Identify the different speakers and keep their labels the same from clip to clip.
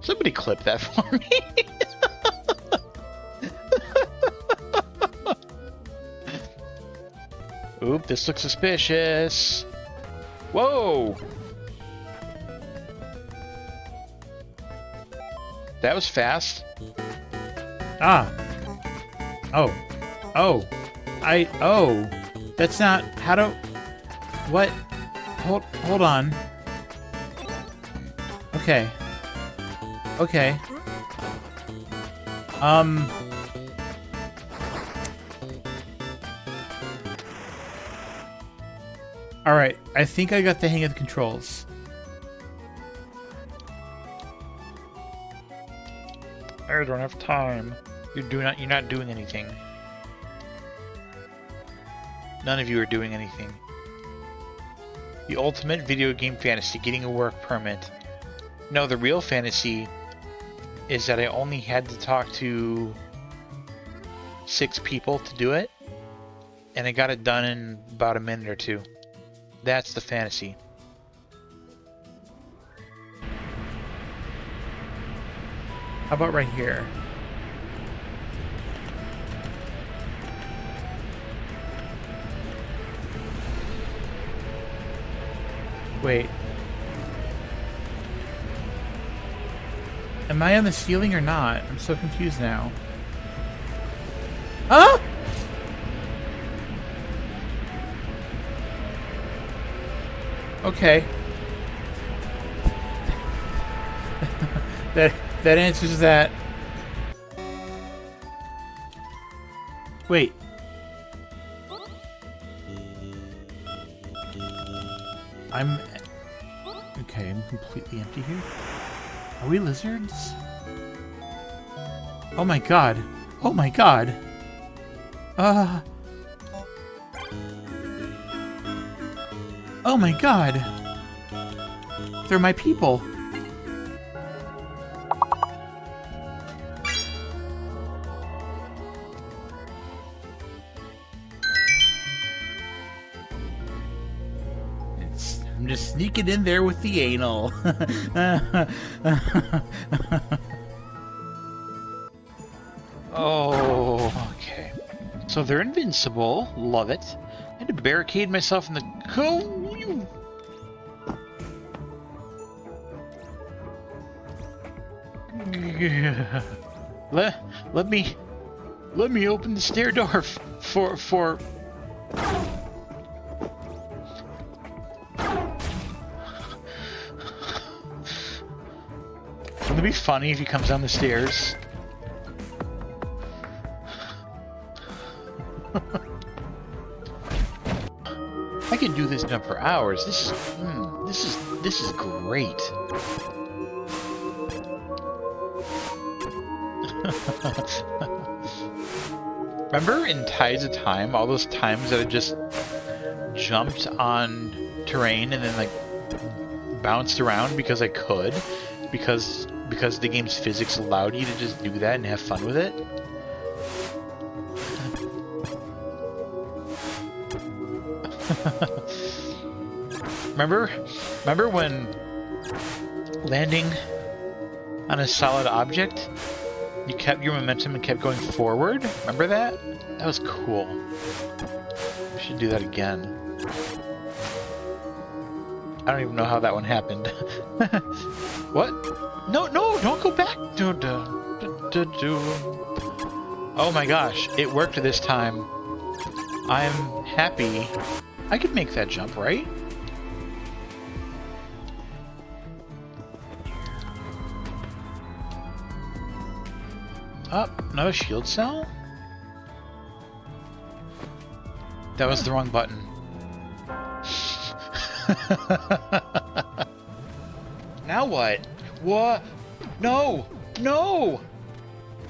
Speaker 1: Somebody clip that for me. Oop, this looks suspicious. Whoa! That was fast.
Speaker 2: Ah. Oh. Oh. Oh. That's not... How do... What? Hold on. Okay. Okay. Alright, I think I got the hang of the controls.
Speaker 1: I don't have time. You're not doing anything. None of you are doing anything. The ultimate video game fantasy, getting a work permit. No, the real fantasy is that I only had to talk to 6 people to do it, and I got it done in about a minute or 2. That's the fantasy.
Speaker 2: How about right here? Wait. Am I on the ceiling or not? I'm so confused now. Huh? Okay. That answers that. Wait. Okay, I'm completely empty here. Are we lizards? Oh my god. Oh my god. Oh my god. They're my people. I'm just sneaking in there with the anal.
Speaker 1: Oh, okay. So they're invincible. Love it. I had to barricade myself in the... Oh, you... Let me open the stair door for... Wouldn't it be funny if he comes down the stairs? I could do this jump for hours. This is great. Remember in Tides of Time, all those times that I just jumped on terrain and then like bounced around because I could, because the game's physics allowed you to just do that and have fun with it? Remember when landing on a solid object, you kept your momentum and kept going forward? Remember that? That was cool. We should do that again. I don't even know how that one happened. What? No, don't go back. Oh my gosh, it worked this time. I'm happy. I could make that jump, right? Up, another shield cell? That was the wrong button. Now what? What? No! No!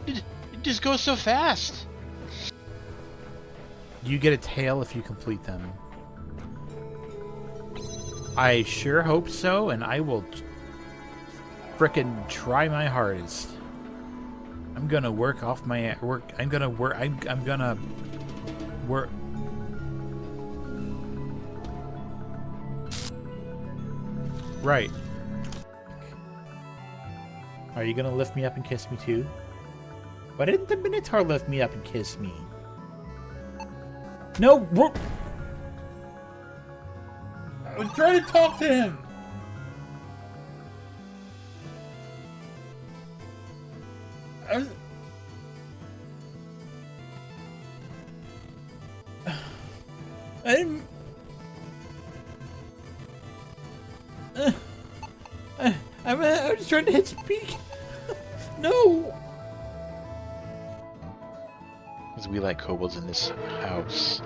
Speaker 1: It just goes so fast.
Speaker 2: You get a tail if you complete them. I sure hope so, and I will frickin' try my hardest. I'm gonna work off my work. I'm gonna work. Right. Are you gonna lift me up and kiss me too? Why didn't the Minotaur lift me up and kiss me? No! I was trying to talk to him! I was trying to hit speak. No!
Speaker 1: Because we like kobolds in this house.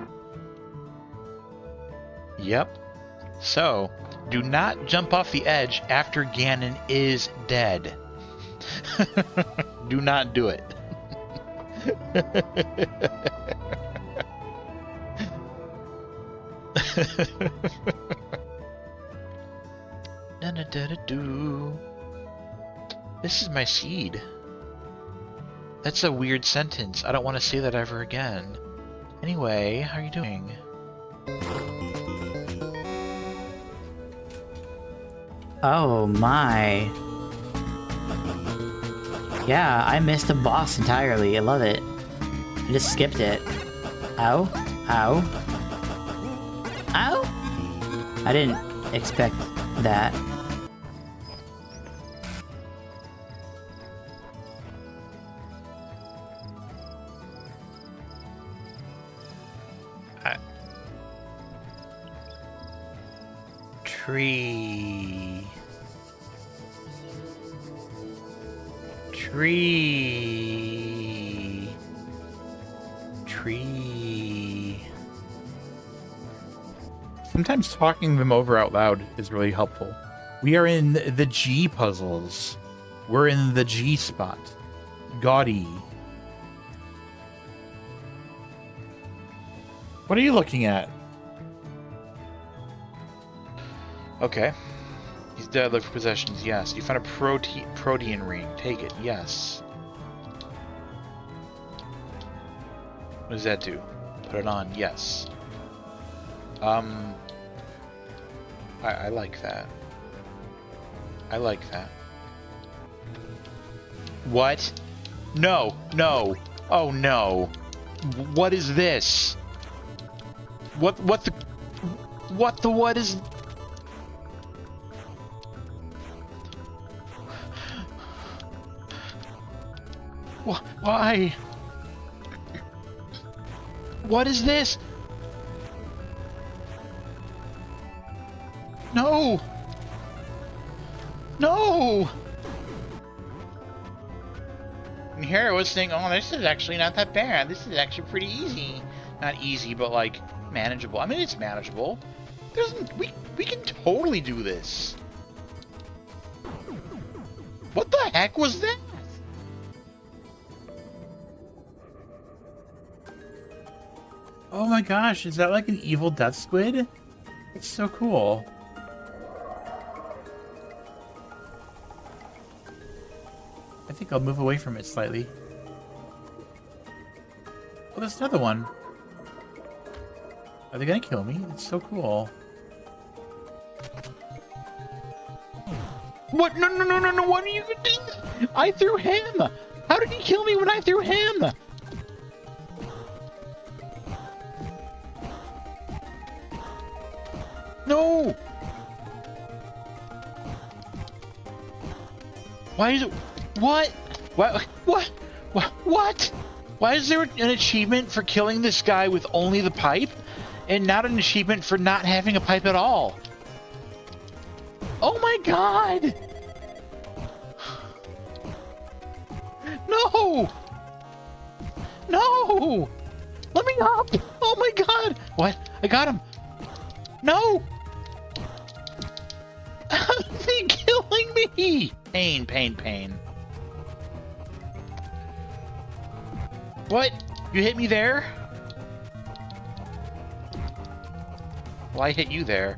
Speaker 1: Yep. So, do not jump off the edge after Ganon is dead. Do not do it. This is my seed. That's a weird sentence. I don't want to say that ever again. Anyway, how are you doing?
Speaker 3: Oh my. Yeah, I missed the boss entirely. I love it. I just skipped it. Ow. Ow. Ow! I didn't expect that.
Speaker 1: Tree. Tree. Tree.
Speaker 2: Sometimes talking them over out loud is really helpful. We are in the G puzzles. We're in the G spot. Gaudy. What are you looking at?
Speaker 1: Okay. He's dead. Look for possessions. Yes. You found a protein ring. Take it. Yes. What does that do? Put it on. Yes. I like that. I like that. What? No. No. Oh no. What is this? What is... Why? What is this? No! No! And here I was saying, oh, this is actually not that bad. This is actually pretty easy. Not easy, but like manageable. I mean, it's manageable. We can totally do this. What the heck was that?
Speaker 2: Oh my gosh, is that like an evil death squid? It's so cool. I think I'll move away from it slightly. Oh, there's another one. Are they gonna kill me? It's so cool.
Speaker 1: What? No, no, no, no, no, what are you doing? I threw him! How did he kill me when I threw him? No! Why is it... What? What? What? Why is there an achievement for killing this guy with only the pipe, and not an achievement for not having a pipe at all? Oh my god! No! No! Let me up! Oh my god! What? I got him! No! How's he killing me? Pain, pain, pain. What? You hit me there? Well, I hit you there.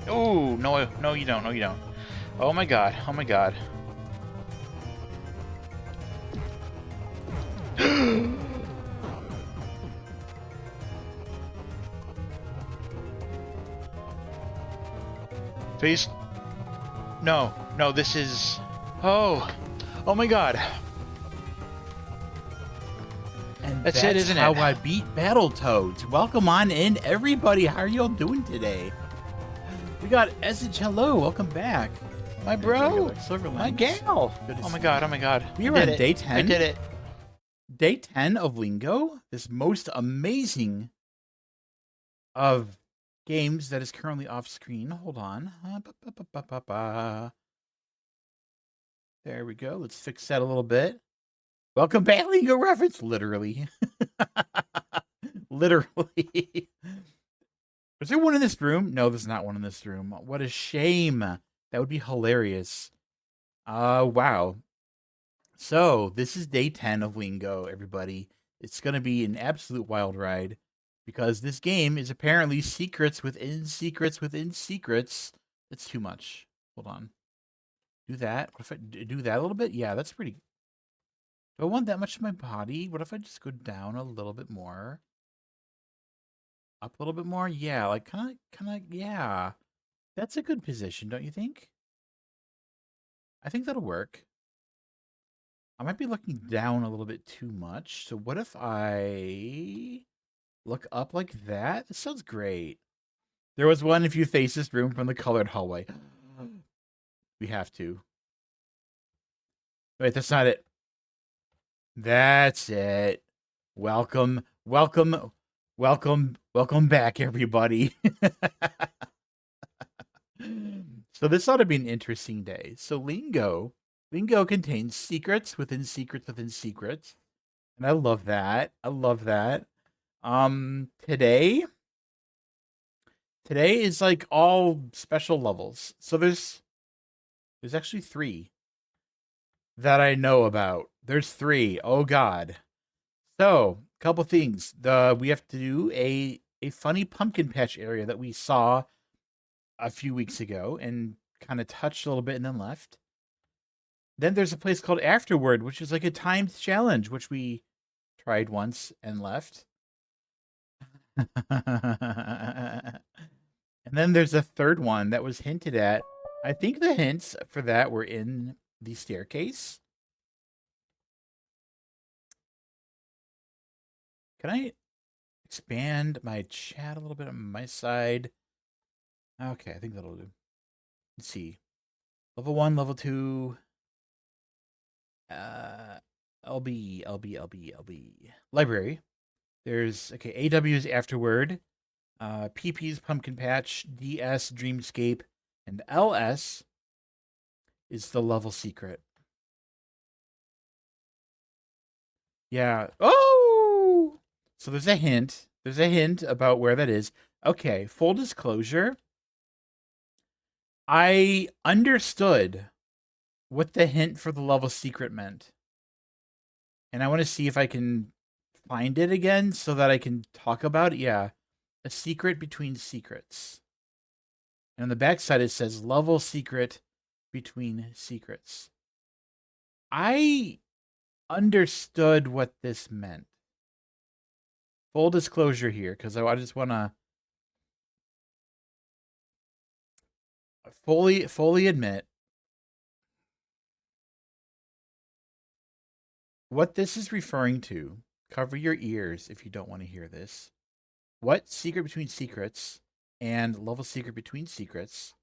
Speaker 1: Oh, no, no you don't, no you don't. Oh my god, oh my god. Face... No, no, this is... Oh, Oh my god.
Speaker 2: And
Speaker 1: That's it, isn't
Speaker 2: how
Speaker 1: it?
Speaker 2: I beat Battletoads. Welcome on in, everybody. How are y'all doing today? We got Essage. Hello, welcome back.
Speaker 1: My bro. My gal.
Speaker 2: Good to
Speaker 1: Oh my
Speaker 2: see
Speaker 1: god,
Speaker 2: you.
Speaker 1: oh my god.
Speaker 2: We
Speaker 1: I
Speaker 2: are
Speaker 1: did
Speaker 2: on
Speaker 1: it.
Speaker 2: day 10.
Speaker 1: I did it.
Speaker 2: Day 10 of Lingo. This most amazing of games that is currently off screen. Hold on. There we go. Let's fix that a little bit. Welcome back, Lingo reference. Literally. Literally. Is there one in this room? No, there's not one in this room. What a shame. That would be hilarious. Wow. So, this is day 10 of Lingo, everybody. It's going to be an absolute wild ride because this game is apparently secrets within secrets within secrets. That's too much. Hold on. Do that. What if I do that a little bit? Yeah, that's pretty. Do I want that much of my body? What if I just go down a little bit more? Up a little bit more? Yeah, like kind of, yeah. That's a good position, don't you think? I think that'll work. I might be looking down a little bit too much. So what if I look up like that? This sounds great. There was one if you face this room from the colored hallway. We have to. Wait, that's not it. That's it. Welcome, welcome, welcome, welcome back, everybody. So this ought to be an interesting day. So Lingo contains secrets within secrets within secrets. And I love that. I love that. Today is like all special levels. So there's actually 3 that I know about. There's 3. Oh god. So, couple things. We have to do a funny pumpkin patch area that we saw a few weeks ago and kind of touched a little bit and then left. Then there's a place called Afterward, which is like a timed challenge, which we tried once and left. And then there's a third one that was hinted at. I think the hints for that were in the staircase. Can I expand my chat a little bit on my side? Okay, I think that'll do. Let's see. Level 1, level 2. LB. Library. There's, okay, AW's Afterward. PP's Pumpkin Patch. DS Dreamscape. And LS is the level secret. Yeah. Oh! So there's a hint. There's a hint about where that is. Okay, full disclosure. I understood what the hint for the level secret meant. And I want to see if I can find it again so that I can talk about it. Yeah. A secret between secrets. And on the backside it says level secret between secrets. I understood what this meant. Full disclosure here, because I just want to fully admit what this is referring to. Cover your ears if you don't want to hear this. What secret between secrets and level secret between secrets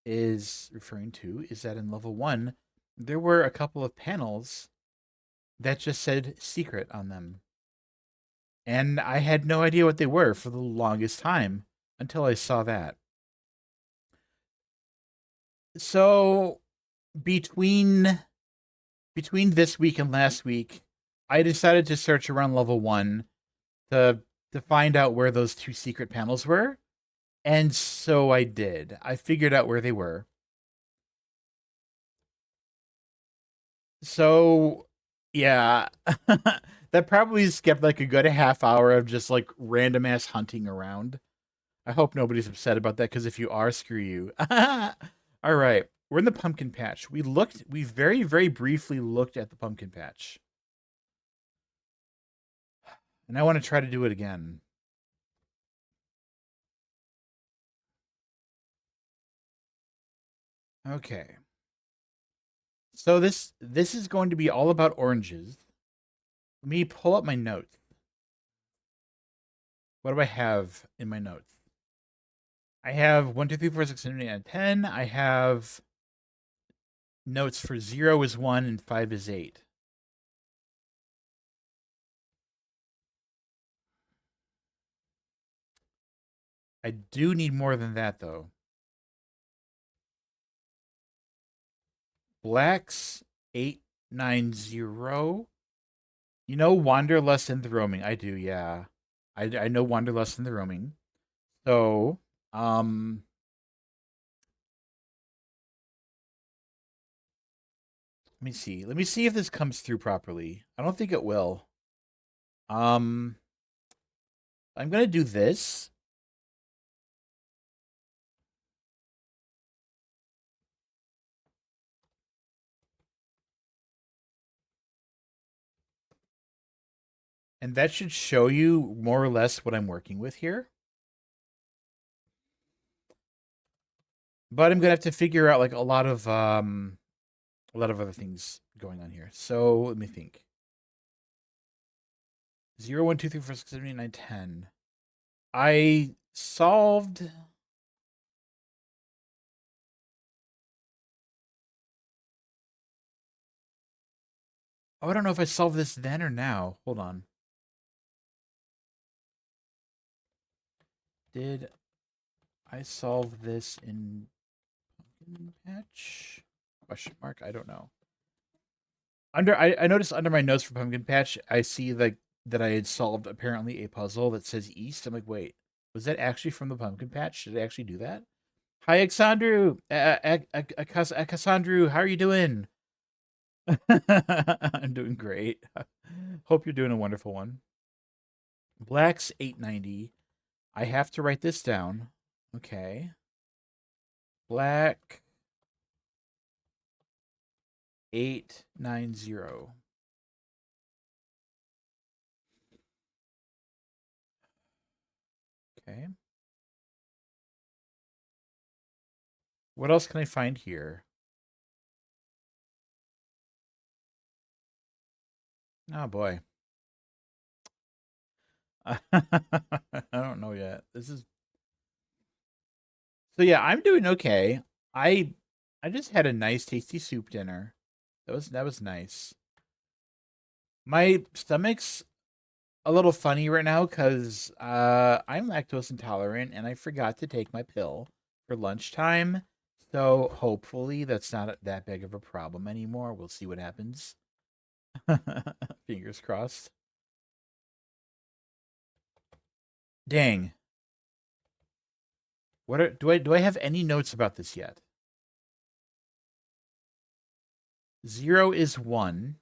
Speaker 2: is referring to is that in level 1, there were a couple of panels that just said secret on them. And I had no idea what they were for the longest time until I saw that. So between this week and last week, I decided to search around level 1 to find out where those 2 secret panels were. And so I did. I figured out where they were. So, yeah. That probably skipped like a good half hour of just like random ass hunting around. I hope nobody's upset about that, because if you are, screw you. All right. We're in the pumpkin patch. We very, very briefly looked at the pumpkin patch. And I want to try to do it again. Okay. So this is going to be all about oranges. Let me pull up my notes. What do I have in my notes? I have 1, 2, 3, 4, 6, 7, 8, 9, 10. I have notes for 0 is 1 and 5 is 8. I do need more than that, though. Blacks 890. You know Wanderlust in the Roaming. I do, yeah. I know Wanderlust in the Roaming. So, let me see. Let me see if this comes through properly. I don't think it will. I'm gonna do this. And that should show you more or less what I'm working with here. But I'm gonna have to figure out like a lot of other things going on here. So let me think. 0, 1, 2, 3, 4, 6, 7, 8, 9, 10. I solved. Oh, I don't know if I solved this then or now. Hold on. Did I solve this in Pumpkin Patch? Question mark. I don't know. I noticed under my notes for Pumpkin Patch, I see like that I had solved apparently a puzzle that says east. I'm like, wait, was that actually from the Pumpkin Patch? Did I actually do that? Hi, Alexandru. Cassandru, how are you doing? I'm doing great. Hope you're doing a wonderful one. Black's 890. I have to write this down. Okay. Black 890. Okay. What else can I find here? Oh boy. I don't know yet. This is So yeah, I'm doing okay. I I just had a nice tasty soup dinner. That was nice. My stomach's a little funny right now cuz I'm lactose intolerant and I forgot to take my pill for lunchtime. So hopefully that's not that big of a problem anymore. We'll see what happens. Fingers crossed. Dang. Do I have any notes about this yet? 0 is 1.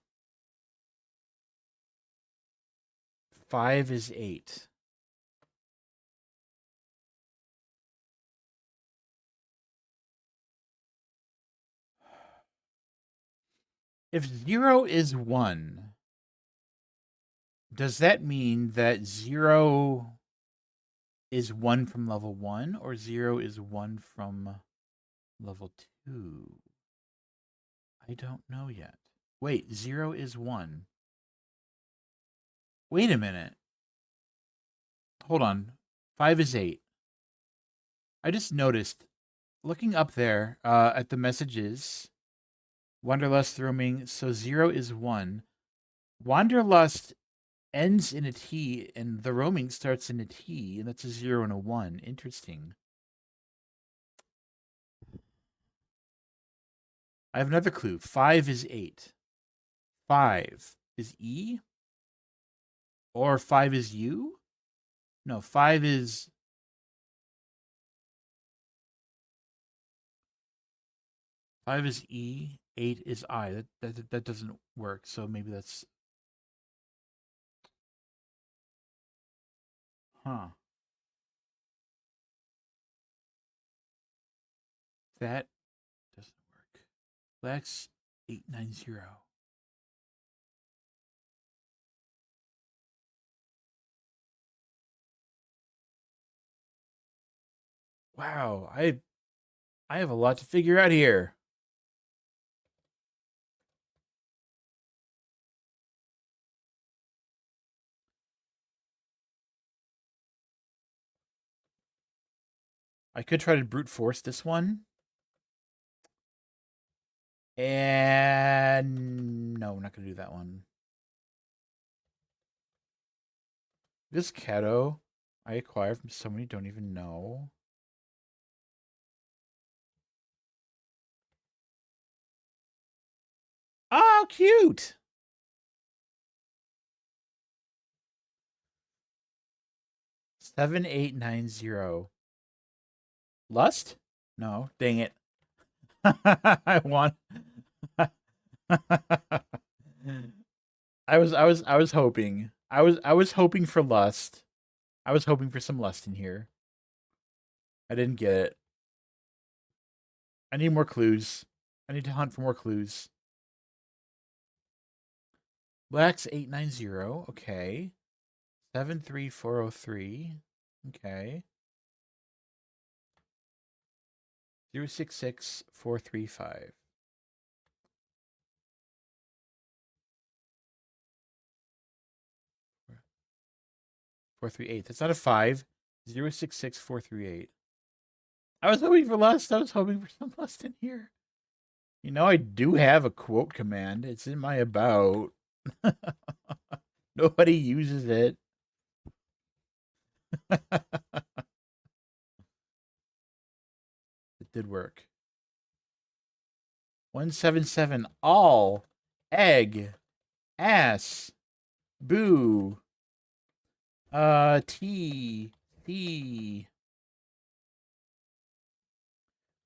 Speaker 2: 5 is 8. If 0 is 1, does that mean that 0 is 1 from level 1 or 0 is 1 from level 2? I don't know yet. Wait, 0 is 1. Wait a minute. Hold on. 5 is 8. I just noticed, looking up there at the messages, Wanderlust roaming, so 0 is 1. Wanderlust ends in a T and the roaming starts in a T, and that's a 0 and a 1. Interesting. I have another clue. 5 is 8. 5 is E? Or 5 is U? No, 5 is. 5 is E, 8 is I. That doesn't work, so maybe that's. Huh. That doesn't work. Lex 890. Wow, I have a lot to figure out here. I could try to brute force this one. And no, we're not going to do that one. This Keto I acquired from somebody you don't even know. Oh, cute. Seven, 890. Lust? No, dang it. I want. I was hoping. I was hoping for lust. I was hoping for some lust in here. I didn't get it. I need more clues. I need to hunt for more clues. Black's 890. Okay. 73403. Okay. 066435. 438. That's not a 5. 066438. I was hoping for lust. I was hoping for some lust in here. You know, I do have a quote command. It's in my about. Nobody uses it. It did work. 177. All. Egg. Ass. Boo. Tea. Tea.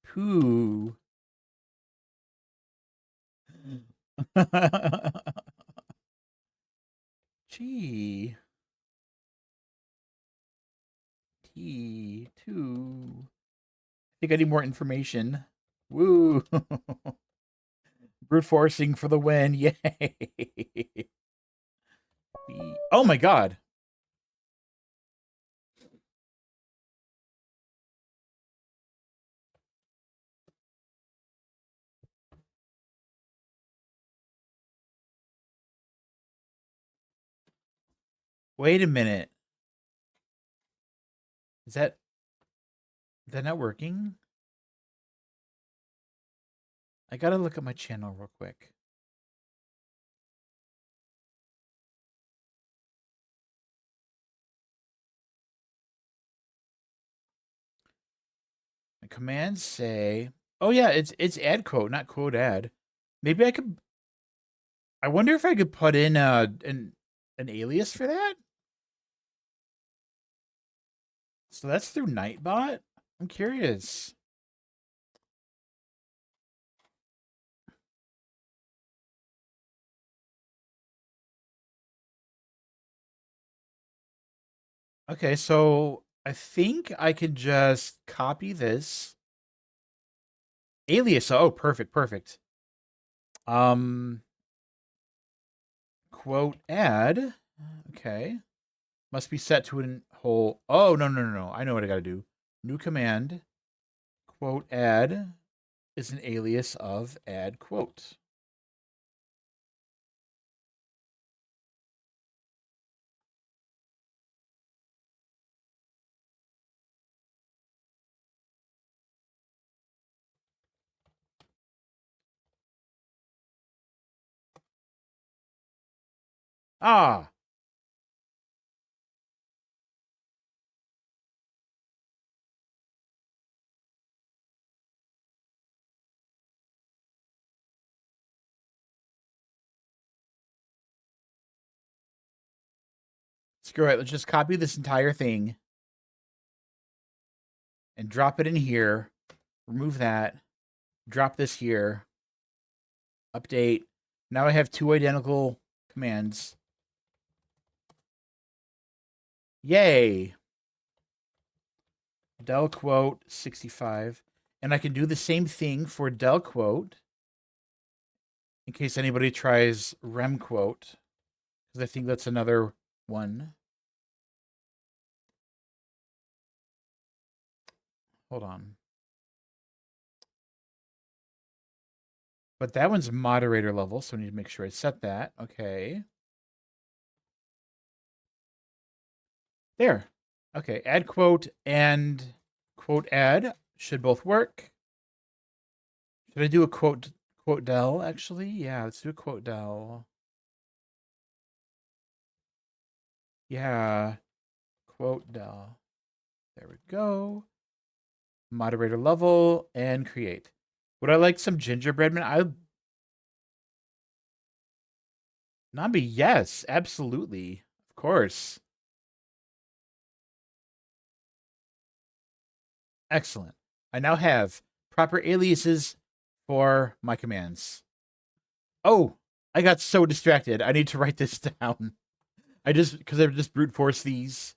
Speaker 2: Poo. Gee. T2. I think I need more information. Woo. Brute forcing for the win. Yay. Oh my god. Wait a minute. Is that not working? I gotta look at my channel real quick. My commands say, oh yeah, it's add quote, not quote add. Maybe I could. I wonder if I could put in an alias for that. So that's through Nightbot. I'm curious. Okay, so I think I could just copy this alias. Oh, perfect, perfect. Quote add. Okay. Must be set to a whole. Oh, no, no, no, no. I know what I got to do. New command. Quote add is an alias of add quote. Ah. Screw it. Let's just copy this entire thing and drop it in here. Remove that. Drop this here. Update. Now I have two identical commands. Yay. Del quote 65. And I can do the same thing for del quote in case anybody tries rem quote, because I think that's another one. Hold on. But that one's moderator level, so I need to make sure I set that. Okay. There. Okay, add quote and Quote add should both work. Should I do a quote del actually? Yeah, let's do a quote del. Yeah, quote del. There we go. Moderator level and create. Would I like some gingerbread man? Nambi, yes, absolutely. Of course. Excellent. I now have proper aliases for my commands. Oh, I got so distracted. I need to write this down. Because I just brute force these.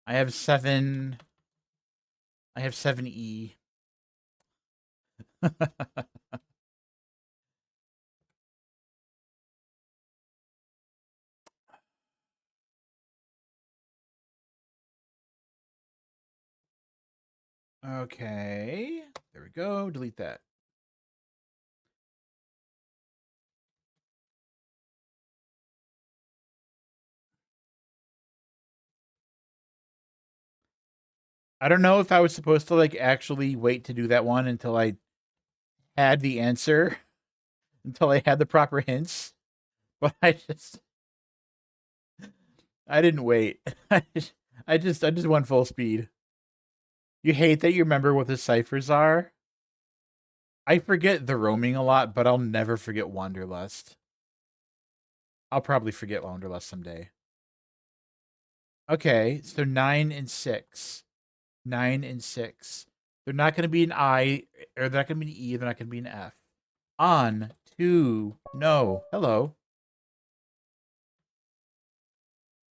Speaker 2: I have 7. I have 7E. Okay. There we go. Delete that. I don't know if I was supposed to like actually wait to do that one until I had the answer, until I had the proper hints, but I didn't wait. I just went full speed. You hate that you remember what the ciphers are? I forget the roaming a lot, but I'll never forget Wanderlust. I'll probably forget Wanderlust someday. Okay, so 9 and 6. 9 and 6. They're not going to be an I, or they're not going to be an E, they're not going to be an F. On to no. Hello.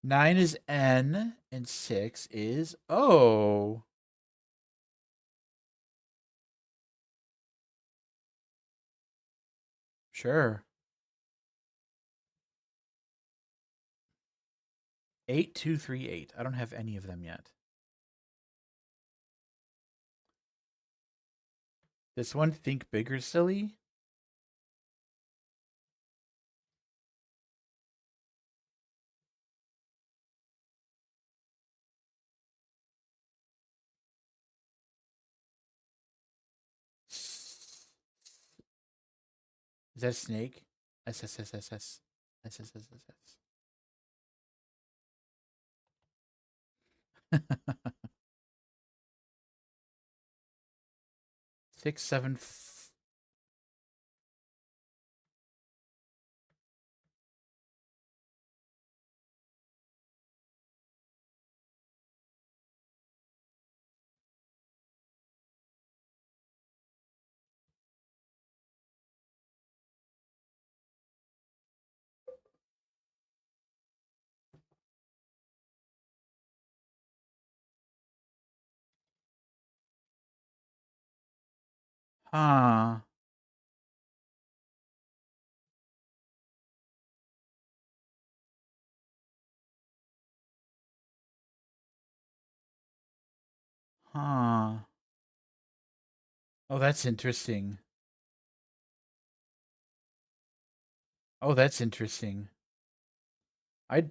Speaker 2: 9 is N, and 6 is O. Sure. 8238. I don't have any of them yet. This one, think bigger, silly. Is that snake? S S S S S S S S S S. 6 7. Huh. Huh. Oh, that's interesting. Oh, that's interesting. I.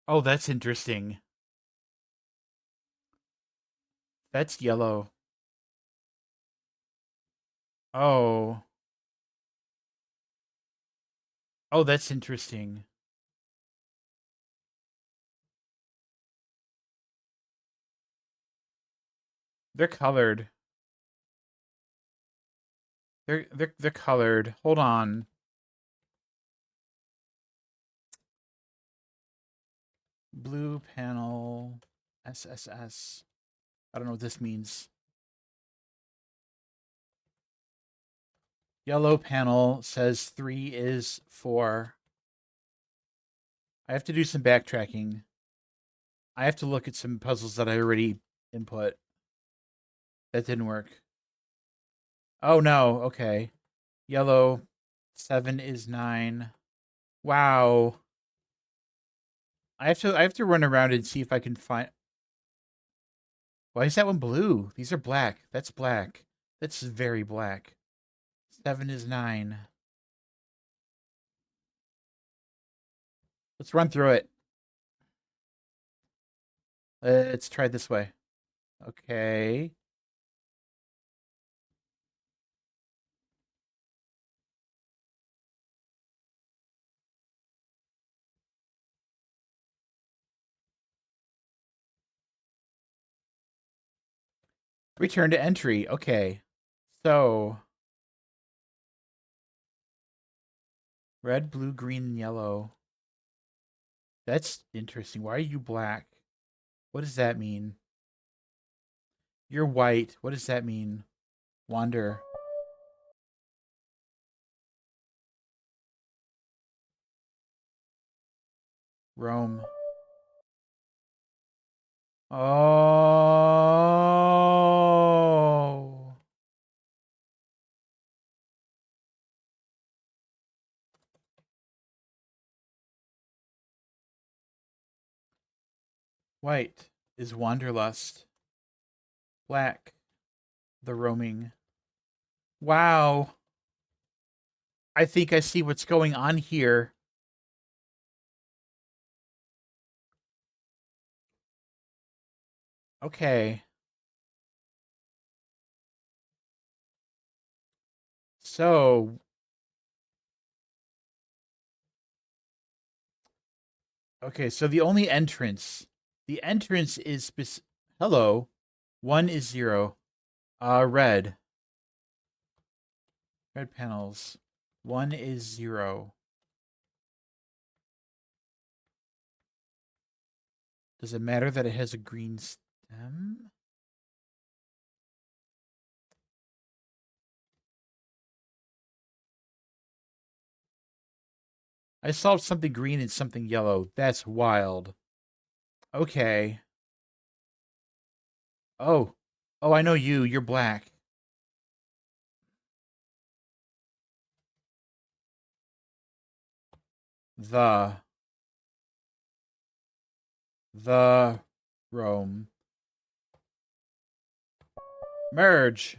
Speaker 2: Oh, that's interesting. That's yellow. Oh. Oh, that's interesting. They're colored. They're colored. Hold on. Blue panel SSS. I don't know what this means. Yellow panel says 3 is 4. I have to do some backtracking. I have to look at some puzzles that I already input. That didn't work. Oh no, okay. Yellow 7 is 9. Wow. I have to run around and see if I can find. Why is that one blue? These are black. That's black. That's very black. 7 is 9. Let's run through it. Let's try it this way. Okay. Return to entry. Okay. So, red, blue, green, and yellow. That's interesting. Why are you black? What does that mean? You're white. What does that mean? Wander. Roam. Oh. White is wanderlust. Black, the roaming. Wow. I think I see what's going on here. Okay. So, okay, so the entrance is hello. 1 is 0. Red. Red panels. 1 is 0. Does it matter that it has a green stem? I solved something green and something yellow. That's wild. Okay. Oh. Oh, I know you. You're black. The. The. Rome. Merge.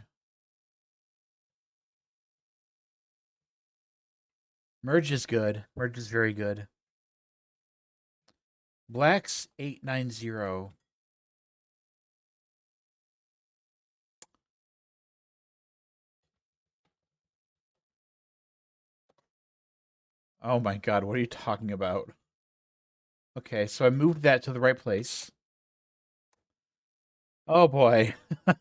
Speaker 2: Merge is good. Merge is very good. Black's 890. Oh my god, what are you talking about? Okay, so I moved that to the right place. Oh boy. And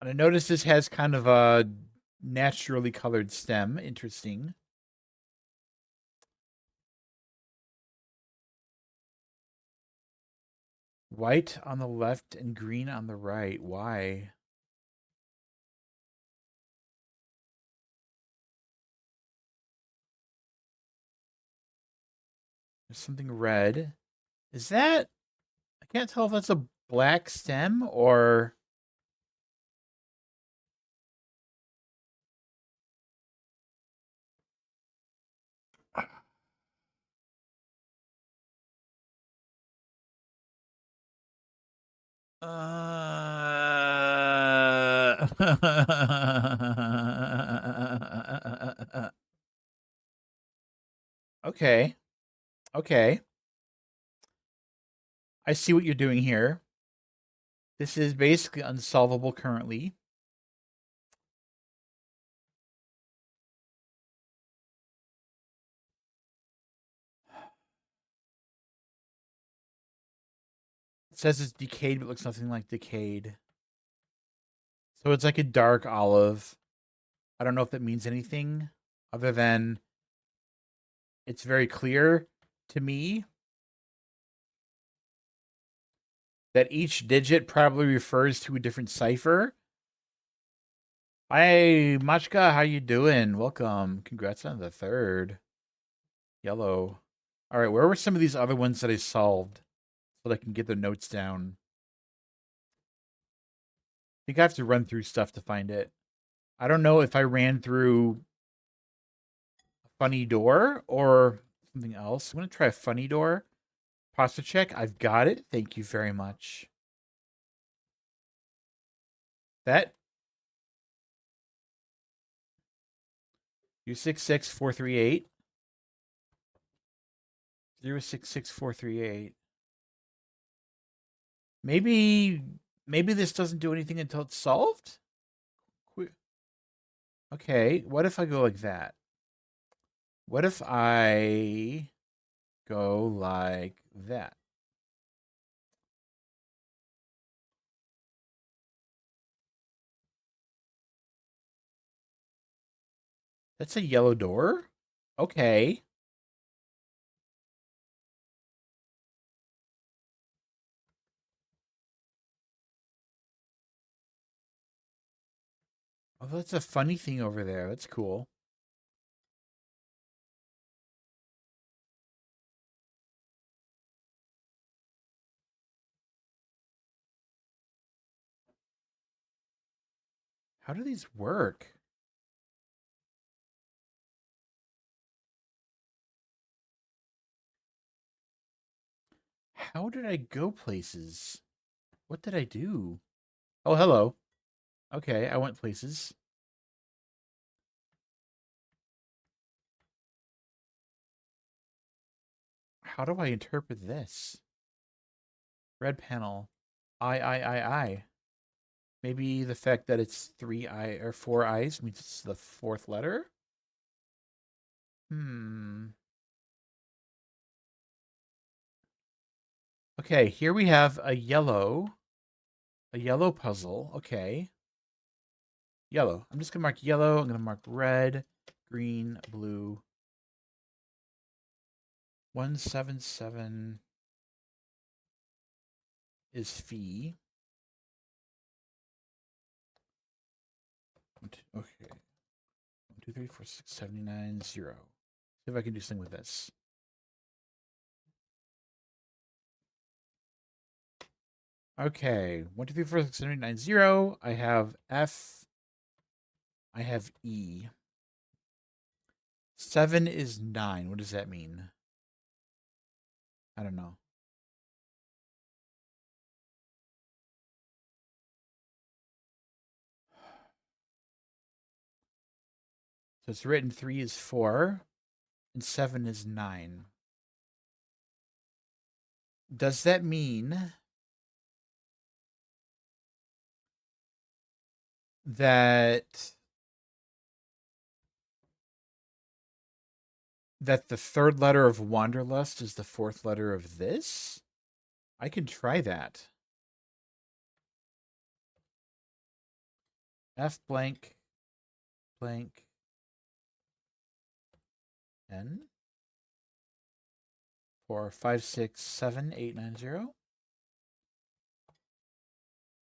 Speaker 2: I notice this has kind of a naturally colored stem. Interesting. White on the left and green on the right. Why? There's something red. Is that... I can't tell if that's a black stem or... Okay. Okay. I see what you're doing here. This is basically unsolvable currently. It says it's decayed, but looks nothing like decayed. So it's like a dark olive. I don't know if that means anything other than it's very clear to me that each digit probably refers to a different cipher. Hi, Machka, how you doing? Welcome. Congrats on the 3rd. Yellow. All right, where were some of these other ones that I solved so that I can get the notes down? I think I have to run through stuff to find it. I don't know if I ran through a funny door or something else. I'm going to try a funny door. Pasta check. I've got it. Thank you very much. That 266438. 066438. Maybe this doesn't do anything until it's solved? Okay, what if I go like that? What if I go like that? That's a yellow door? Okay. Oh, that's a funny thing over there. That's cool. How do these work? How did I go places? What did I do? Oh, hello. Okay, I went places. How do I interpret this? Red panel. I. Maybe the fact that it's 3 I or 4 I's means it's the fourth letter? Okay, here we have a yellow puzzle. Okay. Yellow. I'm just going to mark yellow. I'm going to mark red, green, blue. 177 is fee. Okay. 1, 2, 3, 4, 6, 79, 0. See if I can do something with this. Okay. 1, 2, 3, 4, 6, 7, 8, 9, 0. I have F. I have E. 7 is 9. What does that mean? I don't know. So it's written 3 is 4 and 7 is 9. Does that mean that the third letter of Wanderlust is the fourth letter of this? I can try that. F blank blank N 4, 5, 6, 7, 8, 9, 0.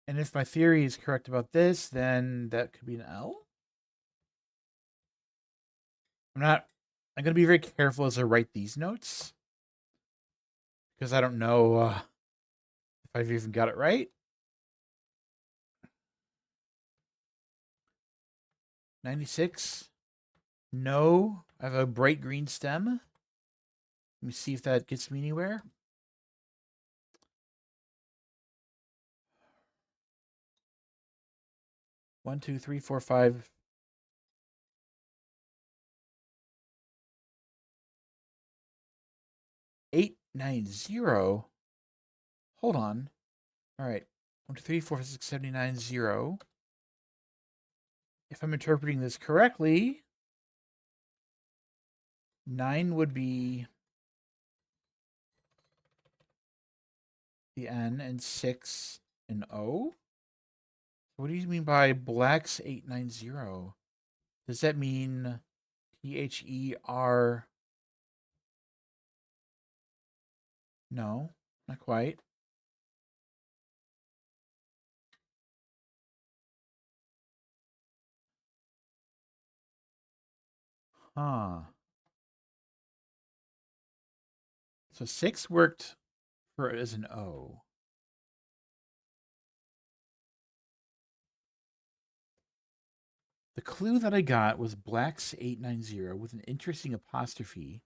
Speaker 2: And if my theory is correct about this, then that could be an L. I'm going to be very careful as I write these notes because I don't know if I've even got it right. 96. No, I have a bright green stem. Let me see if that gets me anywhere. One, two, three, four, five. 890. Hold on. All right. 1, 2, 3, 4, 5, 6, 7, 8, 9, 0. If I'm interpreting this correctly, 9 would be the N and 6 an O. What do you mean by blacks 890? Does that mean THER? No, not quite. Huh. So 6 worked for as an O. The clue that I got was blacks 890 with an interesting apostrophe.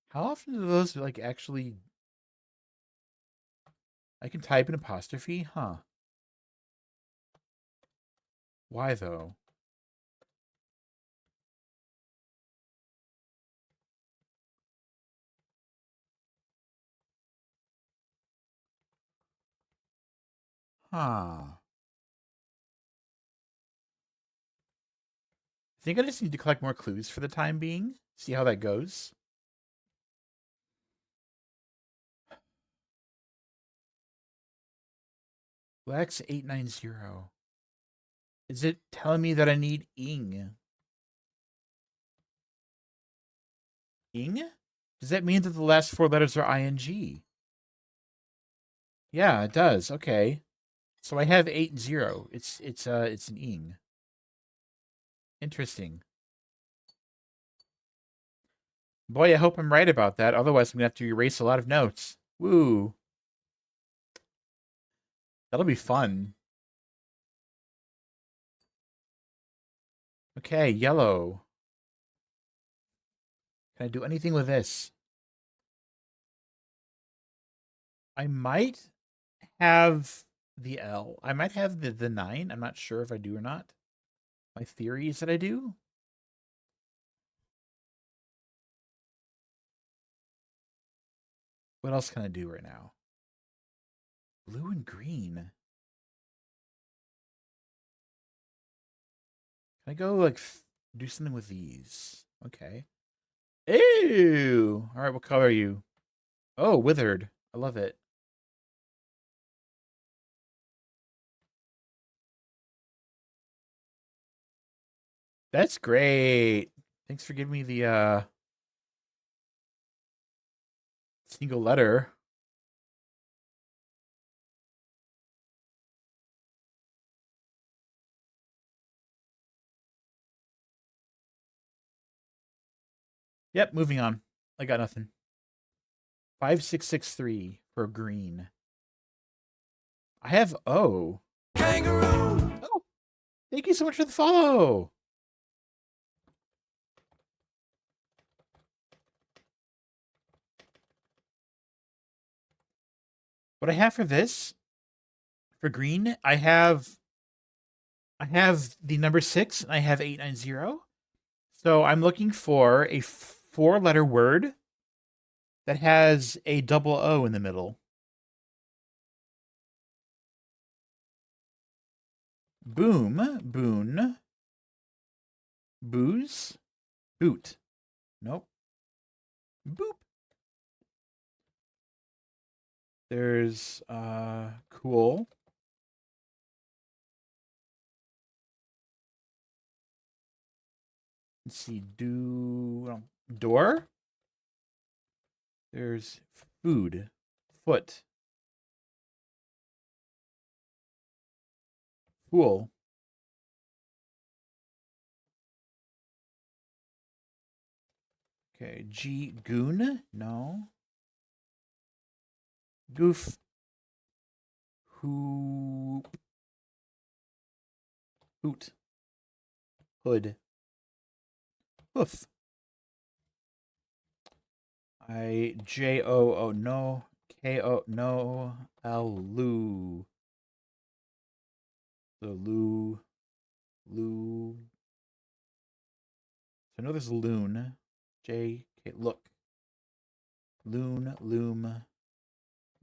Speaker 2: How often do those like actually? I can type an apostrophe, huh? Why though? Huh. I think I just need to collect more clues for the time being. See how that goes. Lex 890. Is it telling me that I need ing? Ing? Does that mean that the last 4 letters are ing? Yeah, it does. Okay. So I have 80. It's an ing. Interesting. Boy, I hope I'm right about that. Otherwise, I'm gonna have to erase a lot of notes. Woo. That'll be fun. Okay, yellow. Can I do anything with this? I might have the L. I might have the 9. I'm not sure if I do or not. My theory is that I do. What else can I do right now? Blue and green. Can I go like do something with these? Okay. Ew. All right, what color are you? Oh, withered. I love it. That's great. Thanks for giving me the single letter. Yep, moving on. I got nothing. 5663 for green. I have O. Kangaroo. Oh, thank you so much for the follow. What I have for this, for green, I have the number 6 and I have 890. So I'm looking for a 4-letter word that has a double O in the middle. Boom, boon, booze, boot. Nope. Boop. There's cool. Let's see, door. There's food, foot, fool. Okay, goon, no. Goof, hoop, hoot, hood, hoof. Joo, no. Ko, no. Loo. The loo. So I know there's a loon. J, K, look. Loon, loom,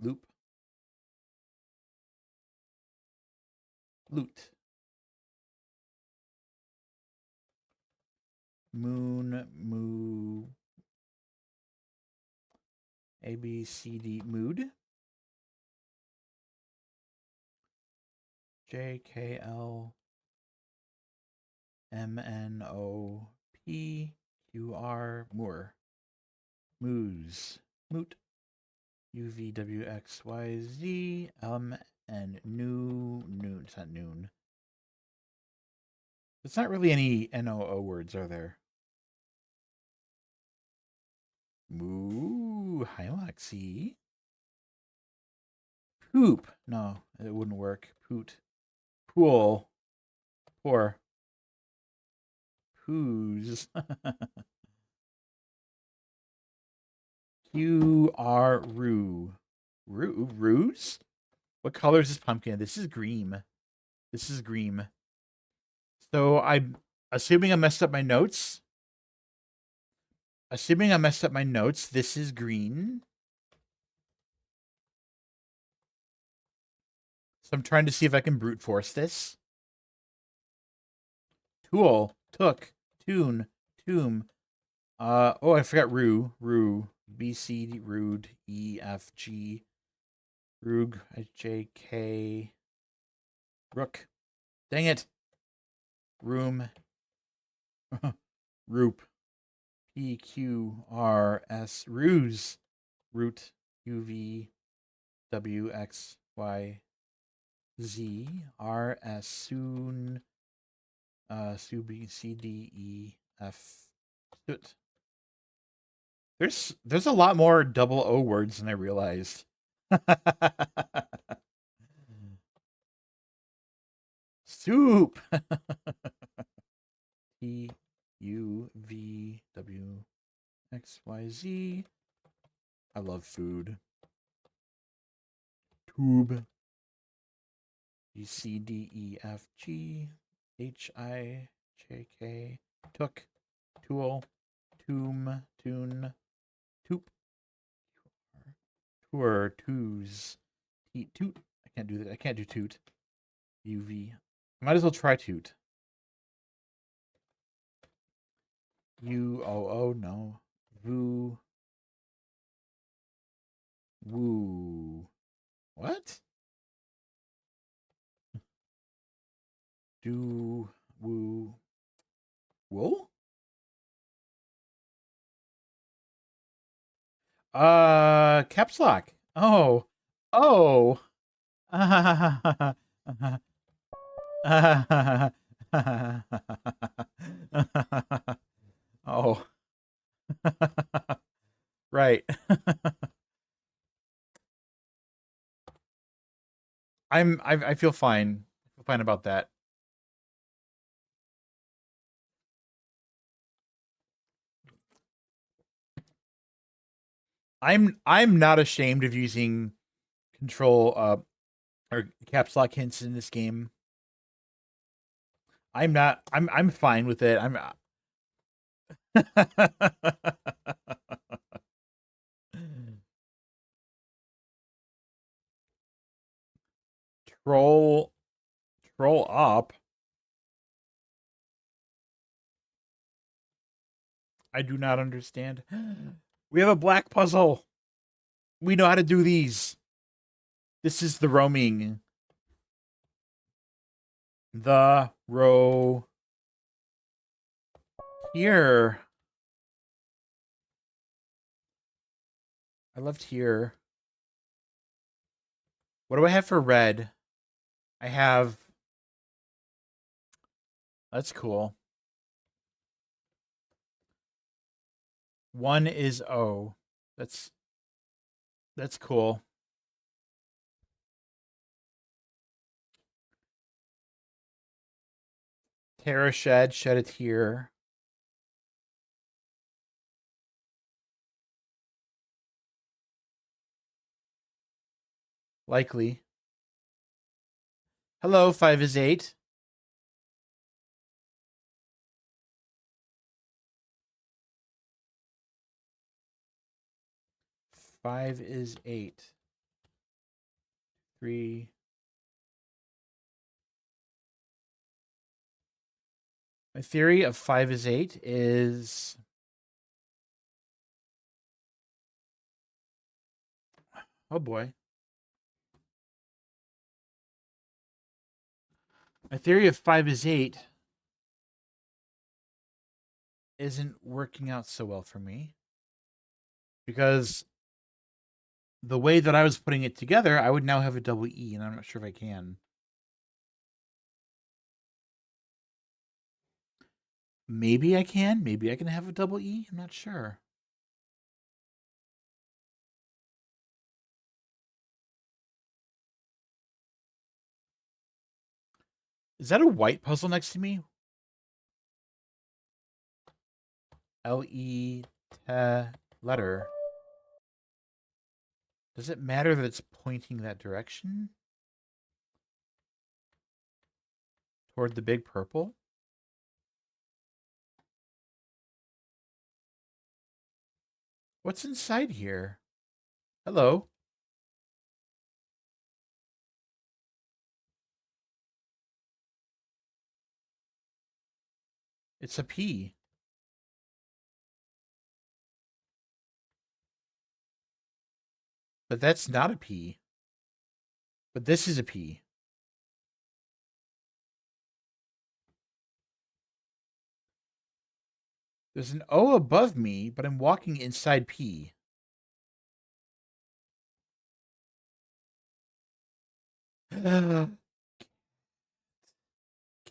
Speaker 2: loop. Loot. Moon, moo. A, B, C, D, mood. J, K, L, M, N, O, P, Q, R, moor. Moose. Moot. U, V, W, X, Y, Z, and noon. It's not noon. It's not really any NOO words, are there? Moo. Hi, Lexi. Poop. No, it wouldn't work. Poot. Pool. Poor. Poos. Q-R roo. Ruse? What color is this pumpkin? This is green. This is green. So I'm assuming I messed up my notes. This is green. So I'm trying to see if I can brute force this. Tool, took, tune, tomb. Oh, I forgot rue, B, C, rude, E, F, G, rug, J, K, rook. Dang it. Room, roop, P, Q, R, S, ruse, root, U, V, W, X, Y, Z, R, S, soon, B, C, D, E, F, soot. There's a lot more double O words than I realized. Soup. T U V W X Y Z. I love food. Tube. B C D E F G H I J K. Took. Tool. Tomb. Tune. Toop. Tour. Twos. Teat. Toot. I can't do that. I can't do toot. UV. Might as well try toot. U-O-O, no. Voo. Woo. What? Do. Woo. Wool? Caps lock. Oh. Oh. Oh. Right. I feel fine. I feel fine about that. I'm not ashamed of using control or caps lock hints in this game. I'm not I'm fine with it. I'm troll up. I do not understand. We have a black puzzle. We know how to do these. This is the roaming. The row here. I loved here. What do I have for red? I have. That's cool. One is O. That's cool. Terra shed it here. Likely. Hello, 5 is 8. Five is 8. 3. My theory of 5 is 8 is oh boy. My theory of 5 is 8 isn't working out so well for me. Because the way that I was putting it together, I would now have a double E, and I'm not sure if I can. Maybe I can. Maybe I can have a double E. I'm not sure. Is that a white puzzle next to me? L-E letter. Does it matter that it's pointing that direction? Toward the big purple? What's inside here? Hello? It's a P. But that's not a P. But this is a P. There's an O above me, but I'm walking inside P.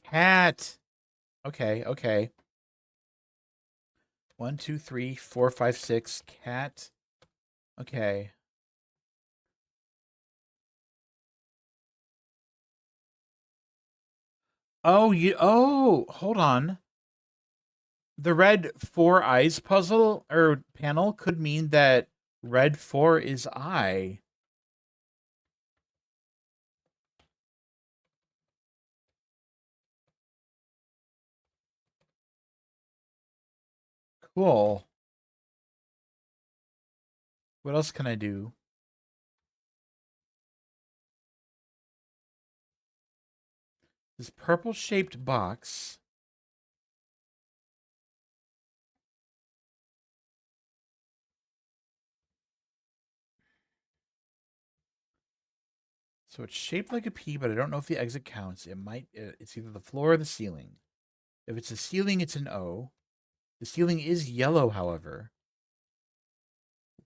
Speaker 2: Cat. Okay, okay. 1, 2, 3, 4, 5, 6. Cat. Okay. Oh, hold on. The red 4 eyes puzzle or panel could mean that red 4 is I. Cool. What else can I do? This purple shaped box. So it's shaped like a P, but I don't know if the exit counts. It's either the floor or the ceiling. If it's a ceiling, it's an O. The ceiling is yellow, however.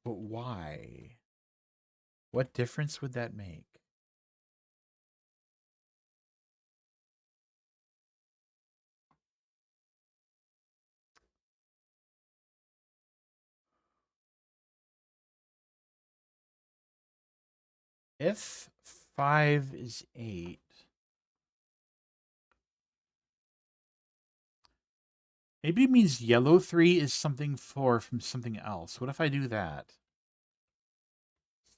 Speaker 2: But why? What difference would that make? If 5 is 8, maybe it means yellow 3 is something 4 from something else. What if I do that?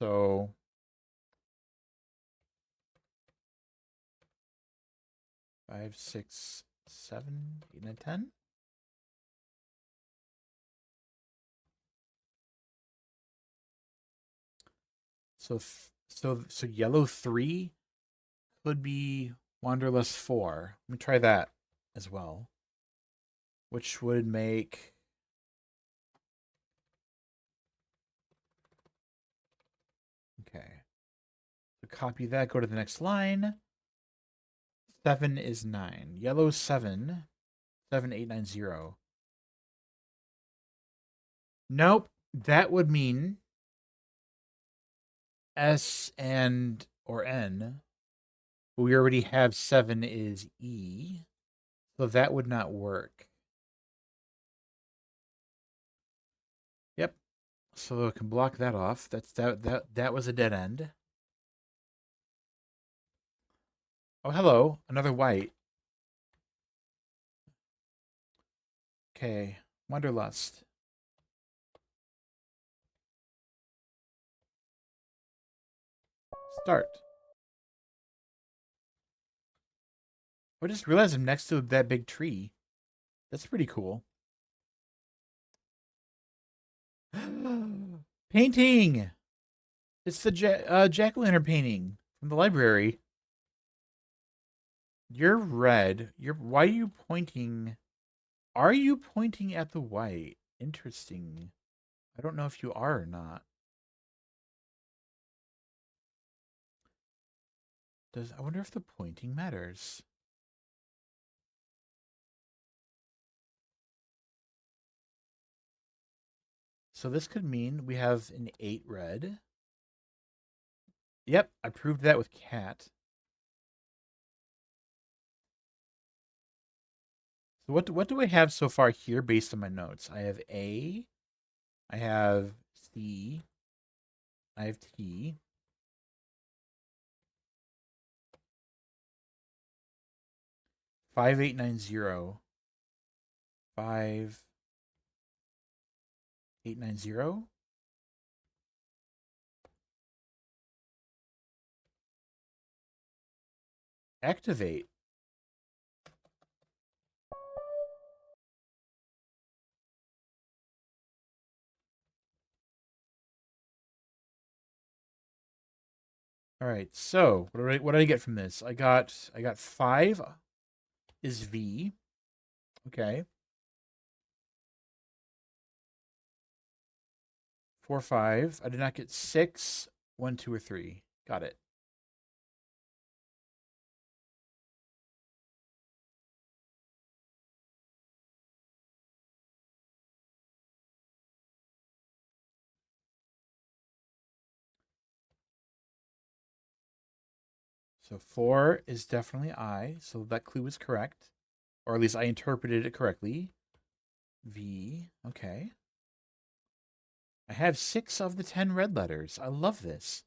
Speaker 2: So 5, 6, 7, 8, 9, 10. So yellow 3 could be Wanderlust 4. Let me try that as well. Which would make okay. So copy that, go to the next line. 7 is 9. Yellow 7. 7, 8, 9, 0. Nope. That would mean S and or N. We already have 7 is E. So that would not work. Yep. So I can block that off. That was a dead end. Oh, hello. Another white. Okay. Wanderlust. Start. I just realized I'm next to that big tree. That's pretty cool. Painting! It's the jack-o'-lantern painting from the library. You're red. Why are you pointing? Are you pointing at the white? Interesting. I don't know if you are or not. I wonder if the pointing matters. So this could mean we have an 8 red. Yep, I proved that with cat. So what do I have so far here based on my notes? I have A, I have C, I have T. 5890. 5890. Activate. All right. So what did I get from this? I got 5 is V. Okay. 4, 5. I did not get 6, 1, 2, or 3. Got it. So 4 is definitely I. So that clue is correct. Or at least I interpreted it correctly. V. Okay. I have 6 of the 10 red letters. I love this.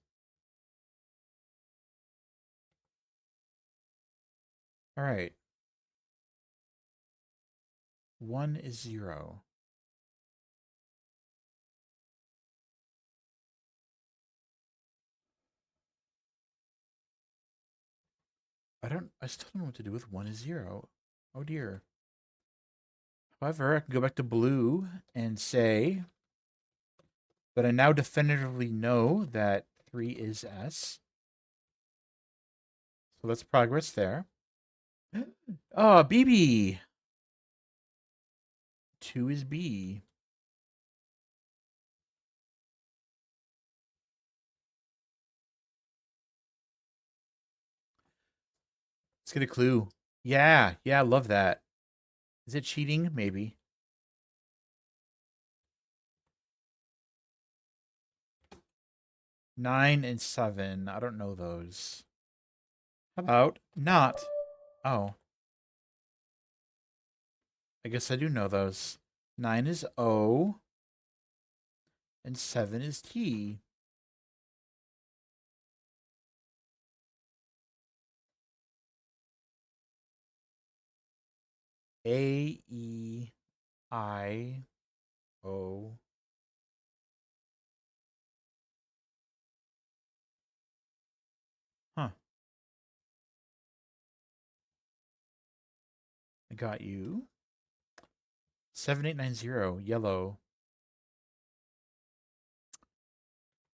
Speaker 2: All right. 1 is 0. I still don't know what to do with 1 is 0. Oh dear. However, I can go back to blue and say that I now definitively know that 3 is S. So that's progress there. Oh, BB. 2 is B. Let's get a clue. Yeah, I love that. Is it cheating? Maybe. Nine and 7. I don't know those. How about not? Oh. I guess I do know those. 9 is O. And 7 is T. A, E, I, O. Huh. I got you. 7890. Yellow.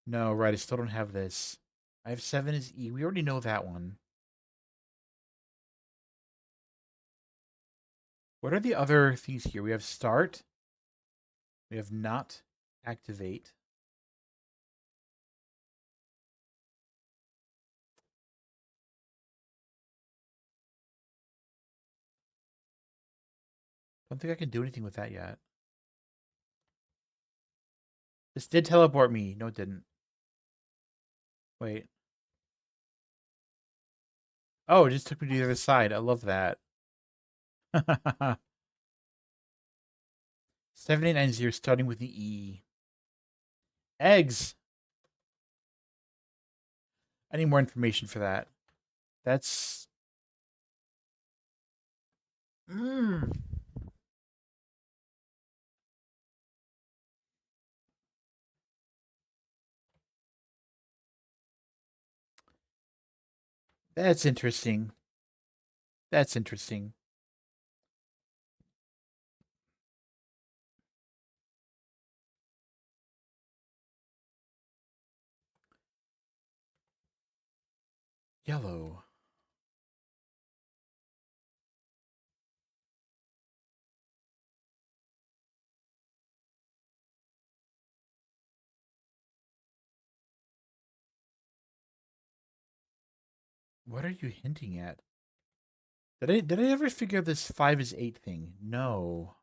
Speaker 2: No, right. I still don't have this. I have 7 is E. We already know that one. What are the other things here? We have start. We have not activate. Don't think I can do anything with that yet. This did teleport me. No, it didn't. Wait. Oh, it just took me to the other side. I love that. 7890 starting with the E. Eggs. I need more information for that. That's. Mm. That's interesting. That's interesting. Yellow. What are you hinting at? Did I ever figure this 5 is 8 thing? No.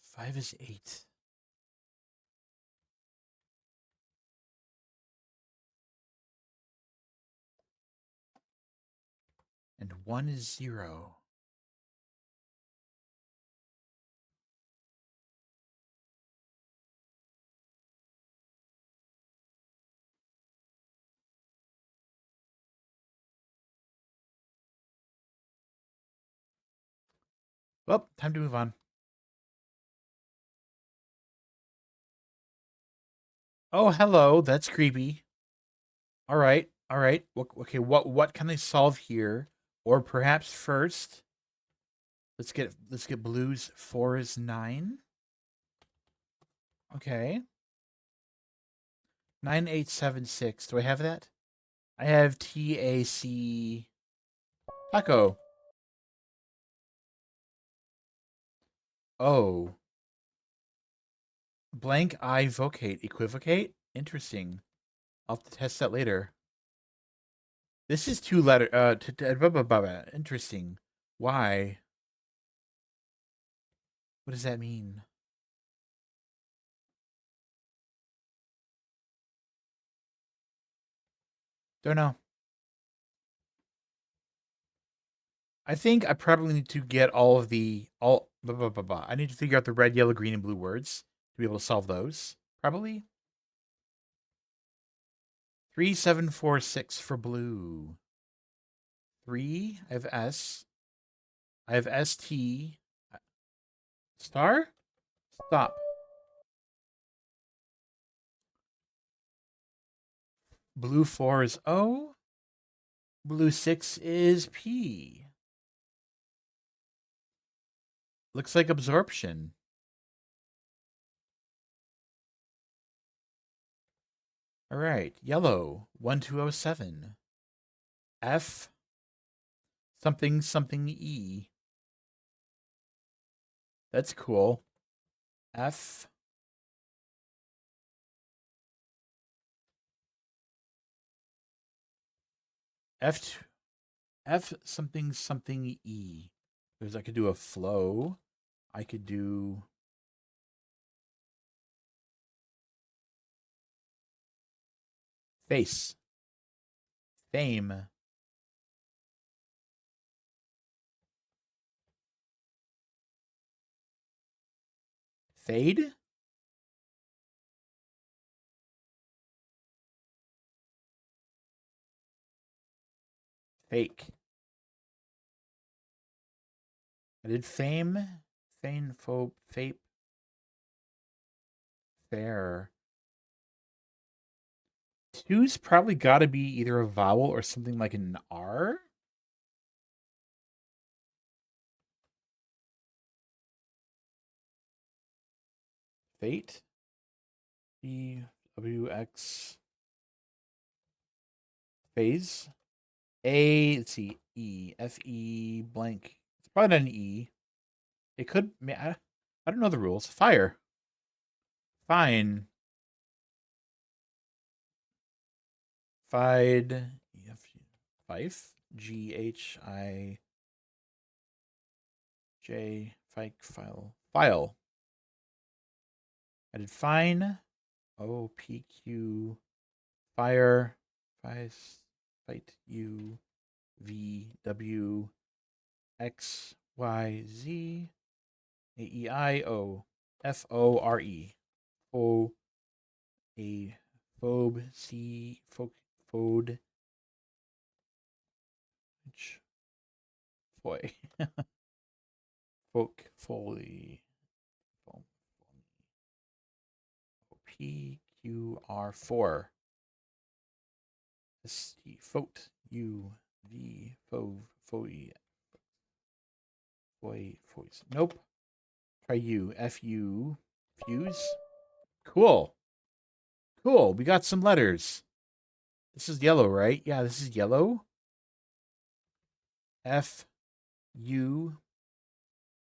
Speaker 2: Five is 8. And 1 is 0. Well, time to move on. Oh, hello. That's creepy. All right. All right. Okay, what can I solve here? Or perhaps first, let's get blues. 4 is 9. Okay. 9876. Do I have that? I have TAC taco. Oh. Blank I vocate. Equivocate? Interesting. I'll have to test that later. This is two letter interesting. Why? What does that mean? Don't know. I think I probably need to get all I need to figure out the red, yellow, green, and blue words to be able to solve those. Probably. 3746 for blue. 3. I have S. I have ST. Star? Stop. Blue 4 is O. Blue 6 is P. Looks like absorption. All right. Yellow 1207. F. Something something E. That's cool. F. F. F something something E. There's I could do a flow. I could do face. Fame. Fade? Fake. I did fame. Fane, phobe, fape. Fair. Two's probably got to be either a vowel or something like an R. Fate. E W X. Phase. A. Let's see. E. F E blank. It's probably not an E. It could. I don't know the rules. Fire. Fine. Fide. Fife. GHIJ. Fike. File. File. I did fine. OPQ. Fire. Fice. Fight. U. V. W. X. Y. Z. A. E. I. O. F. O. R. E. O. A. Phobe. C. Folk. Fode. Foy. Folk. Foley. PQR4. ST. Fote. U. V. Fove. Foy. Foy. Foys. Nope. Try U. FU. Fuse. Cool. Cool. We got some letters. This is yellow, right? Yeah, this is yellow. F. U.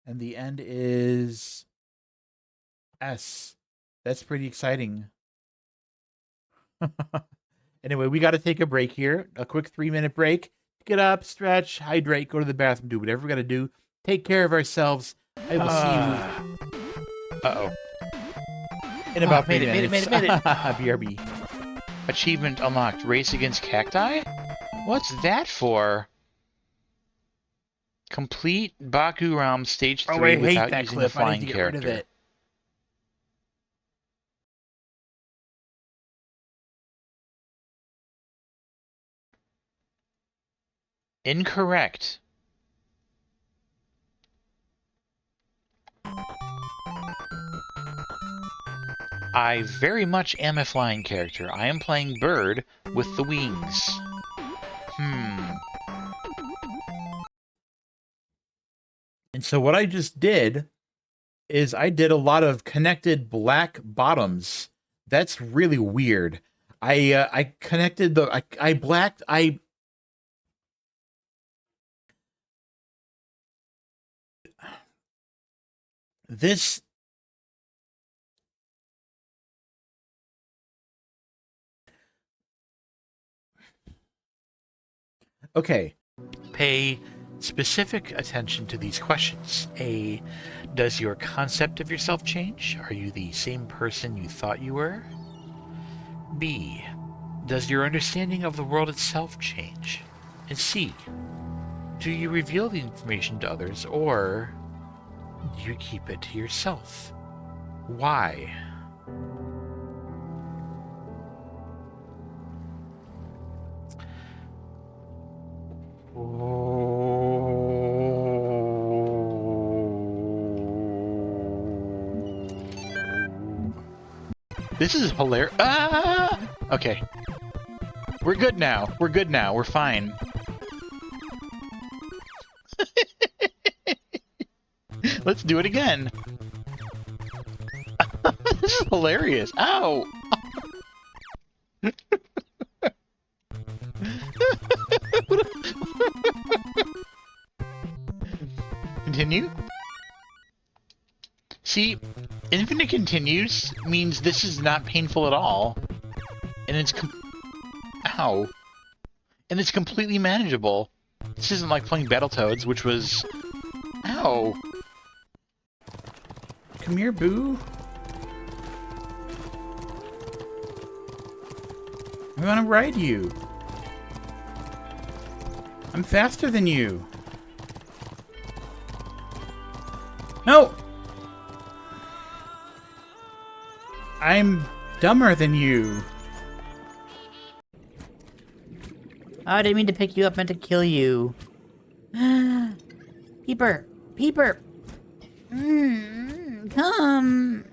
Speaker 2: And the end is S. That's pretty exciting. Anyway, we got to take a break here. A quick 3-minute break. Get up, stretch, hydrate, go to the bathroom, do whatever we got to do. Take care of ourselves. I will see you.
Speaker 1: Uh-oh.
Speaker 2: In about 3
Speaker 1: made
Speaker 2: minutes.
Speaker 1: it.
Speaker 2: BRB.
Speaker 1: Achievement unlocked. Race against cacti? What's that for? Complete Baku Realm Stage 3
Speaker 2: Oh, I hate
Speaker 1: without
Speaker 2: that
Speaker 1: using
Speaker 2: clip.
Speaker 1: the flying
Speaker 2: I need to get rid of
Speaker 1: character.
Speaker 2: it.
Speaker 1: Incorrect. I very much am a flying character. I am playing Bird with the wings.
Speaker 2: And so what I just did is I did a lot of connected black bottoms. That's really weird. I connected the I blacked I this okay. Pay specific attention to these questions. A, does your concept of yourself change? Are you the same person you thought you were? B, does your understanding of the world itself change? And C, do you reveal the information to others or do you keep it to yourself? Why?
Speaker 1: This is hilarious. Ah! Okay. We're good now. We're good now. We're fine. Let's do it again. This is hilarious. Ow! Continue? See, infinite continues means this is not painful at all. And it's ow. And it's completely manageable. This isn't like playing Battletoads, which was... Ow.
Speaker 2: Come here, boo. I want to ride you. I'm faster than you. No! I'm dumber than you.
Speaker 3: Oh, I didn't mean to pick you up, meant to kill you. Peeper! Peeper! Come!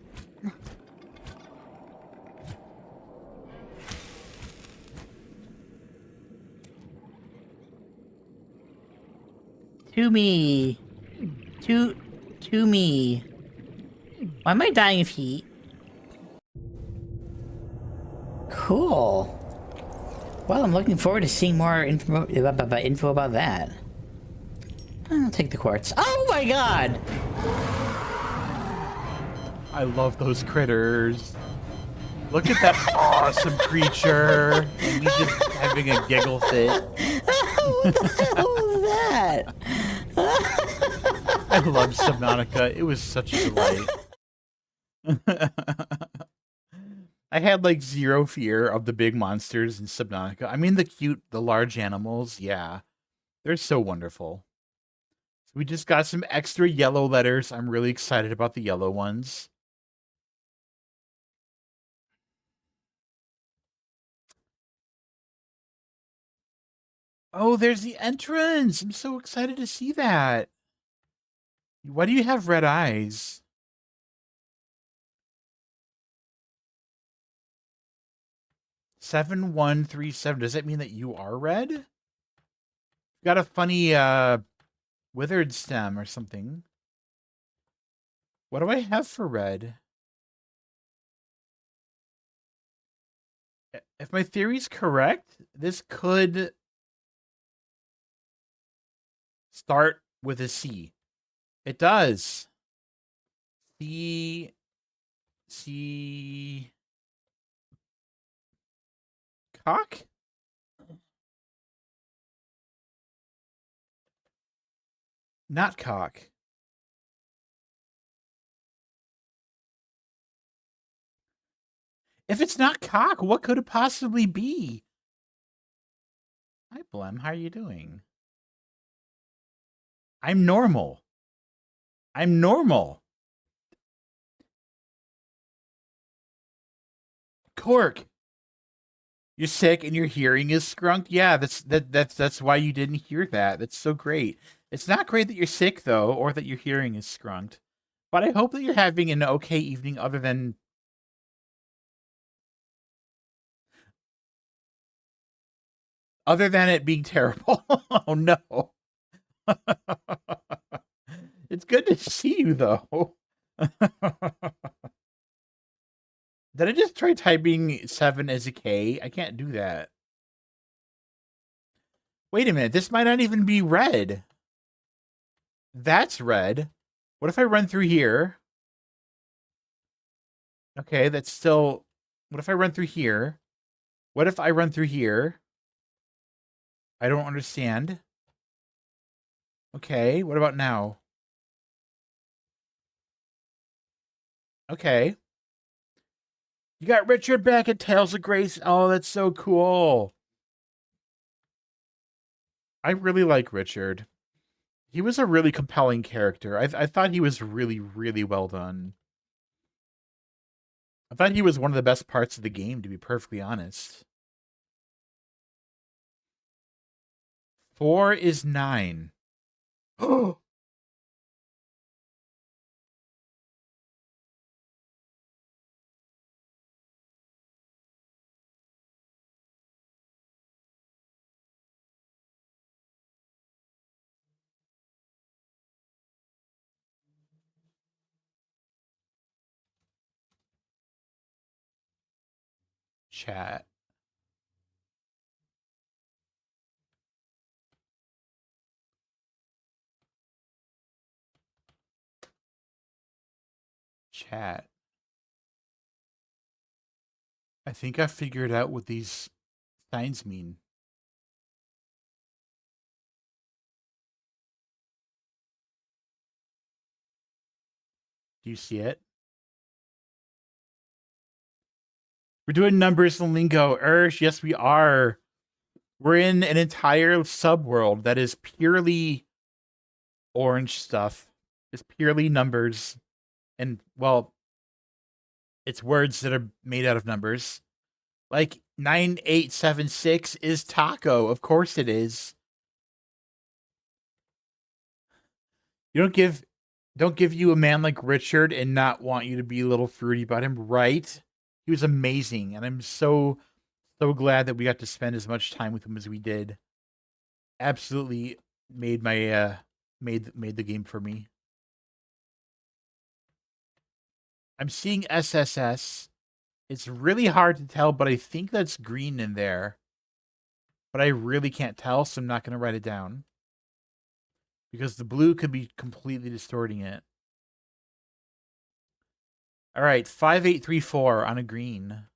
Speaker 3: To me. To me. Why am I dying of heat? Cool. Well, I'm looking forward to seeing more info about that. I'll take the quartz. Oh my god!
Speaker 2: I love those critters. Look at that awesome creature. And me just having a giggle fit.
Speaker 3: What the hell was that?
Speaker 2: I love Subnautica. It was such a delight. I had like zero fear of the big monsters in Subnautica. I mean, the large animals, yeah. They're so wonderful. So we just got some extra yellow letters. I'm really excited about the yellow ones. Oh, there's the entrance. I'm so excited to see that. Why do you have red eyes? $7137. Does that mean that you are red? You got a funny withered stem or something. What do I have for red? If my theory's correct, this could start with a C. It does. C. Cock? Not cock. If it's not cock, what could it possibly be? Hi, Blem. How are you doing? I'm normal. I'm normal. Cork. You're sick and your hearing is skrunked? Yeah, that's why you didn't hear that. That's so great. It's not great that you're sick though, or that your hearing is skrunked. But I hope that you're having an okay evening other than it being terrible. Oh no. It's good to see you though. Did I just try typing 7 as a K? I can't do that. Wait a minute. This might not even be red. That's red. What if I run through here? Okay, that's still... What if I run through here? What if I run through here? I don't understand. Okay, what about now? Okay. You got Richard back at Tales of Grace. Oh, that's so cool. I really like Richard. He was a really compelling character. I thought he was really, really well done. I thought he was one of the best parts of the game, to be perfectly honest. 4 is 9. Oh! Chat. Chat. I think I figured out what these signs mean. Do you see it? We're doing numbers in Lingo. Yes, we are. We're in an entire subworld that is purely orange stuff. It's purely numbers. And, well, it's words that are made out of numbers. Like 9876 is taco. Of course it is. You don't give you a man like Richard and not want you to be a little fruity about him, right? He was amazing, and I'm so glad that we got to spend as much time with him as we did. Absolutely made my made the game for me. I'm seeing SSS. It's really hard to tell, but I think that's green in there. But I really can't tell, so I'm not going to write it down. Because the blue could be completely distorting it. All right, 5834 on a green.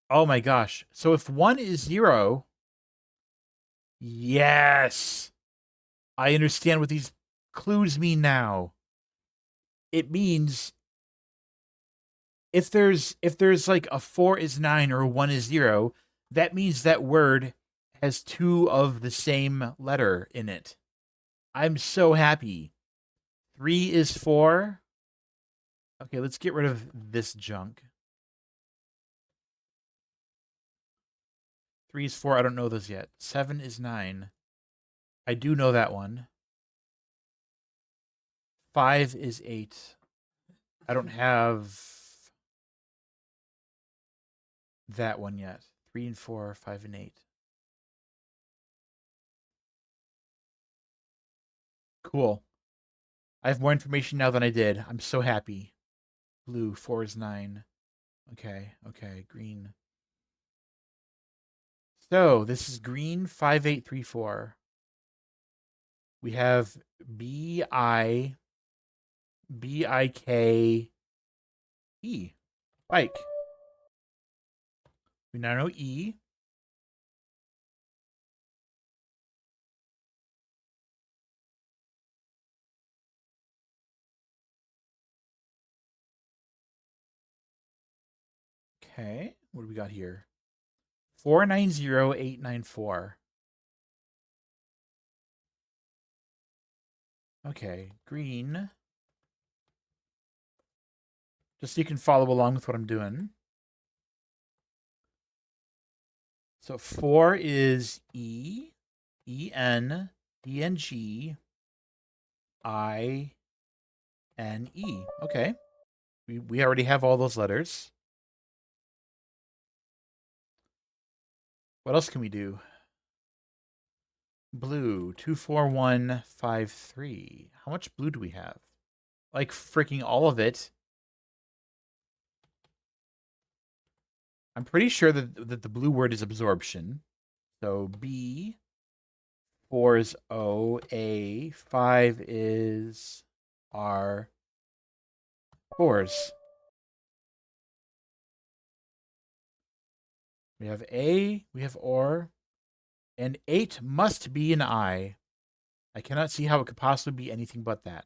Speaker 2: Oh my gosh. So if 1 is 0... Yes! I understand what these clues mean now. It means if there's like a 4 is 9 or a 1 is 0, that means that word has 2 of the same letter in it. I'm so happy. 3 is 4. Okay, let's get rid of this junk. 3 is 4. I don't know those yet. 7 is 9. I do know that one. 5 is 8. I don't have that one yet. 3 and 4, 5 and 8. Cool. I have more information now than I did. I'm so happy. Blue, 4 is 9. Okay, green. So, this is green 5834. We have B-I-B-I-K-E. Bike. We now know E. Okay, what do we got here? 490894. Okay, green. Just so you can follow along with what I'm doing. So 4 is E, E-N, D-N-G, I-N-E. Okay. We already have all those letters. What else can we do? Blue, 24153. How much blue do we have? Like freaking all of it. I'm pretty sure that the blue word is absorption. So B, 4 is O, A, 5 is R, 4s. We have A, we have OR, and 8 must be an I. I cannot see how it could possibly be anything but that.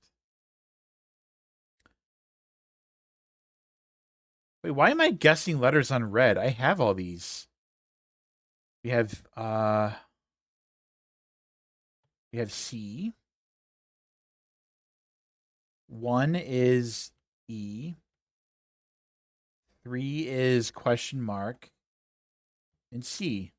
Speaker 2: Wait, why am I guessing letters on red? I have all these. We have C. 1 is E. 3 is question mark. And C.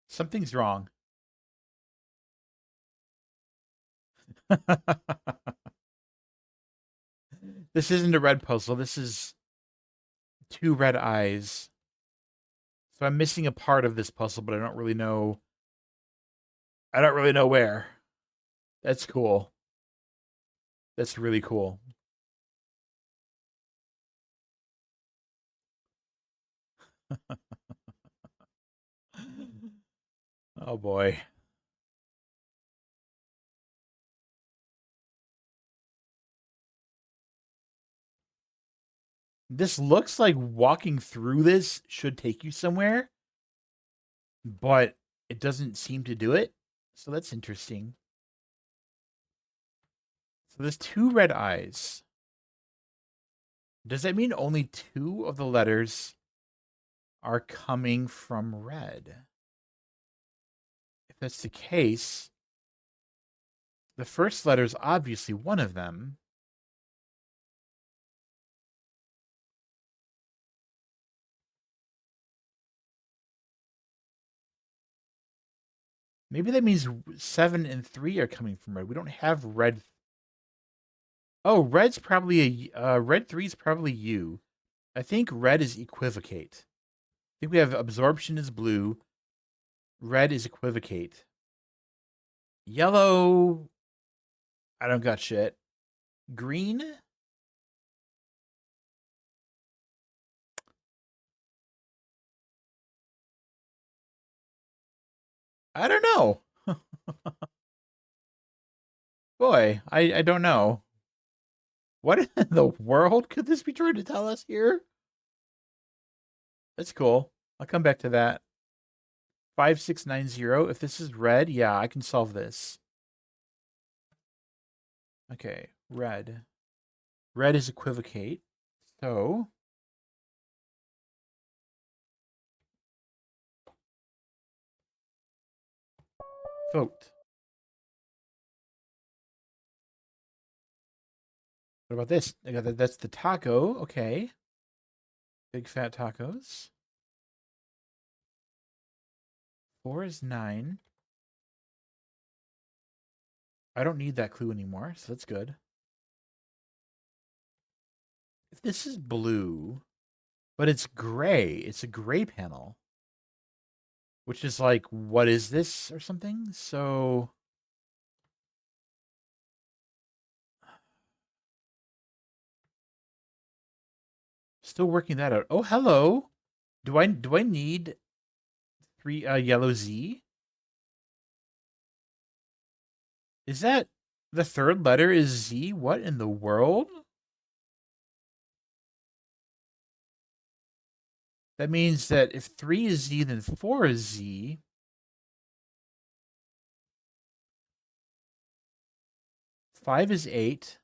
Speaker 2: Something's wrong. This isn't a red puzzle. This is 2 red eyes. So I'm missing a part of this puzzle, but I don't really know. I don't really know where. That's cool. That's really cool. Oh boy. This looks like walking through this should take you somewhere, but it doesn't seem to do it. So that's interesting. So there's 2 red eyes. Does that mean only 2 of the letters are coming from red? If that's the case, the first letter is obviously one of them. Maybe that means 7 and 3 are coming from red. We don't have red. Oh, red's probably red 3 is probably U. I think red is equivocate. I think we have absorption is blue. Red is equivocate. Yellow, I don't got shit. Green? I don't know. Boy, I don't know. What in the world could this be trying to tell us here? That's cool. I'll come back to that. 5690. If this is red, yeah, I can solve this. Okay, red. Red is equivocate. So vote. What about this? That's the taco. Okay. Big fat tacos. 4 is 9. I don't need that clue anymore, so that's good. If this is blue, but it's gray, it's a gray panel, which is like, what is this or something? So still working that out. Oh, hello. Do I need 3 yellow Z? Is that the third letter is Z? What in the world? That means that if 3 is Z, then 4 is Z. Five is 8.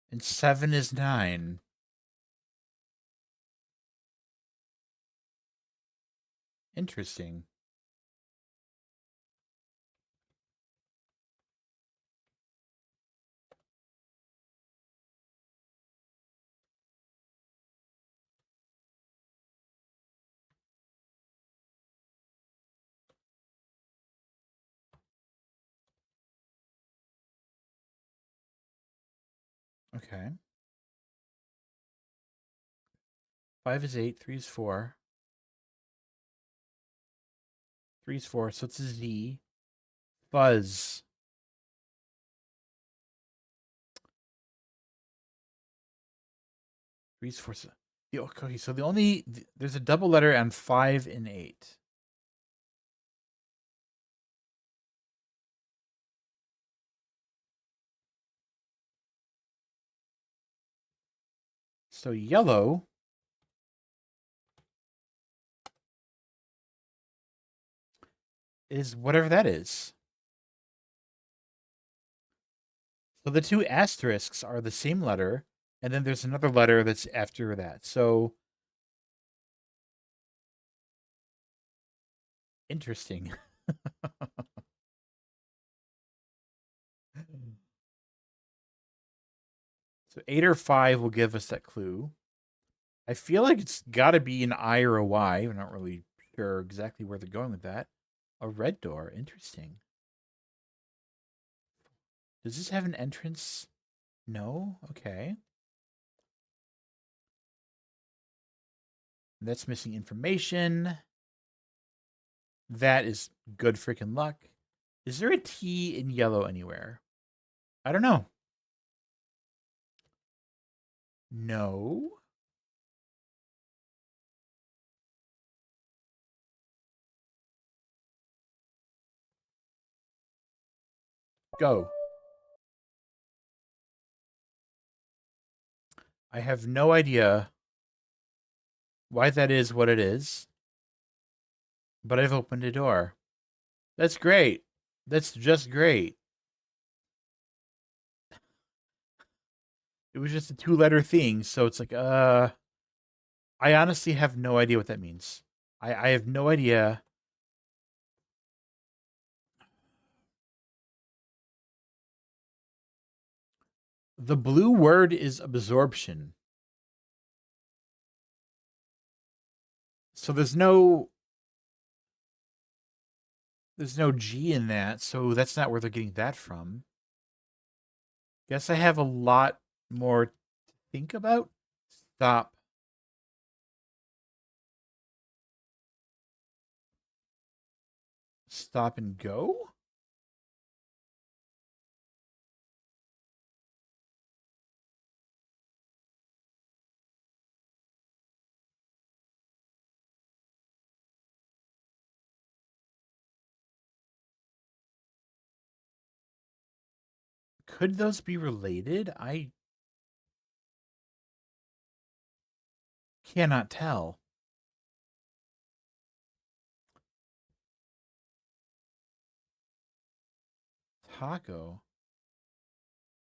Speaker 2: And 7 is 9. Interesting. Okay. 5 is 8, 3 is 4. 3 is 4, so it's a Z. Fuzz. Three is 4. Okay, so there's a double letter on 5 and 8. So yellow is whatever that is. So the two asterisks are the same letter, and then there's another letter that's after that. So interesting. So 8 or 5 will give us that clue. I feel like it's got to be an I or a Y. I'm not really sure exactly where they're going with that. A red door. Interesting. Does this have an entrance? No? Okay. That's missing information. That is good freaking luck. Is there a T in yellow anywhere? I don't know. No. Go. I have no idea why that is what it is, but I've opened a door. That's great. That's just great. It was just a 2-letter thing, so it's like, I honestly have no idea what that means. I have no idea. The blue word is absorption. So there's no G in that, so that's not where they're getting that from. Guess I have a lot more to think about. Stop. Stop and go? Could those be related? I cannot tell. Taco.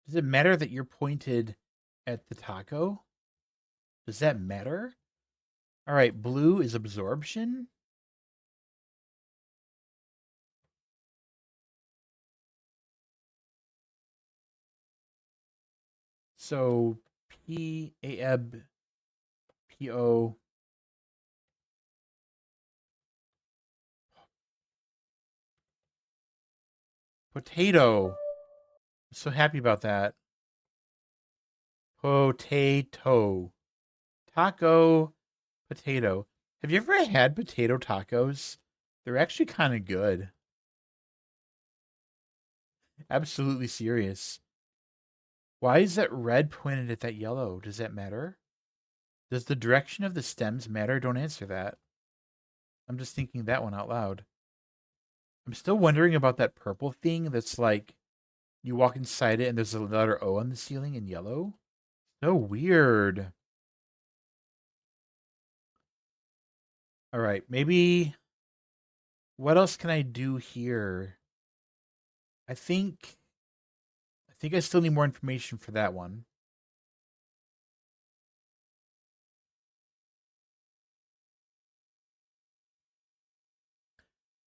Speaker 2: Does it matter that you're pointed at the taco? Does that matter? All right, blue is absorption. So PAB PO potato. So happy about that. Potato. Taco potato. Have you ever had potato tacos? They're actually kind of good. Absolutely serious. Why is that red pointed at that yellow? Does that matter? Does the direction of the stems matter? Don't answer that. I'm just thinking that one out loud. I'm still wondering about that purple thing that's like you walk inside it and there's a letter O on the ceiling in yellow. So weird. All right, maybe what else can I do here? I think I still need more information for that one.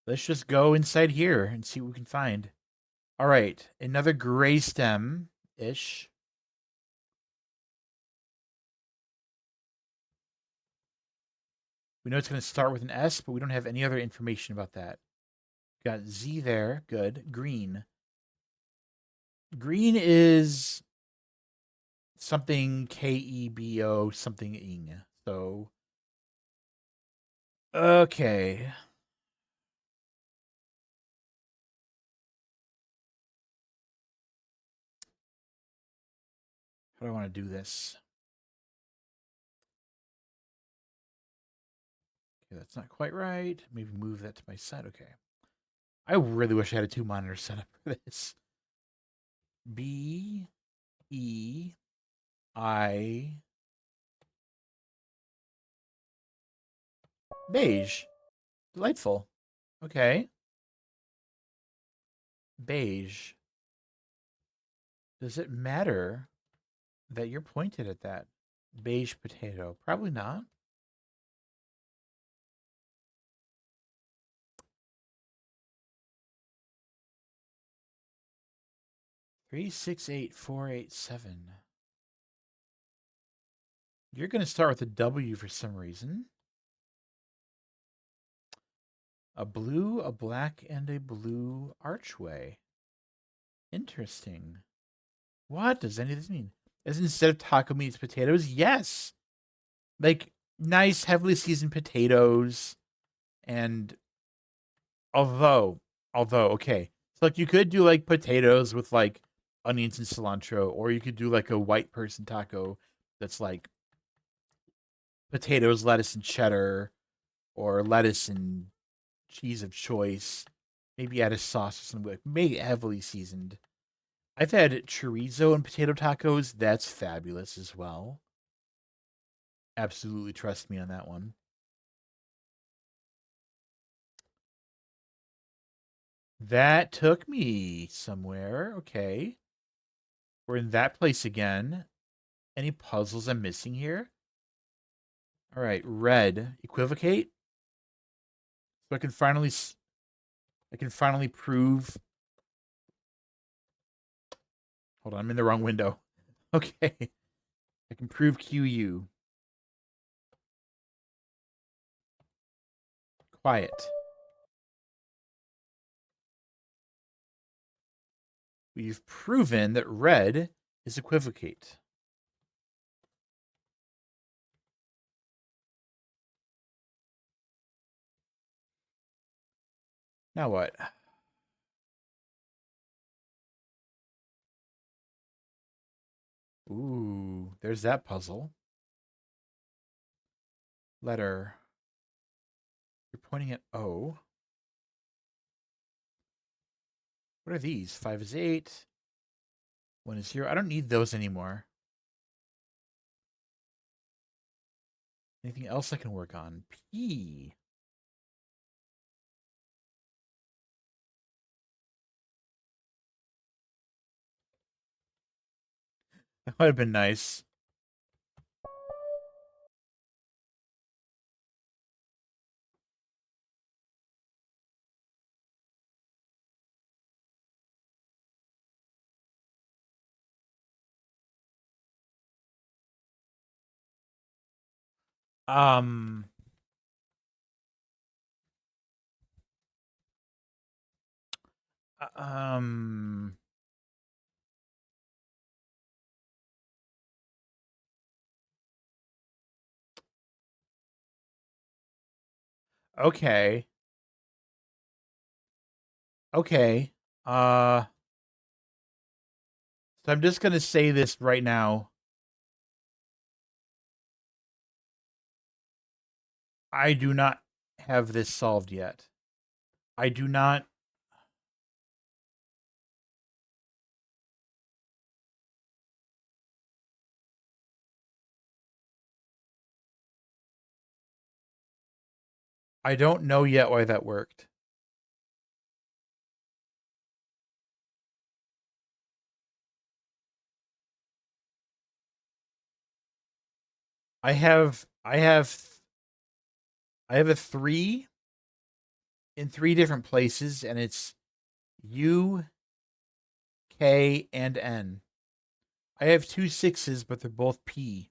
Speaker 2: Let's just go inside here and see what we can find. All right, another gray stem-ish. We know it's going to start with an S, but we don't have any other information about that. Got Z there. Good. Green. Green is something Kebo something ing. So okay. How do I want to do this? Okay, that's not quite right. Maybe move that to my side. Okay. I really wish I had a 2-monitor setup for this. B E I beige. Delightful. Okay. Beige. Does it matter that you're pointed at that? Beige potato. Probably not. Three, 6, 8, 4, 8, 7. You're going to start with a W for some reason. A blue, a black, and a blue archway. Interesting. What does any of this mean? Is instead of taco meat, it's potatoes? Yes. Like nice, heavily seasoned potatoes. And although, okay. So like you could do like potatoes with like onions and cilantro, or you could do like a white person taco that's like potatoes, lettuce, and cheddar, or lettuce and cheese of choice. Maybe add a sauce or something like maybe heavily seasoned. I've had chorizo and potato tacos. That's fabulous as well. Absolutely trust me on that one. That took me somewhere. Okay. We're in that place again. Any puzzles I'm missing here? All right, red. Equivocate. So I can finally prove. Hold on, I'm in the wrong window. Okay. I can prove QU. Quiet. We've proven that red is equivocate. Now what? Ooh, there's that puzzle. Letter. You're pointing at O. What are these? 5 is 8. 1 is 0. I don't need those anymore. Anything else I can work on? P. That would have been nice. Um. Um. Okay. Okay. Uh. So I'm just gonna say this right now. I do not have this solved yet. I do not. I don't know yet why that worked. I have a 3 in 3 different places, and it's U, K, and N. I have 2 6s, but they're both P.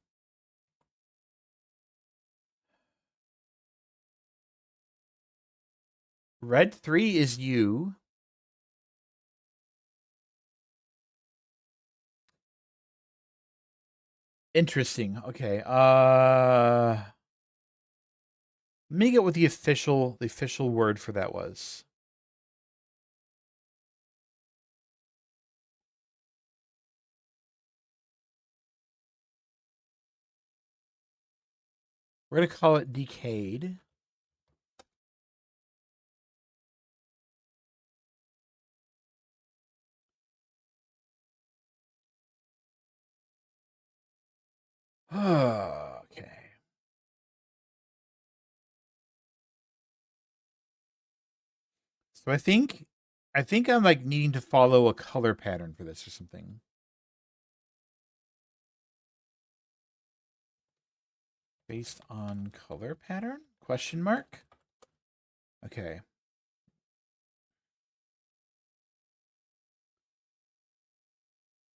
Speaker 2: Red 3 is U. Interesting. Okay. Let me get what the official word for that was. We're gonna call it decayed. Okay. So I think I'm like needing to follow a color pattern for this or something. Based on color pattern? Question mark? Okay.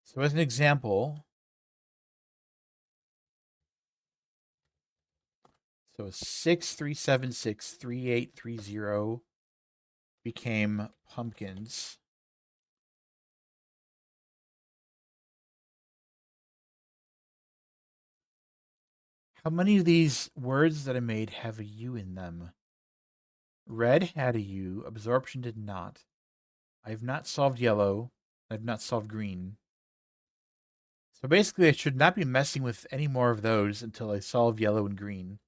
Speaker 2: So as an example, so 637633830 became pumpkins. How many of these words that I made have a U in them? Red had a U, absorption did not. I have not solved yellow. I have not solved green. So basically, I should not be messing with any more of those until I solve yellow and green.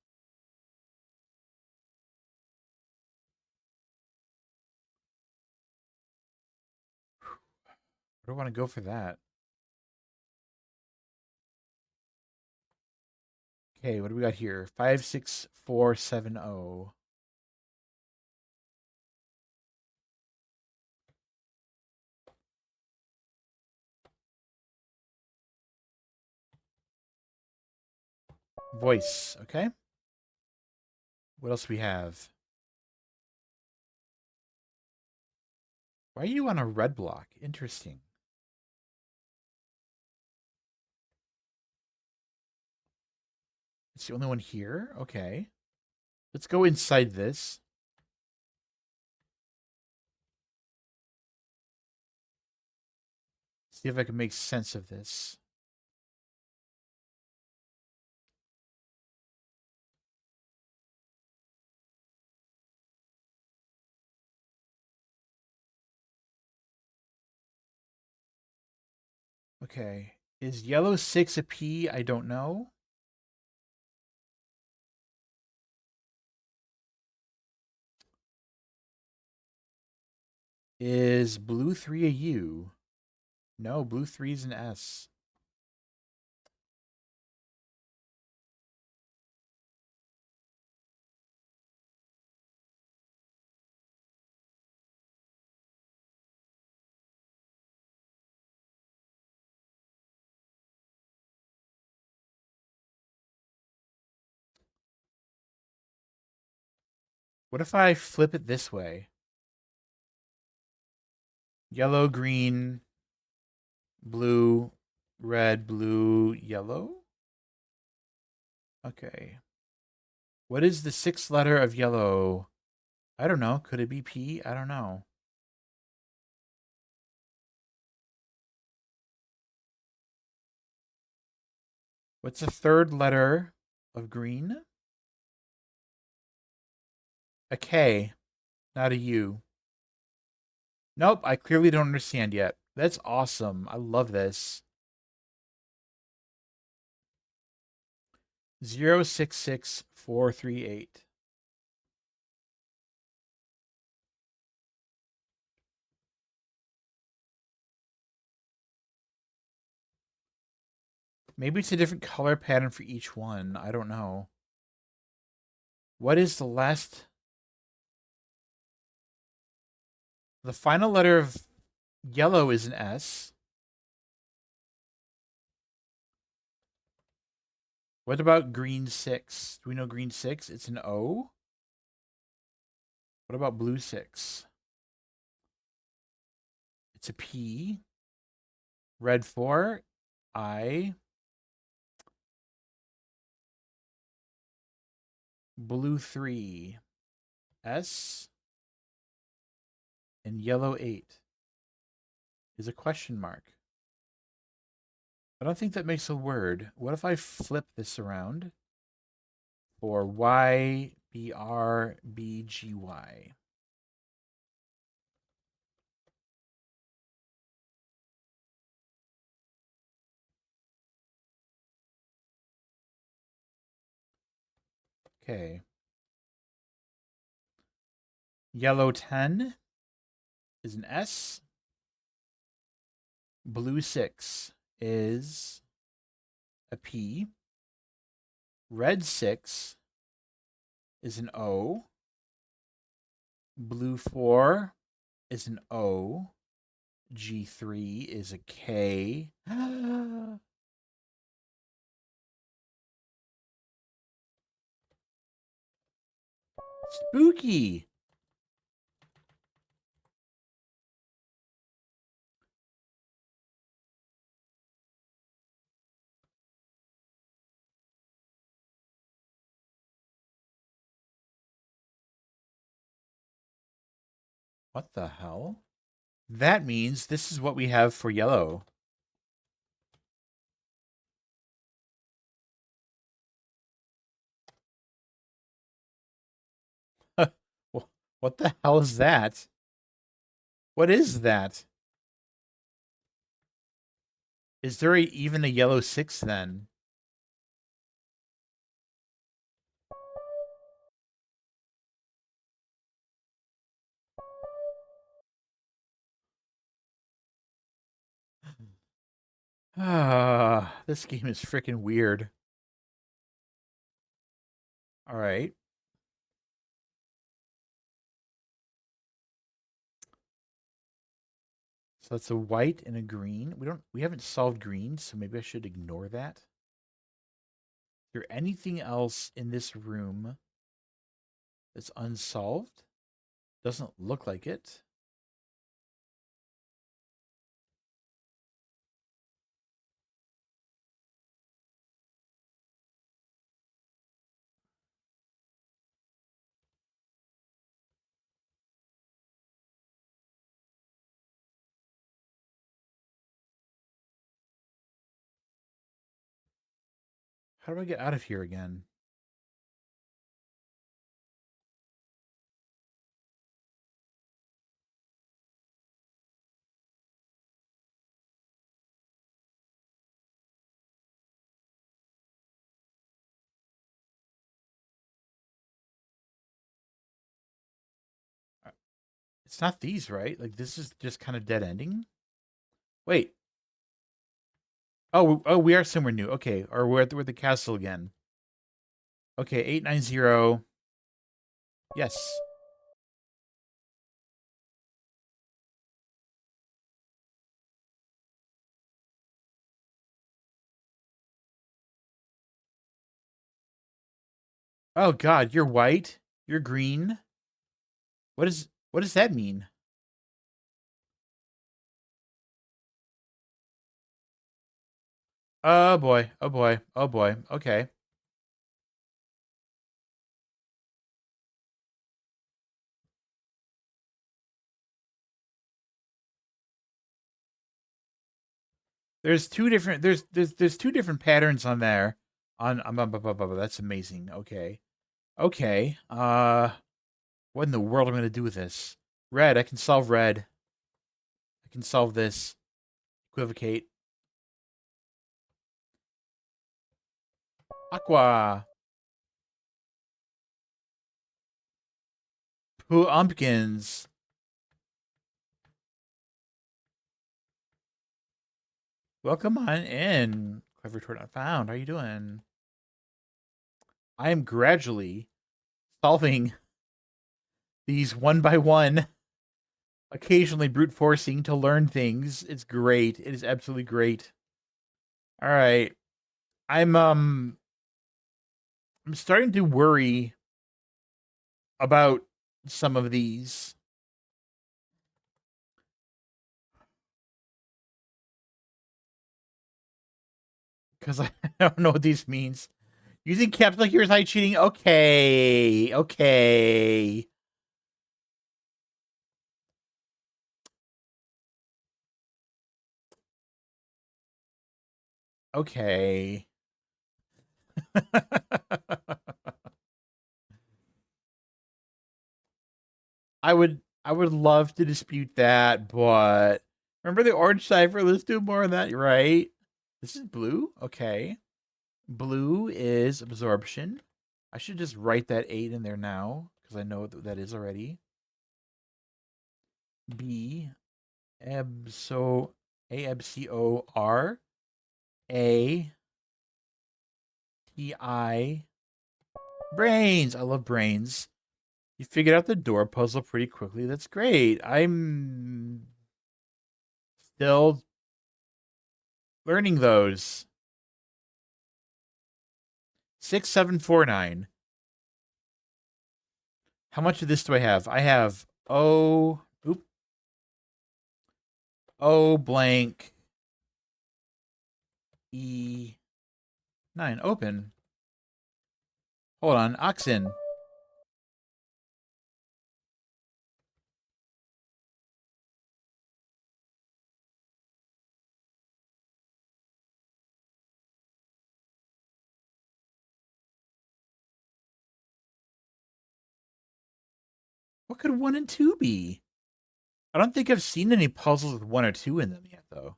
Speaker 2: Where do I want to go for that? Okay, what do we got here? 56470. Voice, okay. What else we have? Why are you on a red block? Interesting. It's the only one here? Okay. Let's go inside this. See if I can make sense of this. Okay. Is yellow 6 a P? I don't know. Is blue 3 a U? No, blue 3 is an S. What if I flip it this way? Yellow, green, blue, red, blue, yellow? Okay. What is the sixth letter of yellow? I don't know. Could it be P? I don't know. What's the third letter of green? A K, not a U. Nope, I clearly don't understand yet. That's awesome. I love this. 066438. Maybe it's a different color pattern for each one. I don't know. What is the last? The final letter of yellow is an S. What about green 6? Do we know green 6? It's an O. What about blue 6? It's a P. Red 4, I. Blue 3, S. And yellow 8 is a question mark. I don't think that makes a word. What if I flip this around? For YBRBGY. Okay. Yellow 10 is an S. Blue 6 is a P. Red 6 is an O. Blue 4 is an O. G3 is a K. Spooky. What the hell? That means this is what we have for yellow. What the hell is that? What is that? Is there even a yellow 6 then? Ah, this game is freaking weird. All right. So that's a white and a green. We haven't solved green, so maybe I should ignore that. Is there anything else in this room that's unsolved? Doesn't look like it. How do I get out of here again? It's not these, right? Like this is just kind of dead ending. Wait. Oh, we are somewhere new. Okay, or we're at the castle again. Okay, 890. Yes. Oh God, you're white. You're green. What does that mean? Oh boy. Oh boy. Oh boy. Okay. There's two different there's two different patterns on there. That's amazing. Okay. Okay. What in the world am I gonna do with this? Red, I can solve red. I can solve this. Equivocate. Aqua. Pumpkins. Welcome on in. Clever Tort Not Found. How you doing? I am gradually solving these one by one, occasionally brute forcing to learn things. It's great. It is absolutely great. All right. I'm I'm starting to worry about some of these. Because I don't know what these means. Using capital here is high cheating. Okay. Okay. Okay. I would love to dispute that, but remember the orange cipher? Let's do more of that, right? This is blue? Okay. Blue is absorption. I should just write that 8 in there now, because I know what that is already. B abso abcor a ti brains. I love brains. You figured out the door puzzle pretty quickly. That's great. I'm still learning those. 6749. How much of this do I have? I have O blank E9. Open. Hold on. Oxen. What could 1 and 2 be? I don't think I've seen any puzzles with 1 or 2 in them yet, though.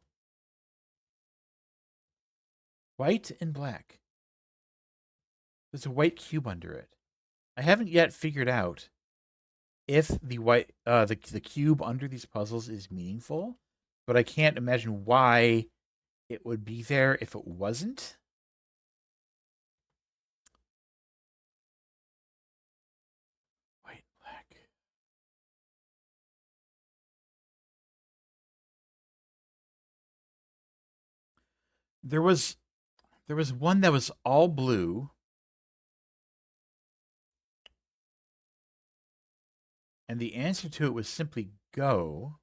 Speaker 2: White and black. There's a white cube under it. I haven't yet figured out if the cube under these puzzles is meaningful, but I can't imagine why it would be there if it wasn't. White, black. There was one that was all blue, and the answer to it was simply go.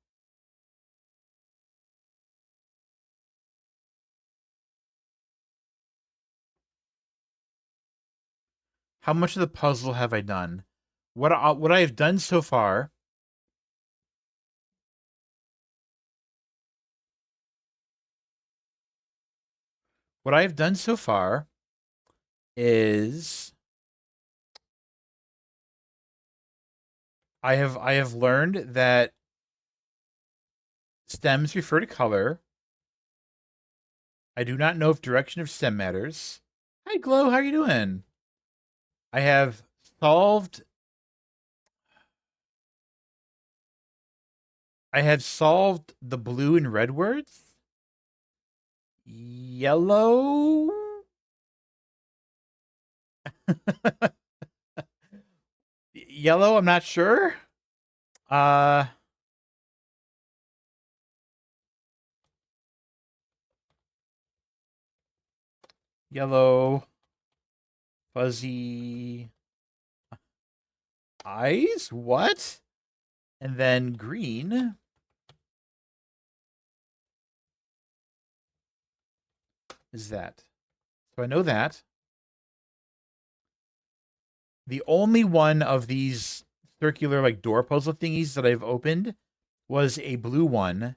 Speaker 2: How much of the puzzle have I done? What I have done so far What I have done so far is I have learned that stems refer to color. I do not know if direction of stem matters. Hi Glow, how are you doing? I have solved the blue and red words. Yellow. Yellow, I'm not sure. Uh Yellow, fuzzy eyes? What? And then green. Is that? So I know that. The only one of these circular like door puzzle thingies that I've opened was a blue one.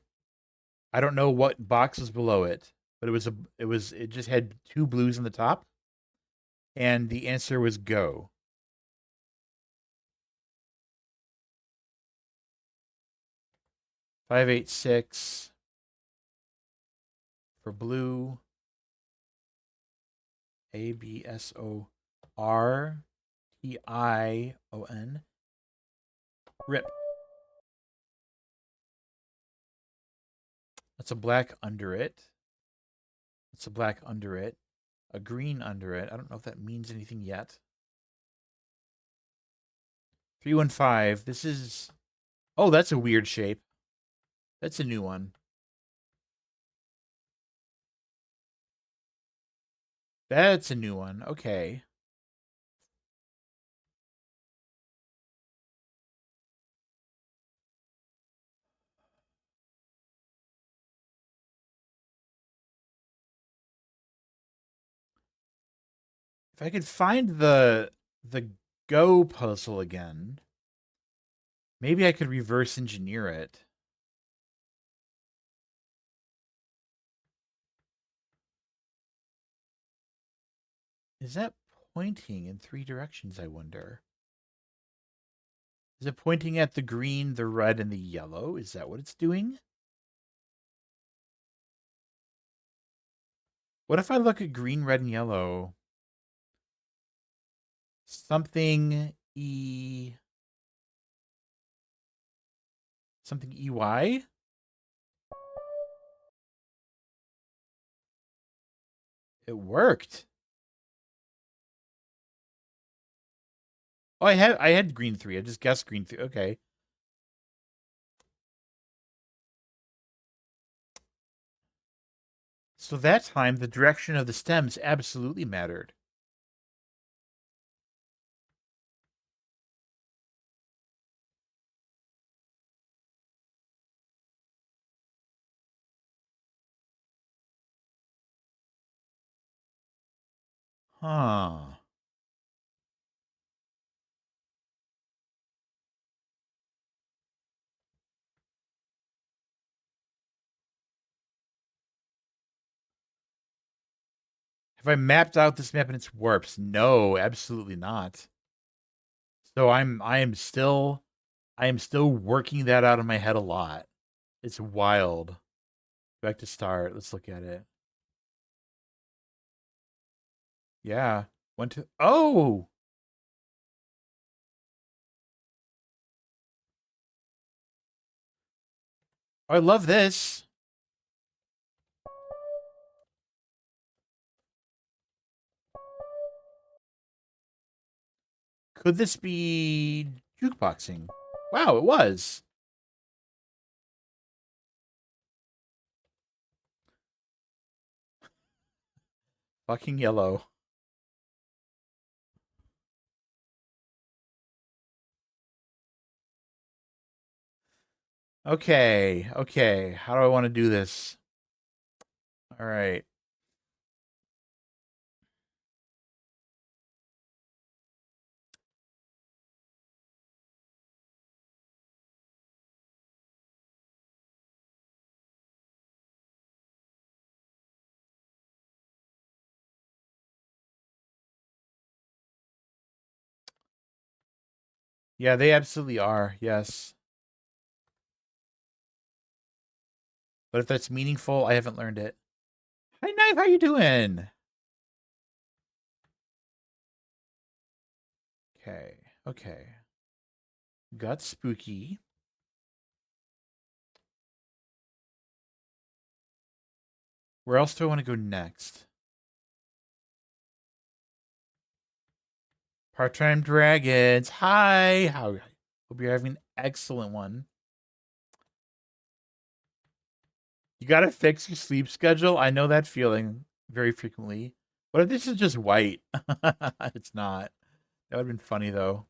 Speaker 2: I don't know what box was below it, but it just had 2 blues on the top, and the answer was go. 586 for blue. ABSORTION. Rip. That's a black under it. That's a black under it. A green under it. I don't know if that means anything yet. 315. This is. Oh, that's a weird shape. That's a new one. That's a new one. Okay. If I could find the Go puzzle again, maybe I could reverse engineer it. Is that pointing in 3 directions, I wonder? Is it pointing at the green, the red, and the yellow? Is that what it's doing? What if I look at green, red, and yellow? Something E... Something EY? It worked. Oh, I had green 3. I just guessed green 3. Okay. So that time, the direction of the stems absolutely mattered. Huh. Have I mapped out this map and its warps? No, absolutely not. So I am still working that out in my head a lot. It's wild. Back to start. Let's look at it. Yeah. Went to Oh! I love this. Could this be jukeboxing? Wow, it was. Fucking yellow. Okay, okay. How do I want to do this? All right. Yeah, they absolutely are. Yes. But if that's meaningful, I haven't learned it. Hi, Knife. How you doing? Okay. Okay. Got spooky. Where else do I want to go next? Part-time dragons. Hi. How? Hope you're having an excellent one. You gotta fix your sleep schedule. I know that feeling very frequently. What if this is just white? It's not. That would have been funny though.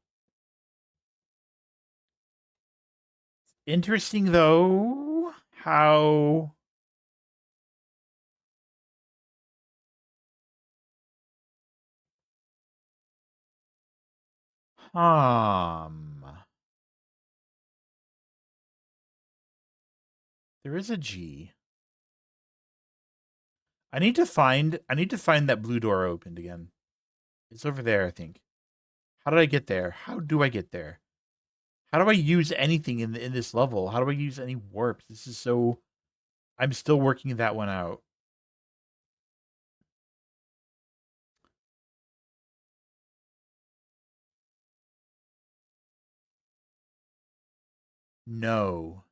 Speaker 2: Interesting though how um there is a G. I need to find that blue door opened again. It's over there, I think. How did I get there? How do I get there? How do I use anything in this level? How do I use any warps? This is so I'm still working that one out. No.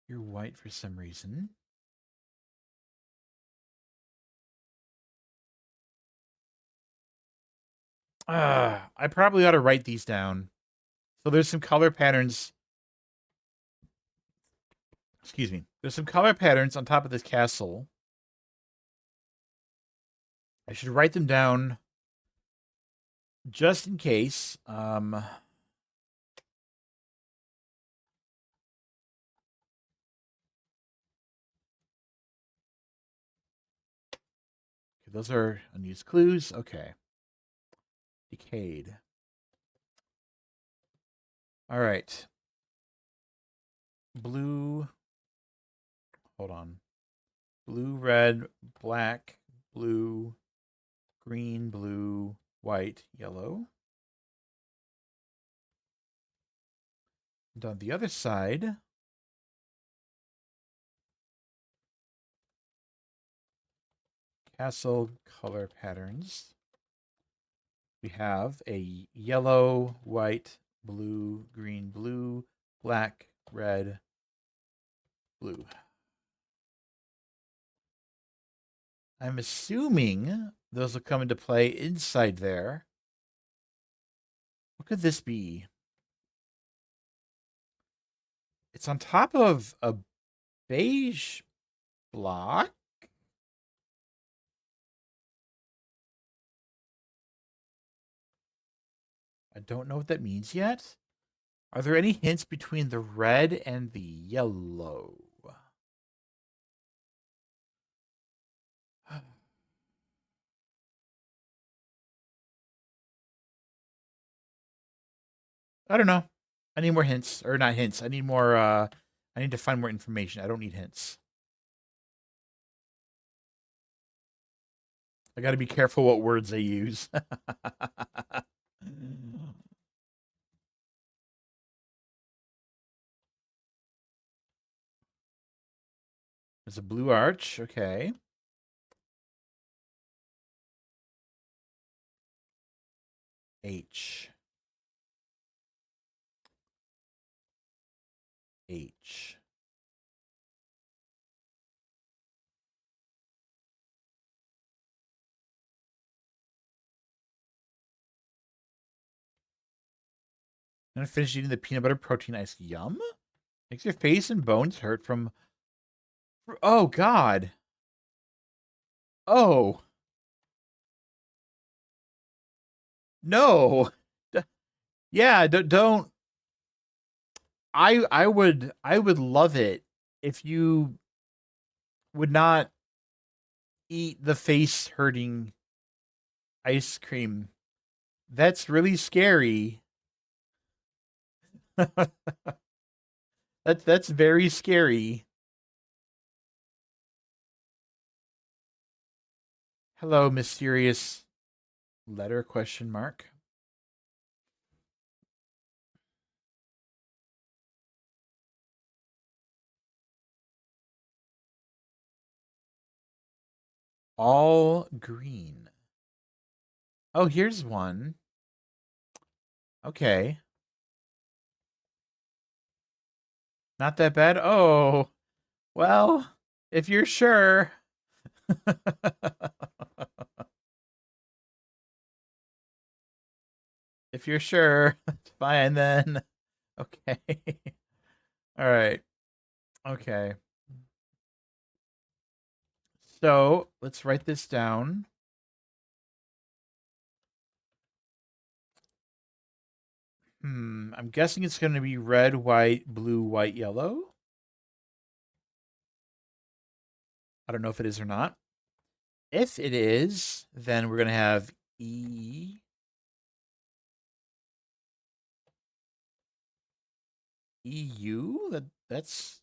Speaker 2: You're white for some reason. I probably ought to write these down. So there's some color patterns. Excuse me. There's some color patterns on top of this castle. I should write them down just in case. Okay, those are unused clues. Okay. Decayed. All right. Blue. hold on. Blue, red, black, blue, green, blue, white, yellow. And on the other side, castle color patterns. We have a yellow, white, blue, green, blue, black, red, blue. I'm assuming those will come into play inside there. What could this be? It's on top of a beige block. I don't know what that means yet. Are there any hints between the red and the yellow? I don't know. I need more hints. Or not hints. I need more I need to find more information. I don't need hints. I gotta be careful what words I use. There's a blue arch. Okay. H. H. I'm gonna finish eating the peanut butter protein ice. Yum. Makes your face and bones hurt from. Oh God. Oh no. Yeah. Don't. I would love it if you would not eat the face hurting ice cream. That's really scary. That's very scary. Hello, mysterious letter question mark. All green. Oh, here's one. Okay. Not that bad. Oh, well, if you're sure. If you're sure, it's fine then. Okay. All right. Okay. So let's write this down. I'm guessing it's going to be red, white, blue, white, yellow. I don't know if it is or not. If it is, then we're going to have E. EU? That's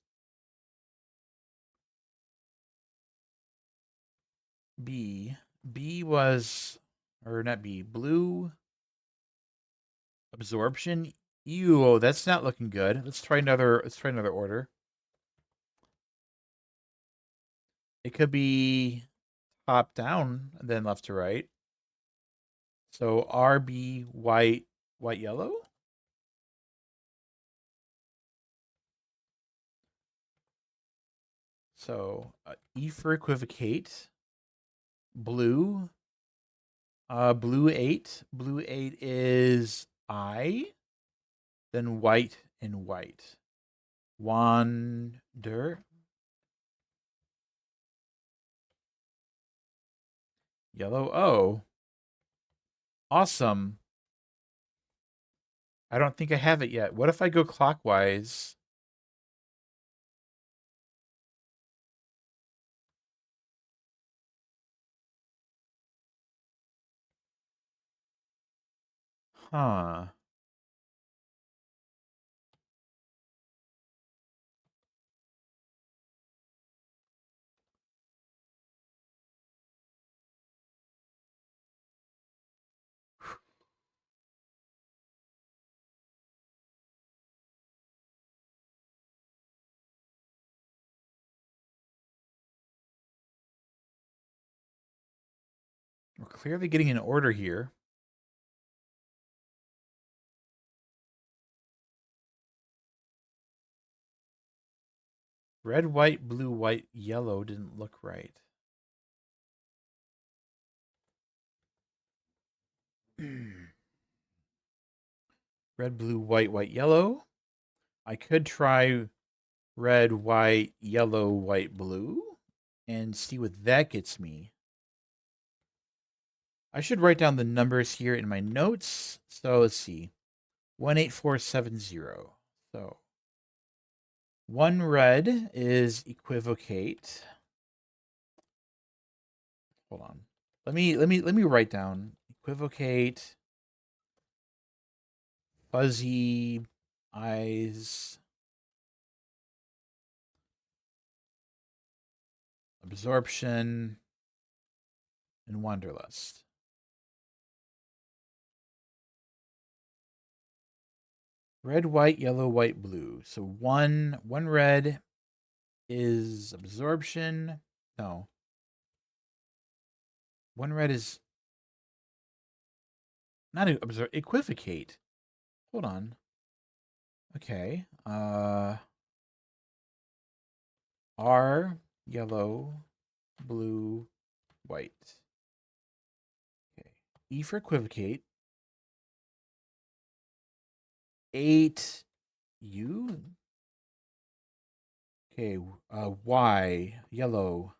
Speaker 2: B. B was, or not B, blue absorption. Ew, oh, that's not looking good. Let's try another order. It could be top down and then left to right. So RB white, white, yellow. So E for equivocate. Blue. Blue 8. Blue 8 is I. Then white and white. Wander. Yellow O. Awesome. I don't think I have it yet. What if I go clockwise? Huh. clearly getting an order here. Red, white, blue, white, yellow didn't look right. Red, blue, white, white, yellow. I could try red, white, yellow, white, blue and see what that gets me. I should write down the numbers here in my notes. So let's see. 18470. So 1 red is equivocate. Hold on. Let me write down equivocate, fuzzy eyes, absorption, and wanderlust. Red, white, yellow, white, blue. So one red is absorption. No. One red is not equivocate. Hold on. Okay. R, yellow, blue, white. Okay. E for equivocate. 8 U. Okay. Y, yellow.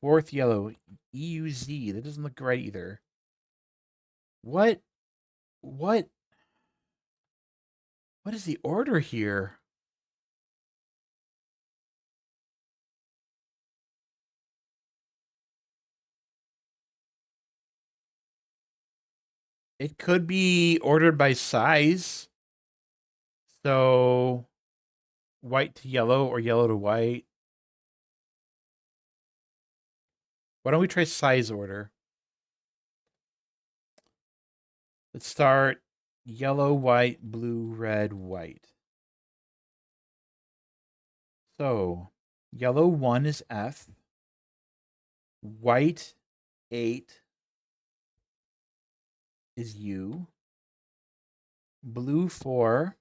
Speaker 2: 4th yellow. EUZ. That doesn't look right either. What is the order here? It could be ordered by size. So white to yellow or yellow to white. Why don't we try size order? Let's start yellow, white, blue, red, white. So yellow 1 is F. White 8 is U. Blue 4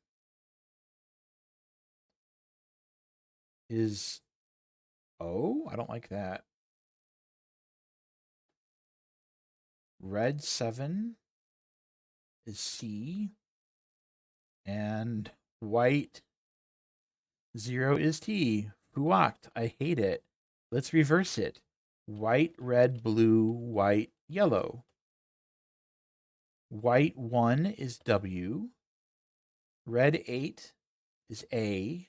Speaker 2: is O. I don't like that. Red 7 is C. And white 0 is T. Fuact. I hate it. Let's reverse it. White, red, blue, white, yellow. White 1 is W. Red 8 is A.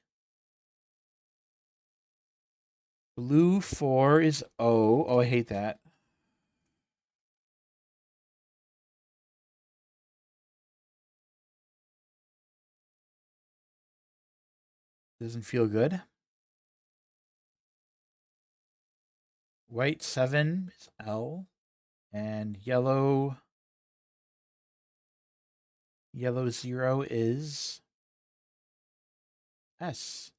Speaker 2: Blue 4 is O. Oh, I hate that. Doesn't feel good. White 7 is L. And yellow 0 is S.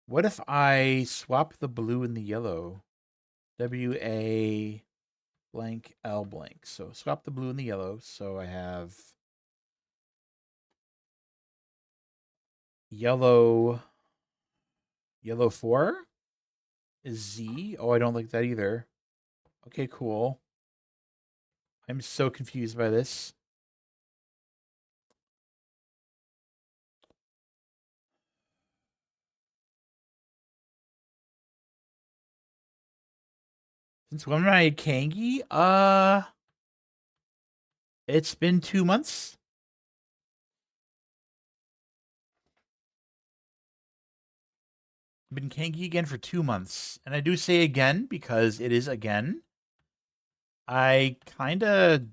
Speaker 2: What if I swap the blue and the yellow? WA blank L blank. So swap the blue and the yellow. So I have yellow 4 is Z. Oh, I don't like that either. Okay, cool. I'm so confused by this. Since when am I Kangi? It's been 2 months. I've been Kangi again for 2 months. And I do say again because it is again. I kinda...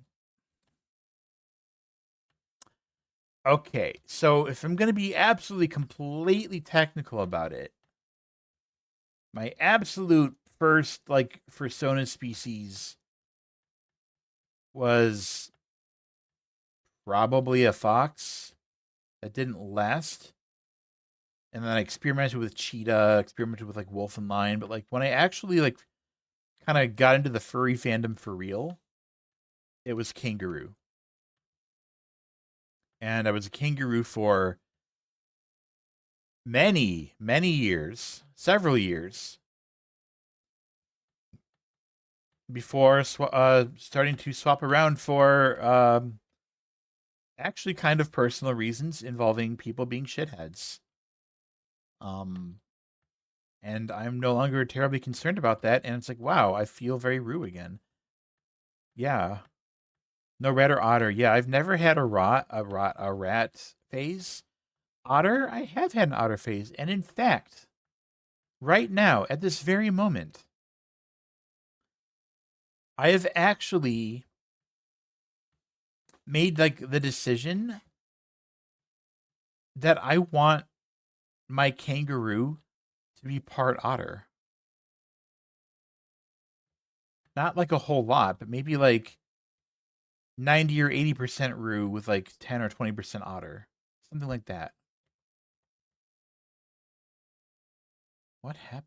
Speaker 2: Okay, so if I'm gonna be absolutely completely technical about it, my absolute first, like, Fursona species was probably a fox that didn't last. And then I experimented with cheetah, experimented with, like, wolf and lion. But, like, when I actually, like, kind of got into the furry fandom for real, it was kangaroo. And I was a kangaroo for many, many years, several years, before starting to swap around for actually kind of personal reasons involving people being shitheads. And I'm no longer terribly concerned about that. And it's like, wow, I feel very Rue again. Yeah. No rat or otter. Yeah, I've never had a rat phase. Otter, I have had an otter phase. And in fact, right now, at this very moment, I have actually made like the decision that I want my kangaroo to be part otter. Not like a whole lot, but maybe like 90 or 80% Rue with like 10 or 20% otter. Something like that. What happened?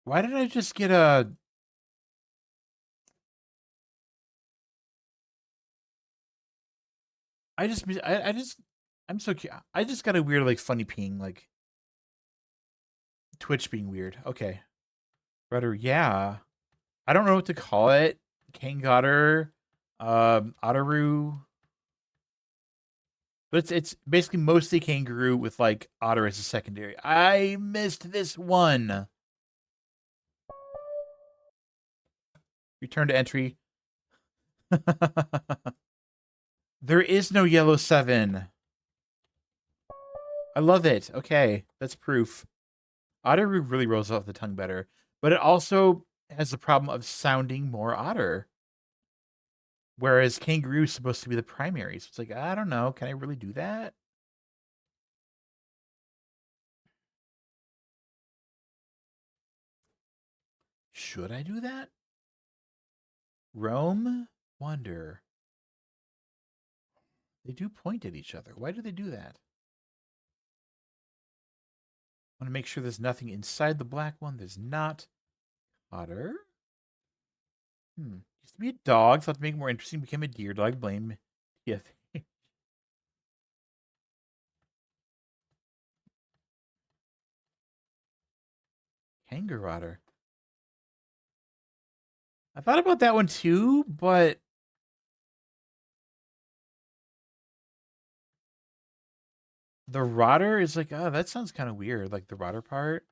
Speaker 2: Why did I just get a... I'm so cute. I just got a weird, like, funny ping, like, Twitch being weird. Okay. Rudder, yeah. I don't know what to call it. Kangotter, Otteroo. But it's basically mostly kangaroo with, like, otter as a secondary. I missed this one. Return to entry. There is no yellow 7. I love it. Okay, that's proof. Otteroo really rolls off the tongue better, but it also has the problem of sounding more otter. Whereas kangaroo is supposed to be the primary. So it's like, I don't know. Can I really do that? Should I do that? Roam? Wander. They do point at each other. Why do they do that? I want to make sure there's nothing inside the black one. There's not. Otter? Used to be a dog. Thought to make it more interesting. Became a deer dog. Blame. Yeah. Kangaroo otter. I thought about that one too, but the rotter is like, oh, that sounds kind of weird. Like the rotter part.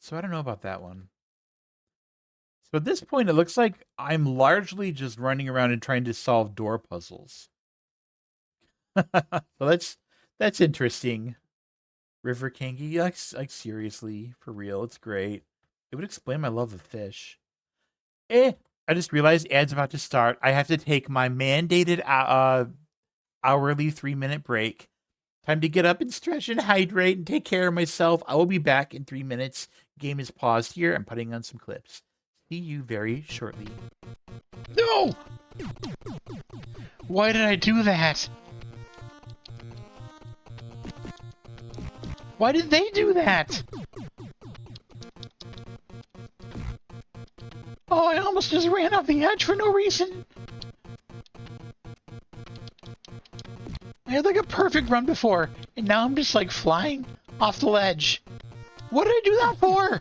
Speaker 2: So I don't know about that one. So at this point, it looks like I'm largely just running around and trying to solve door puzzles. So that's interesting. River Kangi, like seriously, for real, it's great. It would explain my love of fish. I just realized ad's about to start. I have to take my mandated hourly 3-minute break. Time to get up and stretch and hydrate and take care of myself. I will be back in 3 minutes. Game is paused here. I'm putting on some clips. See you very shortly.
Speaker 1: No! Why did I do that? Why did they do that? Oh, I almost just ran off the edge for no reason. I had like a perfect run before, and now I'm just like flying off the ledge. What did I do that for?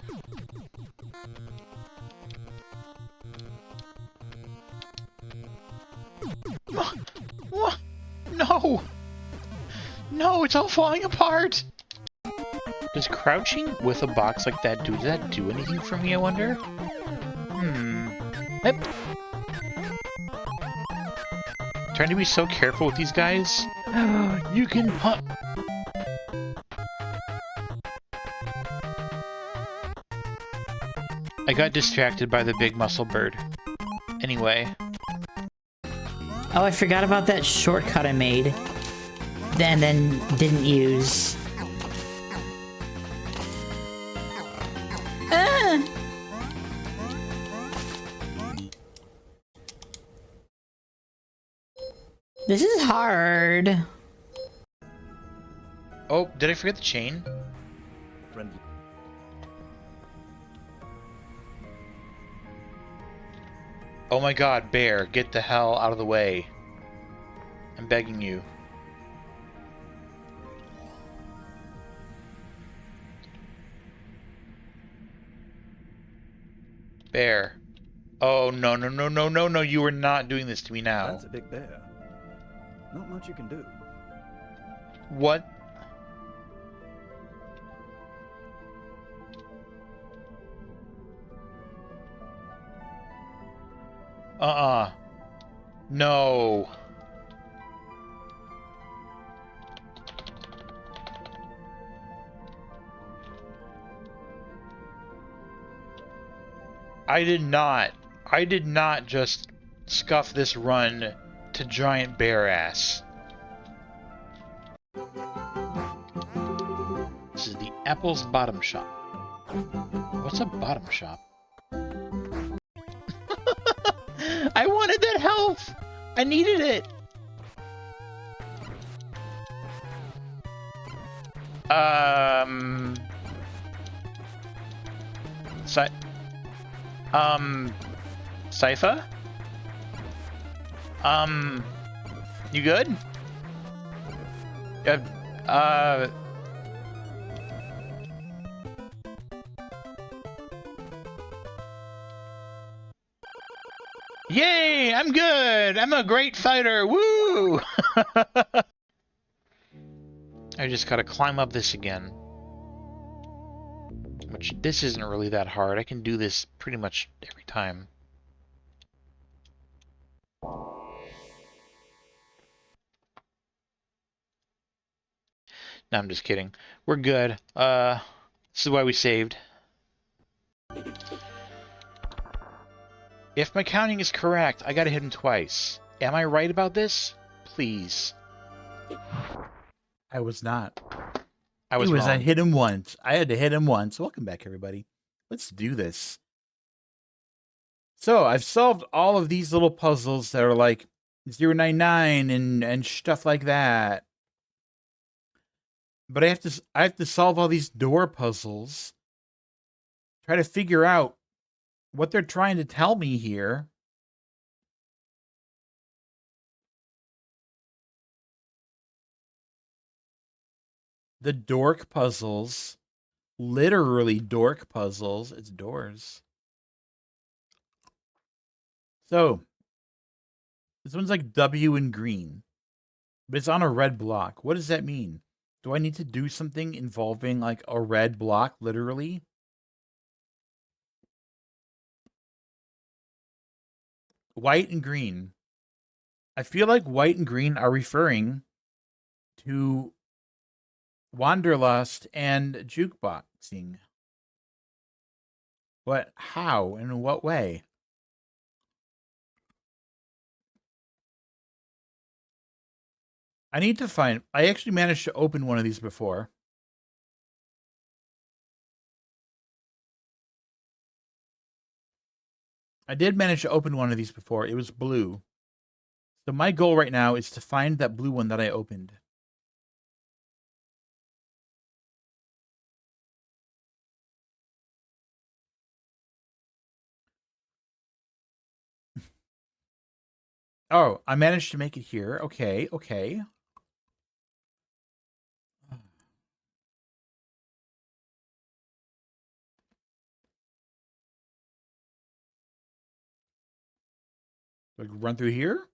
Speaker 1: What? No! No, it's all falling apart! Does crouching with a box like that, does that do anything for me, I wonder? Yep. Trying to be so careful with these guys. You can pump. I got distracted by the big muscle bird. Anyway.
Speaker 3: Oh, I forgot about that shortcut I made. Then didn't use. This is hard.
Speaker 1: Oh, did I forget the chain?
Speaker 2: Friendly.
Speaker 1: Oh my god, bear, get the hell out of the way. I'm begging you. Bear. Oh, no, no, no, no, no, no, you are not doing this to me now.
Speaker 4: That's a big bear. Not much you can do.
Speaker 1: What? Uh-uh. No. I did not just scuff this run to giant bear ass. This is the Apple's Bottom Shop. What's a bottom shop? I wanted that health! I needed it! Sypha? You good? Uh, Yay! I'm good! I'm a great fighter! Woo! I just gotta climb up this again. Which, this isn't really that hard. I can do this pretty much every time. No, I'm just kidding. We're good. This is why we saved. If my counting is correct, I gotta hit him twice. Am I right about this? Please.
Speaker 2: I was not.
Speaker 1: I was
Speaker 2: I
Speaker 1: wrong.
Speaker 2: hit him once. I had to hit him once. Welcome back, everybody. Let's do this. So I've solved all of these little puzzles that are like 099 and stuff like that. But I have to solve all these door puzzles. Try to figure out what they're trying to tell me here. The dork puzzles. Literally dork puzzles. It's doors. So, this one's like W in green, but it's on a red block. What does that mean? Do I need to do something involving like a red block, literally? White and green. I feel like white and green are referring to Wanderlust and jukeboxing. What? How? In what way? I need to find... I actually managed to open one of these before. I did manage to open one of these before. It was blue. So my goal right now is to find that blue one that I opened. Oh, I managed to make it here. Okay, okay. Like run through here?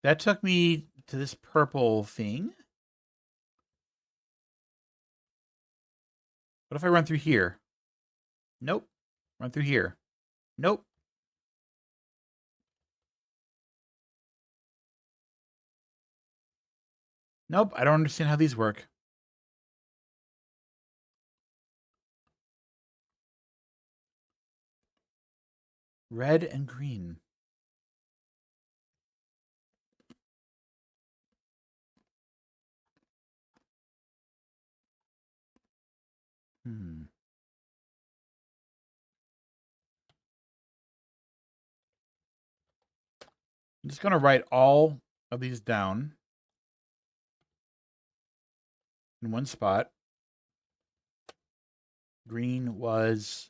Speaker 2: That took me to this purple thing. What if I run through here? Nope. Run through here. Nope. Nope, I don't understand how these work. Red and green. Hmm. I'm just going to write all of these down in one spot. Green was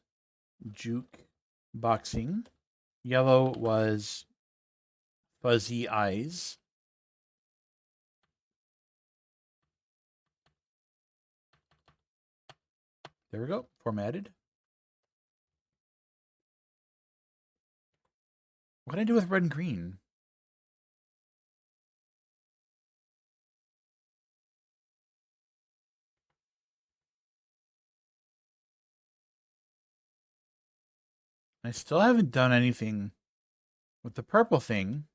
Speaker 2: juke boxing. Yellow was fuzzy eyes. There we go. Formatted. What did I do with red and green? I still haven't done anything with the purple thing.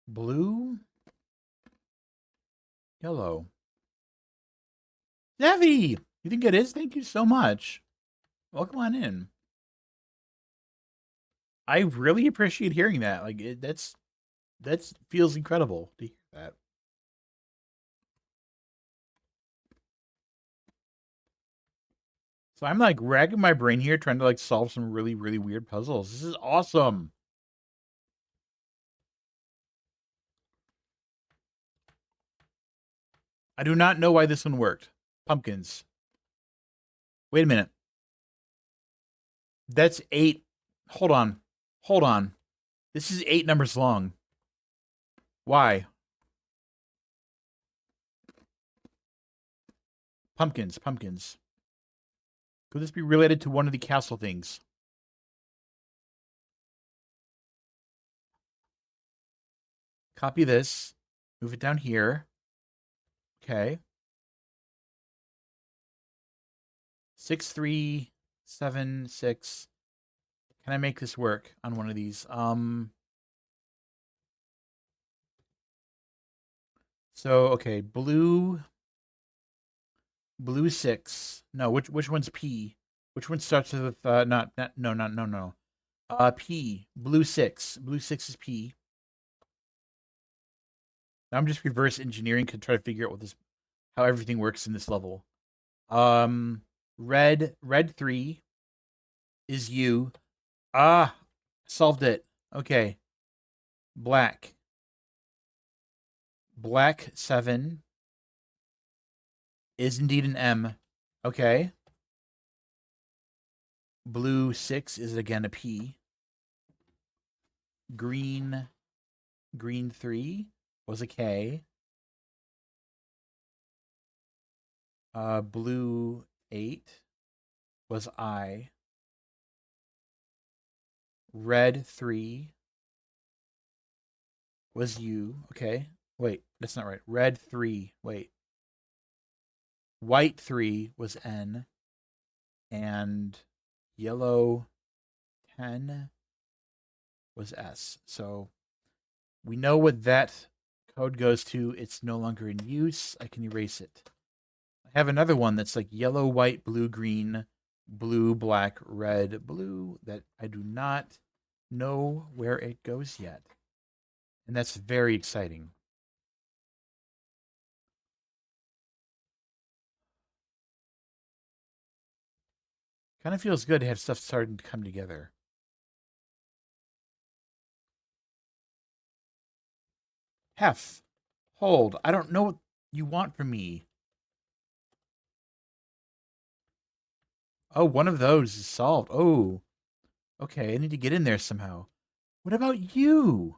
Speaker 2: Blue. Yellow. Devi! You think it is? Thank you so much. Welcome on in. I really appreciate hearing that. Like that's feels incredible to hear that. So I'm like racking my brain here trying to like solve some really, really weird puzzles. This is awesome. I do not know why this one worked. Pumpkins. Wait a minute. That's 8. Hold on. Hold on. This is 8 numbers long. Why? Pumpkins. Pumpkins. Could this be related to one of the castle things? Copy this. Move it down here. Okay. 6, 3, 7, 6. Can I make this work on one of these? So okay, blue 6. No, which one's P? Which one starts with not no. P. Blue 6. Blue 6 is P. Now I'm just reverse engineering to try to figure out what this how everything works in this level. Red 3 is U. Ah, solved it. Okay. Black 7 is indeed an M. Okay. Blue 6 is again a P. Green 3 was a K. Blue 8 was I. Red 3 was U. Okay. Wait, that's not right. Red 3. Wait. White 3 was N. And yellow 10 was S. So we know what that code goes to. It's no longer in use. I can erase it. I have another one that's like yellow, white, blue, green, blue, black, red, blue that I do not know where it goes yet. And that's very exciting. Kind of feels good to have stuff starting to come together. Hef, hold. I don't know what you want from me. Oh, one of those is solved. Oh, okay. I need to get in there somehow. What about you?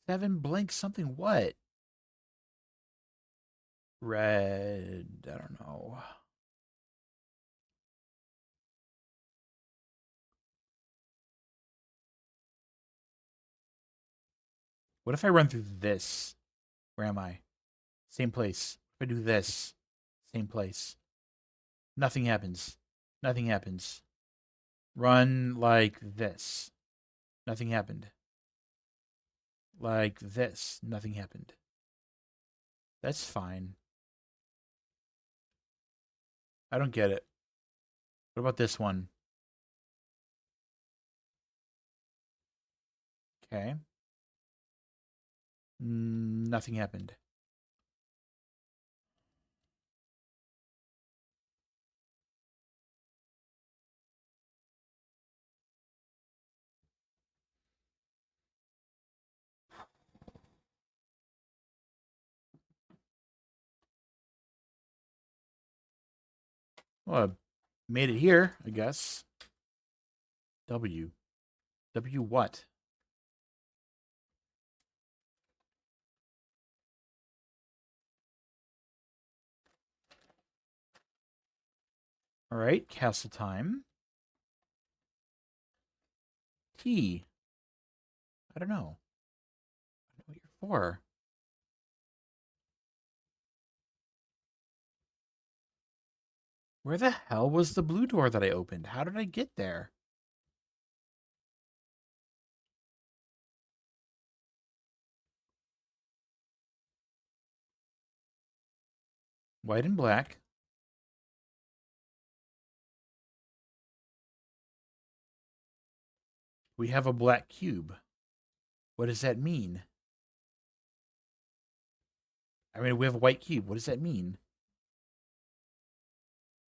Speaker 2: 7 blank something what? Red. I don't know. What if I run through this? Where am I? Same place. If I do this, same place. Nothing happens. Nothing happens. Run like this. Nothing happened. Like this. Nothing happened. That's fine. I don't get it. What about this one? Okay. Nothing happened. Well, I made it here, I guess. W. W what? All right, castle time. T. I don't know. I don't know what you're for. Where the hell was the blue door that I opened? How did I get there? White and black. We have a black cube. What does that mean? I mean, we have a white cube. What does that mean?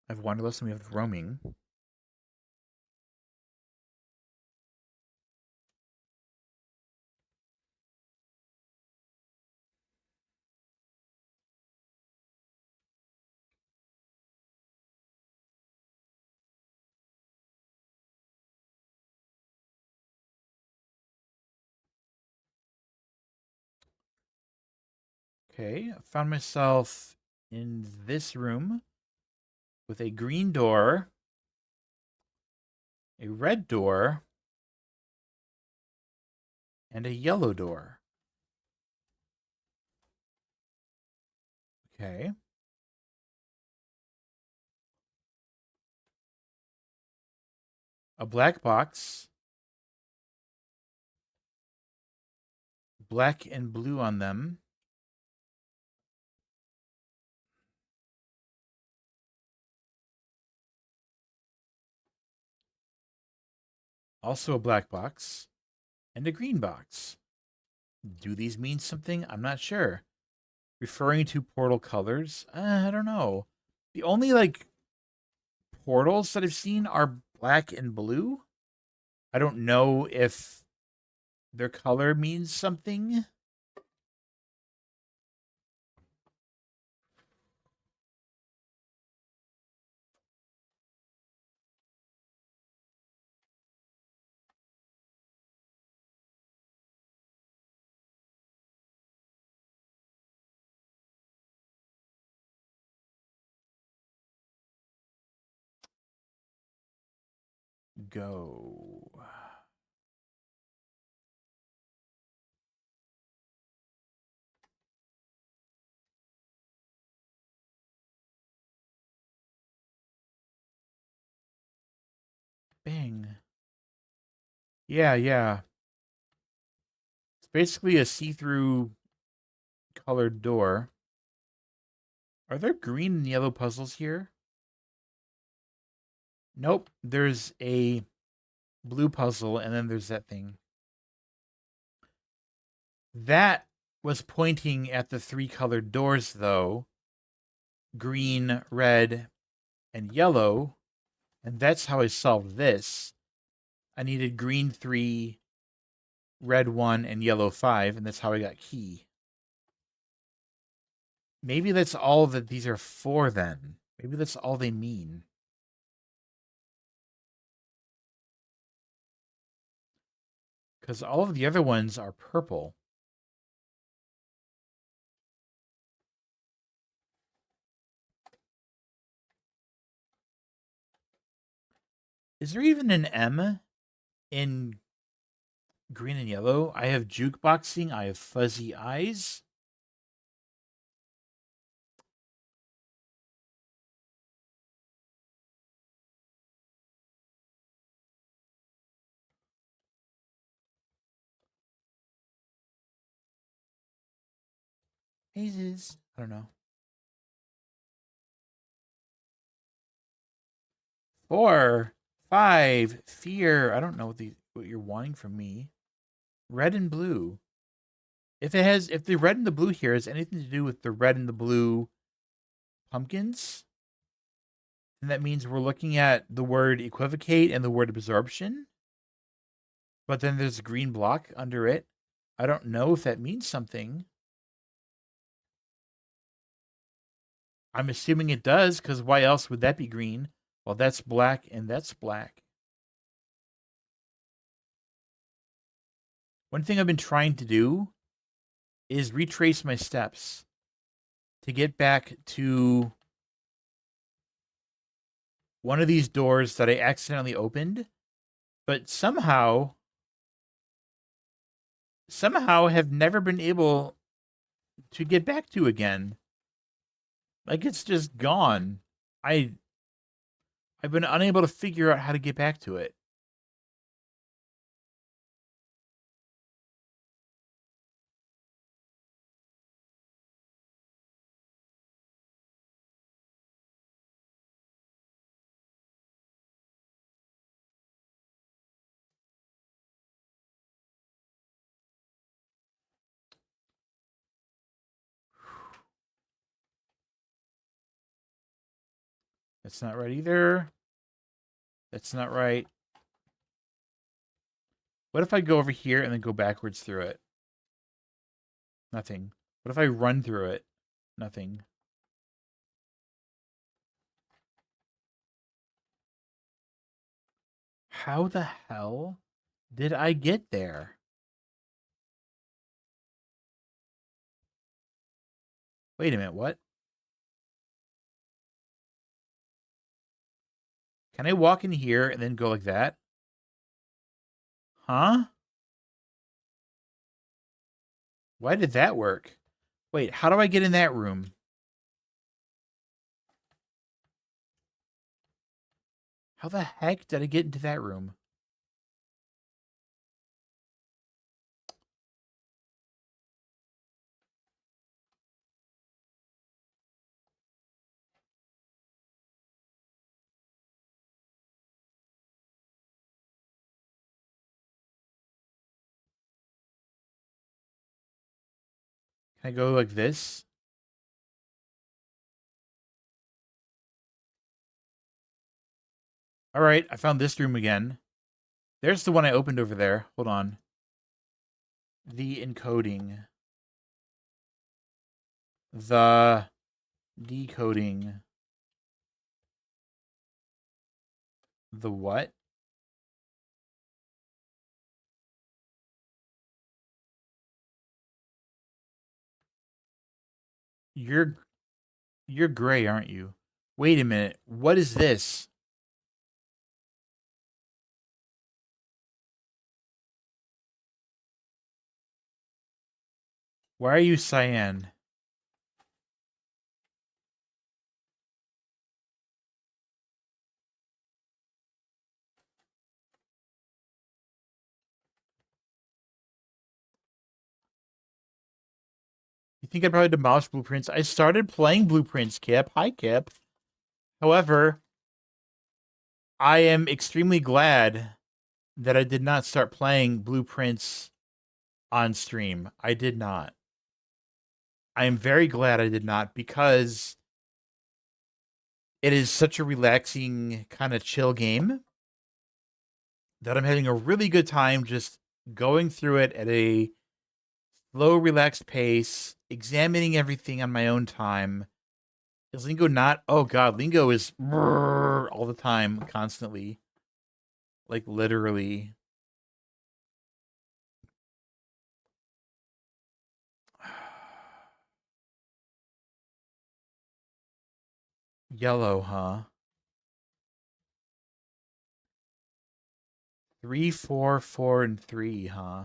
Speaker 2: I have wanderlust and we have roaming. Okay, I found myself in this room with a green door, a red door, and a yellow door. Okay. A black box, black and blue on them. Also a black box and a green box. Do these mean something? I'm not sure. Referring to portal colors? I don't know. The only like portals that I've seen are black and blue. I don't know if their color means something. Go. Bang. Yeah. It's basically a see-through colored door. Are there green and yellow puzzles here? Nope. There's a blue puzzle, and then there's that thing. That was pointing at the three colored doors, though. Green, red, and yellow. And that's how I solved this. I needed green 3, red 1, and yellow 5, and that's how I got key. Maybe that's all that these are for, then. Maybe that's all they mean. Because all of the other ones are purple. Is there even an M in green and yellow? I have jukeboxing. I have fuzzy eyes. Hazes. I don't know. 4, 5, fear. I don't know what you're wanting from me. Red and blue. If the red and the blue here has anything to do with the red and the blue pumpkins, then that means we're looking at the word equivocate and the word absorption. But then there's a green block under it. I don't know if that means something. I'm assuming it does, because why else would that be green? Well, that's black and that's black. One thing I've been trying to do is retrace my steps to get back to one of these doors that I accidentally opened, but somehow have never been able to get back to again. Like it's just gone. I've been unable to figure out how to get back to it. That's not right either. That's not right. What if I go over here and then go backwards through it? Nothing. What if I run through it? Nothing. How the hell did I get there? Wait a minute, what? Can I walk in here and then go like that? Huh? Why did that work? Wait, how do I get in that room? How the heck did I get into that room? Can I go like this? All right, I found this room again. There's the one I opened over there. Hold on. The encoding. The decoding. The what? You're gray, aren't you? Wait a minute. What is this? Why are you cyan? You think I probably demolished Blueprints? I started playing Blueprints, Kip. Hi, Kip. However, I am extremely glad that I did not start playing Blueprints on stream. I did not. I am very glad I did not because it is such a relaxing, kind of chill game that I'm having a really good time just going through it at a slow, relaxed pace, examining everything on my own time. Is Lingo not? Oh god, Lingo is all the time, constantly. Like literally. Yellow, huh? 3, 4, 4, and 3, huh?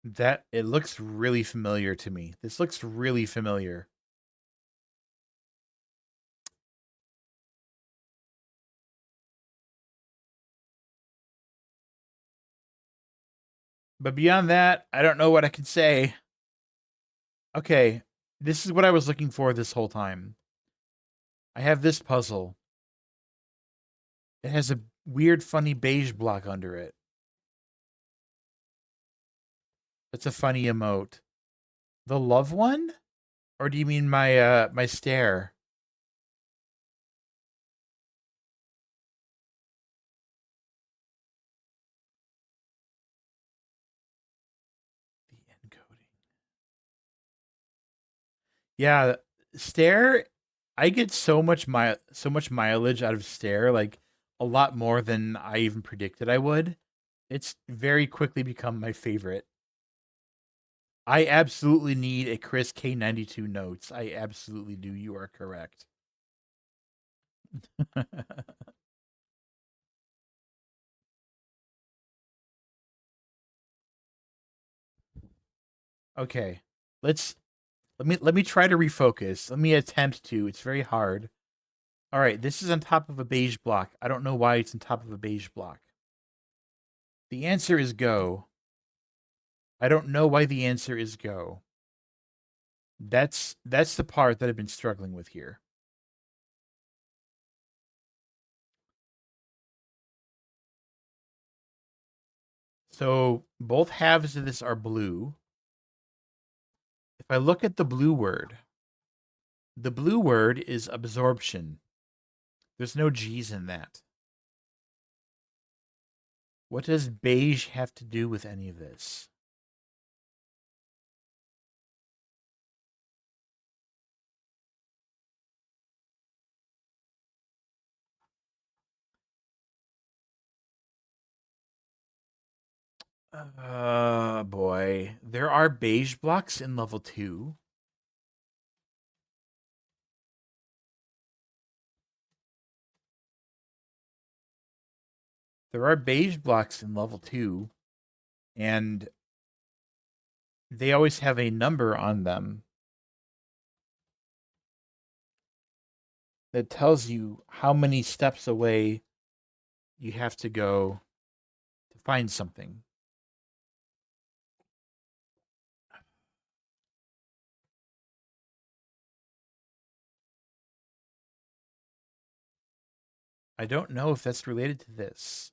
Speaker 2: That it looks really familiar to me. This looks really familiar. But beyond that, I don't know what I can say. Okay, this is what I was looking for this whole time. I have this puzzle. It has a weird, funny beige block under it. That's a funny emote. The love one? Or do you mean my stare? The encoding. Yeah, stare. I get so much mileage out of stare, like a lot more than I even predicted I would. It's very quickly become my favorite. I absolutely need a Chris K92 notes. I absolutely do. You are correct. Okay. Let me try to refocus. Let me attempt to. It's very hard. All right, this is on top of a beige block. I don't know why it's on top of a beige block. The answer is go. I don't know why the answer is go. That's the part that I've been struggling with here. So both halves of this are blue. If I look at the blue word is absorption. There's no G's in that. What does beige have to do with any of this? Boy. There are beige blocks in level 2. There are beige blocks in level 2, and they always have a number on them that tells you how many steps away you have to go to find something. I don't know if that's related to this.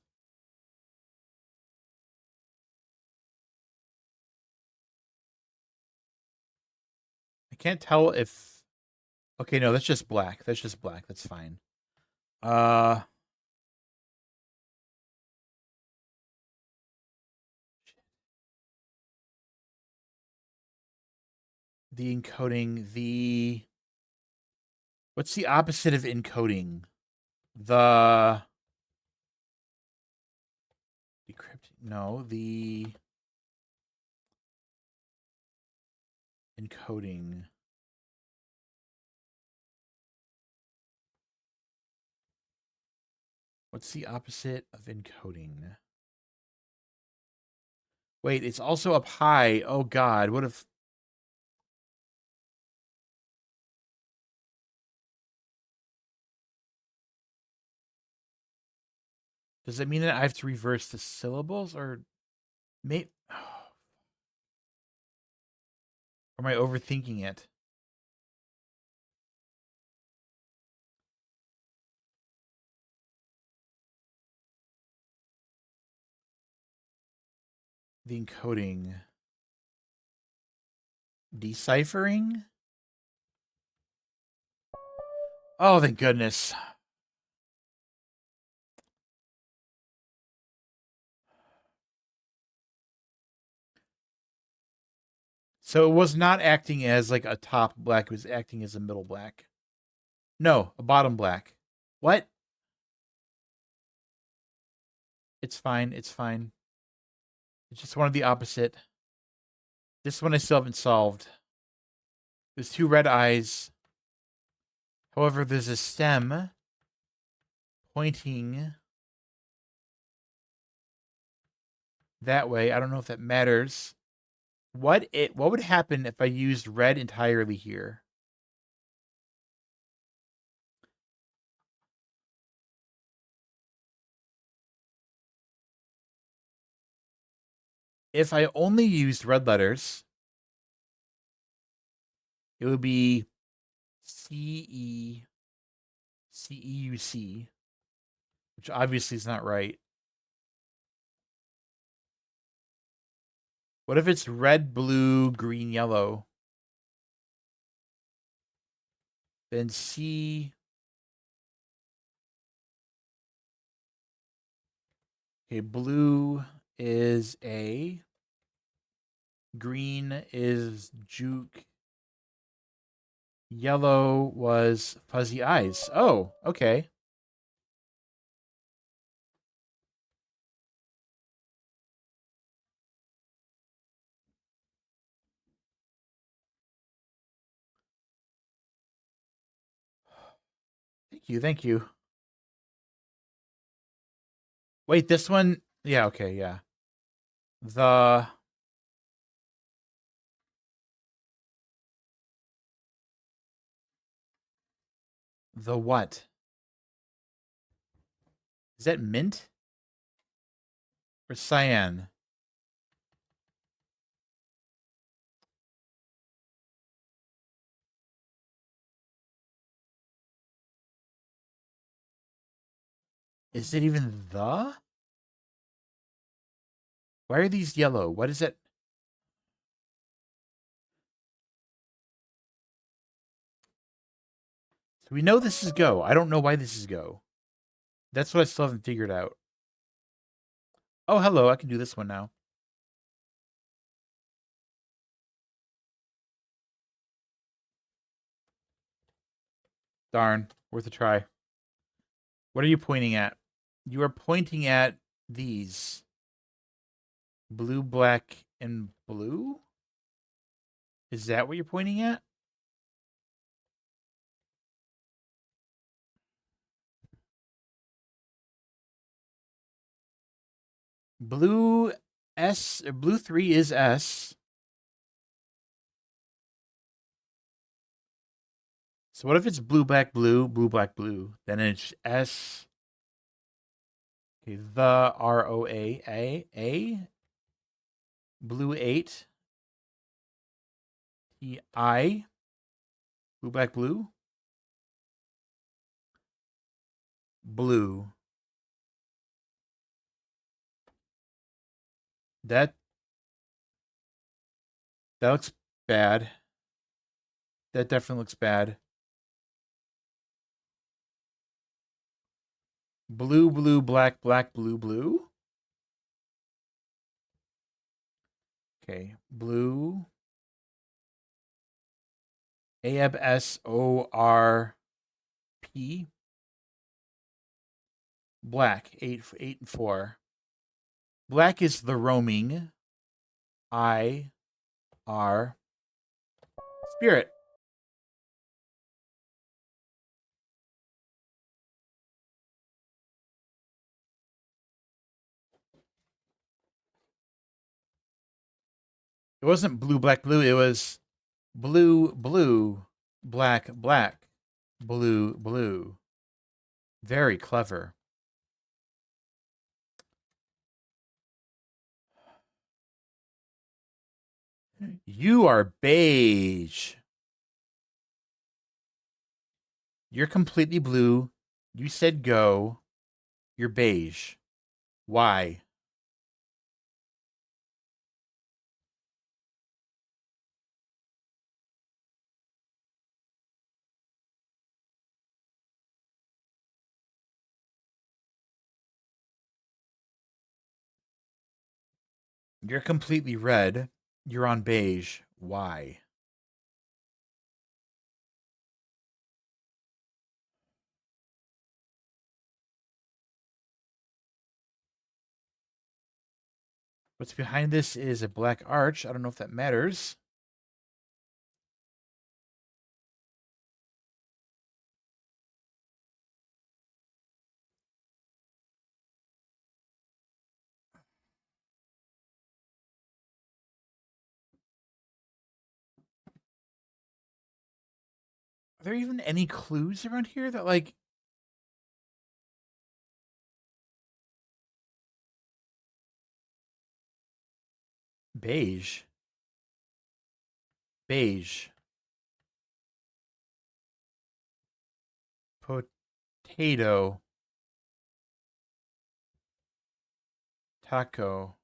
Speaker 2: I can't tell if... Okay, no, that's just black. That's just black. That's fine. The encoding, the... What's the opposite of encoding? The... Decrypting? No, the... Encoding. What's the opposite of encoding? Wait, it's also up high. Oh god, what if... Does it mean that I have to reverse the syllables, or... May... Or am I overthinking it? The encoding. Deciphering? Oh, thank goodness. So it was not acting as like a top black, it was acting as a middle black. No, a bottom black. What? It's fine, it's fine. It's just one of the opposite. This one I still haven't solved. There's 2 red eyes. However, there's a stem pointing that way. I don't know if that matters. What would happen if I used red entirely here? If I only used red letters, it would be CEUC, which obviously is not right. What if it's red, blue, green, yellow? Then C. Okay, blue is A. Green is Juke. Yellow was Fuzzy Eyes. Oh, okay. Thank you, thank you. Wait, this one? Yeah, okay, yeah. The what? Is that mint? Or cyan? Is it even the? Why are these yellow? What is it? So we know this is go. I don't know why this is go. That's what I still haven't figured out. Oh, hello. I can do this one now. Darn. Worth a try. What are you pointing at? You are pointing at these. Blue, black, and blue? Is that what you're pointing at? Blue S, blue 3 is S. So what if it's blue, black, blue, blue, black, blue? Then it's S. Okay, the ROA. Blue 8. I. Blue, black, blue. Blue. That looks bad. That definitely looks bad. Blue, blue, black, black, blue, blue. Okay, blue. ABSORP. Black, 8 and 4. Black is the roaming. IR. Spirit. It wasn't blue, black, blue. It was blue, blue, black, black, blue, blue. Very clever. You are beige. You're completely blue. You said go. You're beige. Why? You're completely red. You're on beige. Why? What's behind this is a black arch. I don't know if that matters. Are there even any clues around here that, like, beige? Beige. Potato. Taco.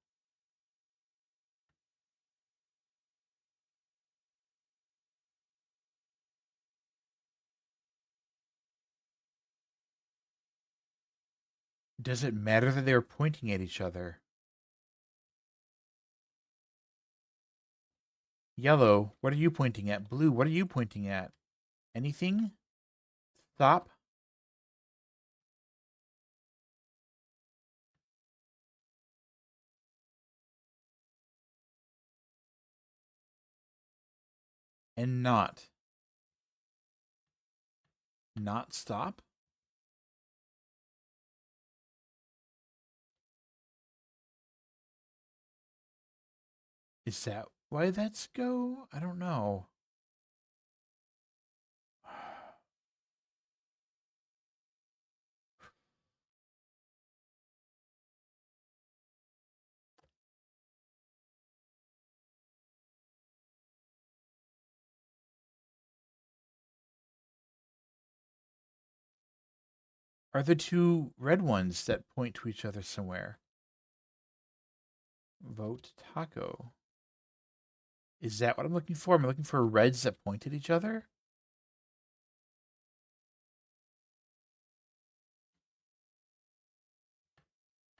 Speaker 2: Does it matter that they were pointing at each other? Yellow, what are you pointing at? Blue, what are you pointing at? Anything? Stop. And not. Not stop? Is that why that's go? I don't know. Are there two red ones that point to each other somewhere? Vote taco. Is that what I'm looking for? Am I looking for reds that point at each other?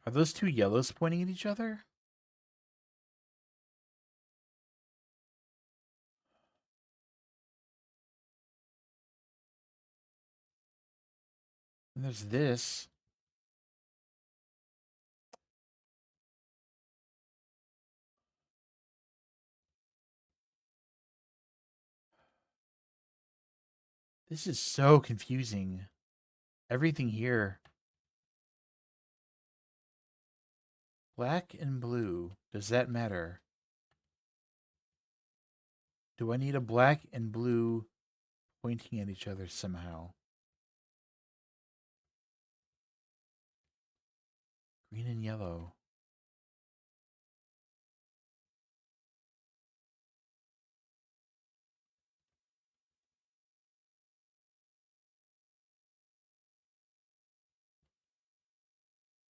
Speaker 2: Are those two yellows pointing at each other? And there's this. This is so confusing. Everything here. Black and blue. Does that matter? Do I need a black and blue pointing at each other somehow? Green and yellow.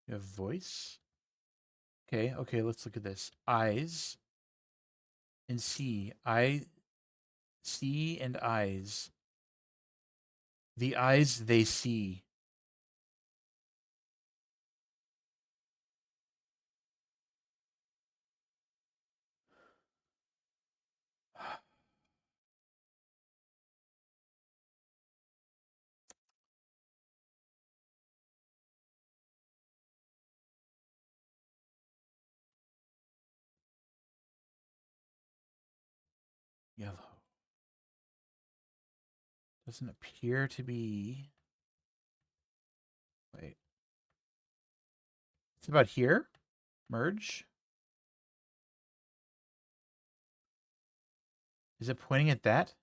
Speaker 2: You have voice? Okay, let's look at this. Eyes and see. See and eyes. The eyes they see. Yellow. Doesn't appear to be. Wait. It's about here? Merge? Is it pointing at that?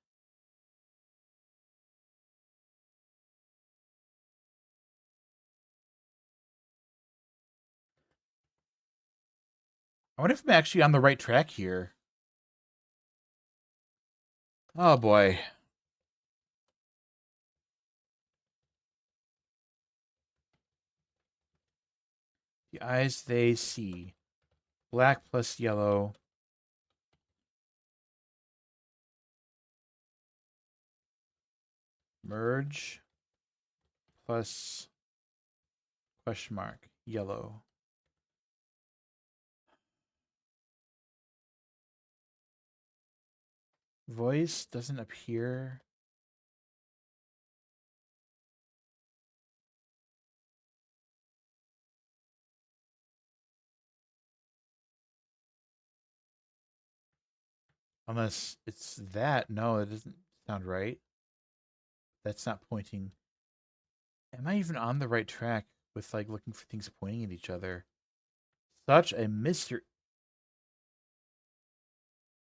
Speaker 2: I wonder if I'm actually on the right track here. Oh boy. The eyes they see. Black plus yellow. Merge plus question mark. Yellow. Voice doesn't appear. Unless it's that. No, it doesn't sound right. That's not pointing. Am I even on the right track with like looking for things pointing at each other? Such a mystery.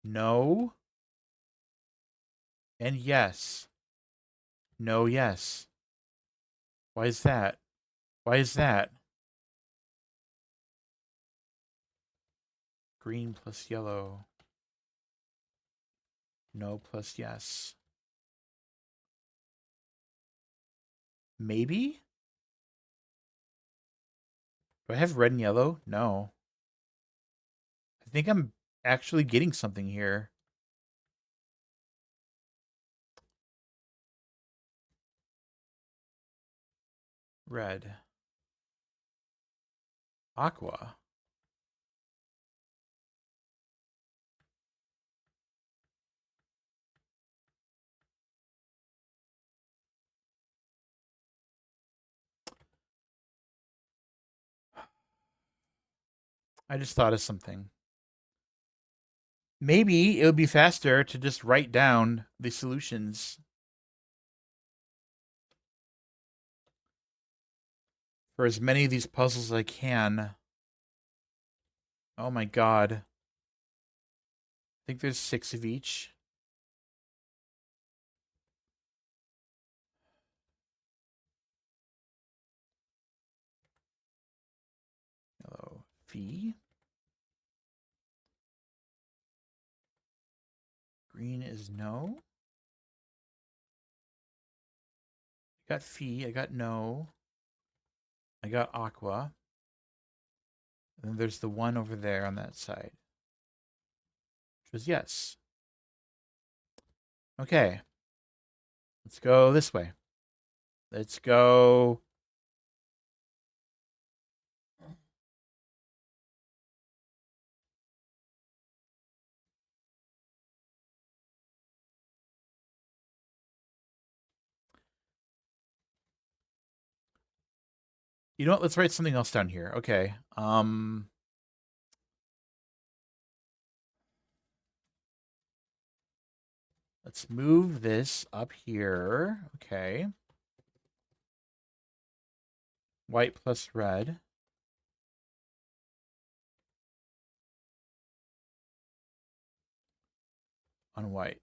Speaker 2: No. And yes. No, yes. Why is that? Why is that? Green plus yellow. No plus yes. Maybe? Do I have red and yellow? No. I think I'm actually getting something here. Red. Aqua. I just thought of something. Maybe it would be faster to just write down the solutions for as many of these puzzles as I can. Oh my god. I think there's 6 of each. Yellow. Phi. Green is no. I got Phi. I got no. I got Aqua. And then there's the one over there on that side, which was yes. Okay. Let's go this way. Let's go. You know what? Let's write something else down here. Okay. Let's move this up here. Okay. White plus red. On white.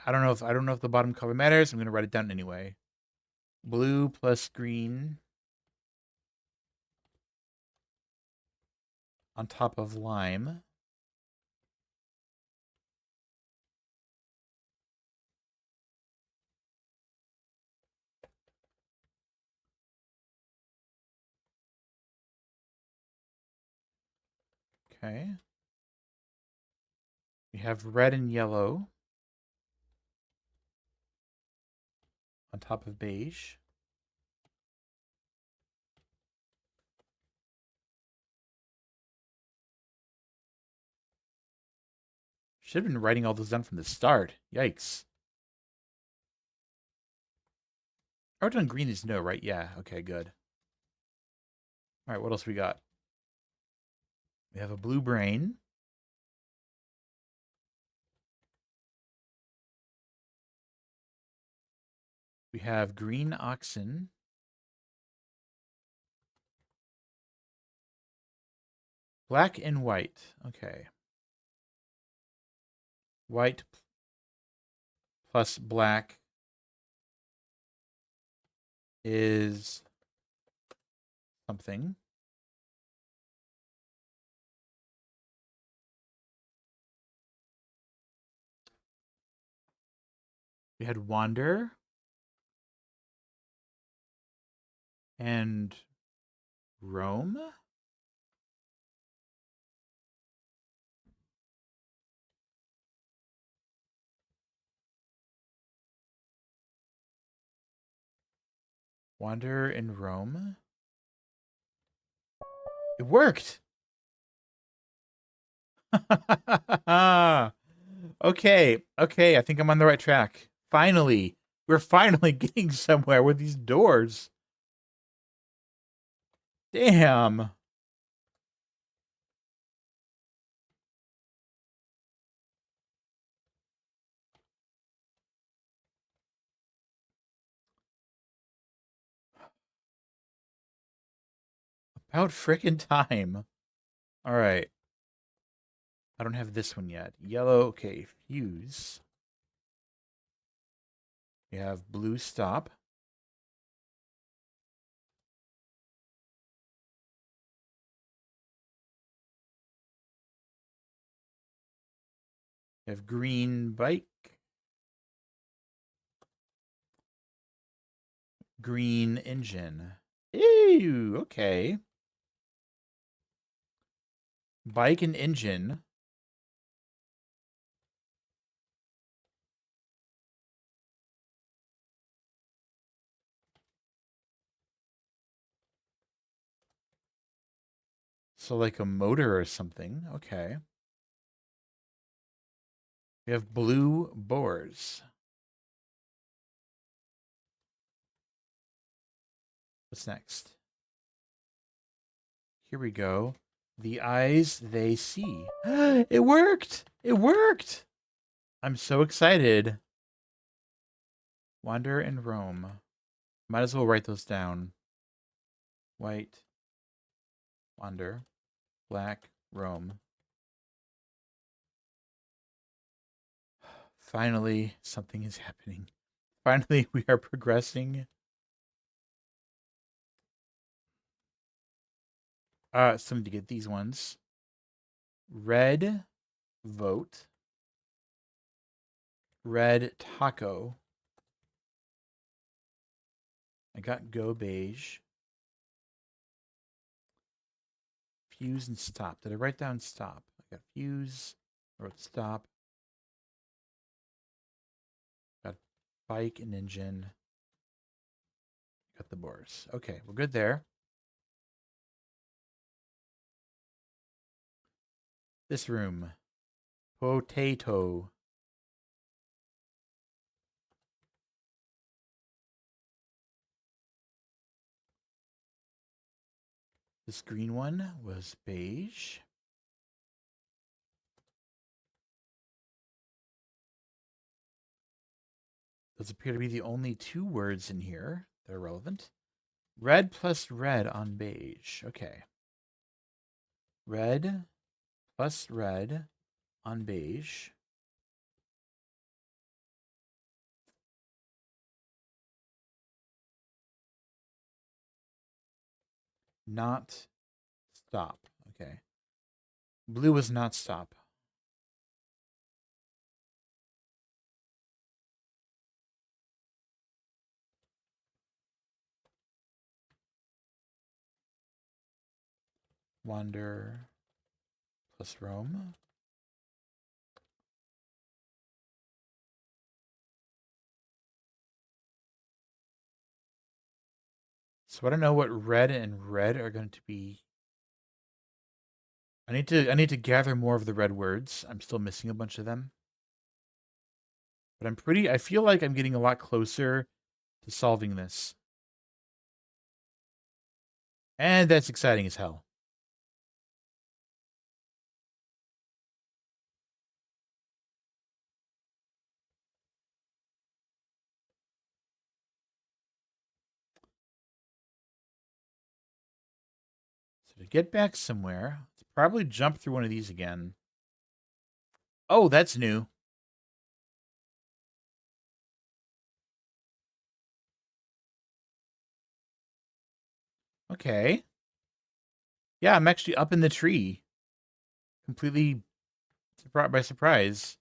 Speaker 2: I don't know if the bottom color matters. I'm gonna write it down anyway. Blue plus green on top of lime. Okay. We have red and yellow on top of beige. Should have been writing all those down from the start. Yikes. Art on green is no, right? Yeah. Okay, good. All right, what else we got? We have a blue brain. We have green oxen. Black and white. Okay. White plus black is something. We had wander and roam. Wander and roam. It worked. Okay, okay. I think I'm on the right track. Finally, we're finally getting somewhere with these doors. Damn. About frickin' time. All right. I don't have this one yet. Yellow, okay. Fuse. We have blue stop. We have green bike. Green engine. Ew, okay. Bike and engine. So like a motor or something. Okay. We have blue boars. What's next? Here we go. The eyes they see. It worked! It worked! I'm so excited. Wander and roam. Might as well write those down. White, wander, black, roam. Finally, something is happening. Finally, we are progressing. So I need to get these ones. Red, vote. Red, taco. I got go beige. Fuse and stop. Did I write down stop? I got fuse. I wrote stop. Got bike and engine. Got the boars. Okay, we're good there. This room. Potato. This green one was beige. Those appear to be the only two words in here that are relevant. Red plus red on beige. Okay. Red plus red on beige. Not stop. Okay. Blue was not stop. Wander plus roam. So I don't know what red and red are going to be. I need to gather more of the red words. I'm still missing a bunch of them. But I feel like I'm getting a lot closer to solving this. And that's exciting as hell. So to get back somewhere, let's probably jump through one of these again. Oh, that's new. Okay. Yeah, I'm actually up in the tree. Completely by surprise.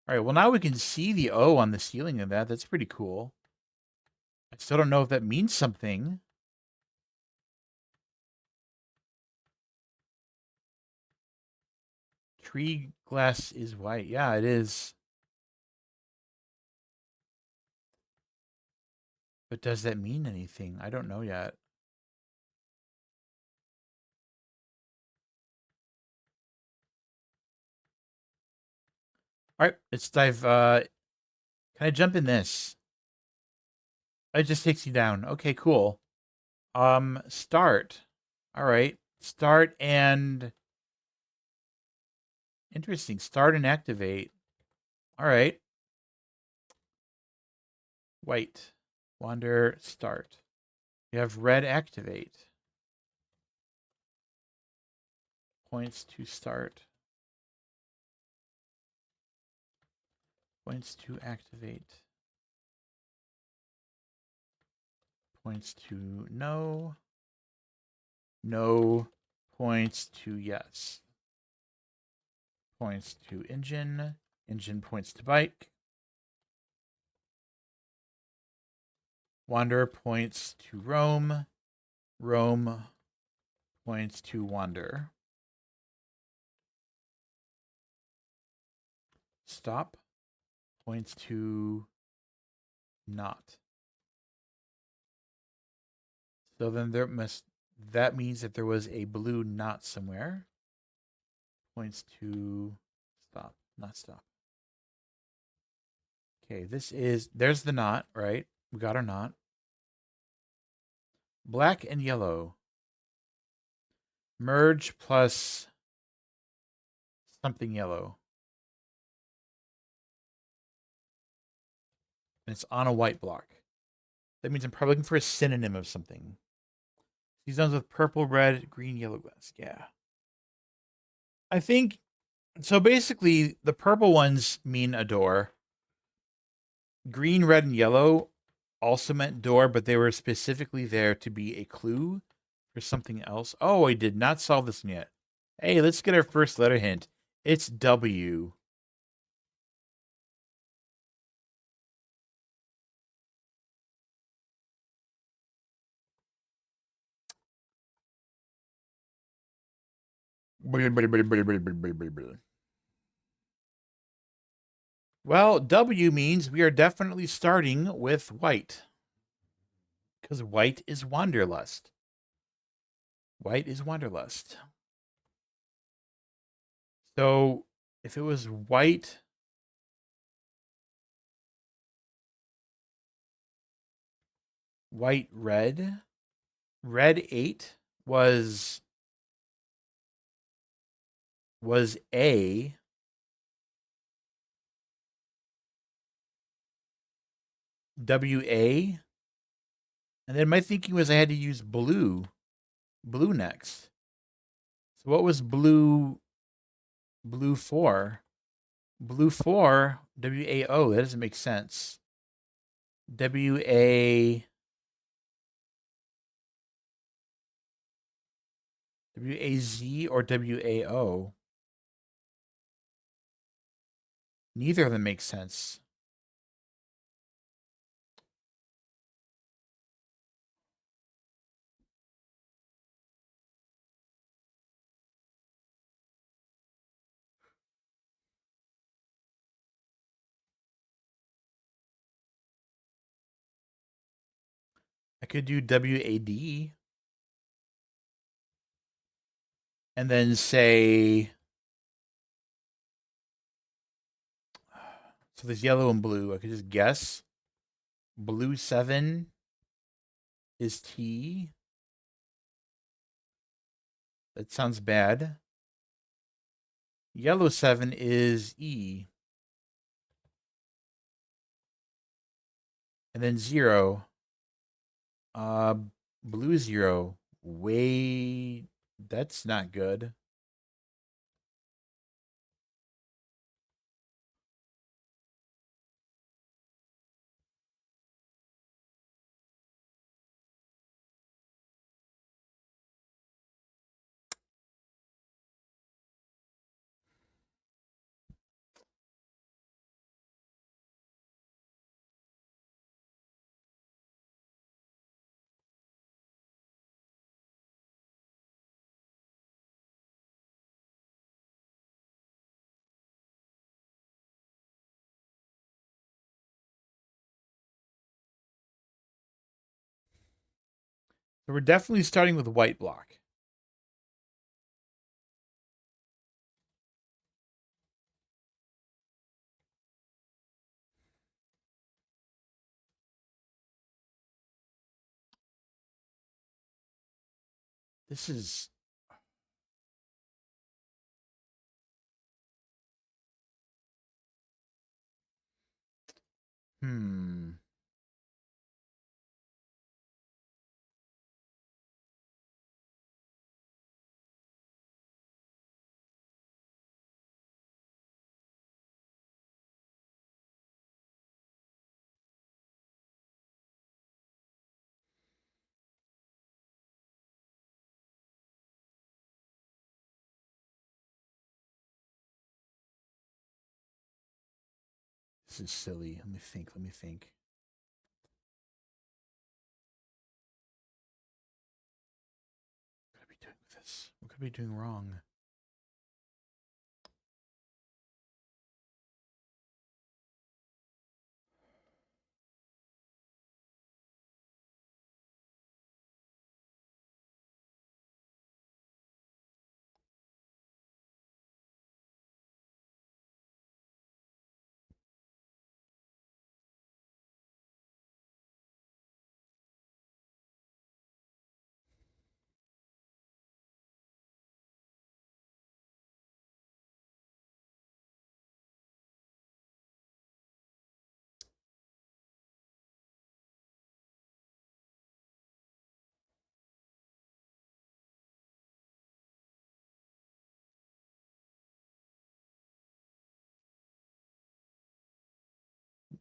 Speaker 2: All right, well, now we can see the O on the ceiling of that. That's pretty cool. I still don't know if that means something. Tree glass is white. Yeah, it is. But does that mean anything? I don't know yet. All right, let's dive. Can I jump in this? It just takes you down. Okay, cool. Start. All right, start and interesting. Start and activate. All right. White. Wander. Start. You have red. Activate. Points to start. Points to activate. Points to no. No. Points to yes. Points to engine. Engine points to bike. Wander points to roam. Roam points to wander. Stop points to not. So then there must That means that there was a blue knot somewhere. Points to stop, not stop. Okay, there's the knot, right? We got our knot. Black and yellow. Merge plus something yellow. And it's on a white block. That means I'm probably looking for a synonym of something. These ones with purple, red, green, yellow glass. Yeah. I think so. Basically, the purple ones mean a door. Green, red, and yellow also meant door, but they were specifically there to be a clue for something else. Oh, I did not solve this one yet. Hey, let's get our first letter hint. It's W. Well, W means we are definitely starting with white. Because white is wanderlust. White is wanderlust. So if it was white, red, red 8 was A. WA. And then my thinking was I had to use blue next. So what was blue 4? Blue 4, WAO. That doesn't make sense. WAZ or WAO. Neither of them makes sense. I could do WAD and then say, so there's yellow and blue. I could just guess. Blue 7 is T. That sounds bad. Yellow 7 is E. And then 0. Blue 0. Wait, that's not good. So we're definitely starting with white block. This is hmm. This is silly. Let me think. What could I be doing with this? What could I be doing wrong?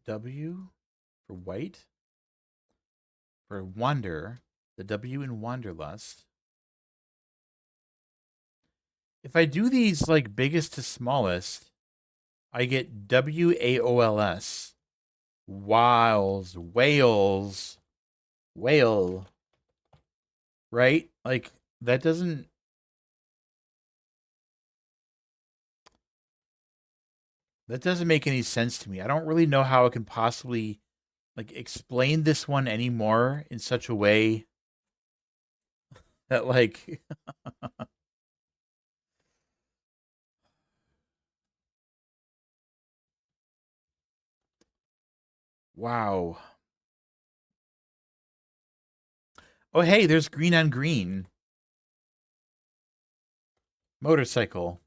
Speaker 2: W for white. For wonder, the W in wanderlust. If I do these like biggest to smallest, I get WAOLS. Wiles, whales, whale. Right? Like that doesn't make any sense to me. I don't really know how I can possibly like explain this one anymore in such a way that like wow. Oh hey, there's green on green. Motorcycle.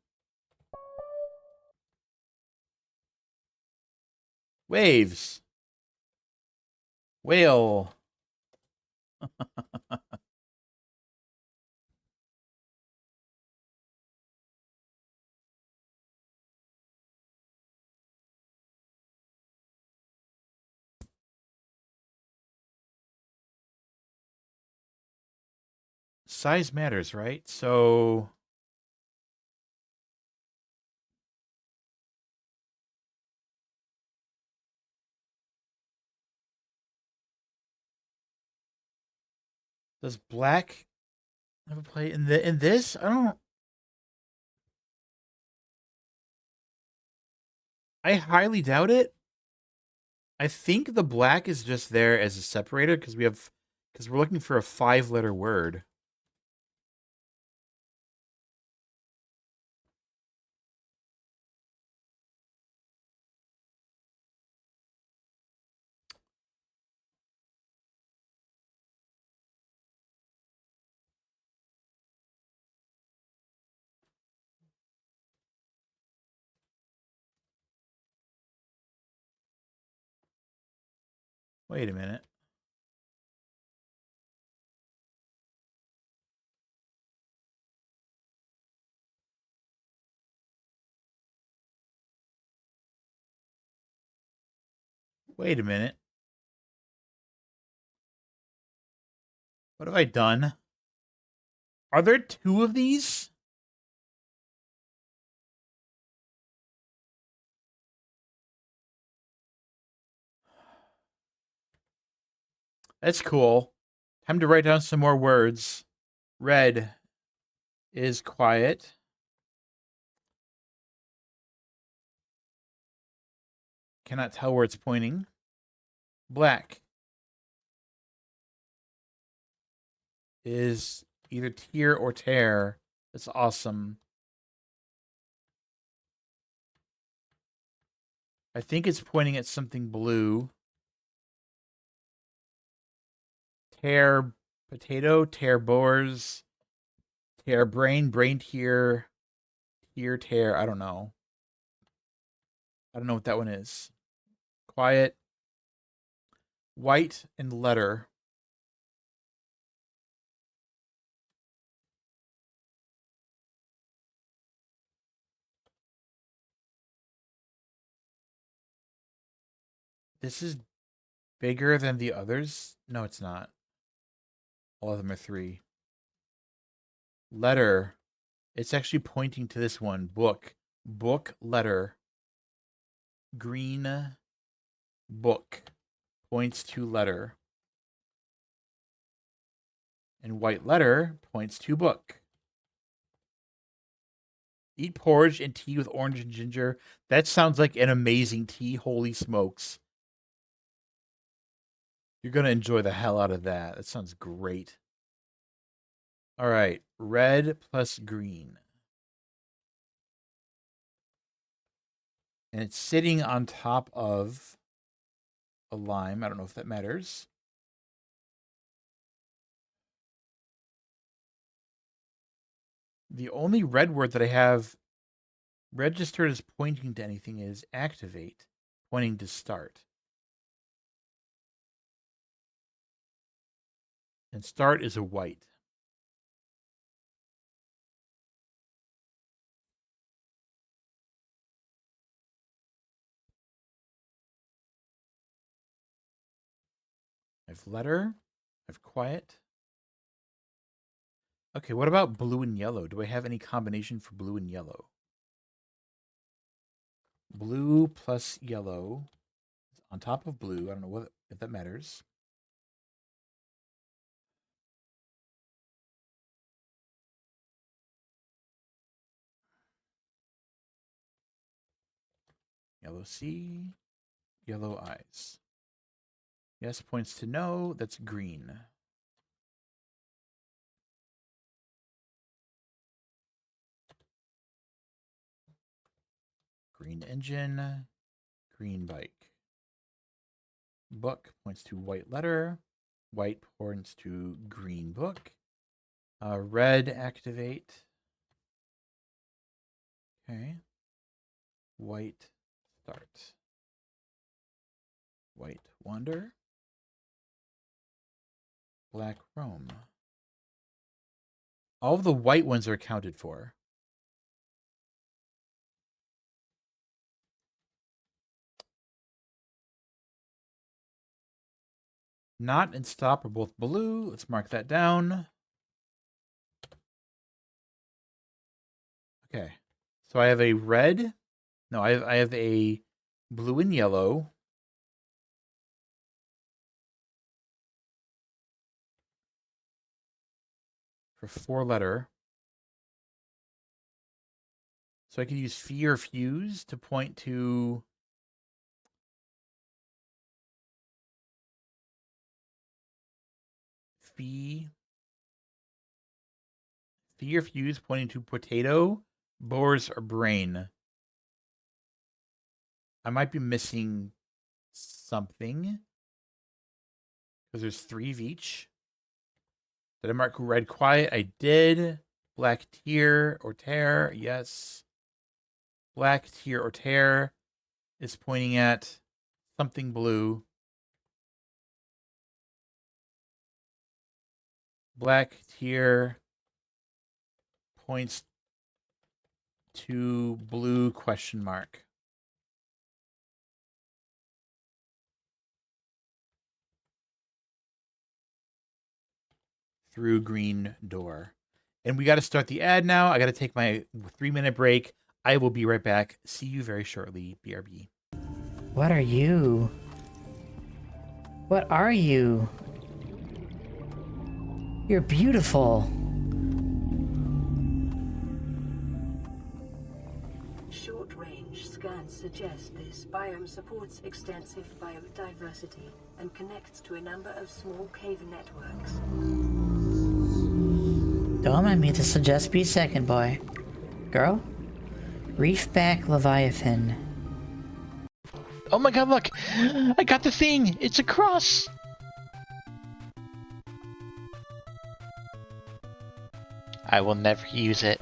Speaker 2: Waves. Whale. Size matters, right? So does black have a play in this? I don't. I highly doubt it. I think the black is just there as a separator because we're looking for a 5-letter word. Wait a minute. Wait a minute. What have I done? Are there 2 of these? That's cool. Time to write down some more words. Red is quiet. Cannot tell where it's pointing. Black is either tear or tear. That's awesome. I think it's pointing at something blue. Tear potato, tear boars, tear brain, brain tear, tear. I don't know. I don't know what that one is. Quiet, white, and letter. This is bigger than the others. No, it's not. All of them are 3. Letter. It's actually pointing to this one. Book. Book, letter. Green book points to letter. And white letter points to book. Eat porridge and tea with orange and ginger. That sounds like an amazing tea. Holy smokes. You're going to enjoy the hell out of that. That sounds great. All right. Red plus green. And it's sitting on top of a lime. I don't know if that matters. The only red word that I have registered as pointing to anything is activate, pointing to start. And start is a white. have letter. I have quiet. Okay, what about blue and yellow? Do I have any combination for blue and yellow? Blue plus yellow on top of blue. I don't know if that matters. Yellow C, yellow eyes. Yes points to no. That's green. Green engine, green bike. Book points to white letter. White points to green book. Red activate. Okay. White start. White wander. Black roam. All of the white ones are accounted for. Not and stop are both blue. Let's mark that down. Okay. So I have a red. No, I have a blue and yellow. For 4-letter. So I could use fee or fuse to point to fee. Fee or fuse pointing to potato, boars, or brain. I might be missing something. Because there's 3 of each. Did I mark red quiet? I did. Black tear or tear. Yes. Black tear or tear is pointing at something blue. Black tear points to blue question mark. Through green door. And we got to start the ad now. I got to take my 3-minute break. I will be right back. See you very shortly. BRB.
Speaker 3: What are you? What are you? You're beautiful.
Speaker 5: Short-range scans suggest this biome supports extensive biodiversity and connects to a number of small cave networks.
Speaker 3: Don't mind me, this'll just be a second, boy. Girl? Reefback Leviathan.
Speaker 1: Oh my god, look! I got the thing! It's a cross! I will never use it.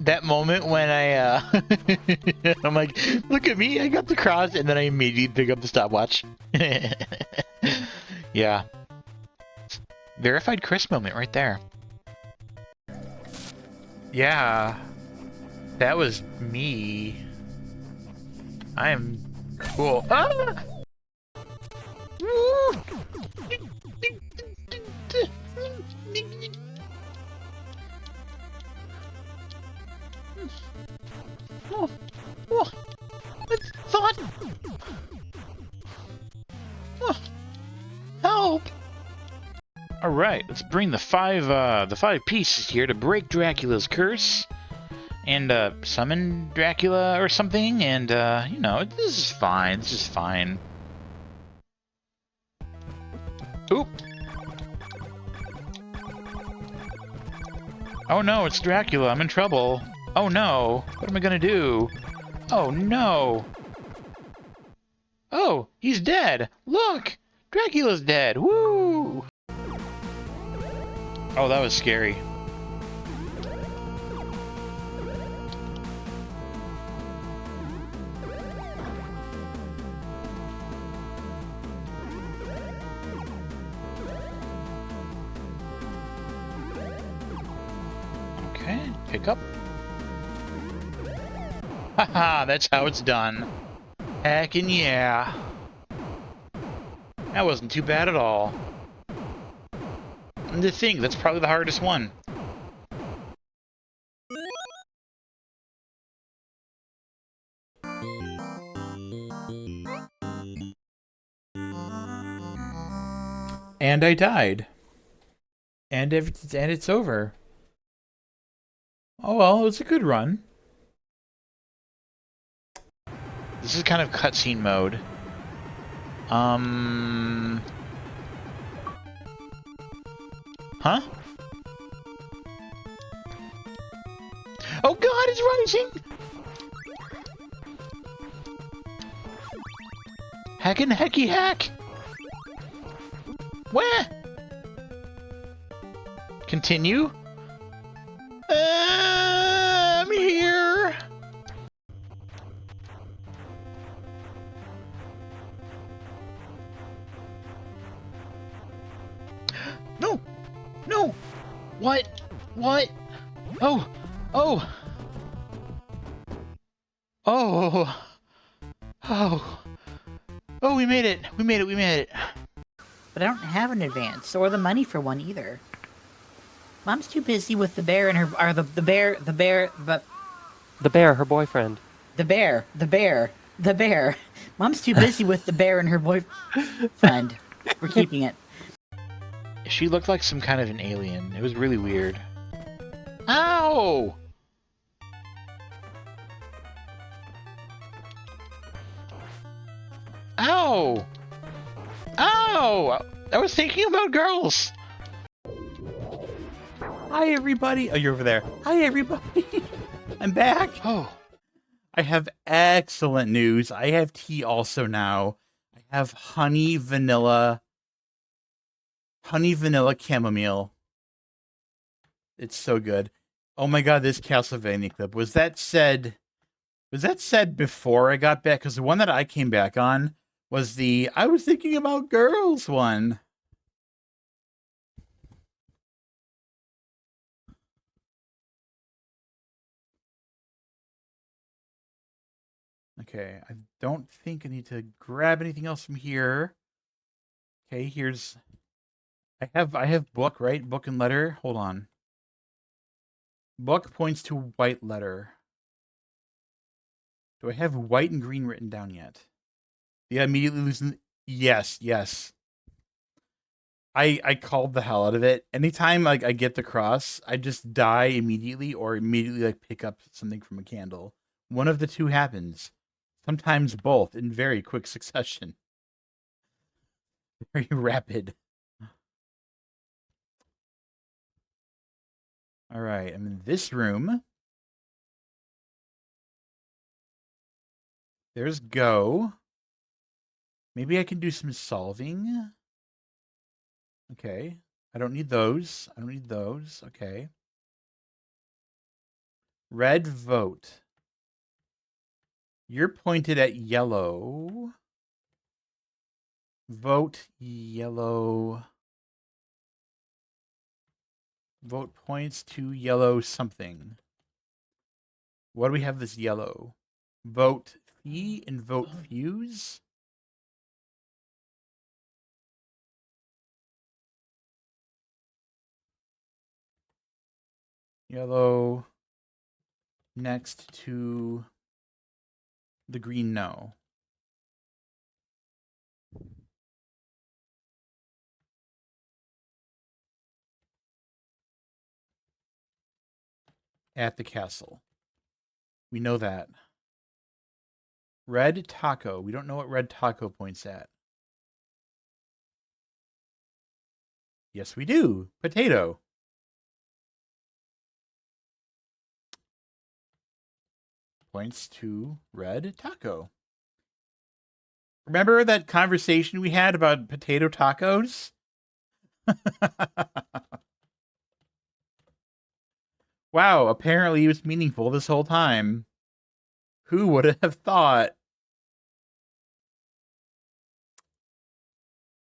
Speaker 1: That moment when I'm like, look at me, I got the cross, and then I immediately pick up the stopwatch. Yeah. Verified Chris moment right there. Yeah. That was me. I am cool. Ah! Woo! Oh, it's thought. Oh, help! All right, let's bring the five pieces here to break Dracula's curse, and summon Dracula or something. And you know, this is fine. This is fine. Oop! Oh no, it's Dracula. I'm in trouble. Oh no, what am I gonna do? Oh no! Oh, he's dead! Look! Dracula's dead! Woo! Oh, that was scary. Pick up. Haha, that's how it's done. Heckin' yeah. That wasn't too bad at all. And to think, that's probably the hardest one.
Speaker 2: And I died. And it's over. Oh well, it was a good run.
Speaker 1: This is kind of cutscene mode. Huh? Oh god, it's rising! Hackin' hecky hack! Where? Continue? I'm here! No! No! What? What? Oh! Oh! Oh! Oh! Oh, we made it! We made it! We made it!
Speaker 3: But I don't have an advance or the money for one either. Mom's too busy with the bear and her, or the bear, the bear,
Speaker 6: The bear, her boyfriend.
Speaker 3: the bear, the bear, the bear. Mom's too busy with the bear and her boyfriend. We're keeping it.
Speaker 1: She looked like some kind of an alien. It was really weird. Ow! Ow! Ow! I was thinking about girls!
Speaker 2: Hi everybody. Oh, you're over there. Hi everybody. I'm back.
Speaker 1: Oh.
Speaker 2: I have excellent news. I have tea also now. I have honey vanilla chamomile. It's so good. Oh my god, this Castlevania clip. Was that said before I got back? Because the one that I came back on was the I was thinking about girls one. Okay, I don't think I need to grab anything else from here. Okay, here's I have book, right? Book and letter. Hold on. Book points to white letter. Do I have white and green written down yet? Yeah, immediately losing. Yes, yes. I called the hell out of it. Anytime like I get the cross, I just die immediately or immediately like pick up something from a candle. One of the two happens. Sometimes both in very quick succession. Very rapid. All right, I'm in this room. There's go. Maybe I can do some solving. Okay. I don't need those. I don't need those. Okay. Red vote. You're pointed at yellow. Vote yellow. Vote points to yellow something. What do we have this yellow? Vote fee and vote fuse. Yellow next to the green no. At the castle. We know that. Red taco. We don't know what red taco points at. Yes, we do. Potato. Points to red taco. Remember that conversation we had about potato tacos? Wow, apparently it was meaningful this whole time. Who would have thought?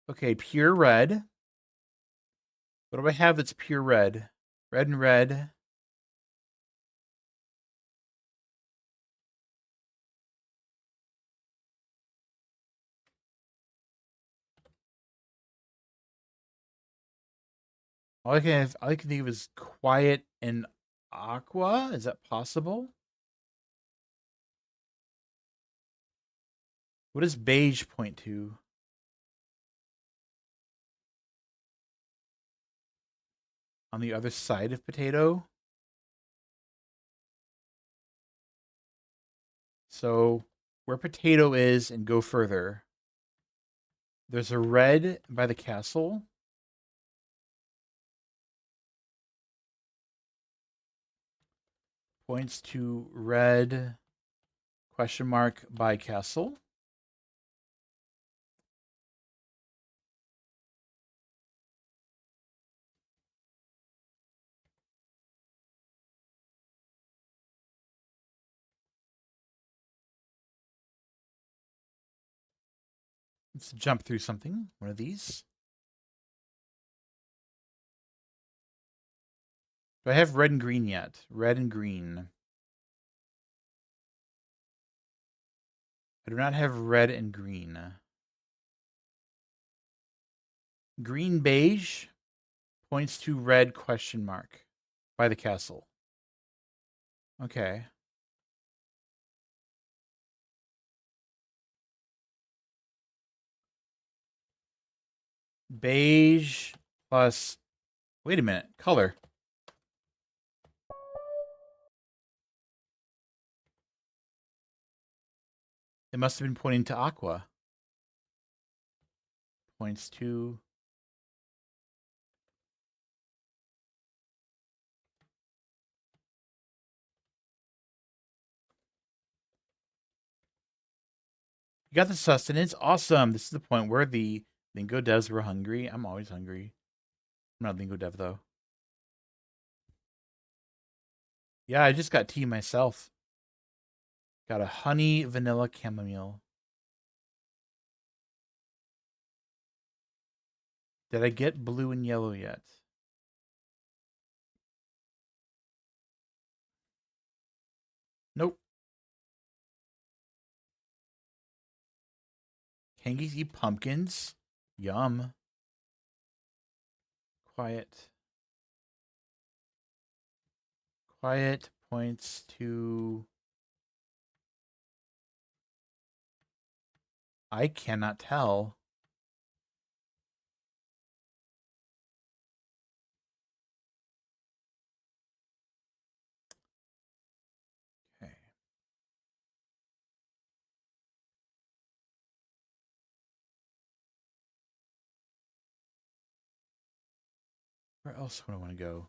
Speaker 2: Okay, pure red. What do I have that's pure red? Red and red. all I can think of is quiet and aqua. Is that possible? What does beige point to? On the other side of potato? So where potato is and go further. There's a red by the castle. Points to red question mark by castle. Let's jump through something. One of these. Do I have red and green yet? Red and green. I do not have red and green. Green beige points to red question mark by the castle. Okay. Beige plus, wait a minute, color. It must have been pointing to aqua. Points to you got the sustenance. Awesome. This is the point where the Lingo devs were hungry. I'm always hungry. I'm not Lingo dev though. Yeah, I just got tea myself. Got a honey vanilla chamomile. Did I get blue and yellow yet? Nope. Kangies eat pumpkins. Yum. Quiet. Quiet points to... I cannot tell. Okay. Where else would I want to go?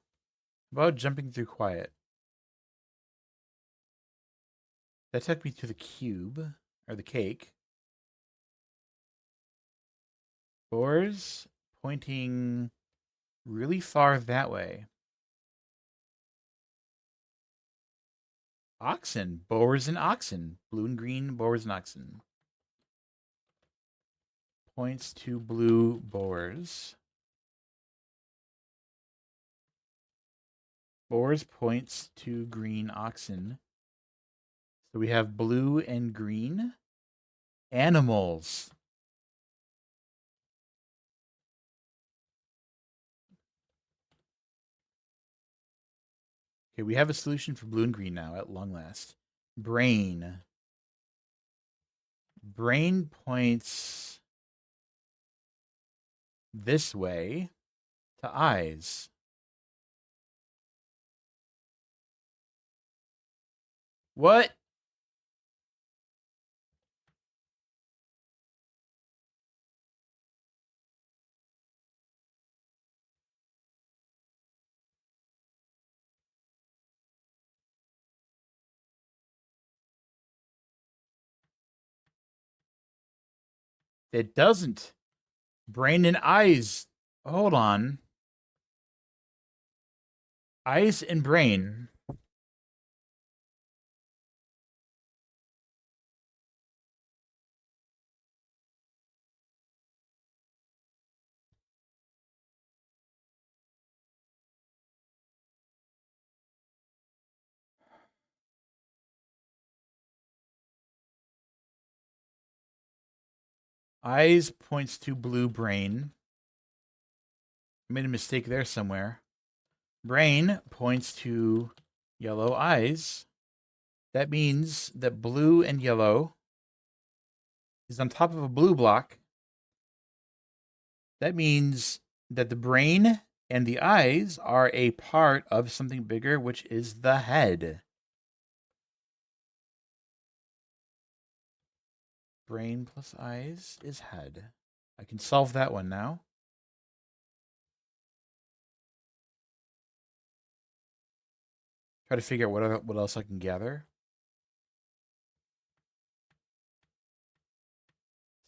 Speaker 2: How about jumping through quiet? That took me to the cube, or the cake. Boars pointing really far that way. Oxen. Boars and oxen. Blue and green boars and oxen. Points to blue boars. Boars points to green oxen. So we have blue and green. Animals. Okay, we have a solution for blue and green now at long last. Brain. Brain points this way to eyes. What? It doesn't. Brain and eyes. Hold on. Eyes and brain. Eyes points to blue brain. Made a mistake there somewhere. Brain points to yellow eyes. That means that blue and yellow is on top of a blue block. That means that the brain and the eyes are a part of something bigger, which is the head. Brain plus eyes is head. I can solve that one now. Try to figure out what else I can gather.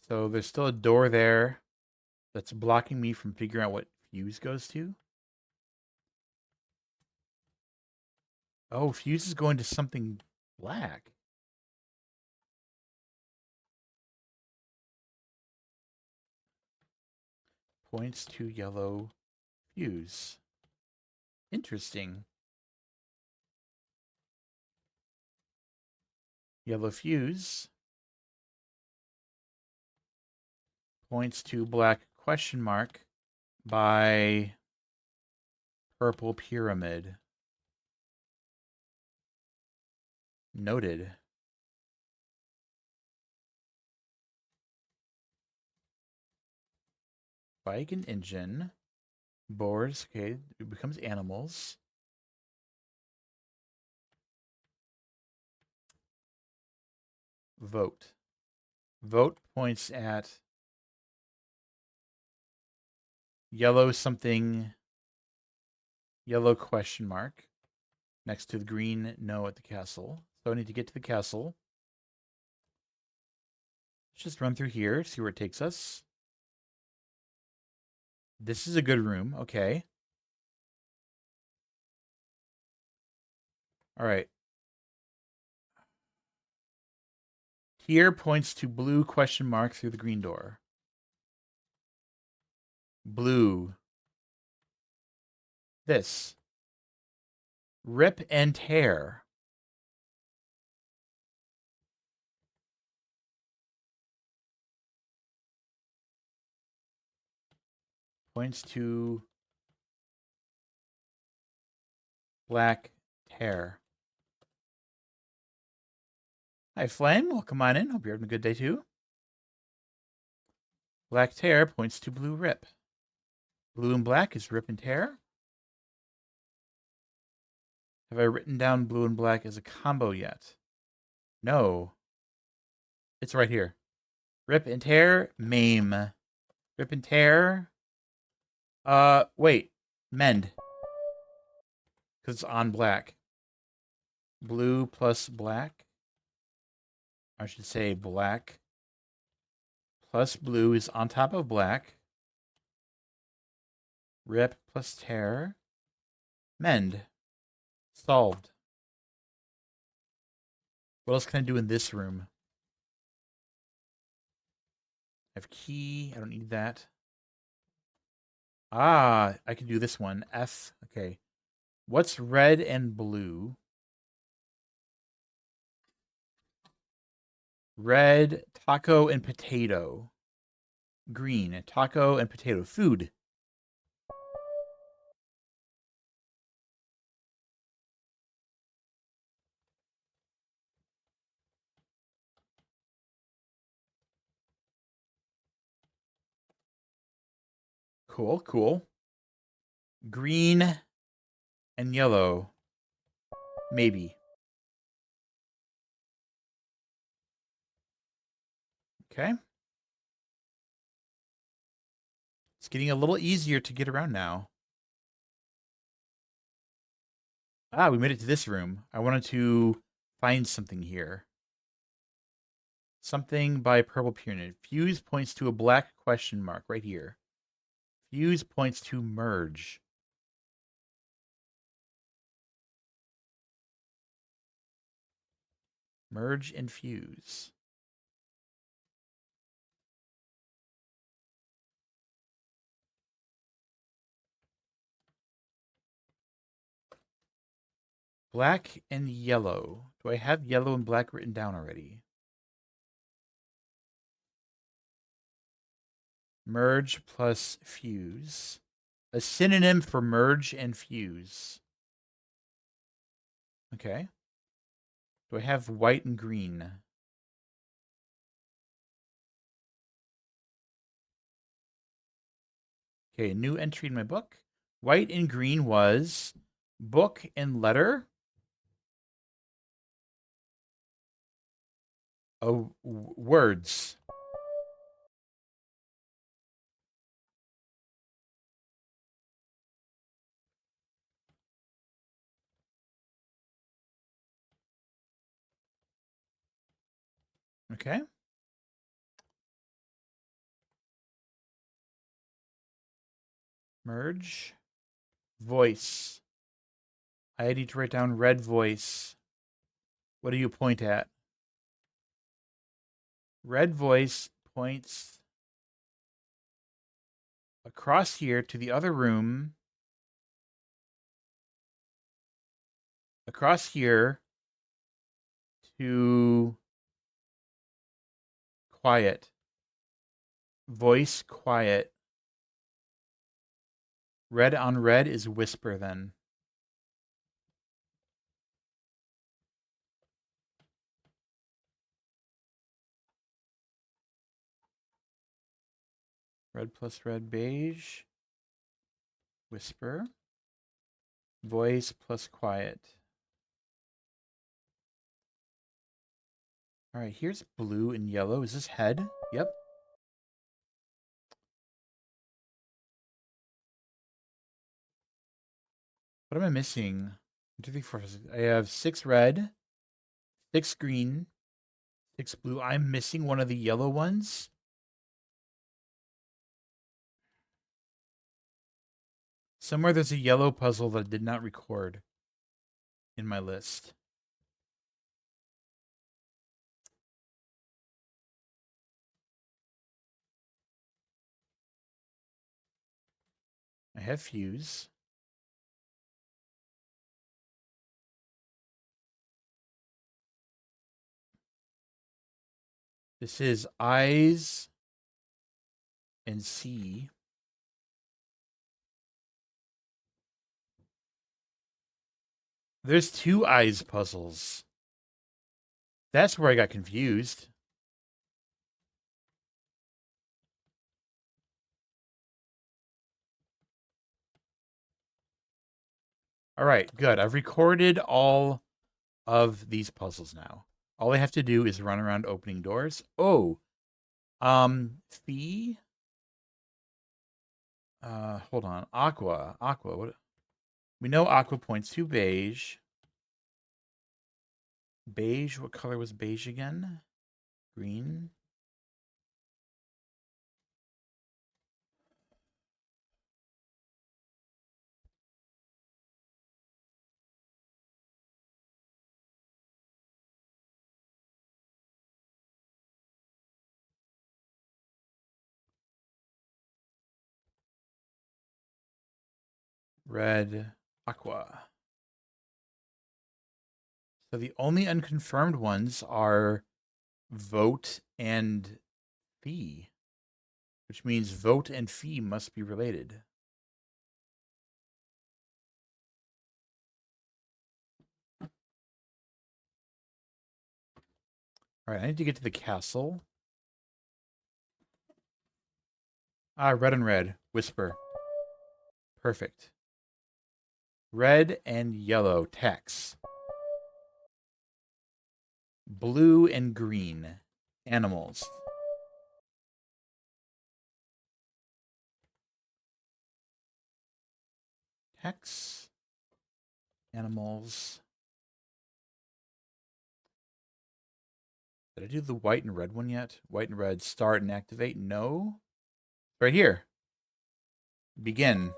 Speaker 2: So there's still a door there that's blocking me from figuring out what fuse goes to. Oh, fuse is going to something black. Points to yellow fuse. Interesting. Yellow fuse points to black question mark by purple pyramid. Noted. Bike and engine. Boards. Okay, it becomes animals. Vote. Vote points at yellow something, yellow question mark next to the green no at the castle. So I need to get to the castle. Let's just run through here, see where it takes us. This is a good room. Okay. All right. Here points to blue question mark through the green door. Blue. This. Rip and tear. Points to black tear. Hi, Flame. Welcome on in. Hope you're having a good day, too. Black tear points to blue rip. Blue and black is rip and tear. Have I written down blue and black as a combo yet? No. It's right here. Rip and tear, maim. Rip and tear. Wait. Mend. Because it's on black. Blue plus black. I should say black plus blue is on top of black. Rip plus tear. Mend. Solved. What else can I do in this room? I have key. I don't need that. Ah, I can do this one. F. Okay. What's red and blue? Red, taco, and potato. Green, taco, and potato. Food. Cool, cool. Green and yellow. Maybe. Okay. It's getting a little easier to get around now. Ah, we made it to this room. I wanted to find something here. Something by purple pyramid. Fuse points to a black question mark right here. Fuse points to merge. Merge and fuse. Black and yellow. Do I have yellow and black written down already? Merge plus fuse. A synonym for merge and fuse. Okay. Do I have white and green? Okay, new entry in my book. White and green was book and letter. Oh, words. Okay. Merge. Voice. I need to write down red voice. What do you point at? Red voice points across here to the other room. Across here to quiet. Voice quiet. Red on red is whisper then. Red plus red, beige. Whisper. Voice plus quiet. All right, here's blue and yellow. Is this head? Yep. What am I missing? 1, 2, 3, 4, 5, 6. I have 6 red, 6 green, 6 blue. I'm missing one of the yellow ones. Somewhere there's a yellow puzzle that I did not record in my list. I have fuse. This is eyes and C. There's 2 eyes puzzles. That's where I got confused. All right, good. I've recorded all of these puzzles now. All I have to do is run around opening doors. Oh, fee. Hold on. Aqua. What? We know aqua points to beige. Beige. What color was beige again? Green. Red. Aqua. So the only unconfirmed ones are vote and fee, which means vote and fee must be related. All right, I need to get to the castle. Red and red. Whisper. Perfect. Red and yellow. Text. Blue and green. Animals. Text. Animals. Did I do the white and red one yet? White and red. Start and activate. No. Right here. Begin.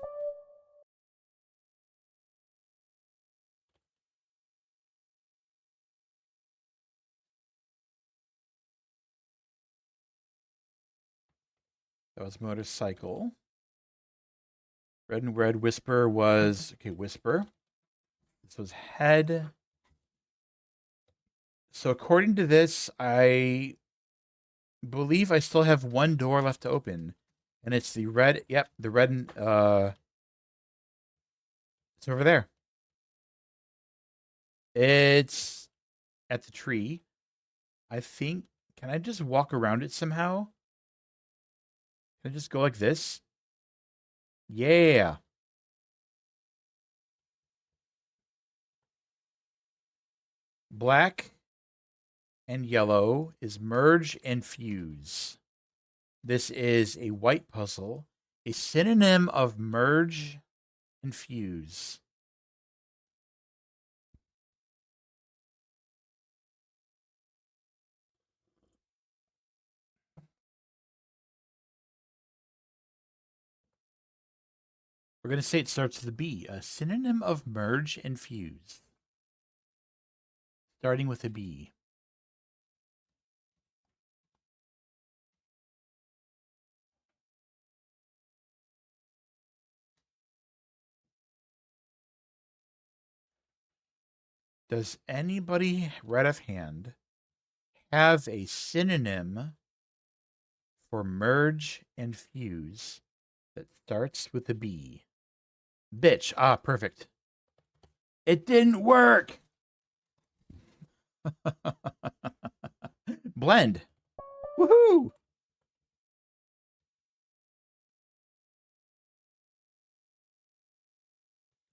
Speaker 2: That was motorcycle. Red and red. Whisper was... Okay, whisper. This was head. So according to this, I believe I still have 1 door left to open. And it's the red... Yep, the red and... It's over there. It's at the tree. I think. Can I just walk around it somehow? Can I just go like this? Yeah. Black and yellow is merge and fuse. This is a white puzzle, a synonym of merge and fuse. We're going to say it starts with a B, a synonym of merge and fuse. Starting with a B. Does anybody right offhand have a synonym for merge and fuse that starts with a B? Bitch. Ah, perfect. It didn't work. Blend. Woohoo!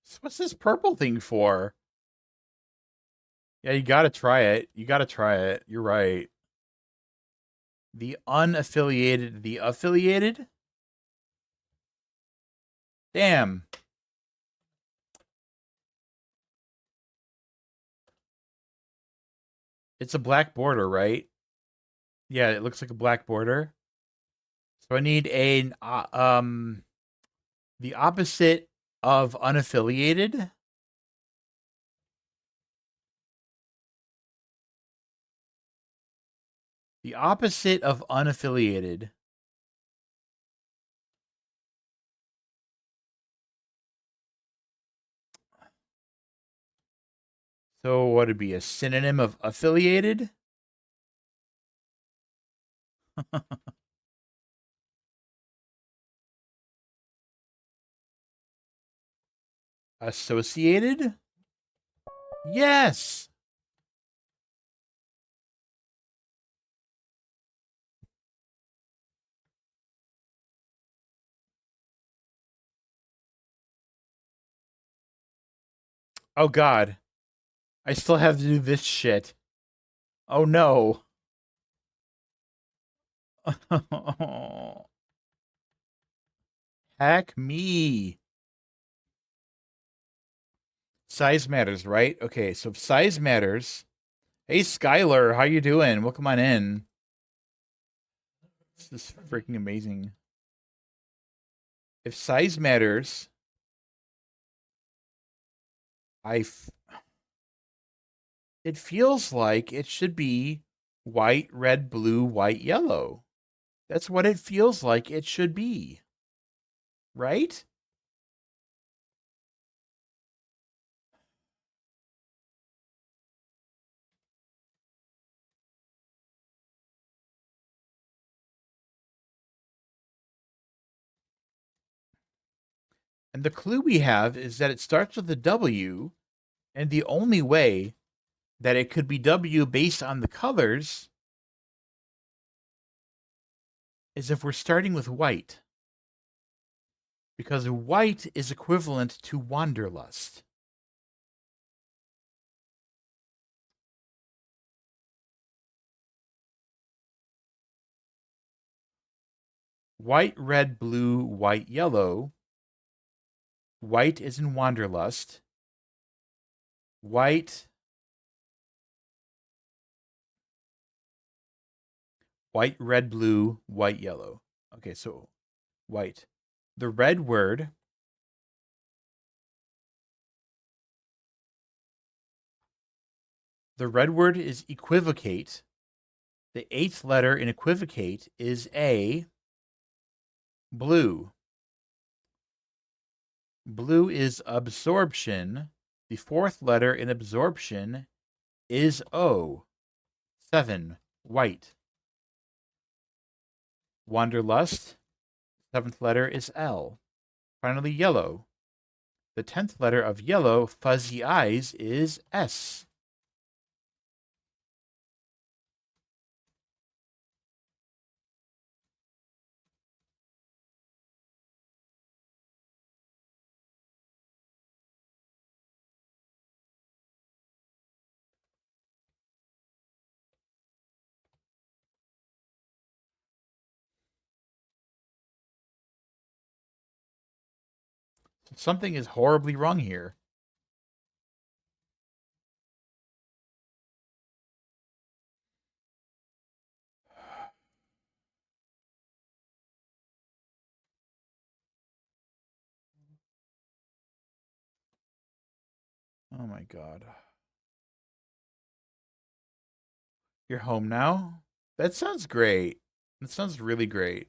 Speaker 2: So what's this purple thing for? Yeah, you gotta try it. You gotta try it. You're right. The unaffiliated, the affiliated? Damn. It's a black border, right? Yeah, it looks like a black border. So I need the opposite of unaffiliated. The opposite of unaffiliated. So what would be a synonym of affiliated? Associated? Yes. Oh God. I still have to do this shit. Oh no. Hack me. Size matters, right? Okay, so if size matters. Hey Skylar, how you doing? Welcome on in. This is freaking amazing. If size matters, it feels like it should be white, red, blue, white, yellow. That's what it feels like it should be. Right? And the clue we have is that it starts with a W, and the only way that it could be W based on the colors is if we're starting with white. Because white is equivalent to wanderlust. White, red, blue, white, yellow. White is in wanderlust. White, red, blue, white, yellow. Okay, so white. The red word is equivocate. The 8th letter in equivocate is A. Blue. Blue is absorption. The 4th letter in absorption is O. 7. White. Wanderlust. 7th letter is L. Finally, yellow. The 10th letter of yellow, fuzzy eyes, is S. Something is horribly wrong here. Oh my god. You're home now? That sounds great. That sounds really great.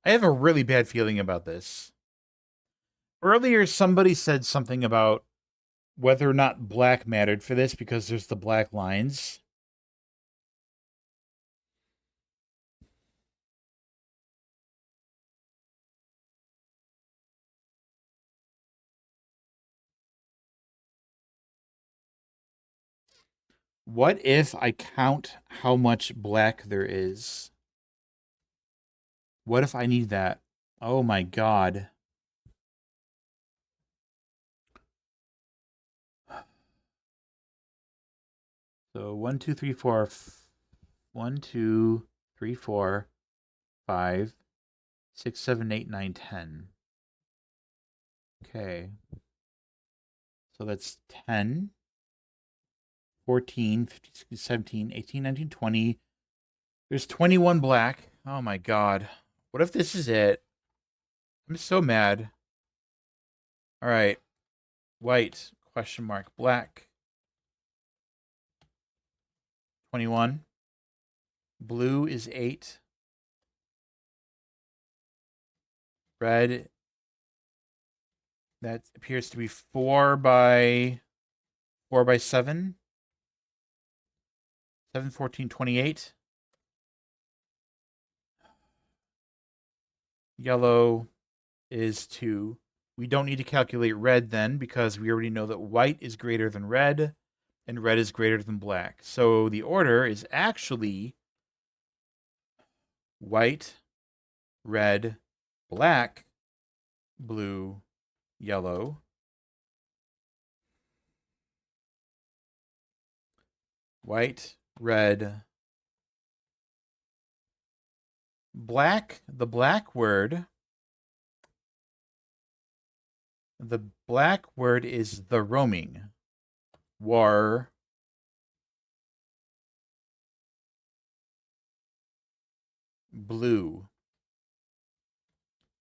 Speaker 2: I have a really bad feeling about this. Earlier, somebody said something about whether or not black mattered for this because there's the black lines. What if I count how much black there is? What if I need that? Oh my god. So 1, 2, 3, 4. 1, 2, 3, 4, 5, 6, 7, 8, 9, 10. Okay. So that's 10, 14, 15, 16, 17, 18, 19, 20. There's 21 black. Oh my god. What if this is it? I'm so mad. All right. White, question mark, black. 21. Blue is 8. Red, that appears to be 4 by 7. 7, 14, 28. Yellow is 2. We don't need to calculate red then because we already know that white is greater than red and red is greater than black. So the order is actually white, red, black, blue, yellow. White, red, black. The black word is the roaming. War. Blue.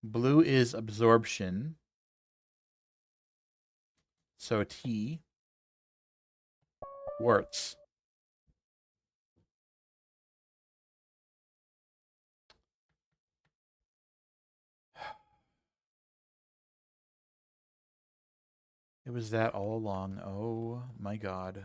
Speaker 2: Blue is absorption. So T. Warts. It was that all along. Oh my god.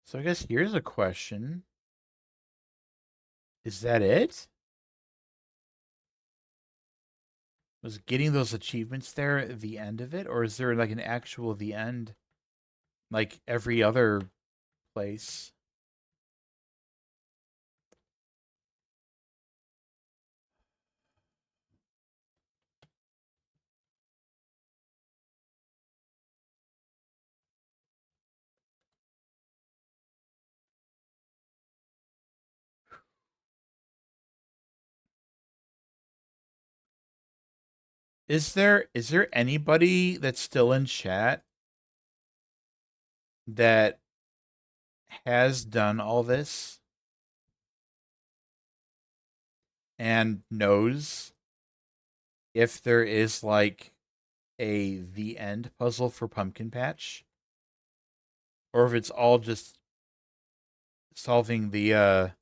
Speaker 2: So I guess here's a question. Is that it? Was getting those achievements there the end of it? Or is there like an actual the end like every other place? Is there anybody that's still in chat that has done all this and knows if there is like a the end puzzle for Pumpkin Patch, or if it's all just solving the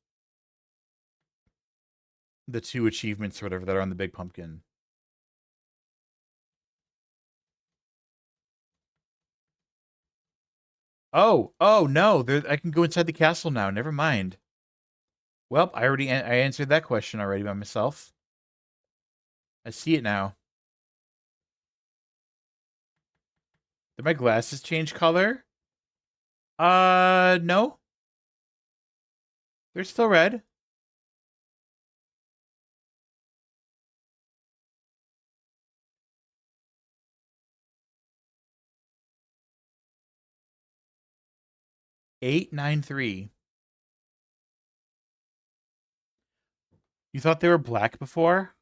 Speaker 2: 2 achievements or whatever that are on the big pumpkin? Oh no, I can go inside the castle now. Never mind. Well, I answered that question already by myself. I see it now. Did my glasses change color? No. They're still red. Eight, 9, 3. You thought they were black before?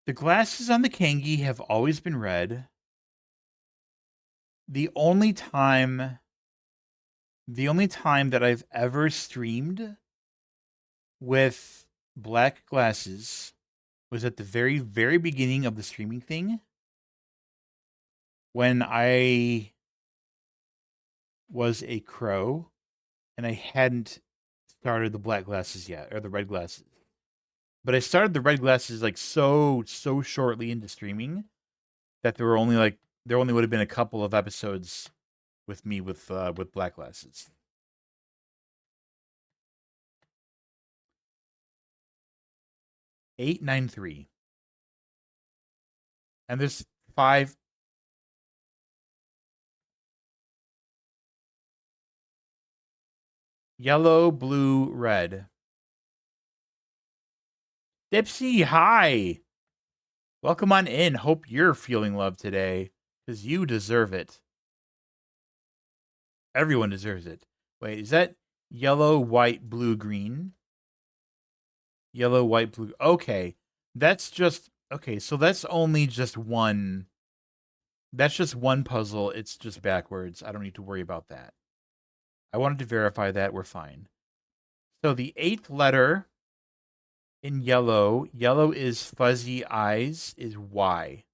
Speaker 2: The glasses on the Kangi have always been red. The only time that I've ever streamed with black glasses was at the very, very beginning of the streaming thing, when I was a crow and I hadn't started the black glasses yet, or the red glasses. But I started the red glasses like so shortly into streaming that there only would have been a couple of episodes with me with black glasses. Eight, 9, 3. And there's 5. Yellow, blue, red. Dipsy, hi. Welcome on in. Hope you're feeling love today, because you deserve it. Everyone deserves it. Wait, is that yellow, white, blue, green? Yellow, white, blue. Okay. That's just... Okay, so that's only just one... That's just one puzzle. It's just backwards. I don't need to worry about that. I wanted to verify that. We're fine. So the 8th letter in yellow is fuzzy eyes, is Y.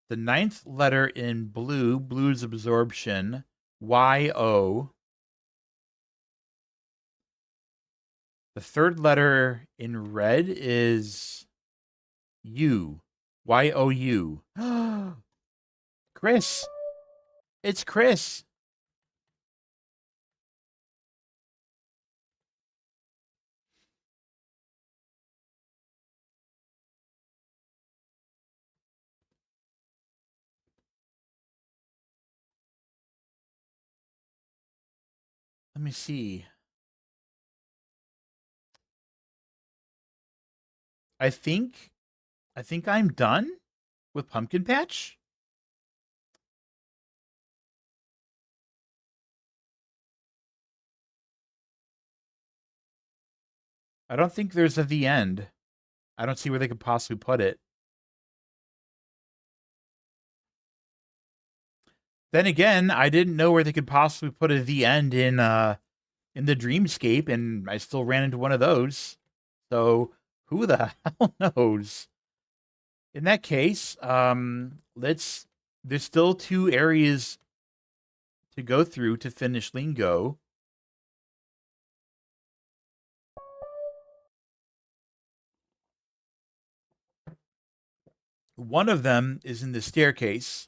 Speaker 2: The 9th letter in blue's absorption, Y-O. The 3rd letter in red is U, Y-O-U. Chris! It's Chris! Let me see. I think I'm done with Pumpkin Patch. I don't think there's a the end. I don't see where they could possibly put it. Then again, I didn't know where they could possibly put a the end in the Dreamscape, and I still ran into one of those. So who the hell knows? In that case, there's still 2 areas to go through to finish Lingo. One of them is in the staircase.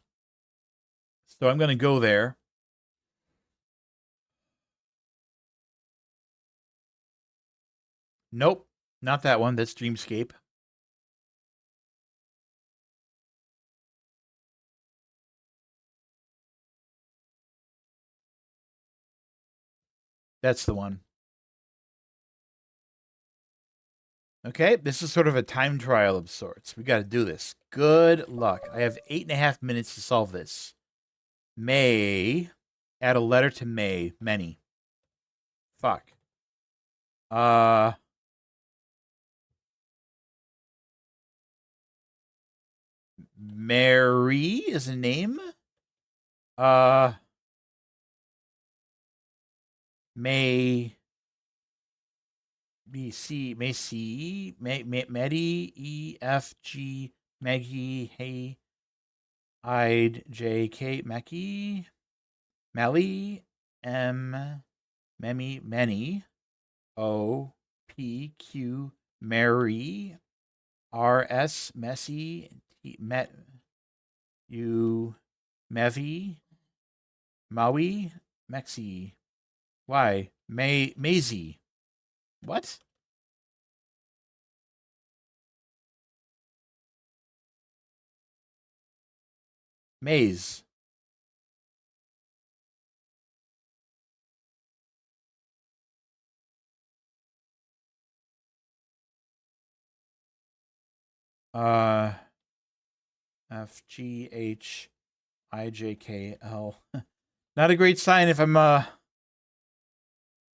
Speaker 2: So I'm going to go there. Nope, not that one. That's Dreamscape. That's the one. Okay, this is sort of a time trial of sorts. We got to do this. Good luck. I have 8.5 minutes to solve this. May Add a letter to May. Many. Fuck. Mary is a name. May B C May C May Medi E F G Maggie Hey Ide J K Mackie Melly M Memmy Many O P Q Mary R S Messy T Met U Mevi Maui Mexi Y Maisie. What? Maze. FGHIJKL. Not a great sign if I'm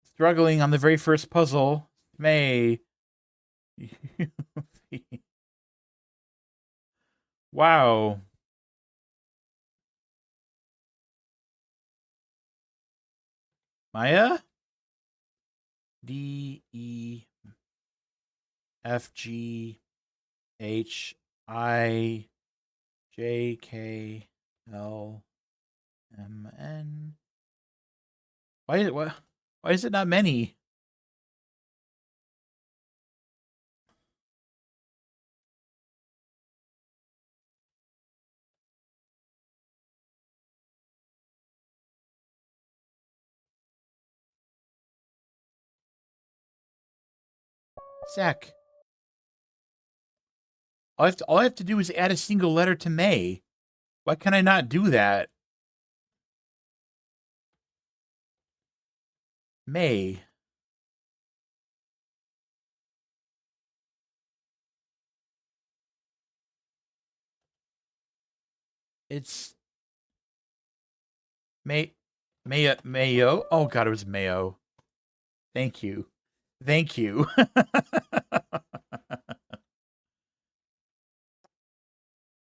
Speaker 2: struggling on the very first puzzle. May. Wow. Maya? DEFGHIJKLMN. Why is it not many? Zach. All I have to do is add a single letter to May. Why can I not do that? May. It's Mayo. Oh god, it was Mayo. Thank you. Thank you.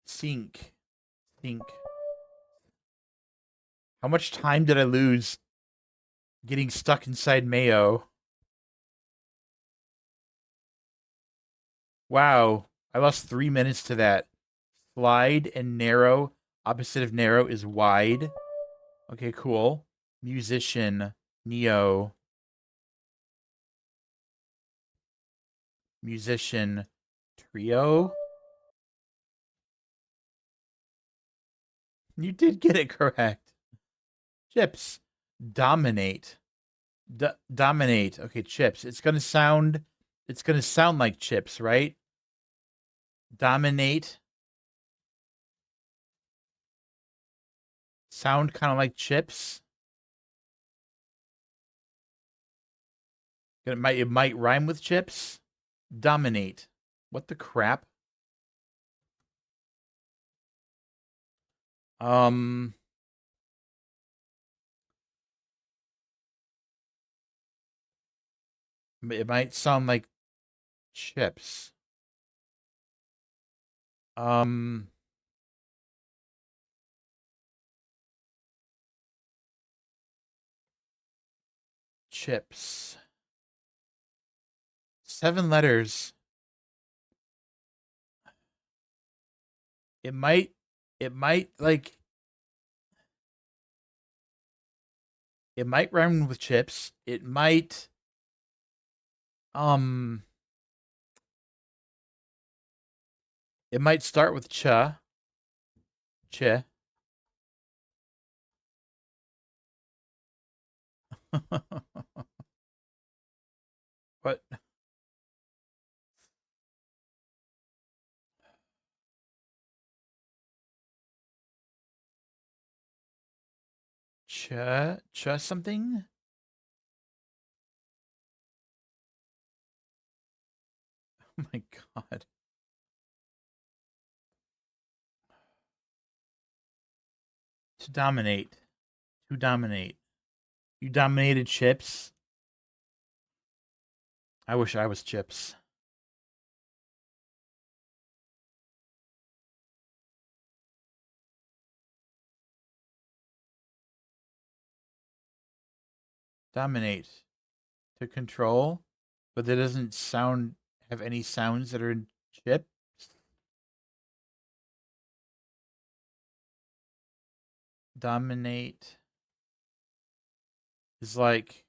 Speaker 2: Sink. Sink. How much time did I lose getting stuck inside Mayo? Wow. I lost 3 minutes to that. Slide and narrow. Opposite of narrow is wide. Okay, cool. Musician. Neo. Musician. Trio. You did get it correct. Chips. Dominate. Dominate. Okay, chips. It's gonna sound like chips, right? Dominate. Sound kind of like chips. It might rhyme with chips. Dominate. What the crap? It might sound like chips. Chips. 7 letters. It might like it might rhyme with chips. It might it might start with cha. Che. What? Cha something? Oh my god. To dominate. To dominate. You dominated Chips. I wish I was Chips. Dominate. To control. But that doesn't have any sounds that are in Chips. Dominate is like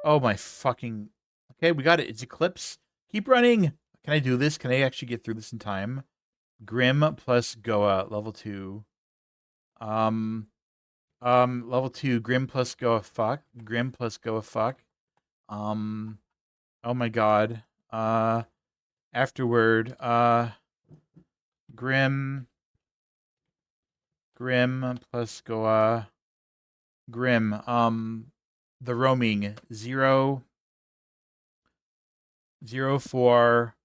Speaker 2: oh my fucking. Okay, we got it. It's Eclipse. Keep running. Can I do this? Can I actually get through this in time? Grim plus Goa, level 2. Level 2, Grim plus Goa fuck. Grim plus Goa fuck. Oh my god. Afterward, Grim plus Goa. Grim, the roaming 0 4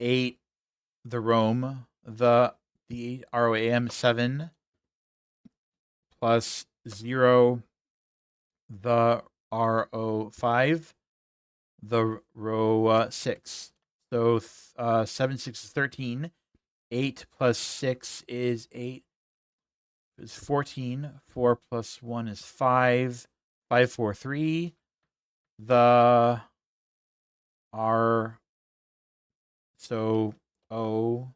Speaker 2: 8 the roam the ROAM 7 plus 0 the RO 5 the row 6. So 7 6 is 13. 8 plus 6 is 8 is 14. 4 plus 1 is 5. 5 4 3. The R so O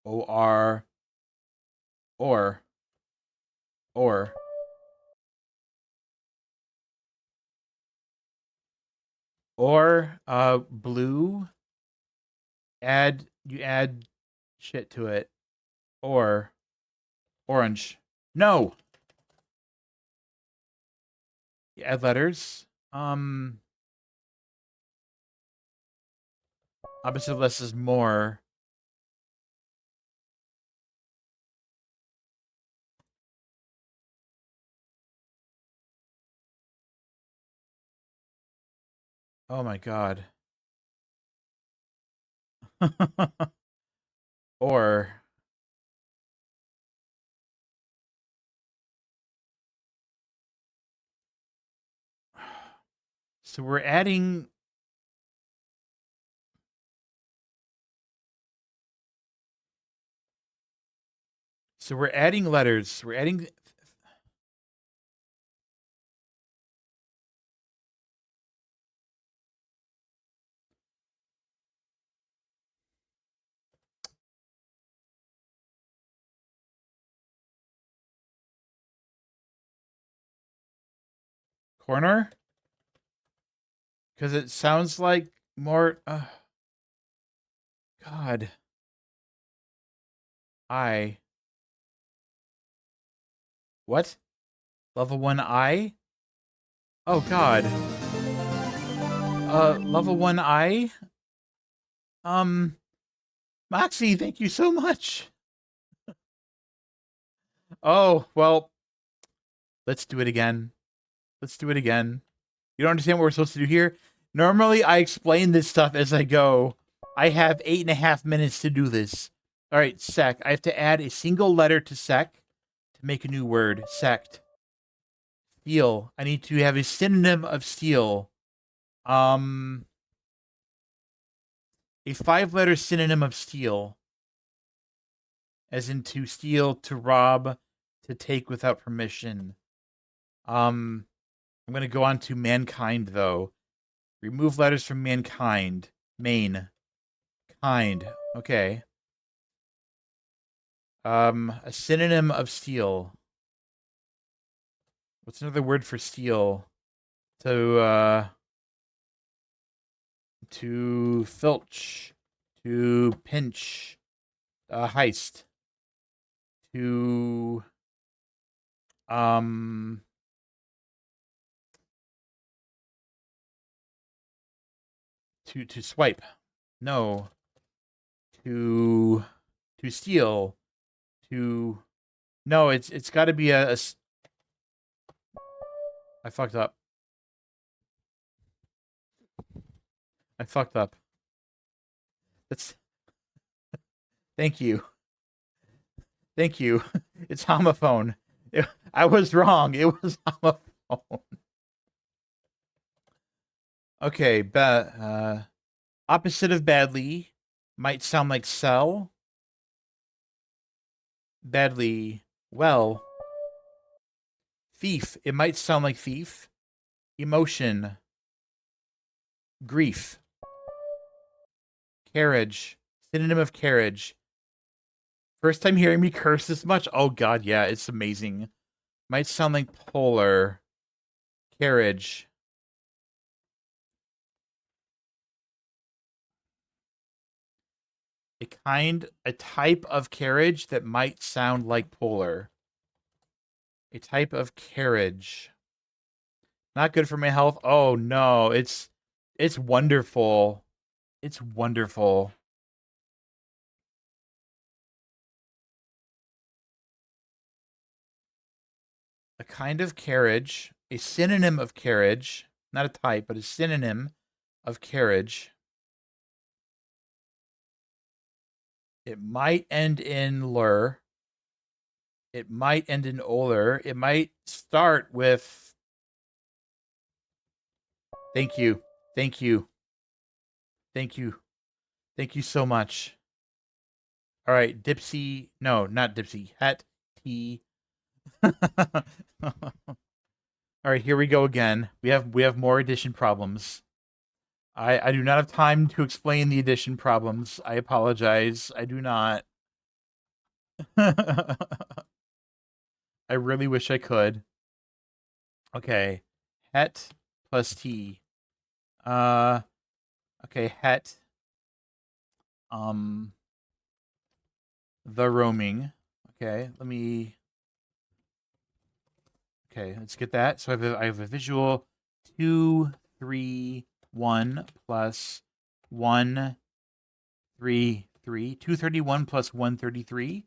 Speaker 2: R or blue, you add shit to it, or orange. No, you add letters. Opposite of less is more. Oh my god. Or so we're adding letters. We're adding corner because it sounds like more god. What? Level 1 I? Oh god. Level 1 I? Moxie, thank you so much. Oh, well, let's do it again. Let's do it again. You don't understand what we're supposed to do here? Normally, I explain this stuff as I go. I have 8.5 minutes to do this. All right, sec. I have to add a single letter to sec to make a new word. Sect. Steel. I need to have a synonym of steel. A 5-letter synonym of steal. As in to steal, to rob, to take without permission. I'm going to go on to mankind, though. Remove letters from mankind. Main. Kind. Okay. A synonym of steal. What's another word for steal? To filch. To pinch. Heist. To to swipe. No. To steal. To no, it's got to be I fucked up. I fucked up. That's thank you. Thank you. It's homophone. I was wrong. It was homophone. Okay, opposite of badly might sound like sell. Badly, well. Thief. It might sound like thief. Emotion. Grief. Carriage. Synonym of carriage. First time hearing me curse this much? Oh god, yeah, it's amazing. Might sound like polar. Carriage. A type of carriage that might sound like polar. A type of carriage. Not good for my health. Oh no, it's wonderful. It's wonderful. A kind of carriage, a synonym of carriage, not a type, but a synonym of carriage. It might end in lur. It might end in oler. It might start with thank you. Thank you. Thank you. Thank you so much. All right, Dipsy. No, not Dipsy. Het T. All right, here we go again. We have more addition problems. I do not have time to explain the addition problems. I apologize. I do not. I really wish I could. Okay. Het plus T. Okay, het. The roaming. Okay, okay, let's get that. So I have a visual 2, 3, 1 plus 1, 3, 3. 231 plus 133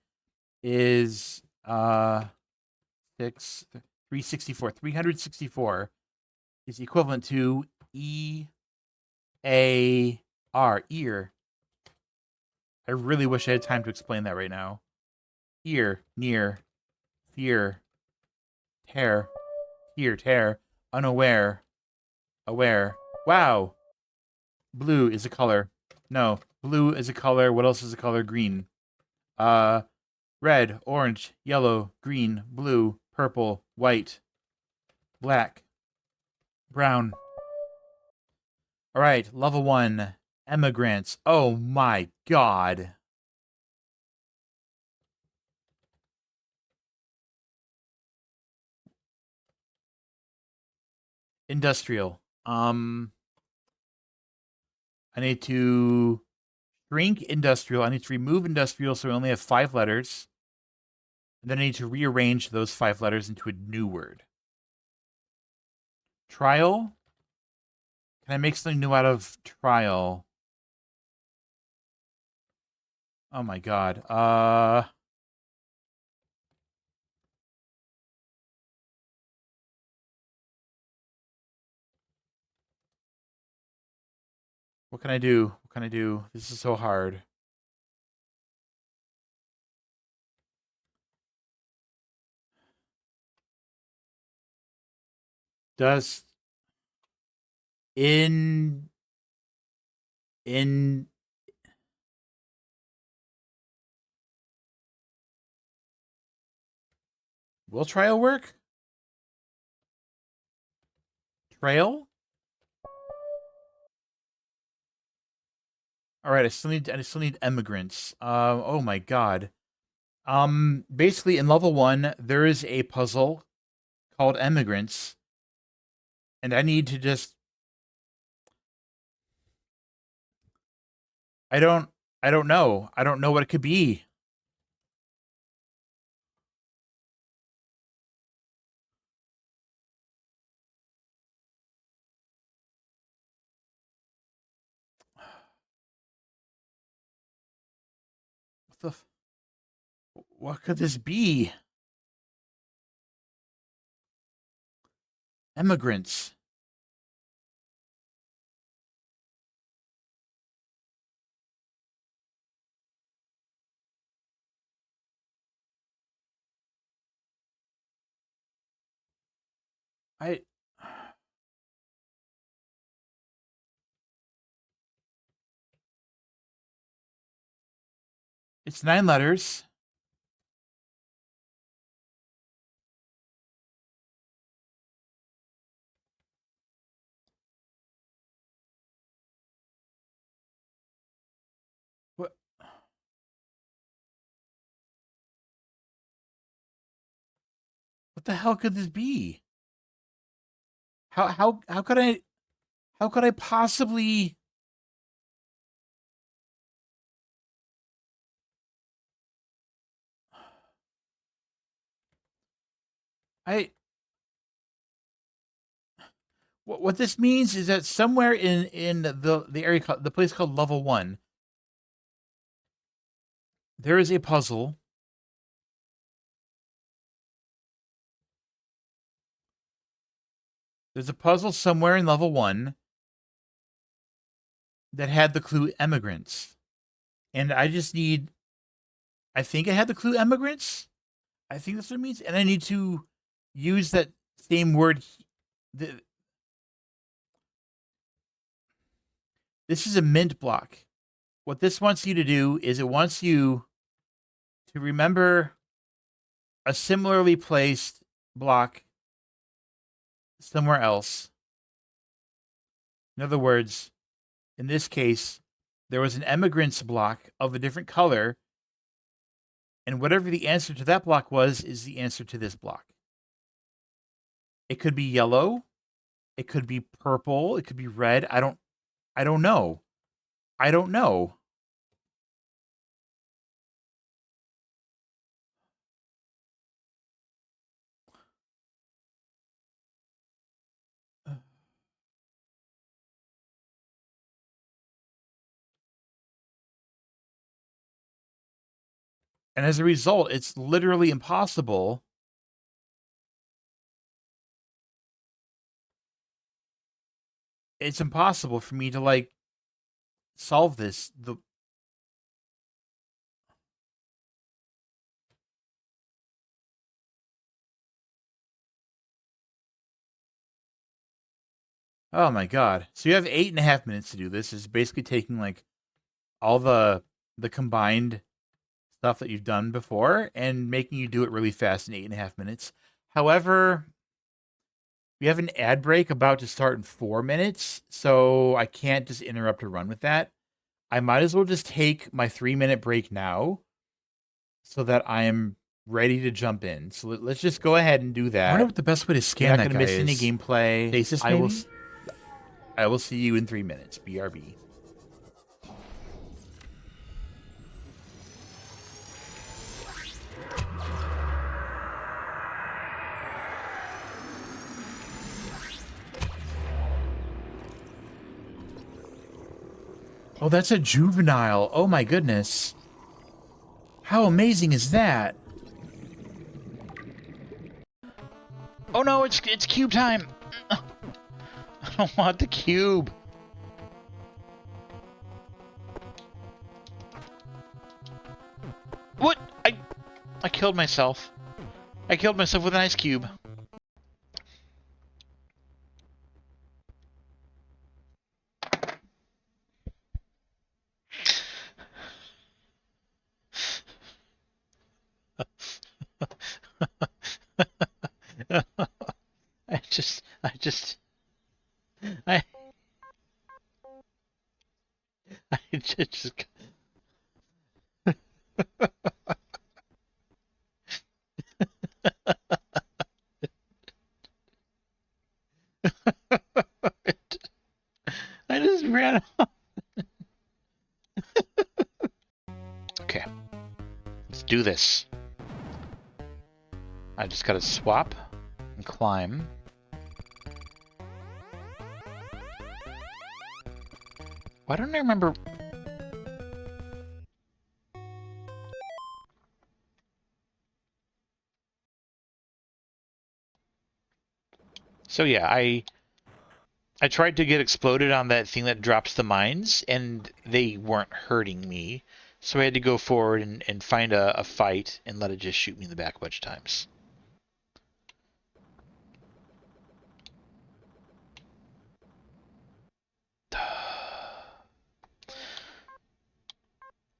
Speaker 2: is 364. 364 is equivalent to ear. I really wish I had time to explain that right now. Ear, near, fear, tear, tear, unaware, aware. Wow. Blue is a color. No, blue is a color. What else is a color? Green. Red, orange, yellow, green, blue, purple, white, black, brown. All right, level 1, emigrants. Oh my god. Industrial. I need to shrink industrial. I need to remove industrial so we only have 5 letters. And then I need to rearrange those 5 letters into a new word. Trial. Can I make something new out of trial? Oh my god. What can I do? What can I do? This is so hard. Does in will trial work? Trail? All right, I still need immigrants. Oh my god. Basically in level 1 there is a puzzle called immigrants, and I need to just I don't know. I don't know what it could be. What could this be? Immigrants. I... It's 9 letters. What? What the hell could this be? How could I possibly... I... What this means is that somewhere in the area the place called level 1, there is a puzzle. There's a puzzle somewhere in level 1 that had the clue immigrants. And I just need... I think it had the clue immigrants. I think that's what it means. And I need to use that same word. This is a mint block. What this wants you to do is it wants you to remember a similarly placed block somewhere else. In other words, in this case, there was an immigrants block of a different color, and whatever the answer to that block was is the answer to this block. It could be yellow, it could be purple, it could be red. I don't know. I don't know. And as a result, it's literally impossible for me to like solve this. Oh my god. So you have 8.5 minutes to do this. It's basically taking like all the combined stuff that you've done before and making you do it really fast in 8.5 minutes. However, we have an ad break about to start in 4 minutes, so I can't just interrupt a run with that. I might as well just take my 3-minute break now so that I am ready to jump in. So let's just go ahead and do that.
Speaker 1: I wonder what the best way to scan
Speaker 2: You're
Speaker 1: that
Speaker 2: not
Speaker 1: guy
Speaker 2: gonna miss any
Speaker 1: is.
Speaker 2: gameplay.
Speaker 1: Stasis,
Speaker 2: I will see you in 3 minutes. BRB. Oh, that's a juvenile. Oh my goodness. How amazing is that?
Speaker 1: Oh no, it's cube time. I don't want the cube. What? I killed myself. I killed myself with an ice cube. I just I just I just ran off. Okay, let's do this. I just gotta swap and climb. Why don't I remember? So yeah, I tried to get exploded on that thing that drops the mines, and they weren't hurting me. So I had to go forward and find a fight and let it just shoot me in the back a bunch of times.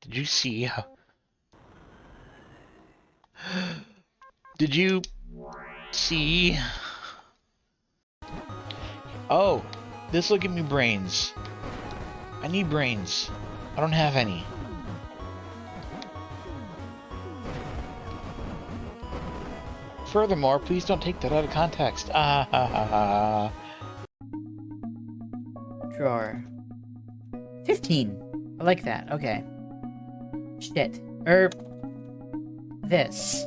Speaker 1: Did you see? Did you see? Oh, this'll give me brains. I need brains. I don't have any. Furthermore, please don't take that out of context. Ah ha ha ha.
Speaker 3: Drawer. 15. I like that. Okay. Shit. This.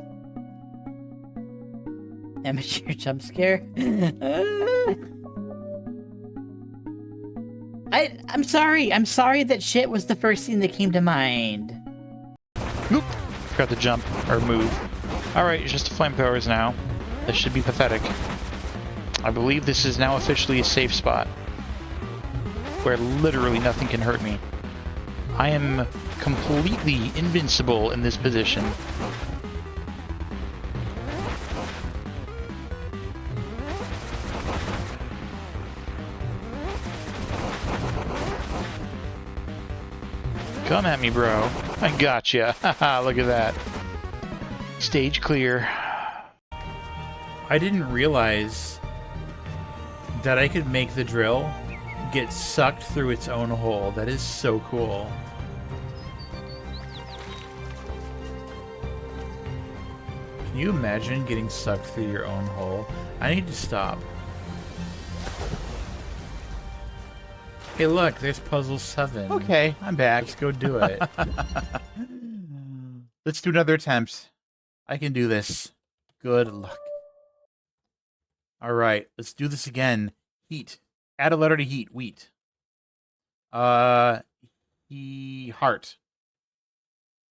Speaker 3: Amateur jump scare. I'm sorry. I'm sorry that shit was the first thing that came to mind.
Speaker 1: Oop! Forgot to jump or move. Alright, it's just flamethrowers now. This should be pathetic. I believe this is now officially a safe spot. Where literally nothing can hurt me. I am completely invincible in this position. Come at me, bro. I gotcha. Haha, look at that. Stage clear.
Speaker 2: I didn't realize that I could make the drill get sucked through its own hole. That is so cool. Can you imagine getting sucked through your own hole? I need to stop. Hey, look, there's puzzle 7. Okay, I'm back. Let's go do it. Let's do another attempt. I can do this. Good luck. All right, let's do this again. Heat. Add a letter to heat. Wheat. Heart.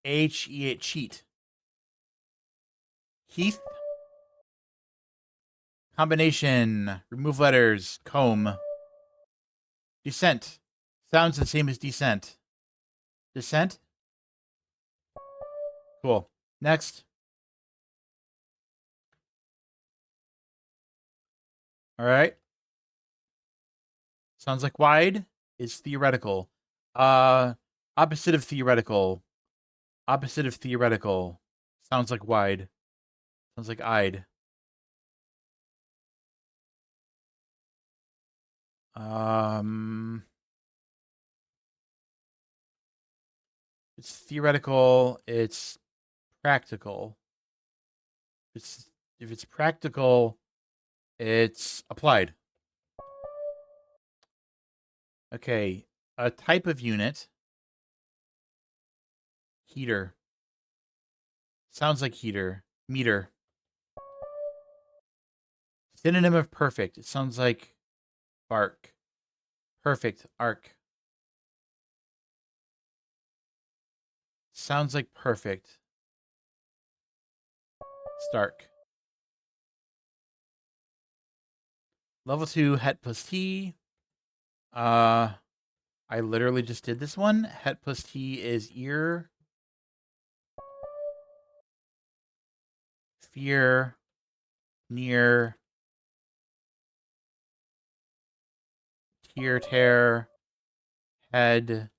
Speaker 2: H-E-A, cheat. Heath. Combination. Remove letters. Comb. Descent. Sounds the same as descent. Descent? Cool. Next. All right. Sounds like wide is theoretical. Opposite of theoretical. Opposite of theoretical. Sounds like wide. Sounds like I'd. It's theoretical, it's practical. If it's practical, it's applied. Okay, a type of unit. Heater. Sounds like heater. Meter. Synonym of perfect. It sounds like bark. Perfect. Arc. Sounds like perfect. Stark. Level 2, het plus T. I literally just did this one. Het plus T is ear. Fear. Near. Tear, tear. Head.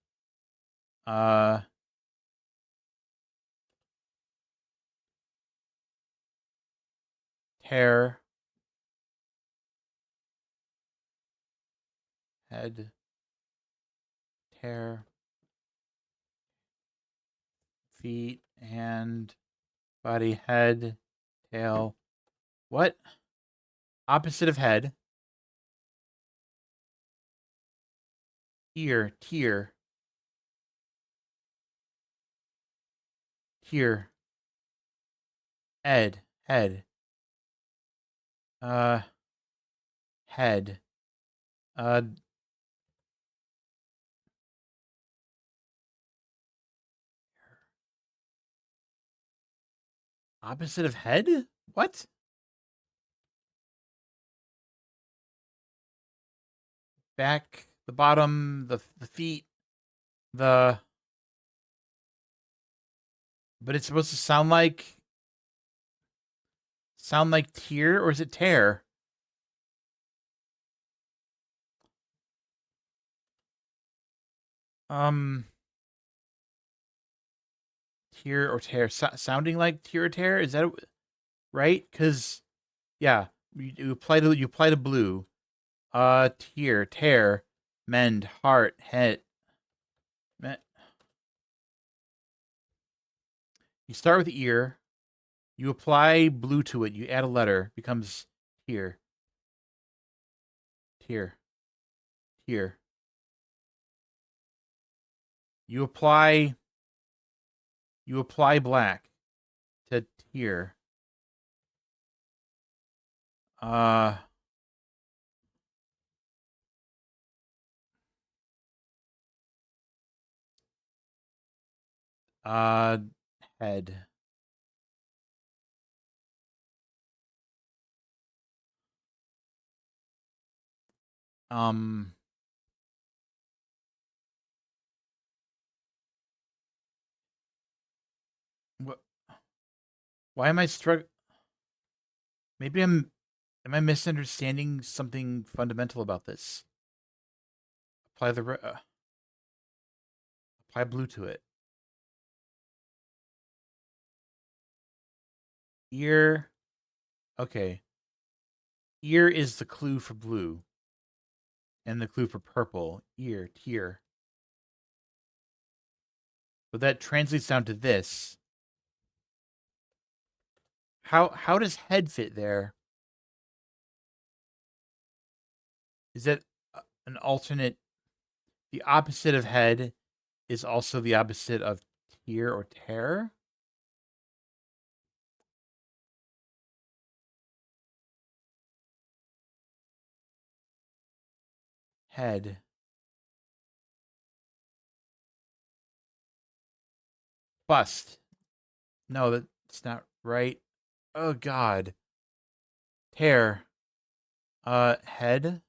Speaker 2: Hair. Head. Tear. Feet. Hand. Body. Head. Tail. What? Opposite of head. Ear. Tear. Tear. Head. Head. Head. Opposite of head? What? Back, the bottom, the feet, the... But it's supposed to sound like tear, or is it tear? Tear or tear, sounding like tear or tear. Is that right? Because yeah, you apply to blue. Tear, tear, mend, heart, head. You start with ear. You apply blue to it. You add a letter. Becomes tear. Tear. Tear. You apply black to tear. Uh uh head. Um what why am I struck? Maybe am I misunderstanding something fundamental about this? Apply apply blue to it. Ear. Okay. Ear is the clue for blue and the clue for purple. Ear, tear. But that translates down to this. How does head fit there? Is that an alternate? The opposite of head is also the opposite of tear or tear. Head. Bust. No, that's not right. Oh God. Tear. Head.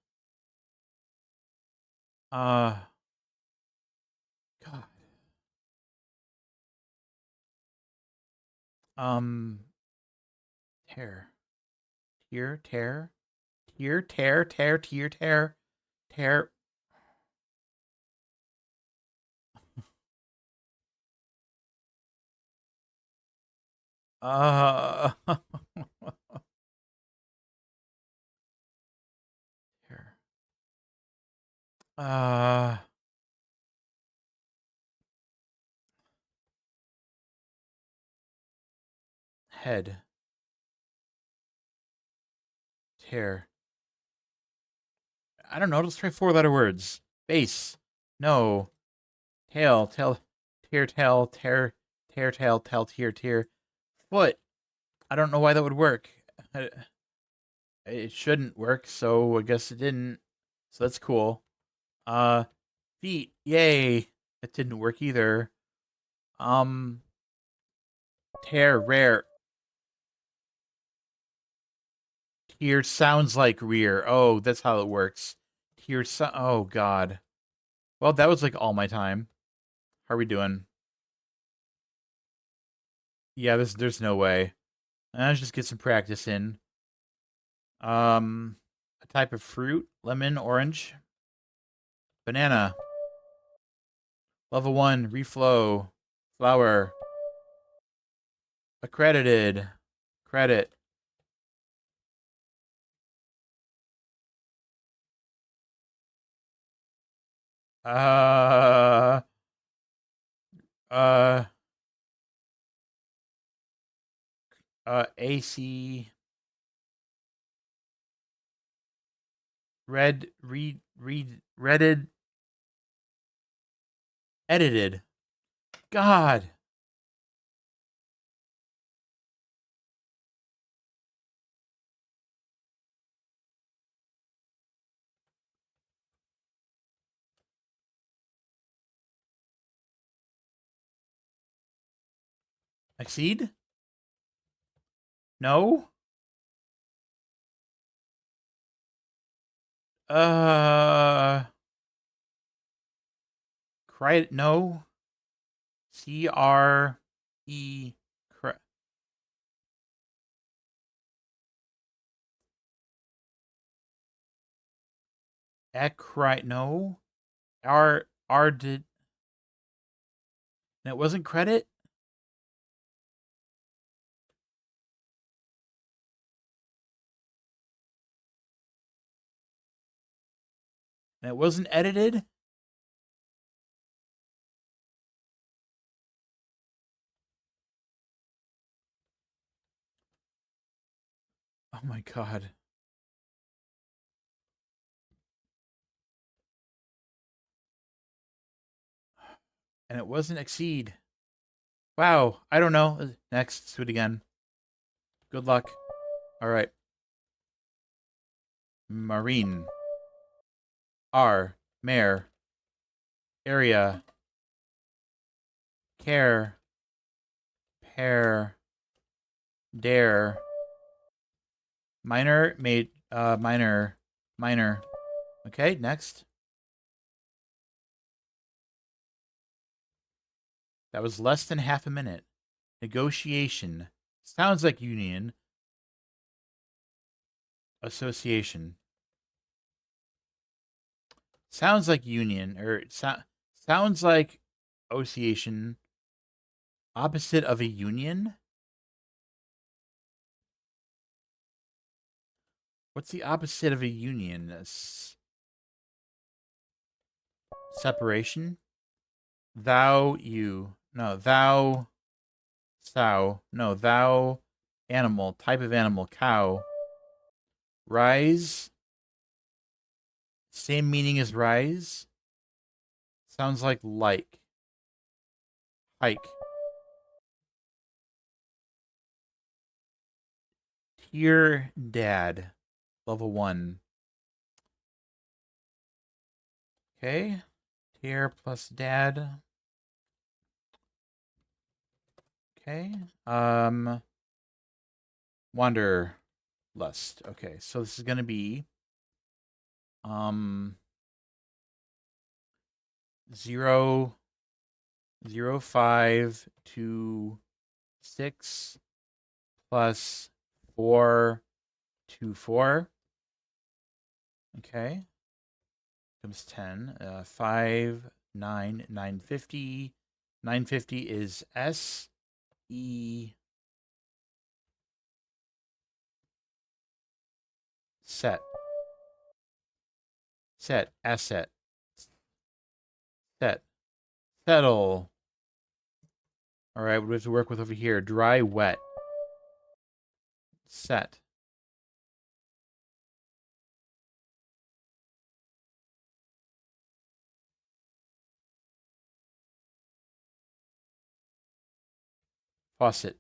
Speaker 2: God. Tear. Tear. Tear. Tear. Tear. Tear. Tear. Tear. Tear. Uh. Tear. Uh. Head. Tear. I don't know. Let's try 4-letter words. Base. No. Tail. Tail. Tear. Tail. Tear. Tear. Tail. Tail. Tear. Tear. Foot. I don't know why that would work. It shouldn't work, so I guess it didn't. So that's cool. Uh, feet. Yay. That didn't work either. Um, tear. Rare. Tear sounds like rear. Oh, that's how it works. Tear. Oh God. Well, that was like all my time. How are we doing? Yeah, there's no way. Let's just get some practice in. A type of fruit: lemon, orange, banana. Level 1, reflow, flower, accredited, credit. Uh, uh, AC, redded, edited. God. Exceed? No? Uh, credit, no. CRE, Ecri, no. R did, and it wasn't credit? And it wasn't edited? Oh my god. And it wasn't exceed. Wow. I don't know. Next. Let's do it again. Good luck. All right. Marine. R. Mare. Area. Care. Pair. Dare. Minor. Made. Minor. Minor. Okay. Next. That was less than half a minute. Negotiation. Sounds like union. Association. Sounds like union. Or sounds like association. Opposite of a union? What's the opposite of a union? Separation? Thou, you. No, thou, sow. No, thou, animal. Type of animal. Cow. Rise. Same meaning as rise. Sounds like. Hike. Tier dad. Level 1. Okay. Tier plus dad. Okay. Wanderlust. Okay, so this is gonna be 0, 0, 5 to 6 plus 4 to 4. Okay. Comes 10. 5, 9, 950. 950 is S, E, set. Set, asset. Set. Settle. All right, what do we have to work with over here? Dry, wet. Set. Faucet.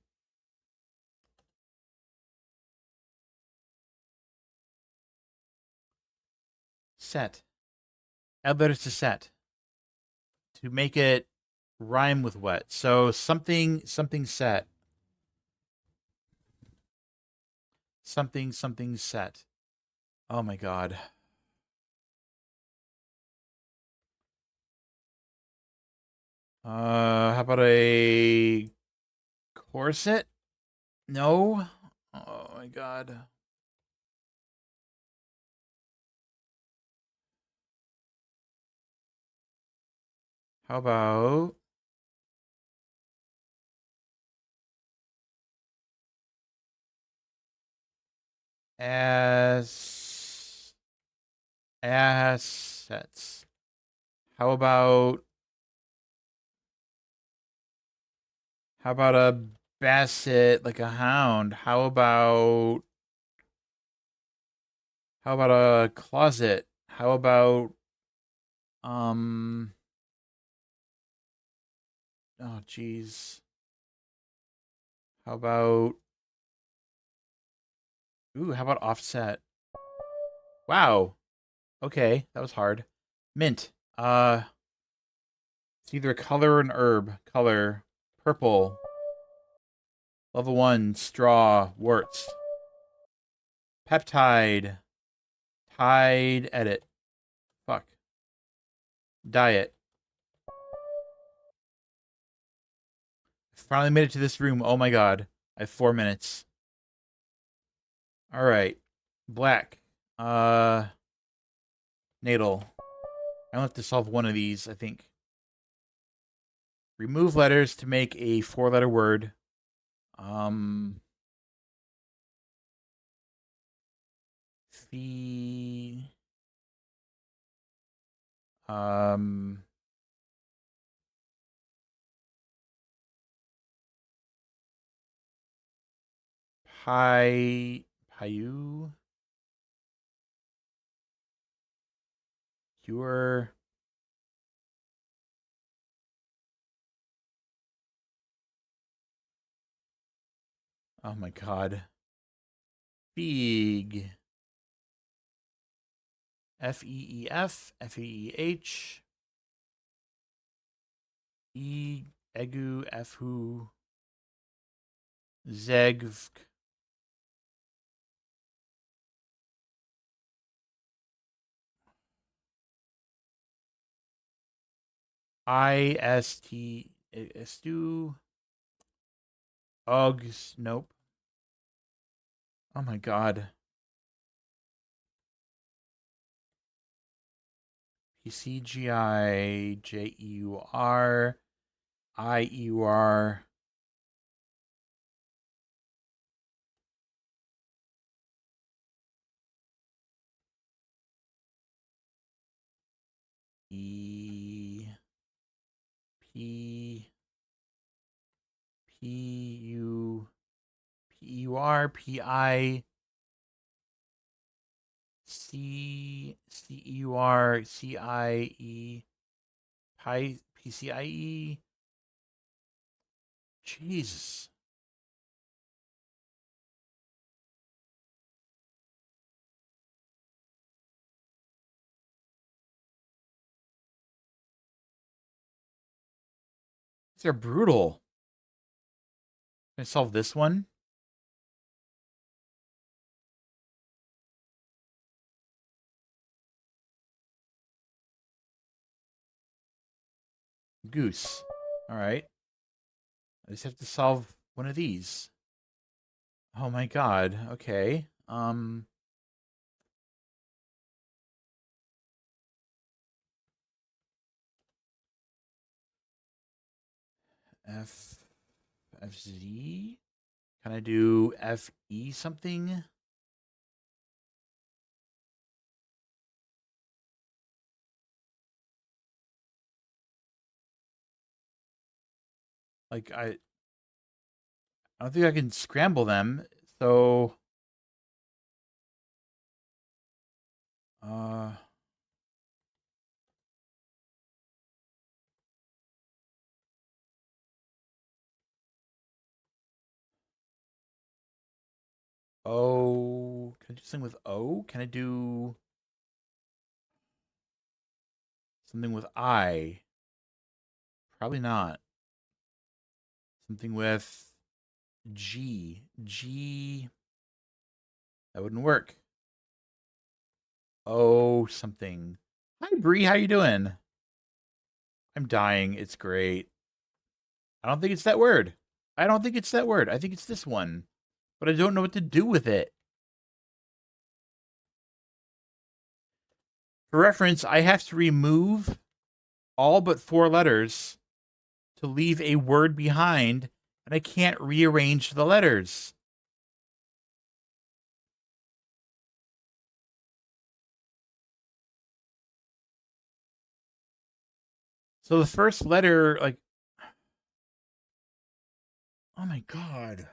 Speaker 2: Set. Add letters to set. To make it rhyme with wet. So something set. Something set. Oh my god. How about a corset? No. Oh my god. How about assets? How about a basset, like a hound? How about a closet? How about oh jeez. How about how about offset? Wow. Okay, that was hard. Mint. It's either a color or an herb. Color. Purple. Level 1. Straw. Warts. Peptide. Tide. Edit. Fuck. Diet. Finally made it to this room. Oh my god. I have 4 minutes. Alright. Black. Natal. I have to solve one of these, I think. Remove letters to make a 4-letter word. Um. Payu. Pure. Oh my god. Feeg. Feef. Feeh. Egu. Fhu. Zegv. Estu. Uggs. Nope. Oh my god. PCGI. Jeur. IEUR. E. P. PU. PUR. PI. CEUR. CIE. PCIE. Jesus. These are brutal. Can I solve this one? Goose. All right. I just have to solve one of these. Oh my god. Okay. F FZ. Can I do FE something? Like I don't think I can scramble them. So uh O. Can I do something with O? Can I do something with I? Probably not. Something with G. G. That wouldn't work. O something. Hi Bree, how you doing? I'm dying. It's great. I don't think it's that word. I don't think it's that word. I think it's this one. But I don't know what to do with it. For reference, I have to remove all but 4 letters to leave a word behind, and I can't rearrange the letters. So the first letter, like, oh my god.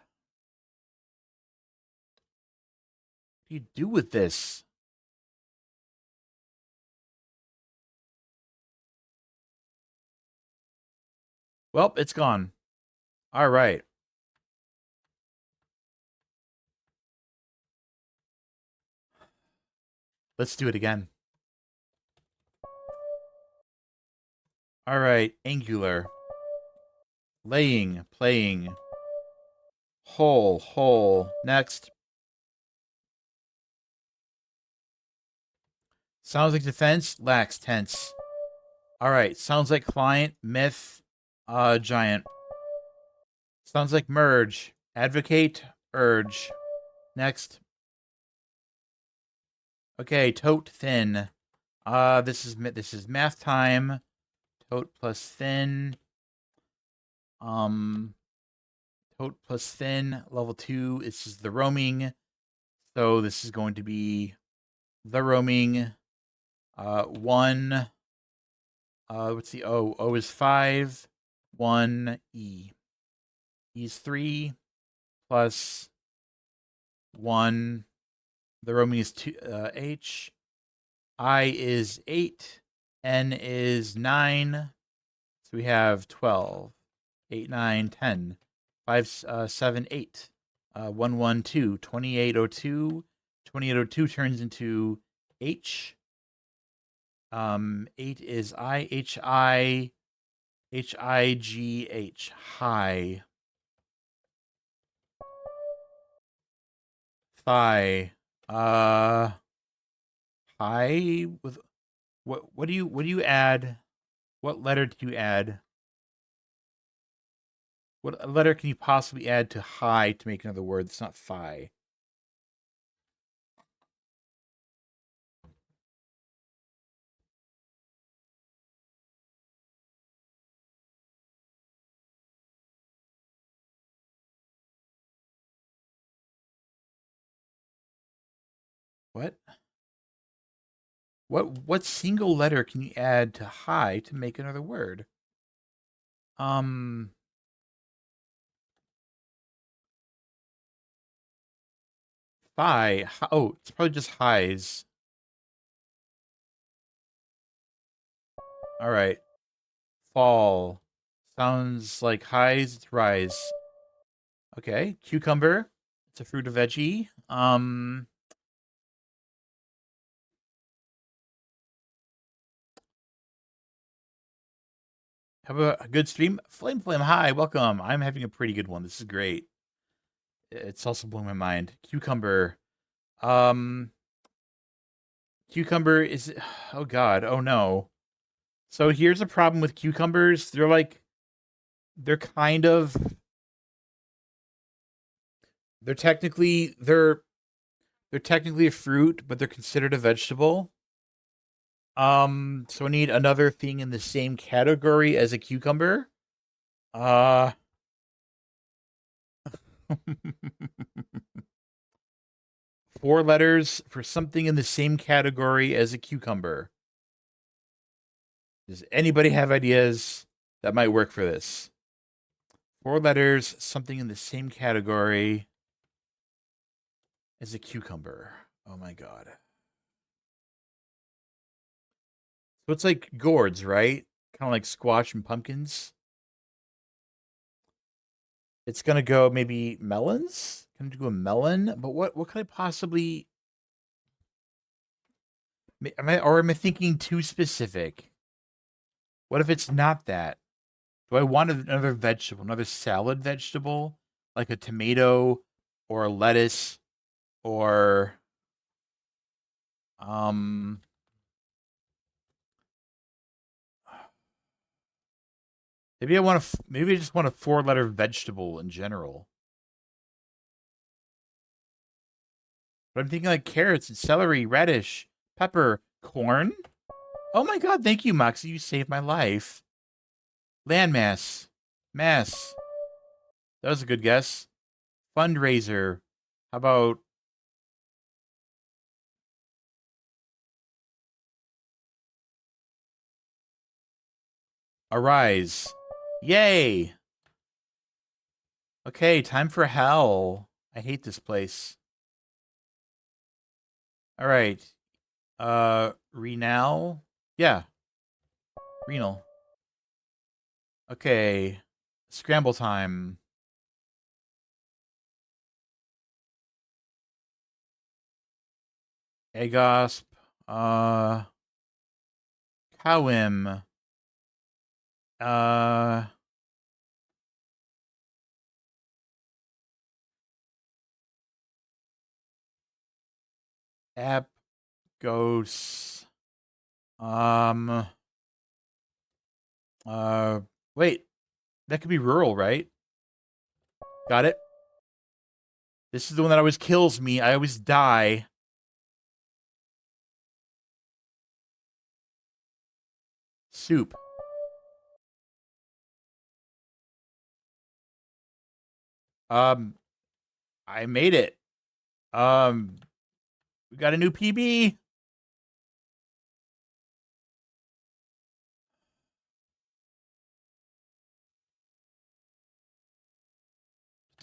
Speaker 2: What do you do with this? Well, it's gone. All right. Let's do it again. All right. Angular. Laying. Playing. Whole. Whole. Next. Sounds like defense. Lacks tense. All right. Sounds like client. Myth. Giant. Sounds like merge. Advocate. Urge. Next. Okay. Tote. Thin. This is math time. Tote plus thin. Tote plus thin. Level 2. This is the roaming. So this is going to be the roaming. 1. What's the O? O is 5, 1, E. E is 3 plus 1. The Roman is 2, H. I is 8. N is 9. So we have 12, 8, 9, 10, 5, 7, 8, 1, 1, 2, 2802. 2802 turns into H. 8 is I, H, I, H, I, G, H. High. Thigh. High with what do you add? What letter do you add? What letter can you possibly add to high to make another word that's not thigh? What? What single letter can you add to high to make another word? Thigh. Oh, it's probably just highs. All right. Fall. Sounds like highs, it's rise. Okay. Cucumber. It's a fruit or veggie. Have a good stream. Flame, hi, welcome. I'm having a pretty good one. This is great. It's also blowing my mind. Cucumber. Cucumber is, oh God, oh no. So here's a problem with cucumbers. They're kind of, they're technically, they're technically a fruit, but they're considered a vegetable. So I need another thing in the same category as a cucumber. 4 letters for something in the same category as a cucumber. Does anybody have ideas that might work for this? 4 letters, something in the same category as a cucumber. Oh my God. So it's like gourds, right? Kind of like squash and pumpkins. It's gonna go maybe melons. Can I do a melon? But what could I possibly? Am I thinking too specific? What if it's not that? Do I want another vegetable, another salad vegetable, like a tomato or a lettuce or maybe maybe I just want a 4-letter vegetable in general. But I'm thinking like carrots and celery, radish, pepper, corn. Oh my God, thank you, Moxie. You saved my life. Landmass. Mass. That was a good guess. Fundraiser. How about arise? Yay! Okay, time for hell. I hate this place. All right. Renal? Yeah. Renal. Okay. Scramble time. Agosp. Cowim. Uh App Ghosts. Wait. That could be rural, right? Got it. This is the one that always kills me. I always die. Soup. I made it. We got a new PB.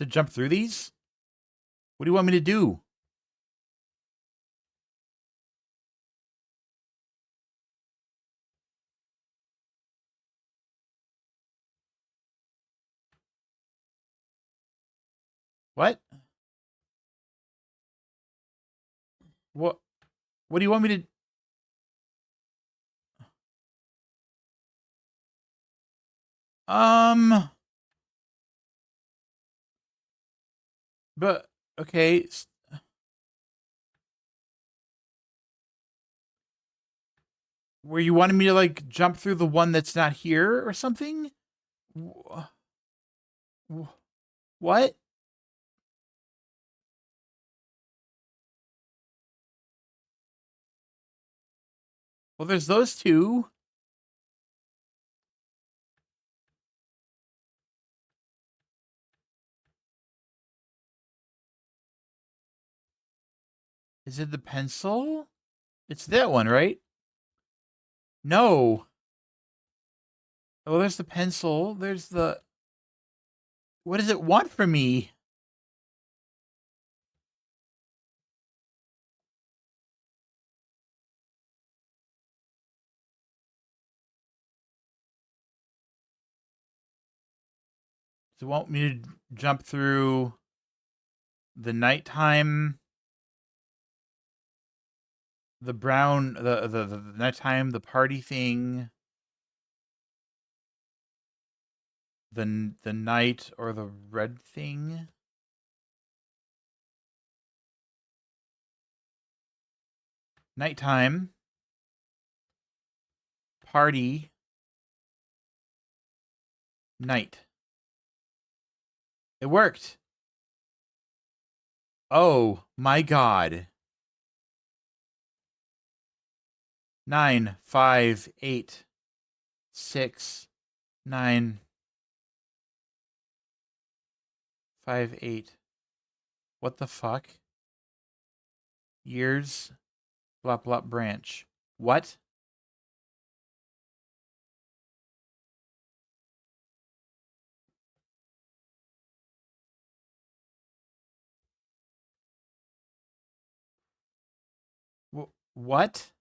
Speaker 2: to jump through these? What do you want me to do? What? What? What do you want me to... But, okay. Where you wanted me to, like, jump through the one that's not here or something? What? Well, there's those two. Is it the pencil? It's that one, right? No. Oh, there's the pencil. There's the... What does it want from me? Does it want me to jump through the nighttime, the brown, the nighttime, the party thing, the night, or the red thing? Nighttime, party, night. It worked. Oh my god. 9, 5, 8, 6, 9, 5, 8. What the fuck? Years, blah blah branch. What? What?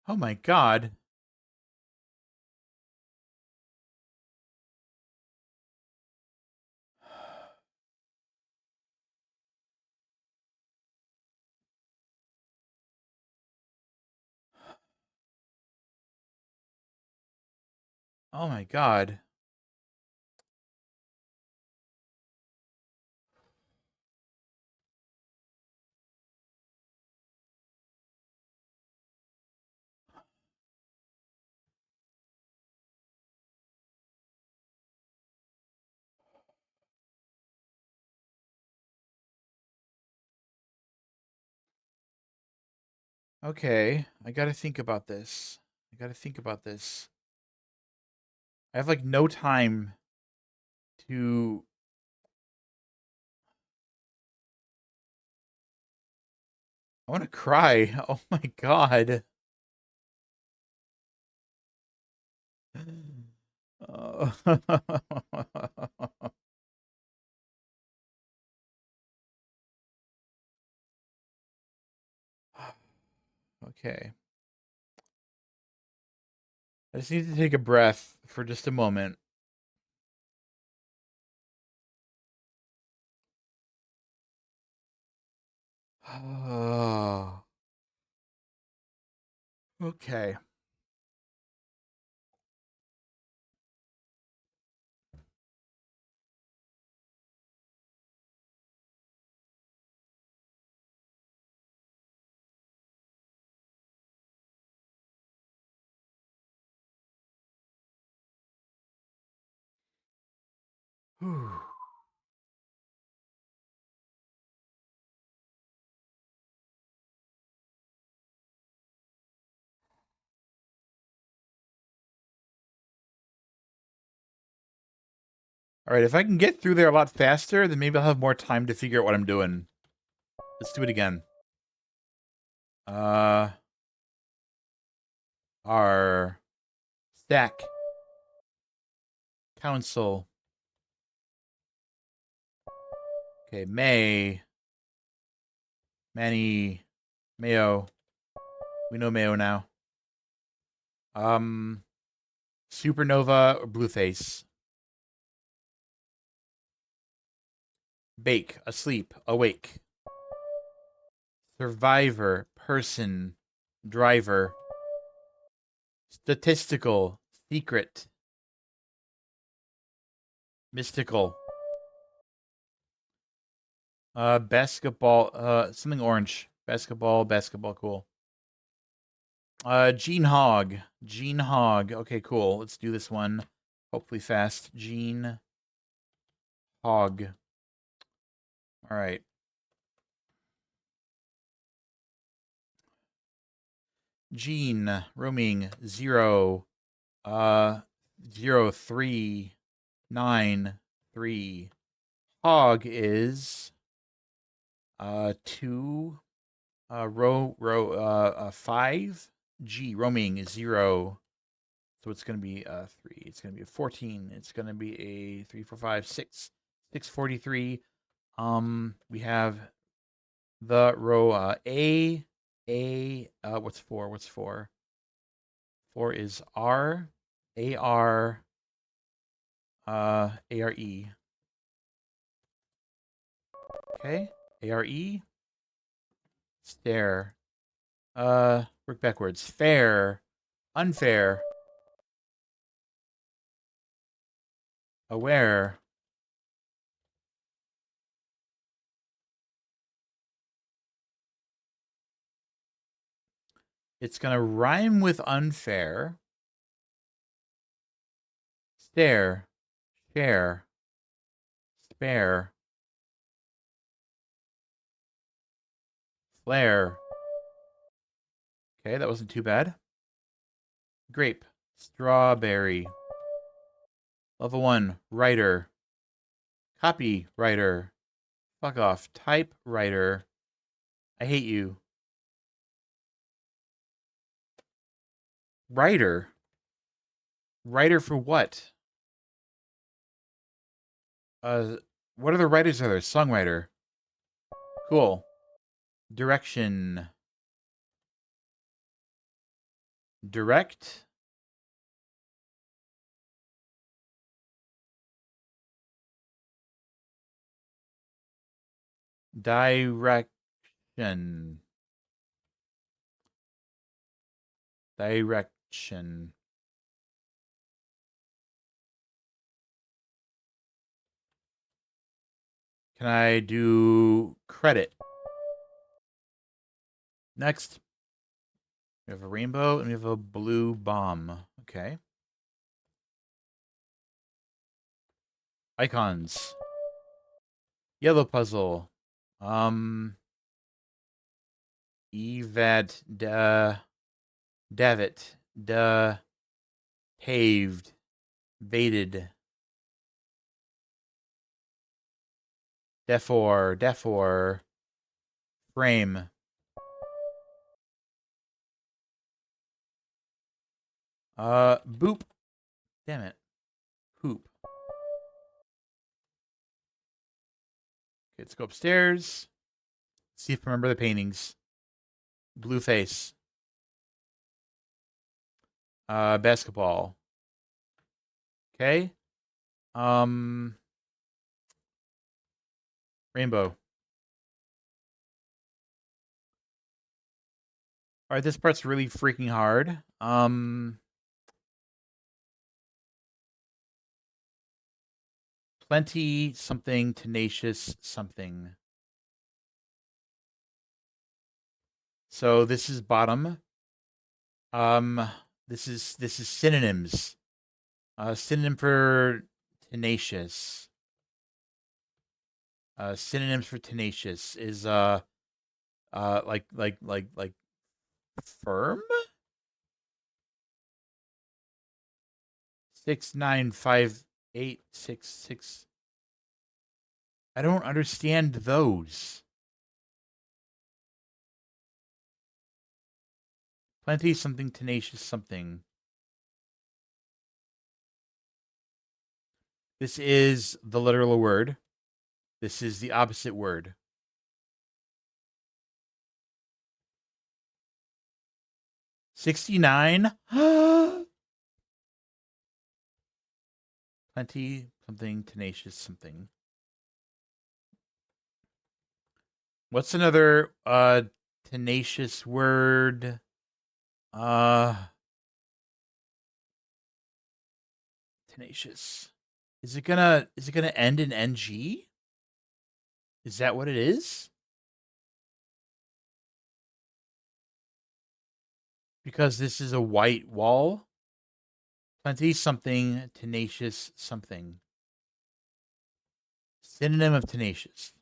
Speaker 2: Oh my god. Oh my god. Okay, I gotta think about this. I gotta think about this. I have like no time to... I want to cry. Oh my god. Oh. Okay. I just need to take a breath for just a moment. Oh. Okay. Whew. All right, if I can get through there a lot faster, then maybe I'll have more time to figure out what I'm doing. Let's do it again. Our stack, council. Okay, Manny, Mayo. We know Mayo now. Supernova or Blueface. Bake, asleep, awake. Survivor, person, driver. Statistical, secret. Mystical. Basketball, something orange. Basketball, cool. Gene Hog. Okay, cool. Let's do this one. Hopefully fast. Gene Hog. All right. Gene, roaming 0, 0393. Hog is 2, 5. G, roaming 0. So it's going to be 3. It's going to be a 14. It's going to be a 3, 4, 5, 6. 643. We have the row A. What's 4? What's 4? 4 is R. AR. ARE. Okay. ARE. Stare. Work backwards. Fair. Unfair. Aware. It's going to rhyme with unfair. Stare. Share. Spare. Flare. Okay, that wasn't too bad. Grape. Strawberry. Level 1. Writer. Copywriter. Fuck off. Typewriter. I hate you. Writer. Writer for what? What other writers are there? Songwriter. Cool. Direction. Direct. Direction. Direction. Can I do credit? Next. We have a rainbow and we have a blue bomb. Okay. Icons. Yellow puzzle. Evad Davit. Paved. Baited. Defor. Frame. Boop. Damn it. Poop. Okay, let's go upstairs. See if I remember the paintings. Blue face. Basketball. Okay. Rainbow. Alright, this part's really freaking hard. Plenty, something, tenacious, something. So this is bottom. This is synonyms. Synonym for tenacious. Synonyms for tenacious is like firm. 6958666. I don't understand those. Plenty something tenacious something. This is the literal word. This is the opposite word. $69. Plenty something tenacious something. What's another tenacious word? Tenacious. Is it gonna end in ng? Is that what it is? Because this is a white wall. Plenty something tenacious something. Synonym of tenacious.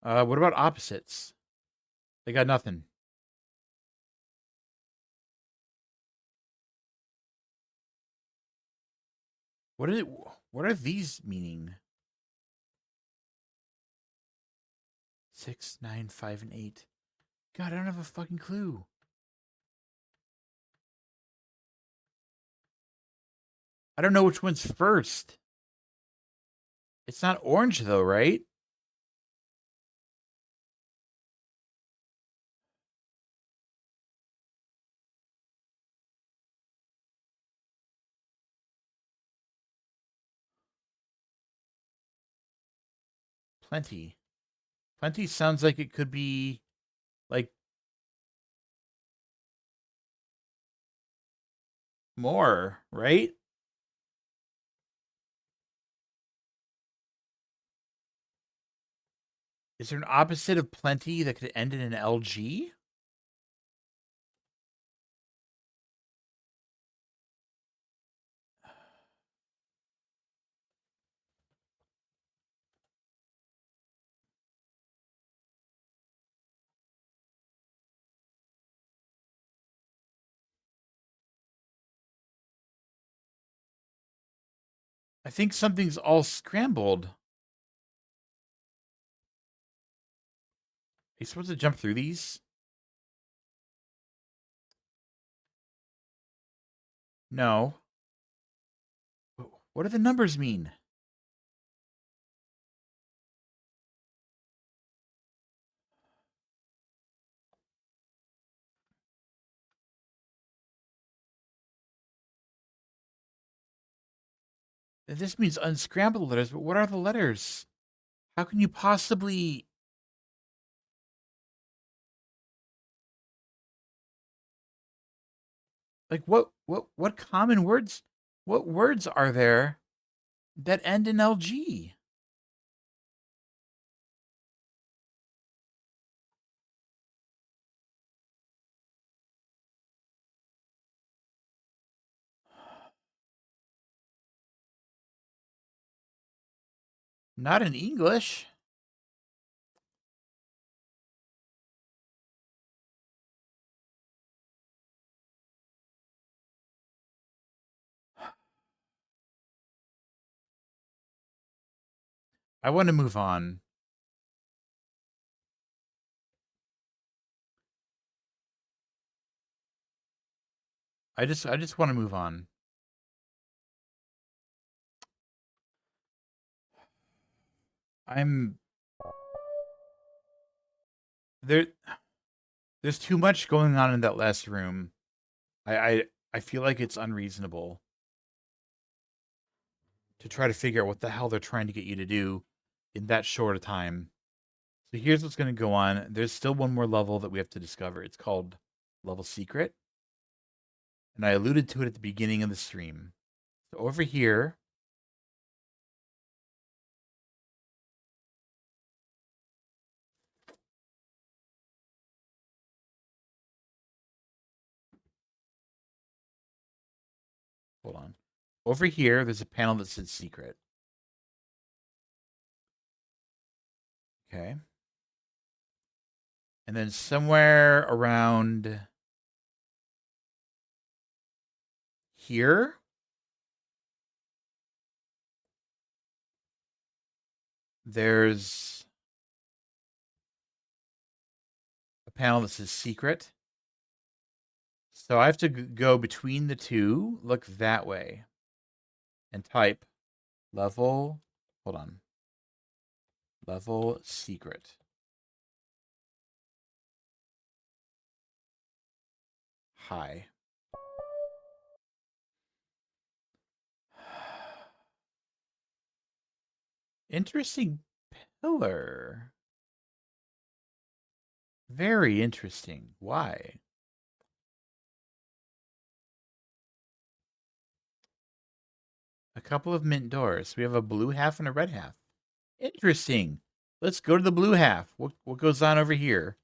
Speaker 2: What about opposites? They got nothing. What are these meaning? 6, 9, 5, and 8. God, I don't have a fucking clue. I don't know which one's first. It's not orange though, right? Plenty. Plenty sounds like it could be like more, right? Is there an opposite of plenty that could end in an LG? I think something's all scrambled. Are you supposed to jump through these? No. What do the numbers mean? This means unscrambled letters, but what are the letters? How can you possibly... Like, what common words... What words are there that end in LG? Not in English. I want to move on. I just want to move on. I'm there. There's too much going on in that last room. I feel like it's unreasonable to try to figure out what the hell they're trying to get you to do in that short a time. So here's what's going to go on. There's still one more level that we have to discover. It's called Level Secret. And I alluded to it at the beginning of the stream. So over here, Hold on. Over here, there's a panel that says secret. Okay. And then somewhere around here, there's a panel that says secret. So I have to go between the two, look that way, and type level, hold on, level secret. Hi. Interesting pillar. Very interesting. Why? A couple of mint doors. We have a blue half and a red half. Interesting. Let's go to the blue half. What goes on over here?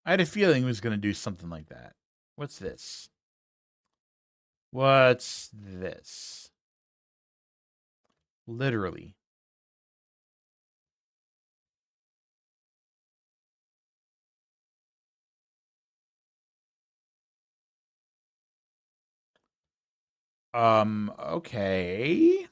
Speaker 2: I had a feeling it was going to do something like that. What's this? What's this? Literally. Okay.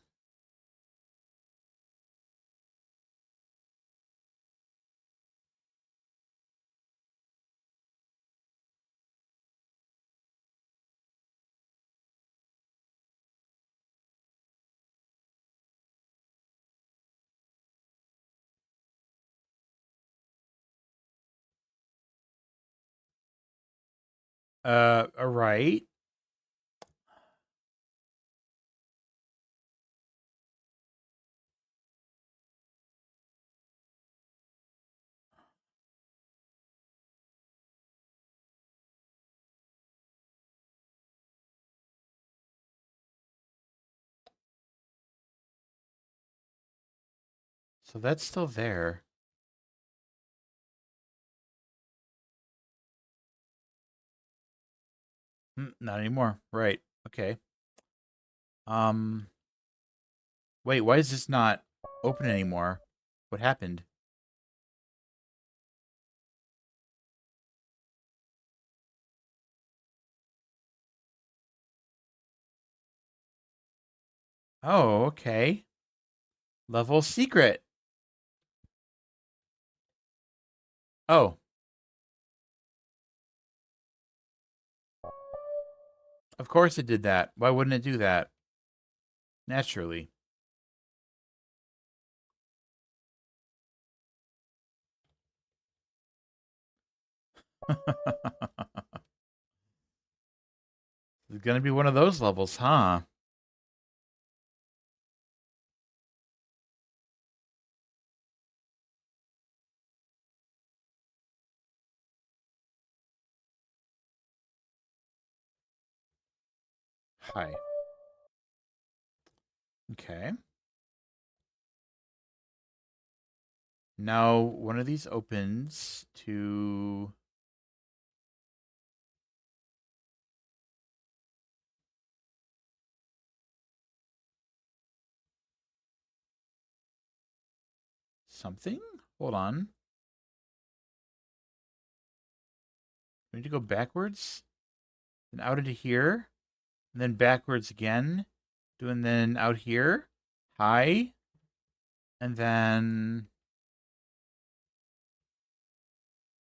Speaker 2: All right. So that's still there. Not anymore. Right. Okay. Um, wait, why is this not open anymore? What happened? Oh, okay. Level secret. Oh. Of course it did that. Why wouldn't it do that? Naturally. It's gonna be one of those levels, huh? Hi. Okay. Now one of these opens to something? Hold on. We need to go backwards and out into here, and then backwards again, doing then out here, high, and then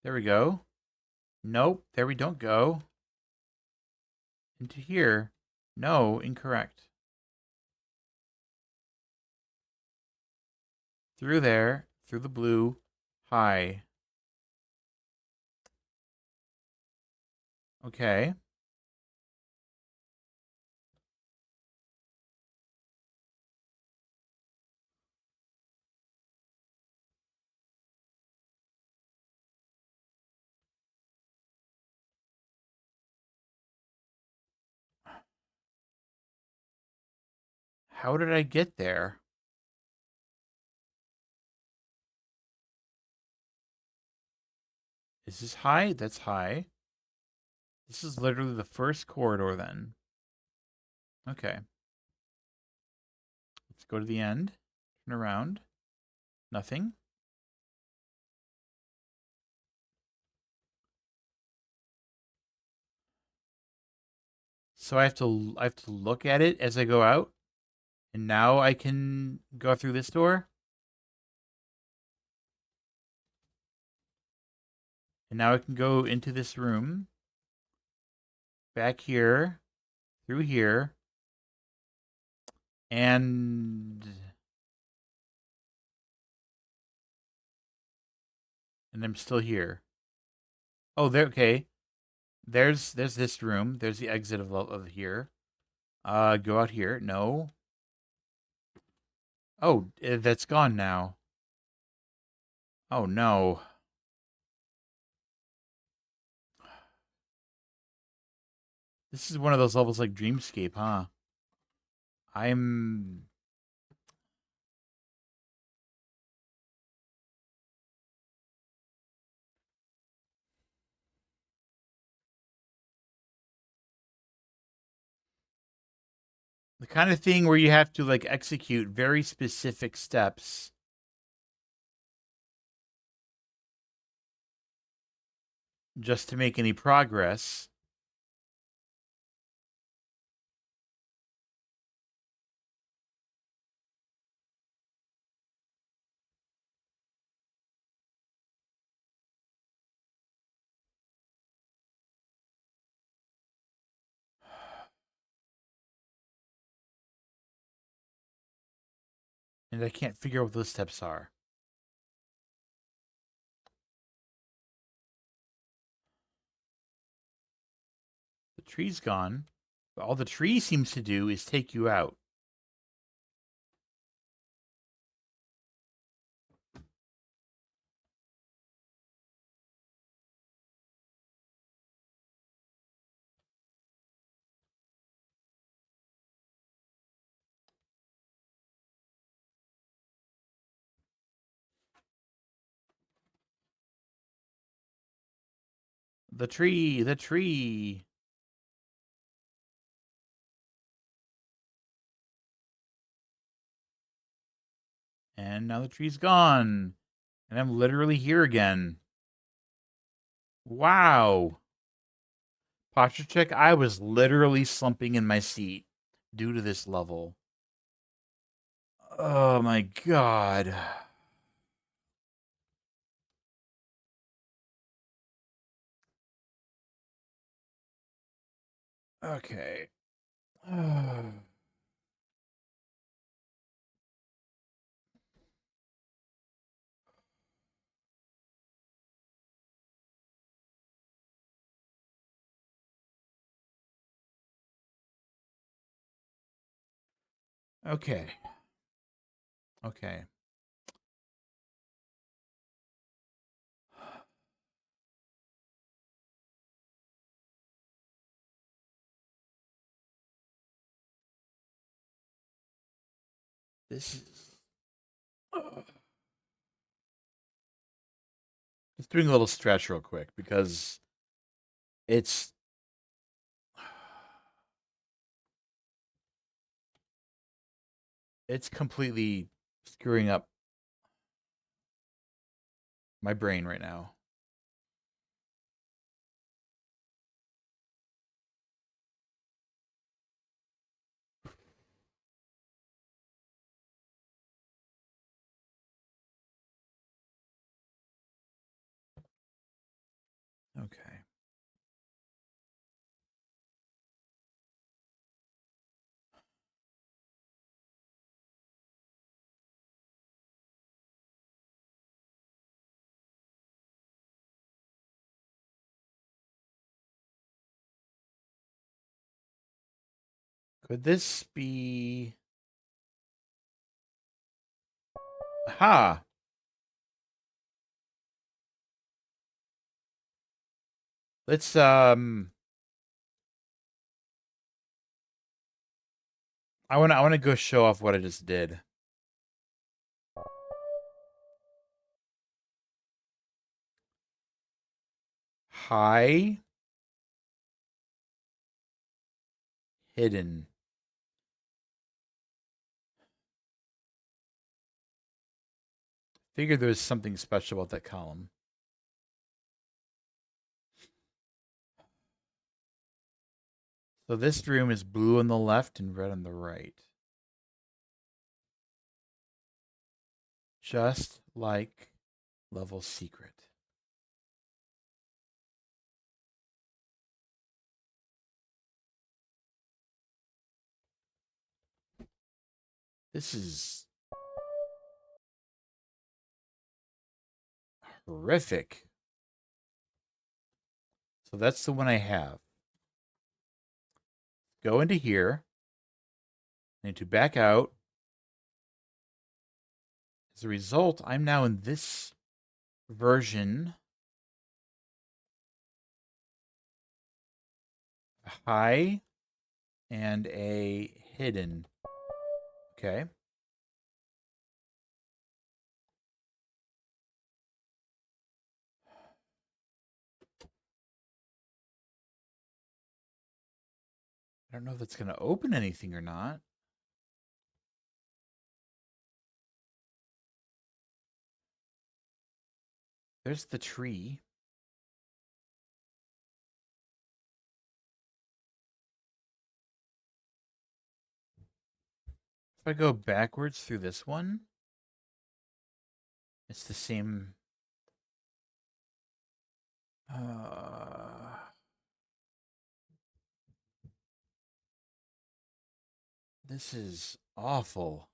Speaker 2: there we go. Nope, there we don't go. Into here. No, incorrect. Through there, through the blue, high. Okay. How did I get there? Is this high? That's high. This is literally the first corridor then. Okay. Let's go to the end. Turn around. Nothing. So I have to look at it as I go out. And now I can go through this door. And now I can go into this room. Back here. Through here. And I'm still here. Oh, there. Okay. There's this room. There's the exit of here. Go out here. No. Oh, that's gone now. Oh no. This is one of those levels like Dreamscape, huh? I'm... The kind of thing where you have to, like, execute very specific steps. Just to make any progress. And I can't figure out what those steps are. The tree's gone. But all the tree seems to do is take you out. The tree, the tree. And now the tree's gone. And I'm literally here again. Wow. Posture check, I was literally slumping in my seat due to this level. Oh my god. Okay. Okay. Okay. This is... Just doing a little stretch real quick because it's... It's completely screwing up my brain right now. Okay. Could this be... Aha! Let's, I wanna go show off what I just did. high, hidden. Figured there was something special about that column. So this room is blue on the left and red on the right. Just like level secret. This is horrific. So that's the one I have. Go into here. I need to back out. As a result, I'm now in this version. High and a hidden. Okay. I don't know if that's going to open anything or not. There's the tree. If I go backwards through this one, it's the same. This is awful.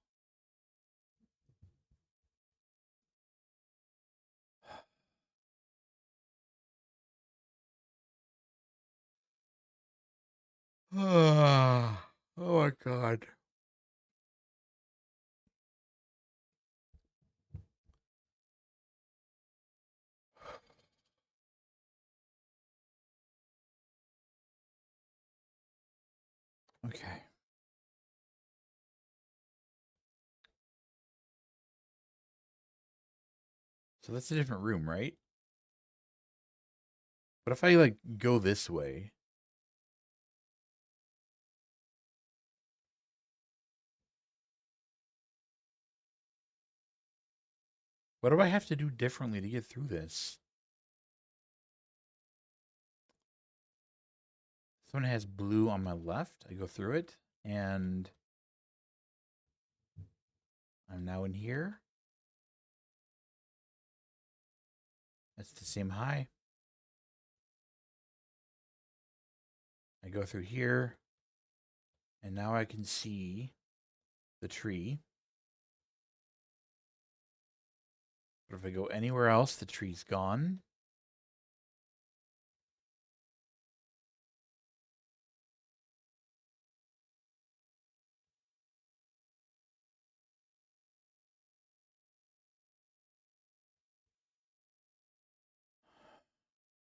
Speaker 2: Oh my god. Okay. So that's a different room, right? But if I like go this way, what do I have to do differently to get through this? Someone has blue on my left. I go through it, and I'm now in here. That's the same high. I go through here, and now I can see the tree. But if I go anywhere else, the tree's gone.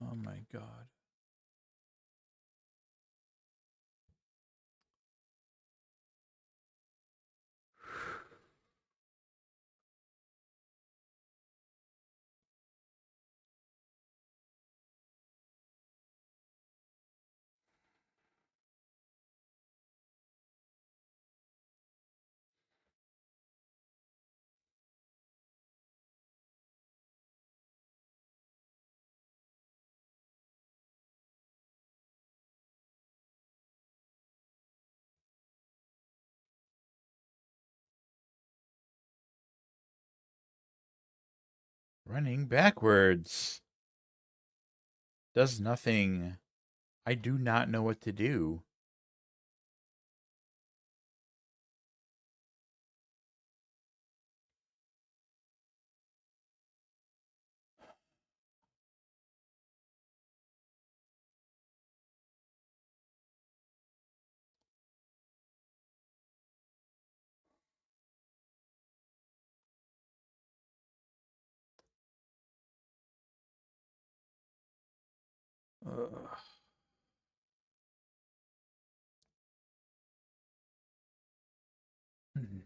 Speaker 2: Oh my god. Running backwards. Does nothing. I do not know what to do. Ugh. Hmm.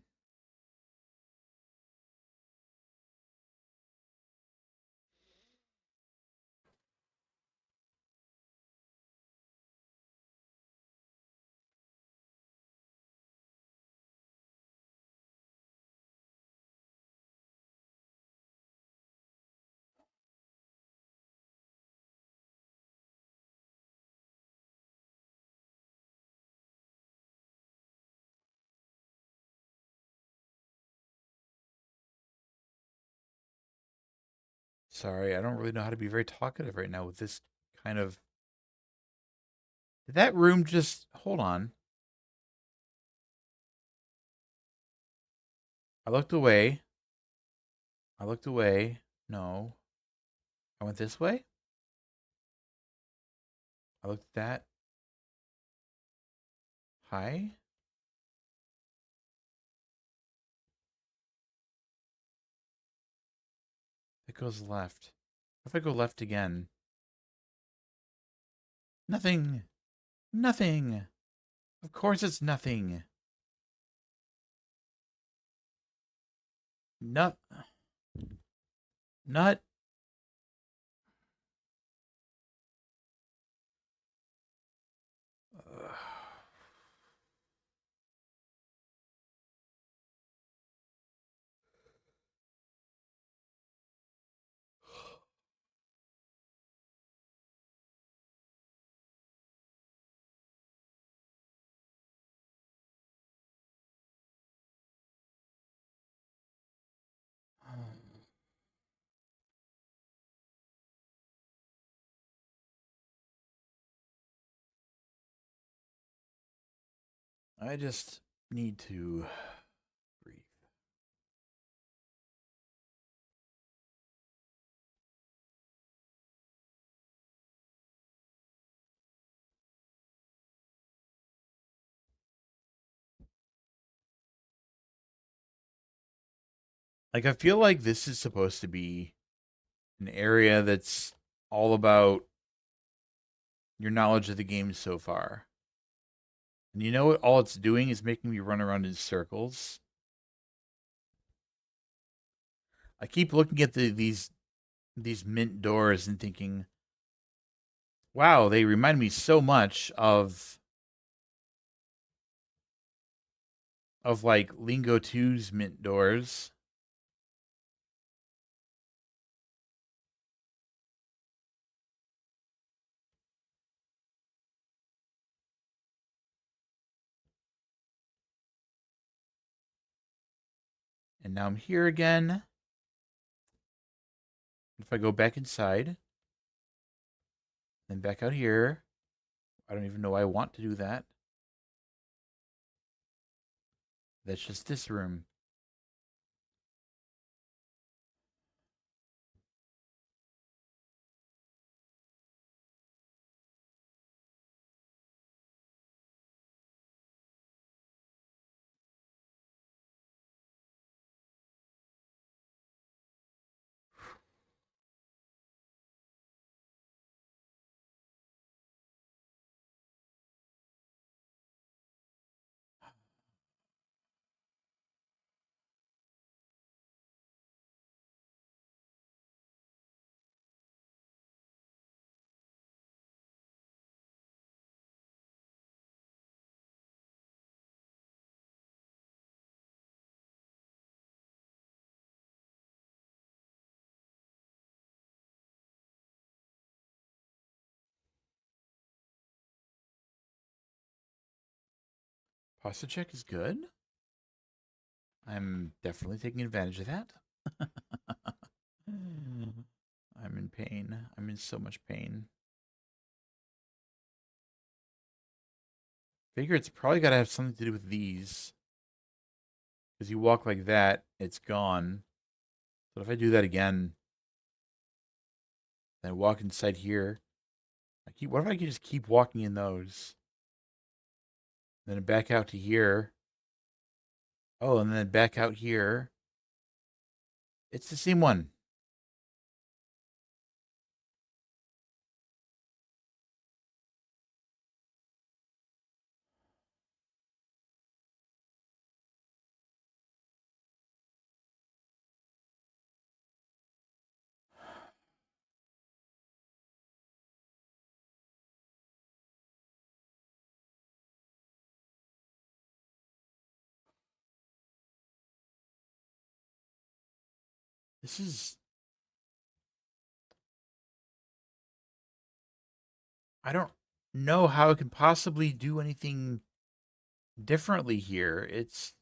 Speaker 2: Sorry, I don't really know how to be very talkative right now with this kind of. Did that room just. Hold on. I looked away. I looked away. No. I went this way? I looked at that. Hi? It goes left. What if I go left again? Nothing. Nothing. Of course it's nothing. Nut. Nut. I just need to breathe. Like, I feel like this is supposed to be an area that's all about your knowledge of the game so far. And you know what? All it's doing is making me run around in circles. I keep looking at these mint doors and thinking, wow, they remind me so much of like Lingo 2's mint doors. And now I'm here again. If I go back inside, then back out here, I don't even know why I want to do that. That's just this room. Posture check is good. I'm definitely taking advantage of that. I'm in pain. I'm in so much pain. Figure it's probably got to have something to do with these. Because you walk like that, it's gone. So if I do that again, then walk inside here. What if I could just keep walking in those? Then back out to here. Oh, and then back out here. It's the same one. This is... I don't know how it can possibly do anything differently here. It's...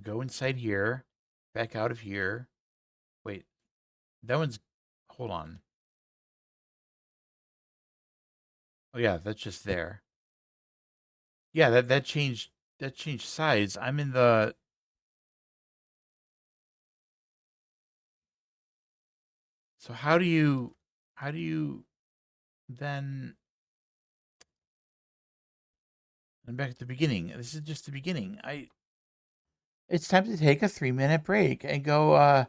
Speaker 2: Go inside here. Back out of here. Wait. That one's... Hold on. Oh, yeah, that's just there. Yeah, that changed sides. I'm in the... So how do you then... I'm back at the beginning. This is just the beginning. It's time to take a 3-minute break and go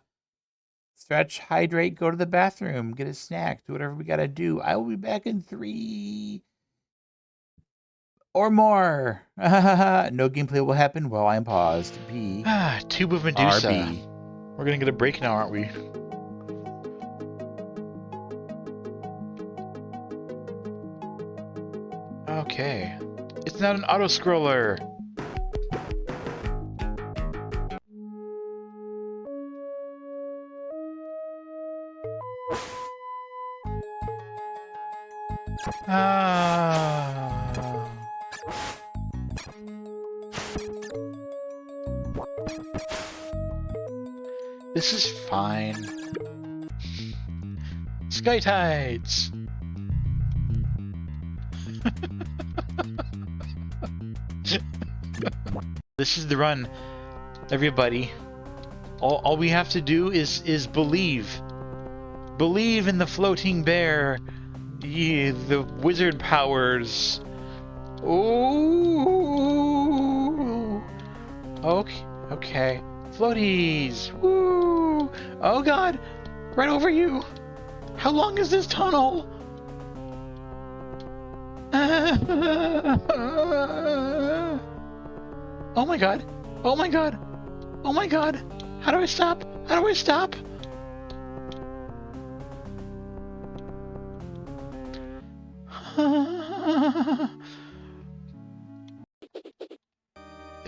Speaker 2: stretch, hydrate, go to the bathroom, get a snack, do whatever we gotta do. I will be back in 3 or more. No gameplay will happen while I'm paused. B.
Speaker 1: Tube of Medusa.
Speaker 2: RB.
Speaker 1: We're gonna get a break now, aren't we? Okay. It's not an auto-scroller. This is fine. Sky Tides! This is the run, everybody. All we have to do is believe. Believe in the floating bear. The wizard powers. Ooh. Okay. Floaties. Woo. Oh god. Right over you. How long is this tunnel? Oh my god. Oh my god. Oh my god. How do I stop? How do I stop? There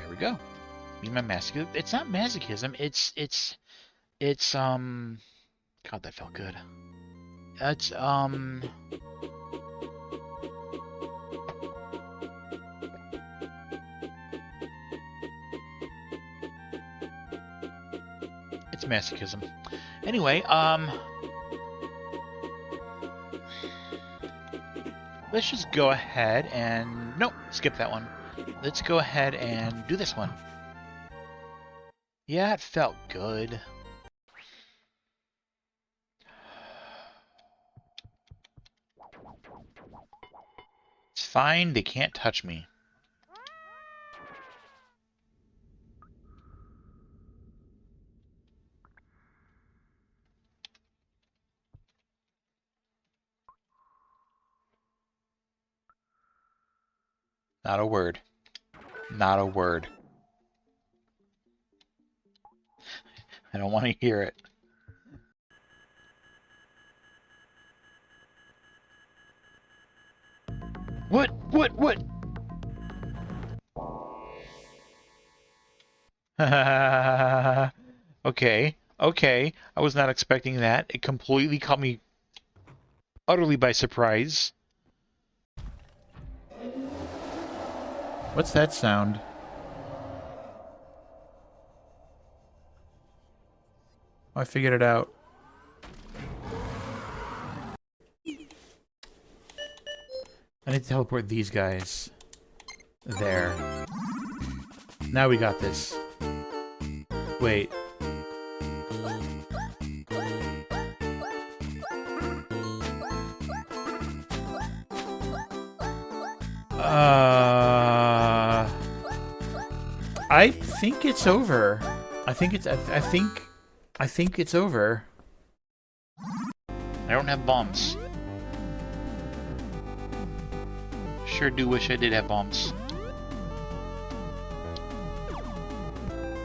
Speaker 1: we go. Me my masochism. It's not masochism. It's God, that felt good. It's it's masochism. Anyway, let's just go ahead and... Nope, skip that one. Let's go ahead and do this one. Yeah, it felt good. It's fine, they can't touch me. Not a word. Not a word. I don't want to hear it. What? Okay. I was not expecting that. It completely caught me utterly by surprise.
Speaker 2: What's that sound? Oh, I figured it out. I need to teleport these guys. There. Now we got this. Wait. I think it's over. I think it's over.
Speaker 1: I don't have bombs. Sure do wish I did have bombs.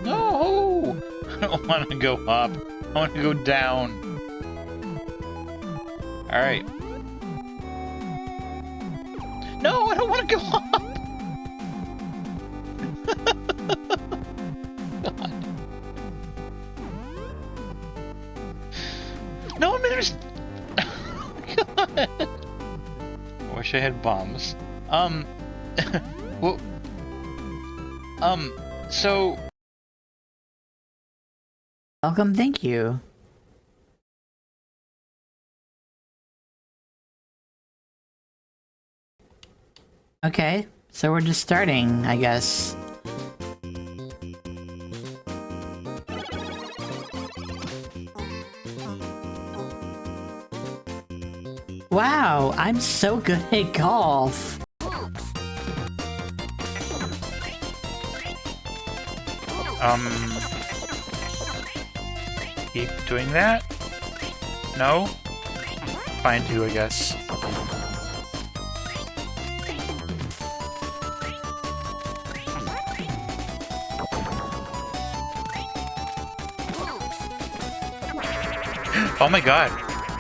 Speaker 1: No! I don't want to go up. I want to go down. Alright. No, I don't want to go up! God. No, I mean, there's... God. I wish I had bombs. Well... So...
Speaker 3: Welcome, thank you. Okay, so we're just starting, I guess. Wow, I'm so good at golf.
Speaker 1: Keep doing that? No? Fine too, I guess. Oh my god.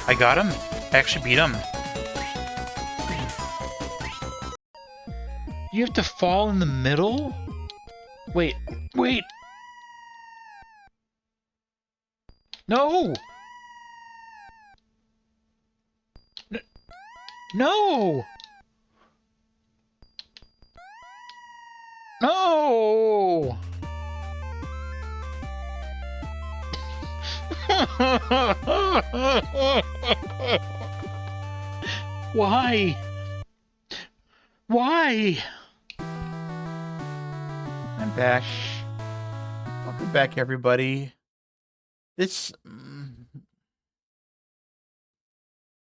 Speaker 1: I got him. I actually beat him. You have to fall in the middle? Wait. Wait! No! No! No! Why? Why?
Speaker 2: I'm back. Welcome back, everybody. This...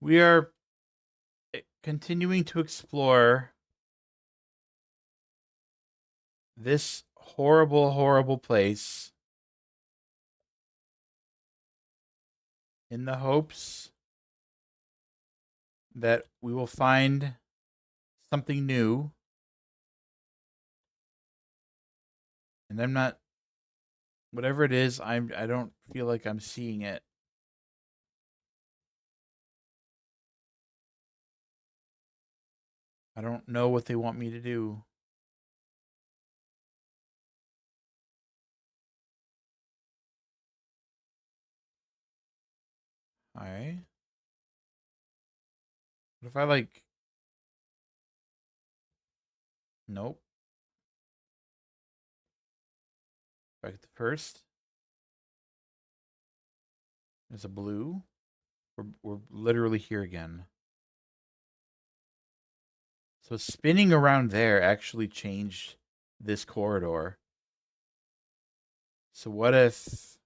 Speaker 2: we are continuing to explore this horrible, horrible place in the hopes that we will find something new. And I'm not... whatever it is, I don't feel like I'm seeing it. I don't know what they want me to do. Alright. What if I, like... nope. Back at the first. There's a blue. We're literally here again. So spinning around there actually changed this corridor. So what if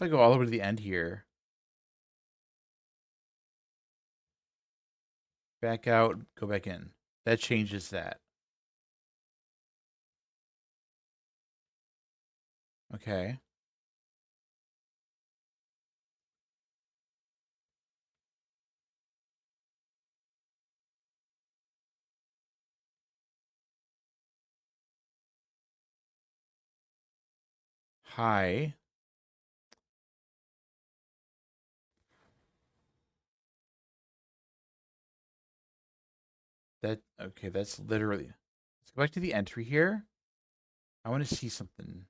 Speaker 2: I go all the way to the end here? Back out, go back in. That changes that. Okay. Hi. Okay, that's literally... let's go back to the entry here. I want to see something.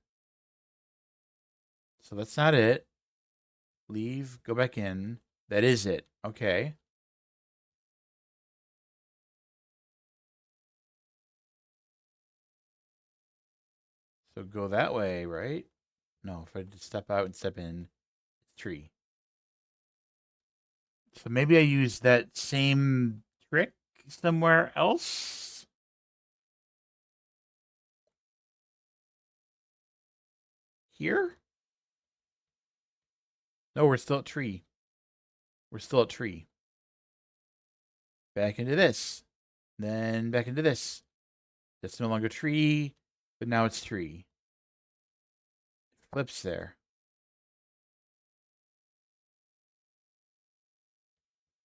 Speaker 2: So that's not it. Leave, go back in. That is it. Okay. So go that way, right? No, if I just step out and step in, it's tree. So maybe I use that same trick somewhere else? Here? No, we're still at tree. We're still at tree. Back into this. Then back into this. That's no longer tree, but now it's tree. Flips there.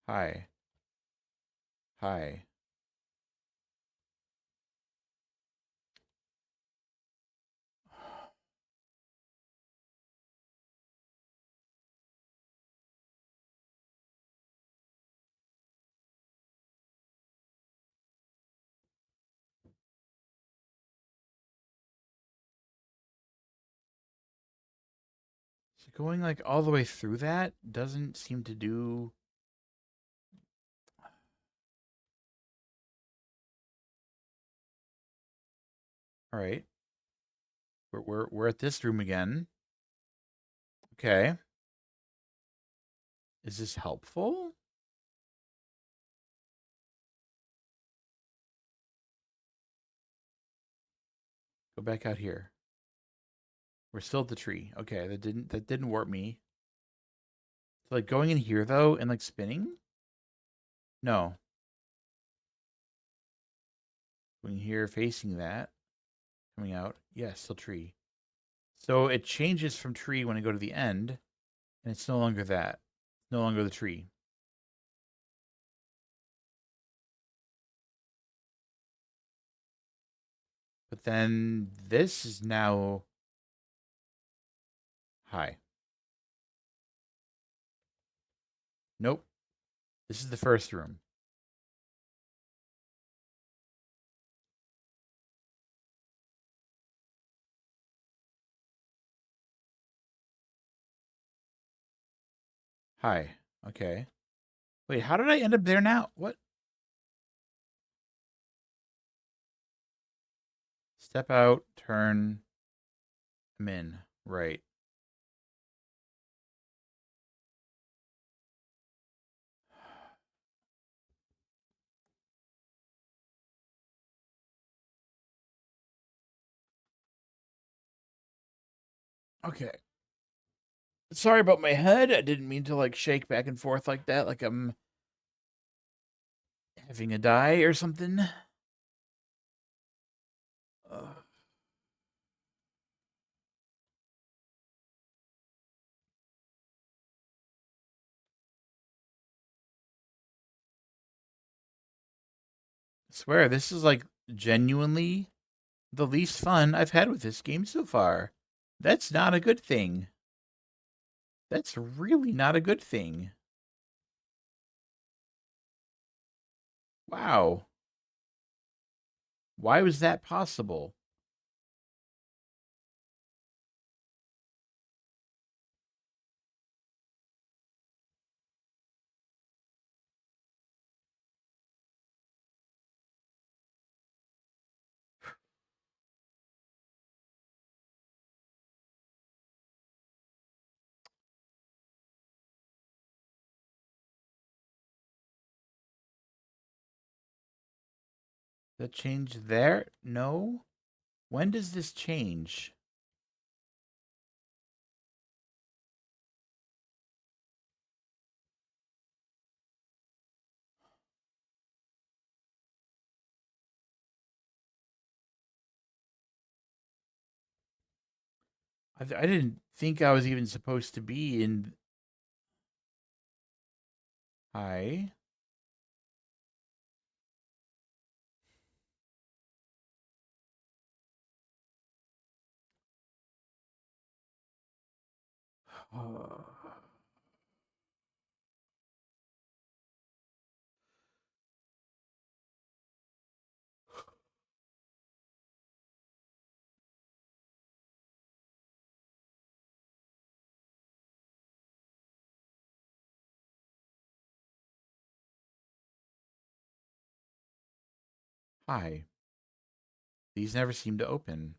Speaker 2: Hi. Hi. So going like all the way through that doesn't seem to do... all right. We're at this room again. Okay. Is this helpful? Go back out here. We're still at the tree. Okay, that didn't warp me. So like going in here though and like spinning? No. Going here facing that. Coming out. Yeah, still tree. So it changes from tree when I go to the end, and it's no longer that. It's no longer the tree. But then this is now hi. Nope. This is the first room. Hi. Okay. Wait, how did I end up there now? What? Step out, turn, I'm in. Right. Okay. Sorry about my head. I didn't mean to like shake back and forth like that, like I'm having a die or something. Ugh. I swear, this is like genuinely the least fun I've had with this game so far. That's not a good thing. That's really not a good thing. Wow. Why was that possible? That change there? No? When does this change? I didn't think I was even supposed to be in. Hi. Hi. These never seem to open.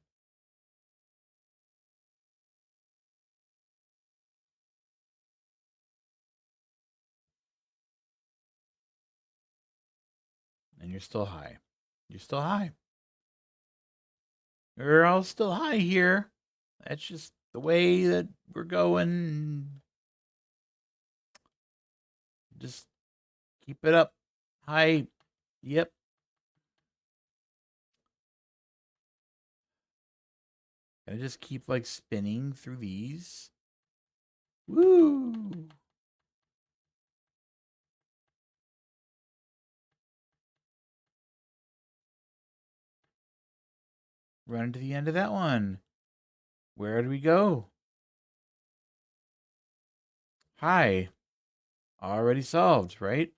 Speaker 2: And you're still high. You're still high. You're all still high here. That's just the way that we're going. Just keep it up. High. Yep. And I just keep like spinning through these. Woo! Run to the end of that one. Where do we go? Hi. Already solved, right?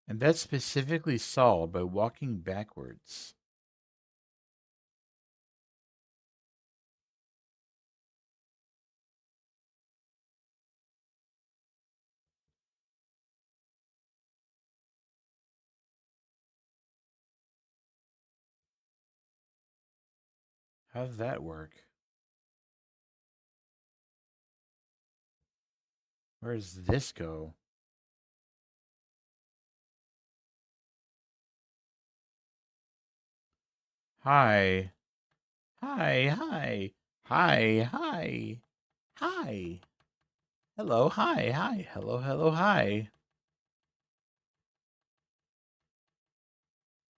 Speaker 2: And that's specifically solved by walking backwards. How does that work? Where does this go? Hi. Hi, hi. Hi, hi. Hi. Hello, hi, hi. Hello, hello, hi.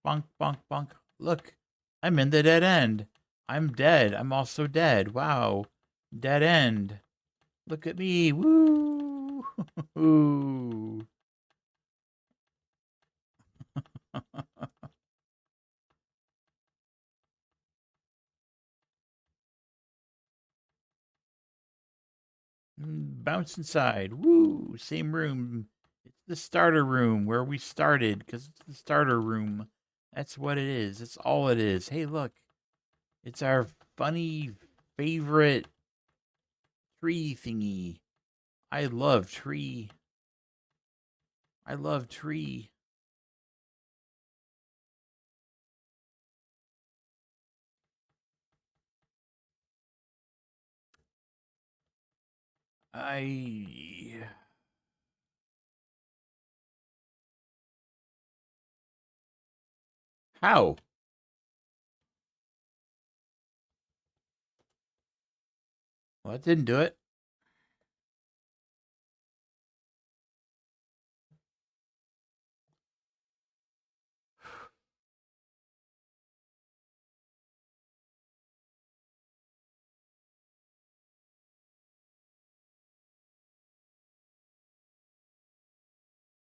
Speaker 2: Bonk, bonk, bonk. Look, I'm in the dead end. I'm dead. I'm also dead. Wow. Dead end. Look at me. Woo. Ooh. Bounce inside. Woo. Same room. It's the starter room where we started because it's the starter room. That's what it is. That's all it is. Hey, look. It's our funny favorite tree thingy. I love tree. I love tree. I. How? Well, that didn't do it.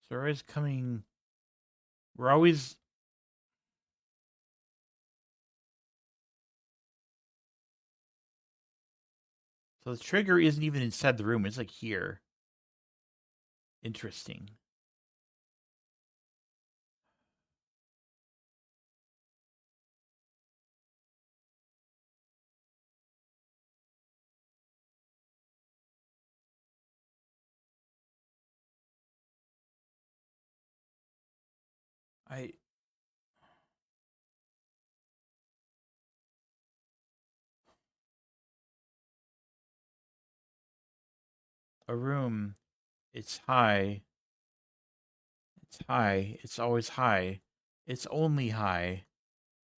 Speaker 2: So we're always coming. We're always. So the trigger isn't even inside the room. It's like here. Interesting. I. A room. It's high. It's high. It's always high. It's only high.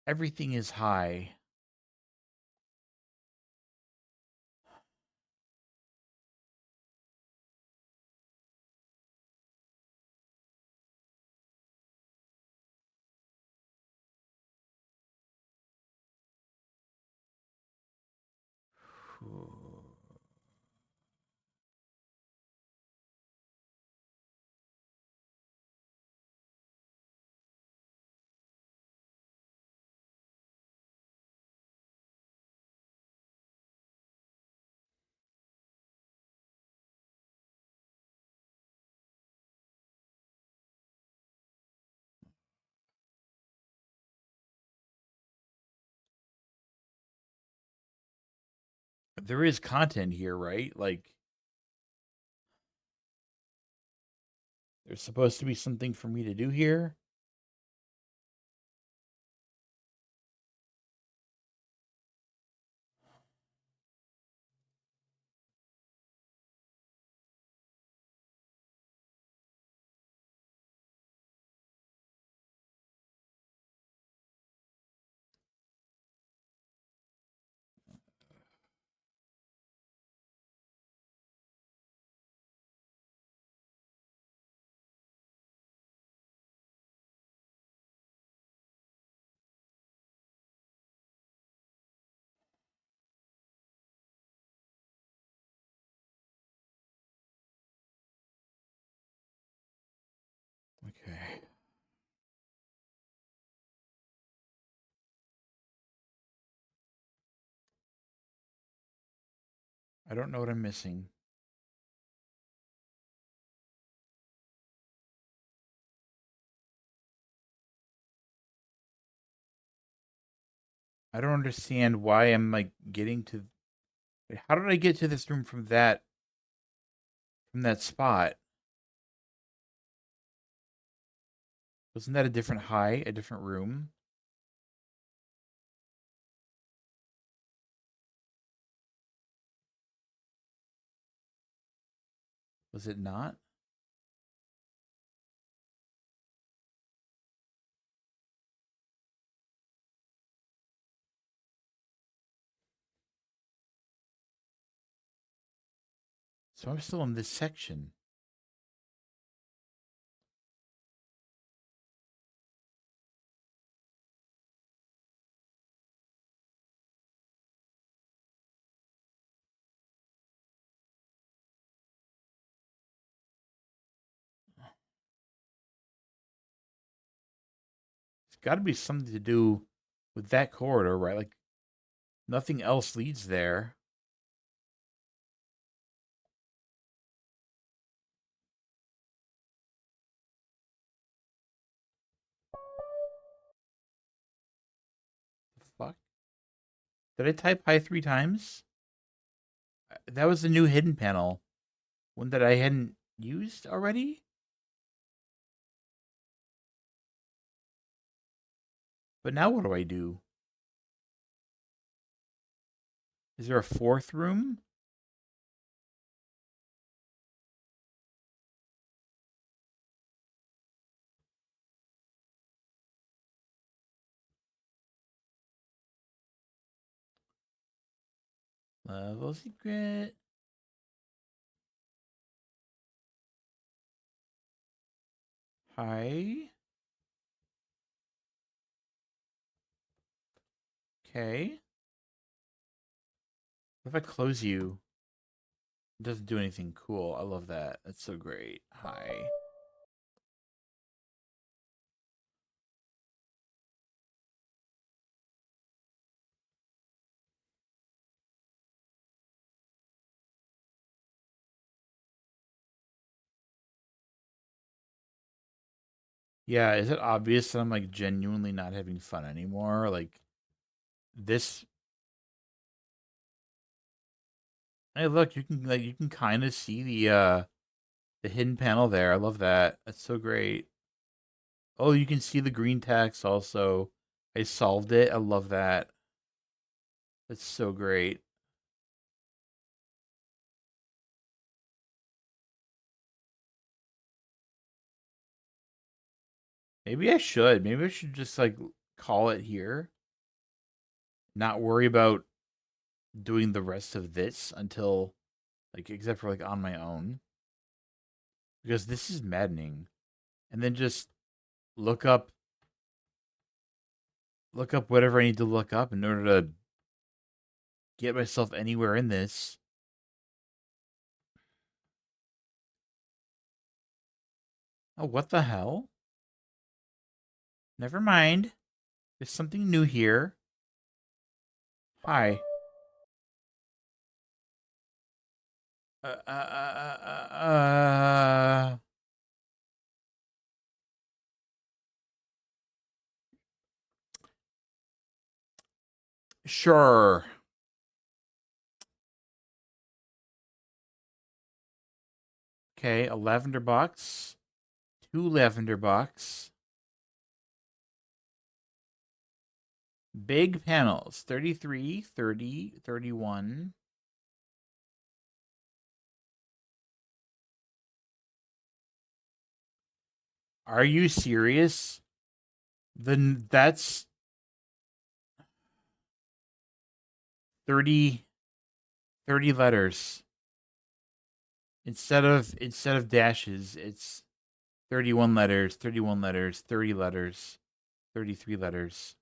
Speaker 2: Everything is high. There is content here, right? Like, there's supposed to be something for me to do here. Okay. I don't know what I'm missing. I don't understand why I'm like getting to. Wait, how did I get to this room from that spot? Wasn't that a different high, a different room? Was it not? So I'm still in this section. It's got to be something to do with that corridor, right? Like, nothing else leads there. The fuck? Did I type hi 3 times? That was the new hidden panel. One that I hadn't used already? But now what do I do? Is there a fourth room? Level secret. Hi. Okay. What if I close you? It doesn't do anything cool. I love that. That's so great. Hi. Yeah, is it obvious that I'm like genuinely not having fun anymore? Like this. Hey, look, you can kind of see the hidden panel there. I love that. That's so great. Oh, you can see the green text also. I solved it. I love that. That's so great. Maybe I should. Maybe I should just like call it here. Not worry about doing the rest of this until like except for like on my own. Because this is maddening. And then just look up whatever I need to look up in order to get myself anywhere in this. Oh, what the hell? Never mind. There's something new here. Hi. Uh, uh, uh, uh, uh, sure. Okay, a lavender box. 2 lavender box. Big panels. 33, 30, 31. Are you serious? Then that's 30, 30 letters. Instead of dashes, it's 31 letters, 31 letters, 30 letters, 33 letters.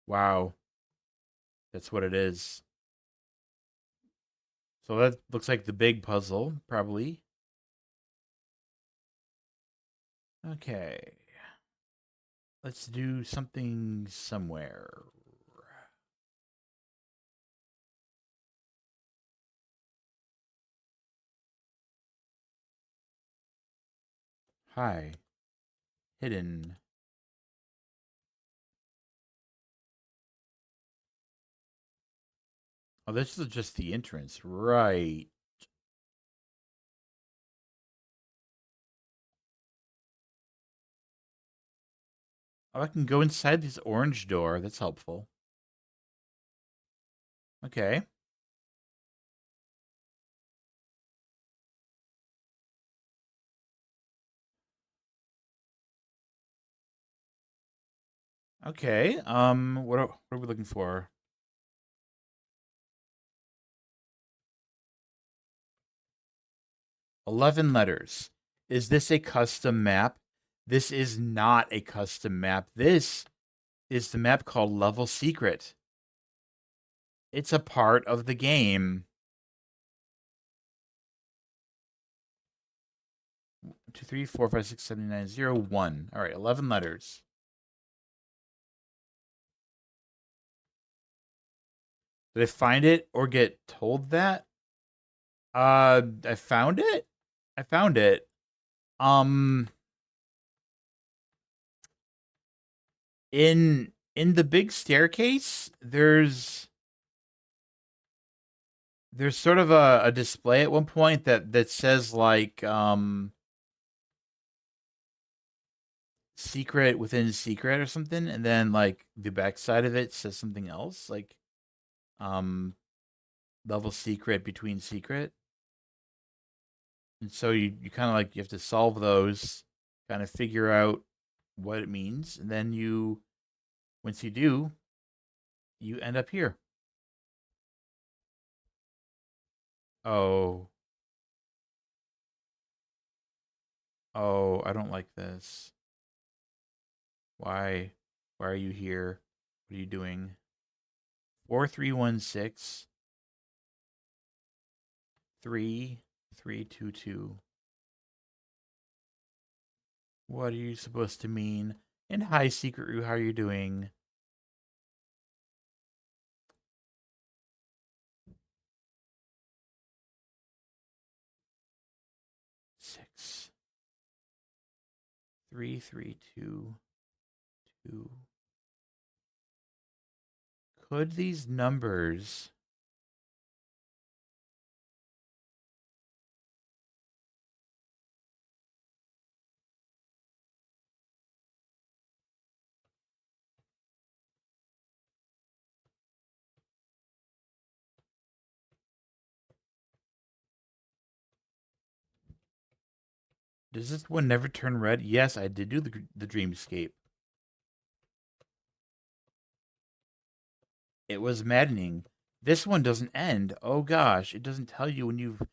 Speaker 2: Wow. That's what it is. So that looks like the big puzzle, probably. Okay. Let's do something somewhere. Hi. Hidden. Oh, this is just the entrance. Right. Oh, I can go inside this orange door. That's helpful. Okay. Okay. What are we looking for? $11 letters. Is this a custom map? This is not a custom map. This is the map called Level Secret. It's a part of the game. 2, 3, 4, 5, 6, 7, 9, 0, 1. All right, 11 letters. Did I find it or get told that? I found it. I found it. In the big staircase, there's sort of a display at one point that says like secret within secret or something, and then like the backside of it says something else, like level secret between secret. And so you kind of like you have to solve those, kind of figure out what it means, and then once you do, you end up here. Oh. Oh, I don't like this. Why? Why are you here? What are you doing? 4316 3322. What are you supposed to mean? And hi, Secret Roo, how are you doing? Six. 3322. Could these numbers does this one never turn red? Yes, I did do the dreamscape. It was maddening. This one doesn't end. Oh gosh, it doesn't tell you when you've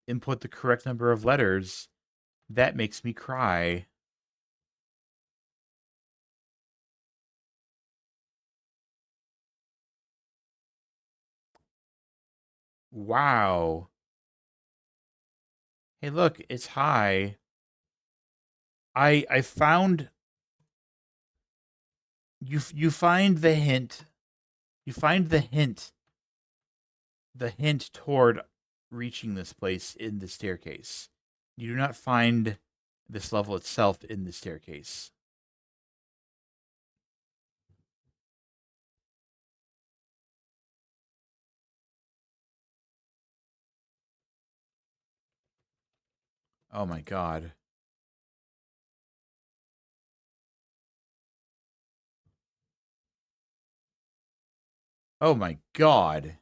Speaker 2: input the correct number of letters. That makes me cry. Wow. Hey, look, it's high. I found you find the hint. You find the hint toward reaching this place in the staircase. You do not find this level itself in the staircase. Oh my god. Oh my god.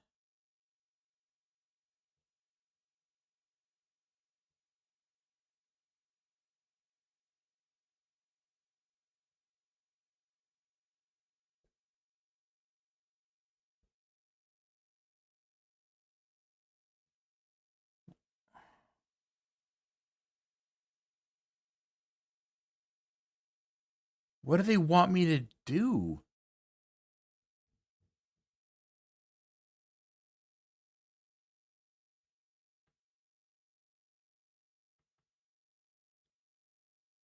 Speaker 2: What do they want me to do?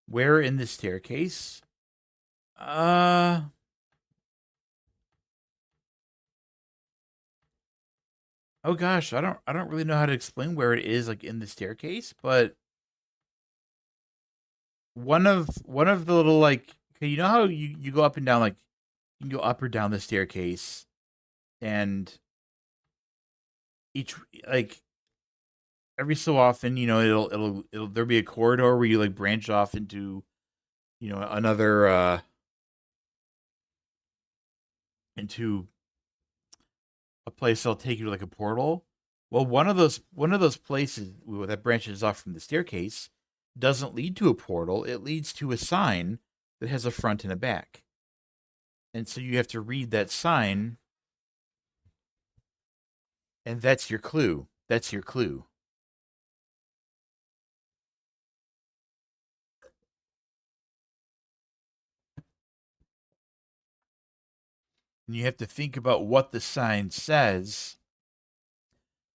Speaker 2: Where in the staircase? Uh Oh gosh, I don't really know how to explain where it is like in the staircase, but one of the little like okay, you know how you go up and down like you can go up or down the staircase and each like every so often, it'll there'll be a corridor where you like branch off into, another into a place that'll take you to like a portal. Well, one of those places that branches off from the staircase doesn't lead to a portal. It leads to a sign that has a front and a back. And so you have to read that sign, and that's your clue. That's your clue. And you have to think about what the sign says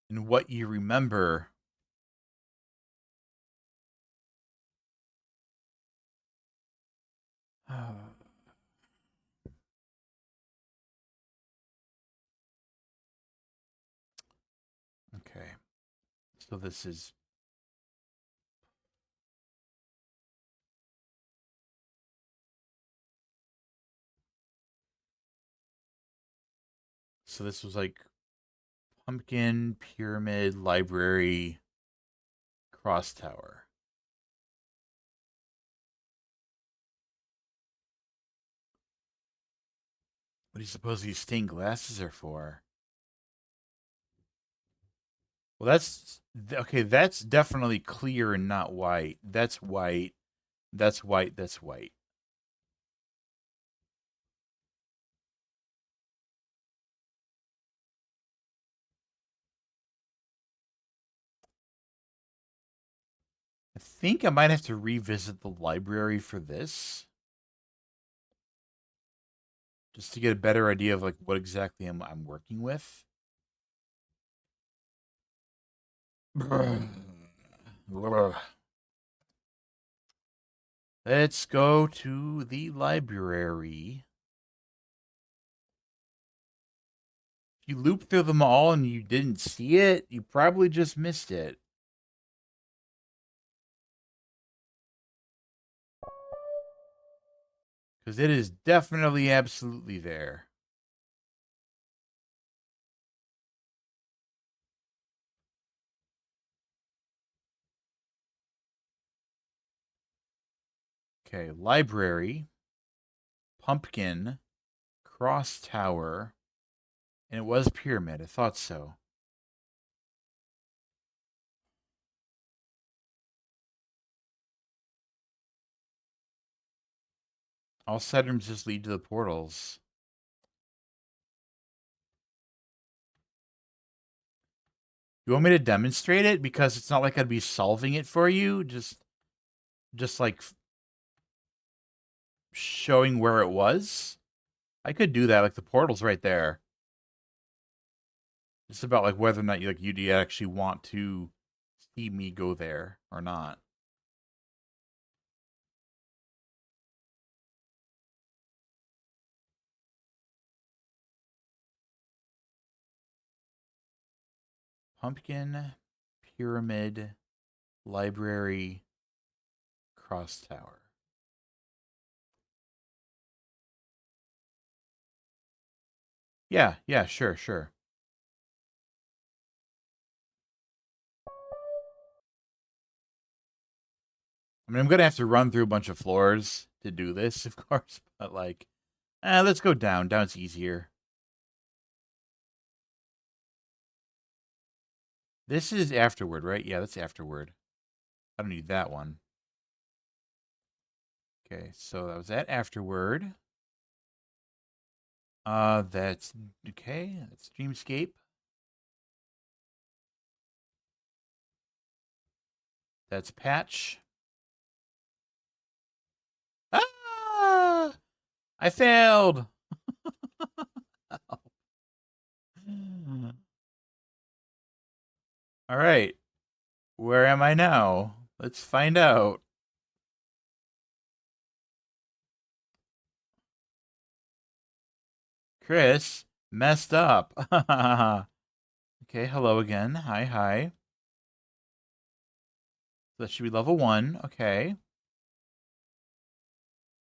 Speaker 2: and what you remember. Okay. So this is so this was like pumpkin, pyramid, library, cross tower. What do you suppose these stained glasses are for? Well, that's okay. That's definitely clear and not white. That's white. That's white. That's white. I think I might have to revisit the library for this, just to get a better idea of like what exactly I'm working with. Let's go to the library. If you looped through them all and you didn't see it, you probably just missed it. Because it is definitely absolutely there. Okay, library, pumpkin, cross tower, and it was pyramid. I thought so. All side rooms just lead to the portals. You want me to demonstrate it? Because it's not like I'd be solving it for you. Just like showing where it was. I could do that. Like the portal's right there. It's about like whether or not you actually want to see me go there or not. Pumpkin, pyramid, library, cross tower. Yeah, sure. I mean, I'm gonna have to run through a bunch of floors to do this, of course, but like, let's go down. Down's easier. This is afterward, right? Yeah, that's afterward. I don't need that one. Okay, so that was at afterward. That's okay. That's Dreamscape. That's Patch. Ah! I failed. All right. Where am I now? Let's find out. Chris messed up. Okay, hello again. Hi. That should be level 1. Okay.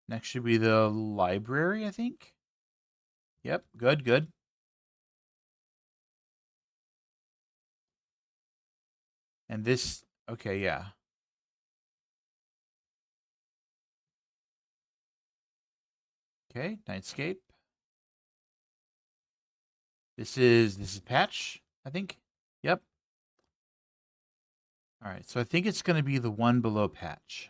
Speaker 2: Next should be the library, I think. Yep, good. And this, okay, yeah. Okay, Nightscape. This is patch, I think. Yep. All right, so I think it's going to be the one below patch.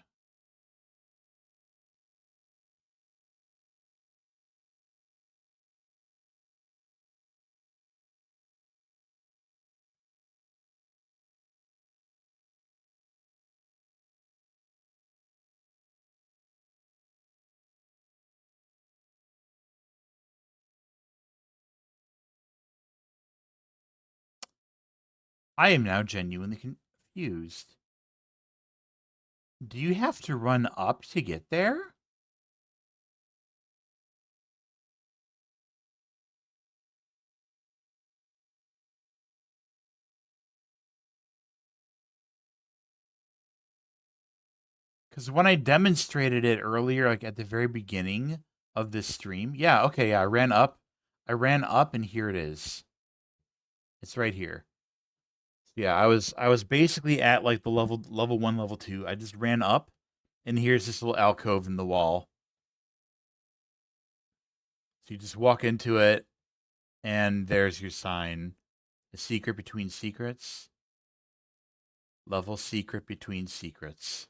Speaker 2: I am now genuinely confused. Do you have to run up to get there? Because when I demonstrated it earlier, like at the very beginning of this stream, yeah, okay, yeah, I ran up. I ran up and here it is. It's right here. Yeah, I was basically at like the level 1, level 2. I just ran up and here's this little alcove in the wall. So you just walk into it and there's your sign. The secret between secrets. Level secret between secrets.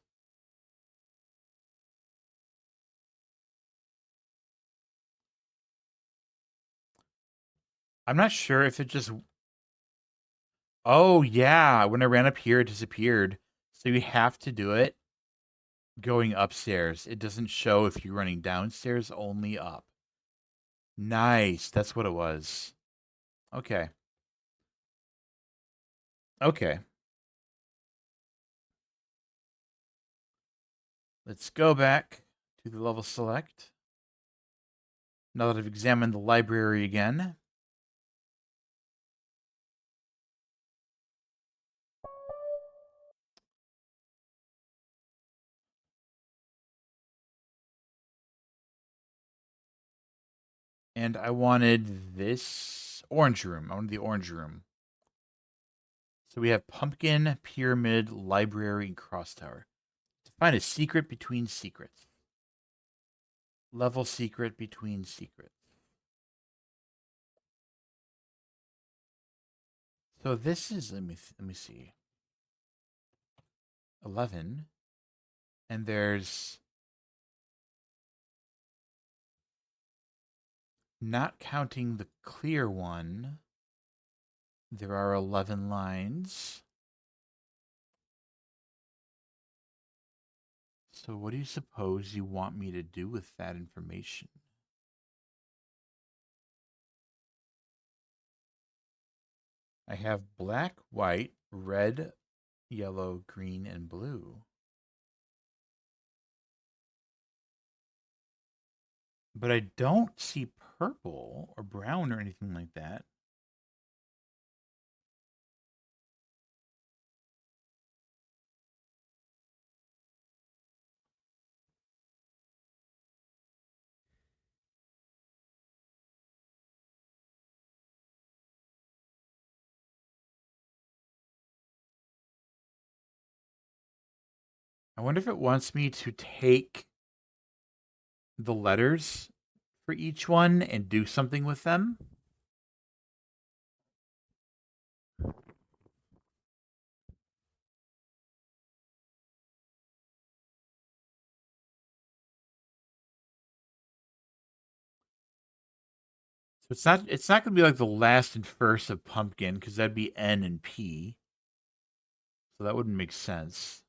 Speaker 2: I'm not sure if it just. Oh, yeah. When I ran up here, it disappeared. So you have to do it going upstairs. It doesn't show if you're running downstairs, only up. Nice. That's what it was. Okay. Okay. Let's go back to the level select. Now that I've examined the library again. And I wanted this orange room. I wanted the orange room. So we have pumpkin, pyramid, library, and cross tower. To find a secret between secrets. Level secret between secrets. So this is let me see. 11 and there's not counting the clear one. There are 11 lines. So what do you suppose you want me to do with that information? I have black, white, red, yellow, green, and blue. But I don't see purple or brown or anything like that. I wonder if it wants me to take the letters for each one and do something with them. So it's not going to be like the last and first of pumpkin because that'd be N and P. So that wouldn't make sense.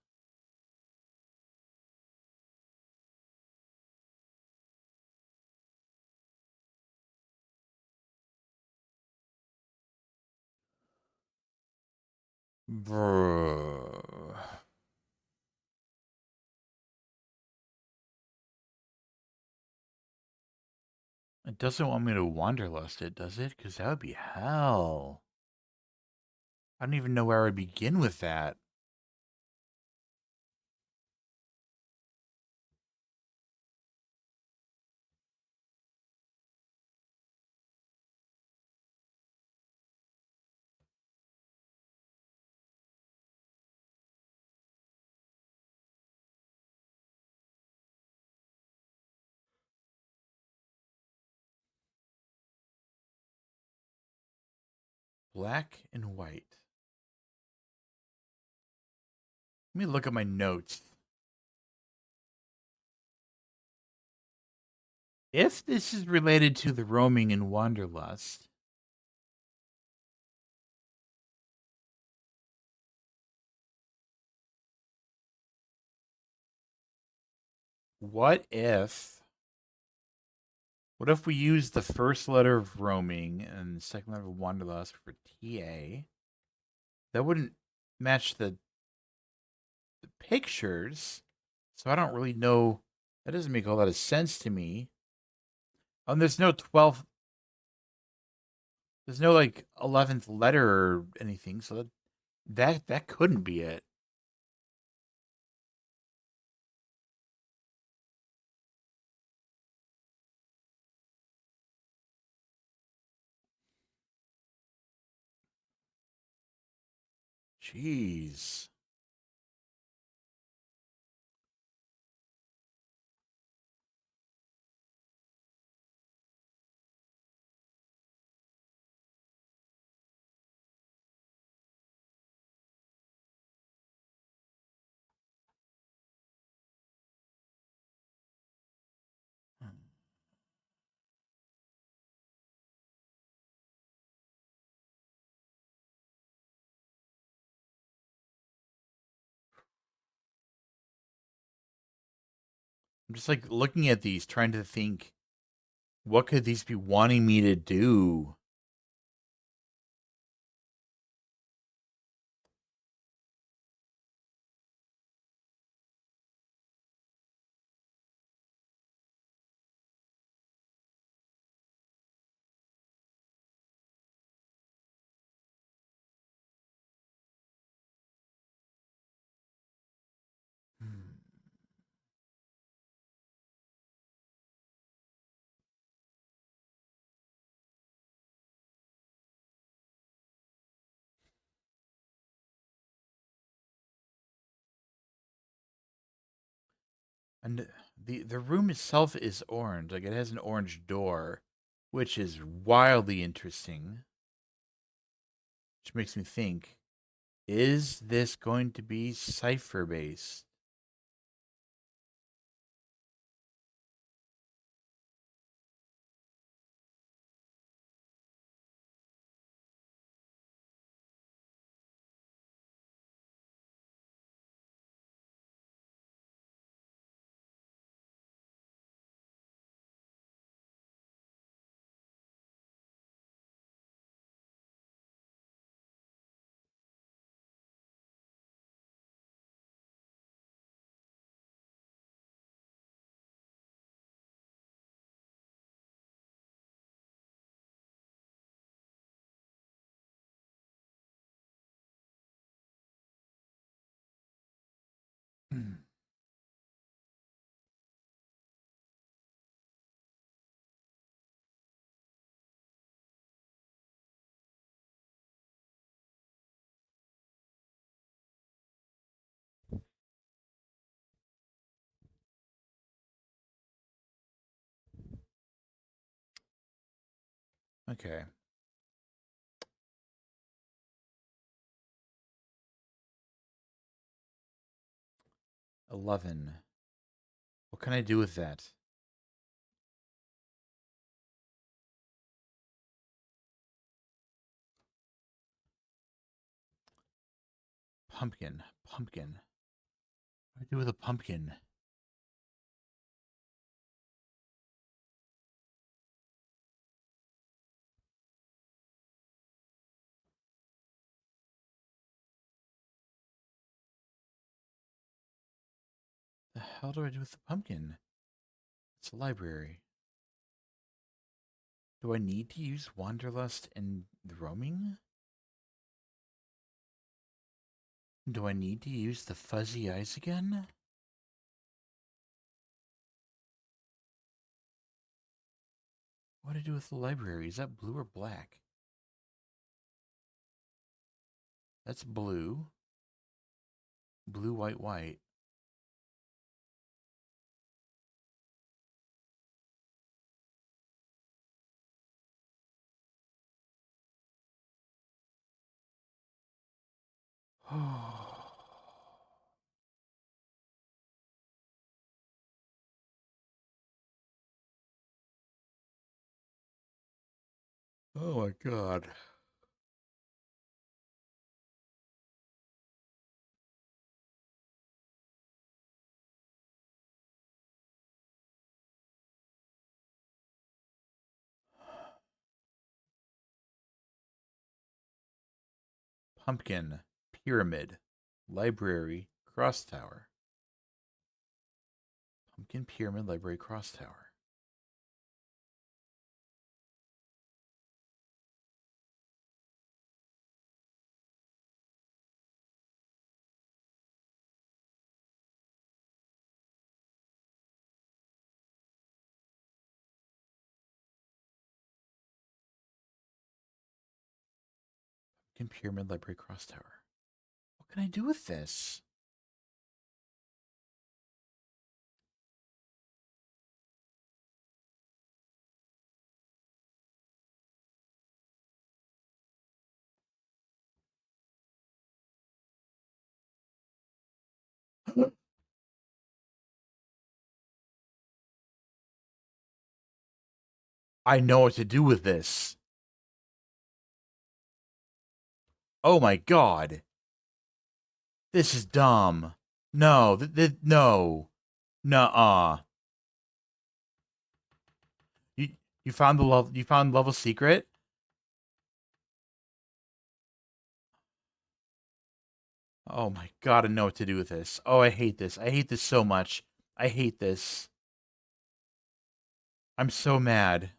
Speaker 2: Bruh. It doesn't want me to wanderlust it, does it? Because that would be hell. I don't even know where I would begin with that. Black and white. Let me look at my notes. If this is related to the roaming in Wanderlust, what if we use the first letter of roaming and the second letter of Wanderlust for TA? That wouldn't match the pictures, so I don't really know. That doesn't make a lot of sense to me. There's no 12th. There's no like 11th letter or anything, so that couldn't be it. Jeez. I'm just like looking at these, trying to think, what could these be wanting me to do? Hmm. And the room itself is orange, like it has an orange door, which is wildly interesting. Which makes me think, is this going to be cipher based? Okay. 11. What can I do with that? Pumpkin. Pumpkin. What do I do with a pumpkin? The hell do I do with the pumpkin? It's a library. Do I need to use Wanderlust and the roaming? Do I need to use the fuzzy eyes again? What do I do with the library? Is that blue or black? That's blue. Blue, white, white. Oh my god. Pumpkin, pyramid, library, cross tower. Pumpkin, pyramid, library, cross tower. Pumpkin, pyramid, library, cross tower. What can I do with this? I know what to do with this. Oh my god. This is dumb. No, no. Nuh-uh. You you found the love you found level secret? Oh my god, I know what to do with this. Oh, I hate this. I hate this so much. I hate this. I'm so mad.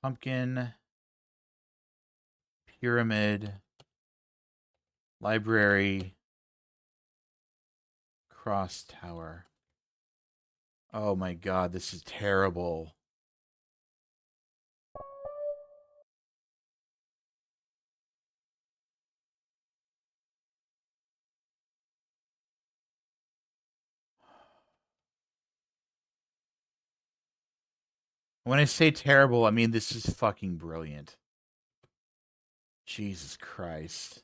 Speaker 2: Pumpkin, pyramid, library, cross tower. Oh my god, this is terrible. When I say terrible, I mean this is fucking brilliant. Jesus Christ.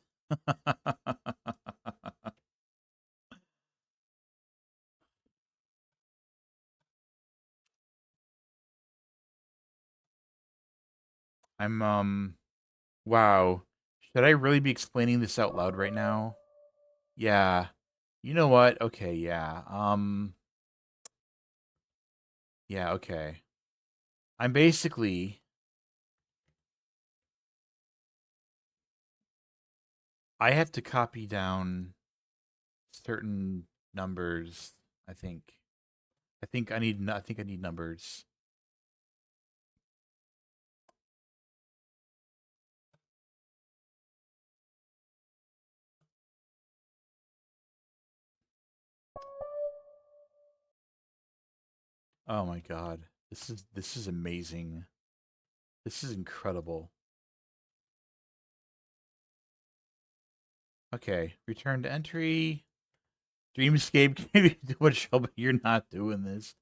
Speaker 2: Wow. Should I really be explaining this out loud right now? Yeah. You know what? Okay, yeah. Yeah, okay. I'm basically I have to copy down certain numbers, I think. I think I need numbers. Oh my god. This is amazing. This is incredible. Okay, return to entry. Dreamscape gave you too much trouble. You're not doing this.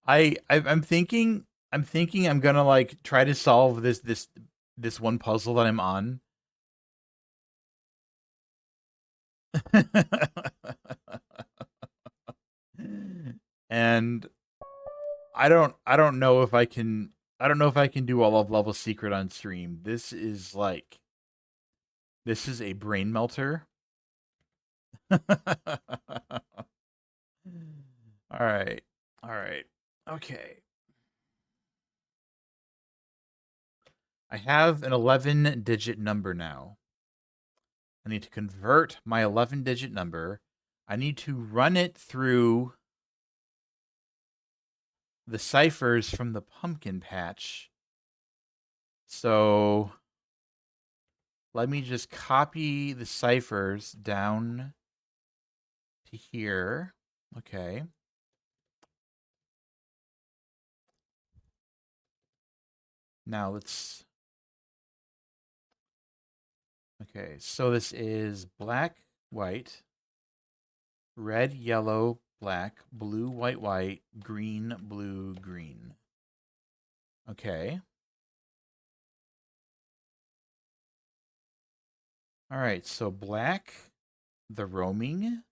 Speaker 2: I'm thinking I'm gonna like try to solve this one puzzle that I'm on. And I don't know if I don't know if I can do all of level secret on stream. This is like this is a brain melter. All right. All right. Okay. I have an 11-digit number now. I need to convert my 11-digit number. I need to run it through the ciphers from the pumpkin patch. So let me just copy the ciphers down to here. Okay. Now let's... Okay, so this is black white, red, yellow, black, blue, white, white, green, blue, green. Okay. All right, so black, the roaming.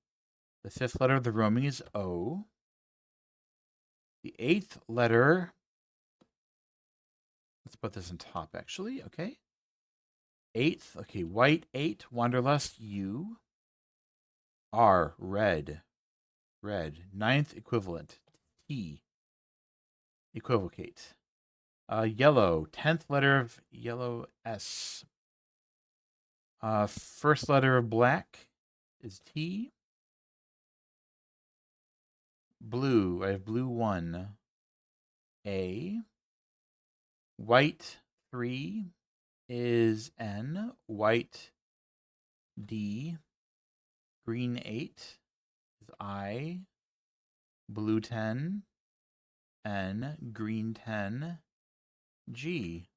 Speaker 2: The fifth letter of the roaming is O. The eighth letter, let's put this on top actually, okay. Eighth, okay, white, 8, wanderlust, U. R, red, red. Ninth equivalent, T, equivocate. Yellow, 10th letter of yellow, S. First letter of black is T. Blue, I have blue 1, A. White 3 is N. White D. Green 8 is I. Blue 10 N. Green 10 G.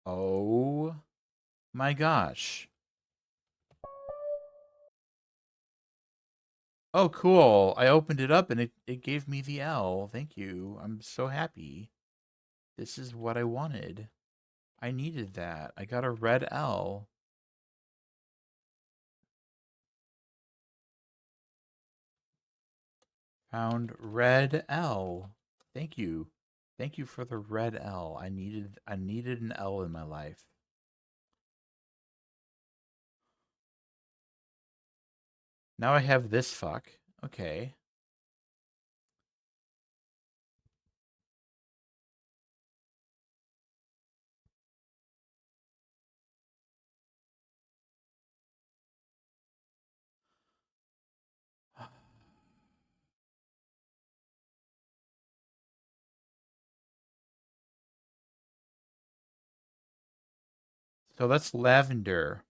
Speaker 2: Oh my gosh. Oh, cool. I opened it up and it gave me the L. Thank you. I'm so happy. This is what I wanted. I needed that. I got a red L. Found red L. Thank you. Thank you for the red L. I needed an L in my life. Now I have this fuck. Okay. So that's lavender.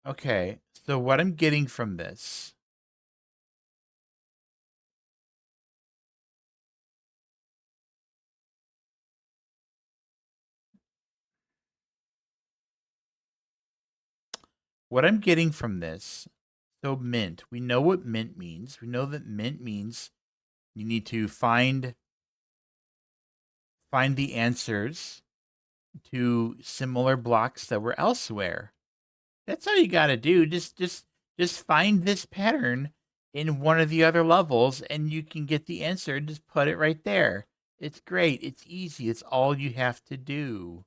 Speaker 2: Okay. So what I'm getting from this, so mint. We know what mint means. We know that mint means you need to find the answers to similar blocks that were elsewhere. That's all you got to do. Just find this pattern in one of the other levels and you can get the answer and just put it right there. It's great. It's easy. It's all you have to do.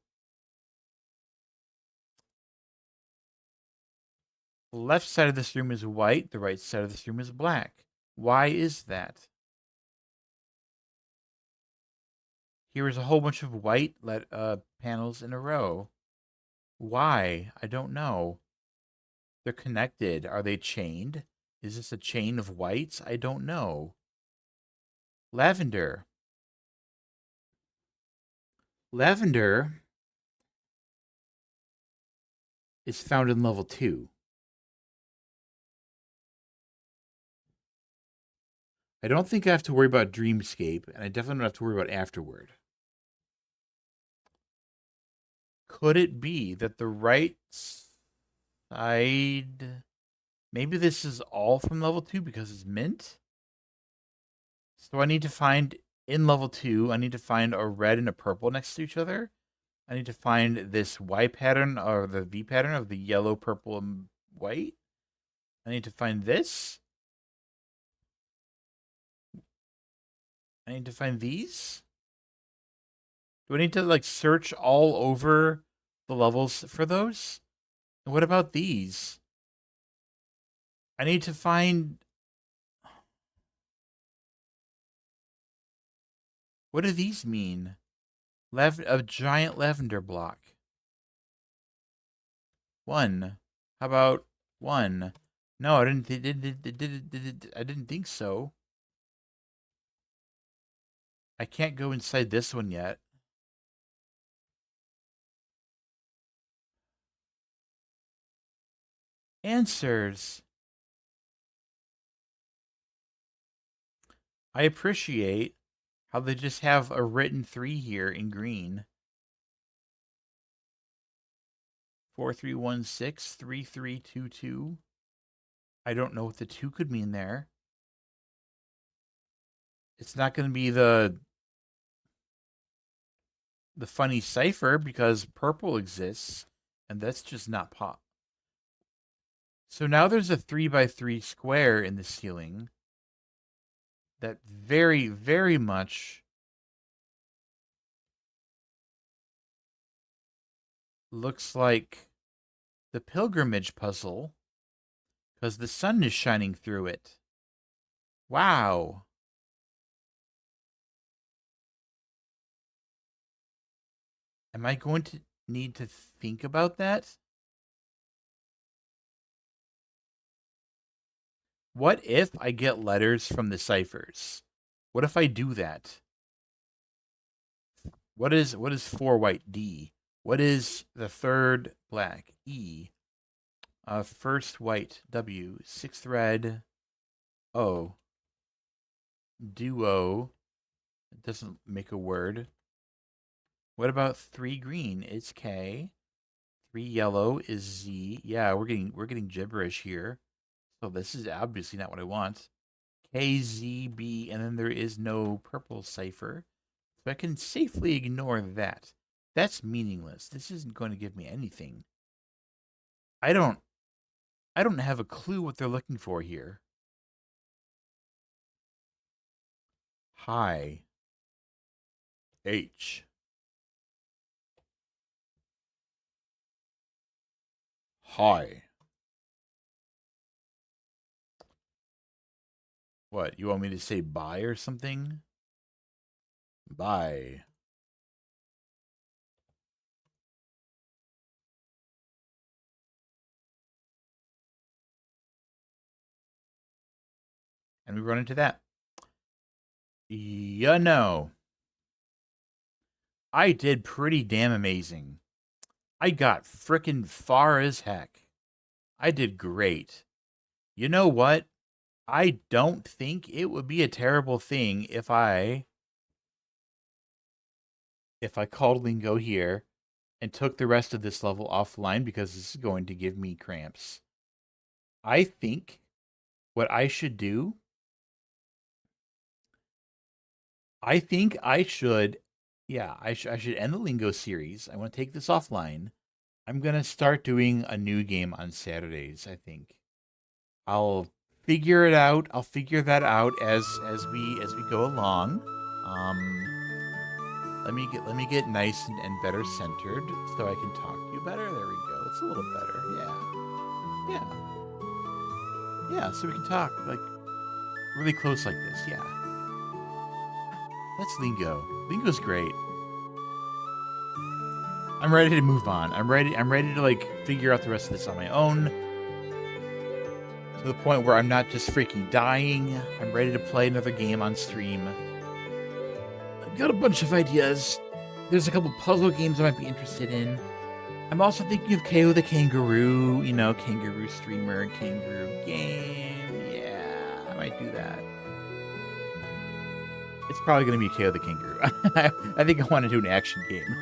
Speaker 2: The left side of this room is white. The right side of this room is black. Why is that? Here is a whole bunch of white panels in a row. Why? I don't know. They're connected. Are they chained? Is this a chain of whites? I don't know. Lavender. Lavender is found in level 2. I don't think I have to worry about Dreamscape, and I definitely don't have to worry about Afterward. Could it be that the right side... Maybe this is all from level 2 because it's mint? So I need to find, in level 2, I need to find a red and a purple next to each other. I need to find this Y pattern, or the V pattern of the yellow, purple, and white. I need to find this. I need to find these. Do I need to, like, search all over the levels for those? And what about these? I need to find... What do these mean? A giant lavender block. 1. How about 1? No, I didn't think so. I can't go inside this one yet. Answers. I appreciate how they just have a written 3 here in green. 4316 3322. I don't know what the 2 could mean there. It's not going to be the funny cipher because purple exists, and that's just not pop. So now there's a 3x3 square in the ceiling that very, very much looks like the pilgrimage puzzle because the sun is shining through it. Wow. Am I going to need to think about that? What if I get letters from the ciphers? What if I do that? What is 4 white? D. What is the third black? E. First white, W. Sixth red, O. Duo. It doesn't make a word. What about 3 green? It's K. 3 yellow is Z. Yeah, we're getting gibberish here. So this is obviously not what I want. KZB, and then there is no purple cipher. So I can safely ignore that. That's meaningless. This isn't going to give me anything. I don't have a clue what they're looking for here. Hi. H. Hi. What, you want me to say bye or something? Bye. And we run into that. You know, I did pretty damn amazing. I got frickin' far as heck. I did great. You know what? I don't think it would be a terrible thing if I called Lingo here and took the rest of this level offline because this is going to give me cramps. I think what I should do, I think I should, yeah, I should end the Lingo series. I want to take this offline. I'm going to start doing a new game on Saturdays, I think. I'll figure it out. I'll figure that out as we go along. Let me get nice and better centered so I can talk to you better. There we go. It's a little better. Yeah, so we can talk like really close like this. Yeah. That's Lingo. Lingo's great. I'm ready to move on. I'm ready to like figure out the rest of this on my own. To the point where I'm not just freaking dying. I'm ready to play another game on stream. I've got a bunch of ideas. There's a couple puzzle games I might be interested in. I'm also thinking of KO the Kangaroo, you know, Kangaroo Streamer, Kangaroo Game. Yeah, I might do that. It's probably going to be KO the Kangaroo. I think I want to do an action game.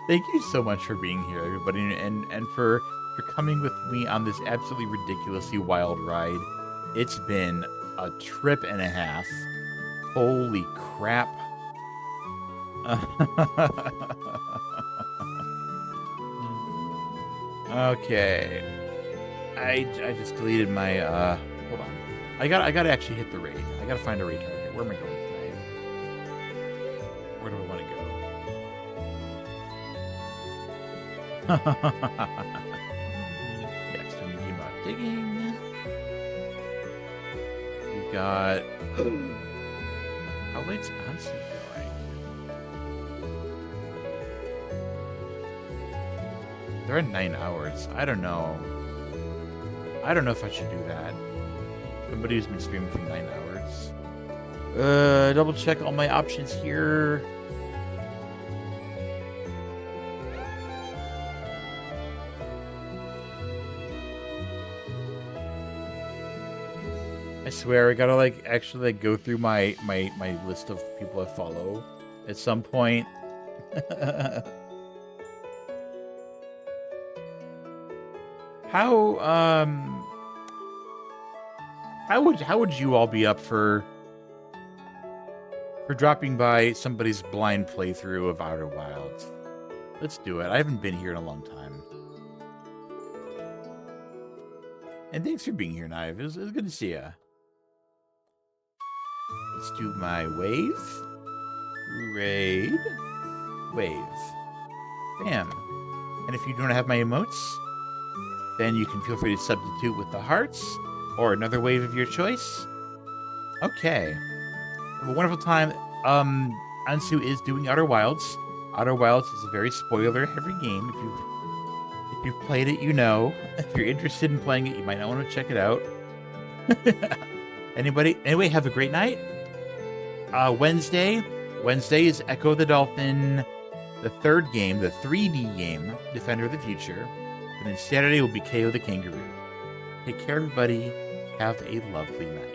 Speaker 2: Thank you so much for being here, everybody, and for coming with me on this absolutely ridiculously wild ride. It's been a trip and a half. Holy crap. Okay. I just deleted my hold on. I gotta actually hit the raid. I gotta find a raid target. Where am I going today? Where do I want to go? Next time we came out digging. We got how late's Ansu going? They're at 9 hours. I don't know. I don't know if I should do that. Somebody who's been streaming for 9 hours. Double check all my options here. I swear, I gotta like actually like go through my list of people I follow at some point. How would you all be up for dropping by somebody's blind playthrough of Outer Wilds? Let's do it. I haven't been here in a long time. And thanks for being here, Knive. It was good to see ya. Let's do my wave. Raid. Wave. Bam. And if you don't have my emotes, then you can feel free to substitute with the hearts or another wave of your choice. Okay. Have a wonderful time. Ansu is doing Outer Wilds. Outer Wilds is a very spoiler-heavy game. If you've played it, you know. If you're interested in playing it, you might not want to check it out. Anyway, have a great night. Wednesday is Echo the Dolphin, the third game, the 3D game, Defender of the Future. And then Saturday will be KO the Kangaroo. Take care, everybody. Have a lovely night.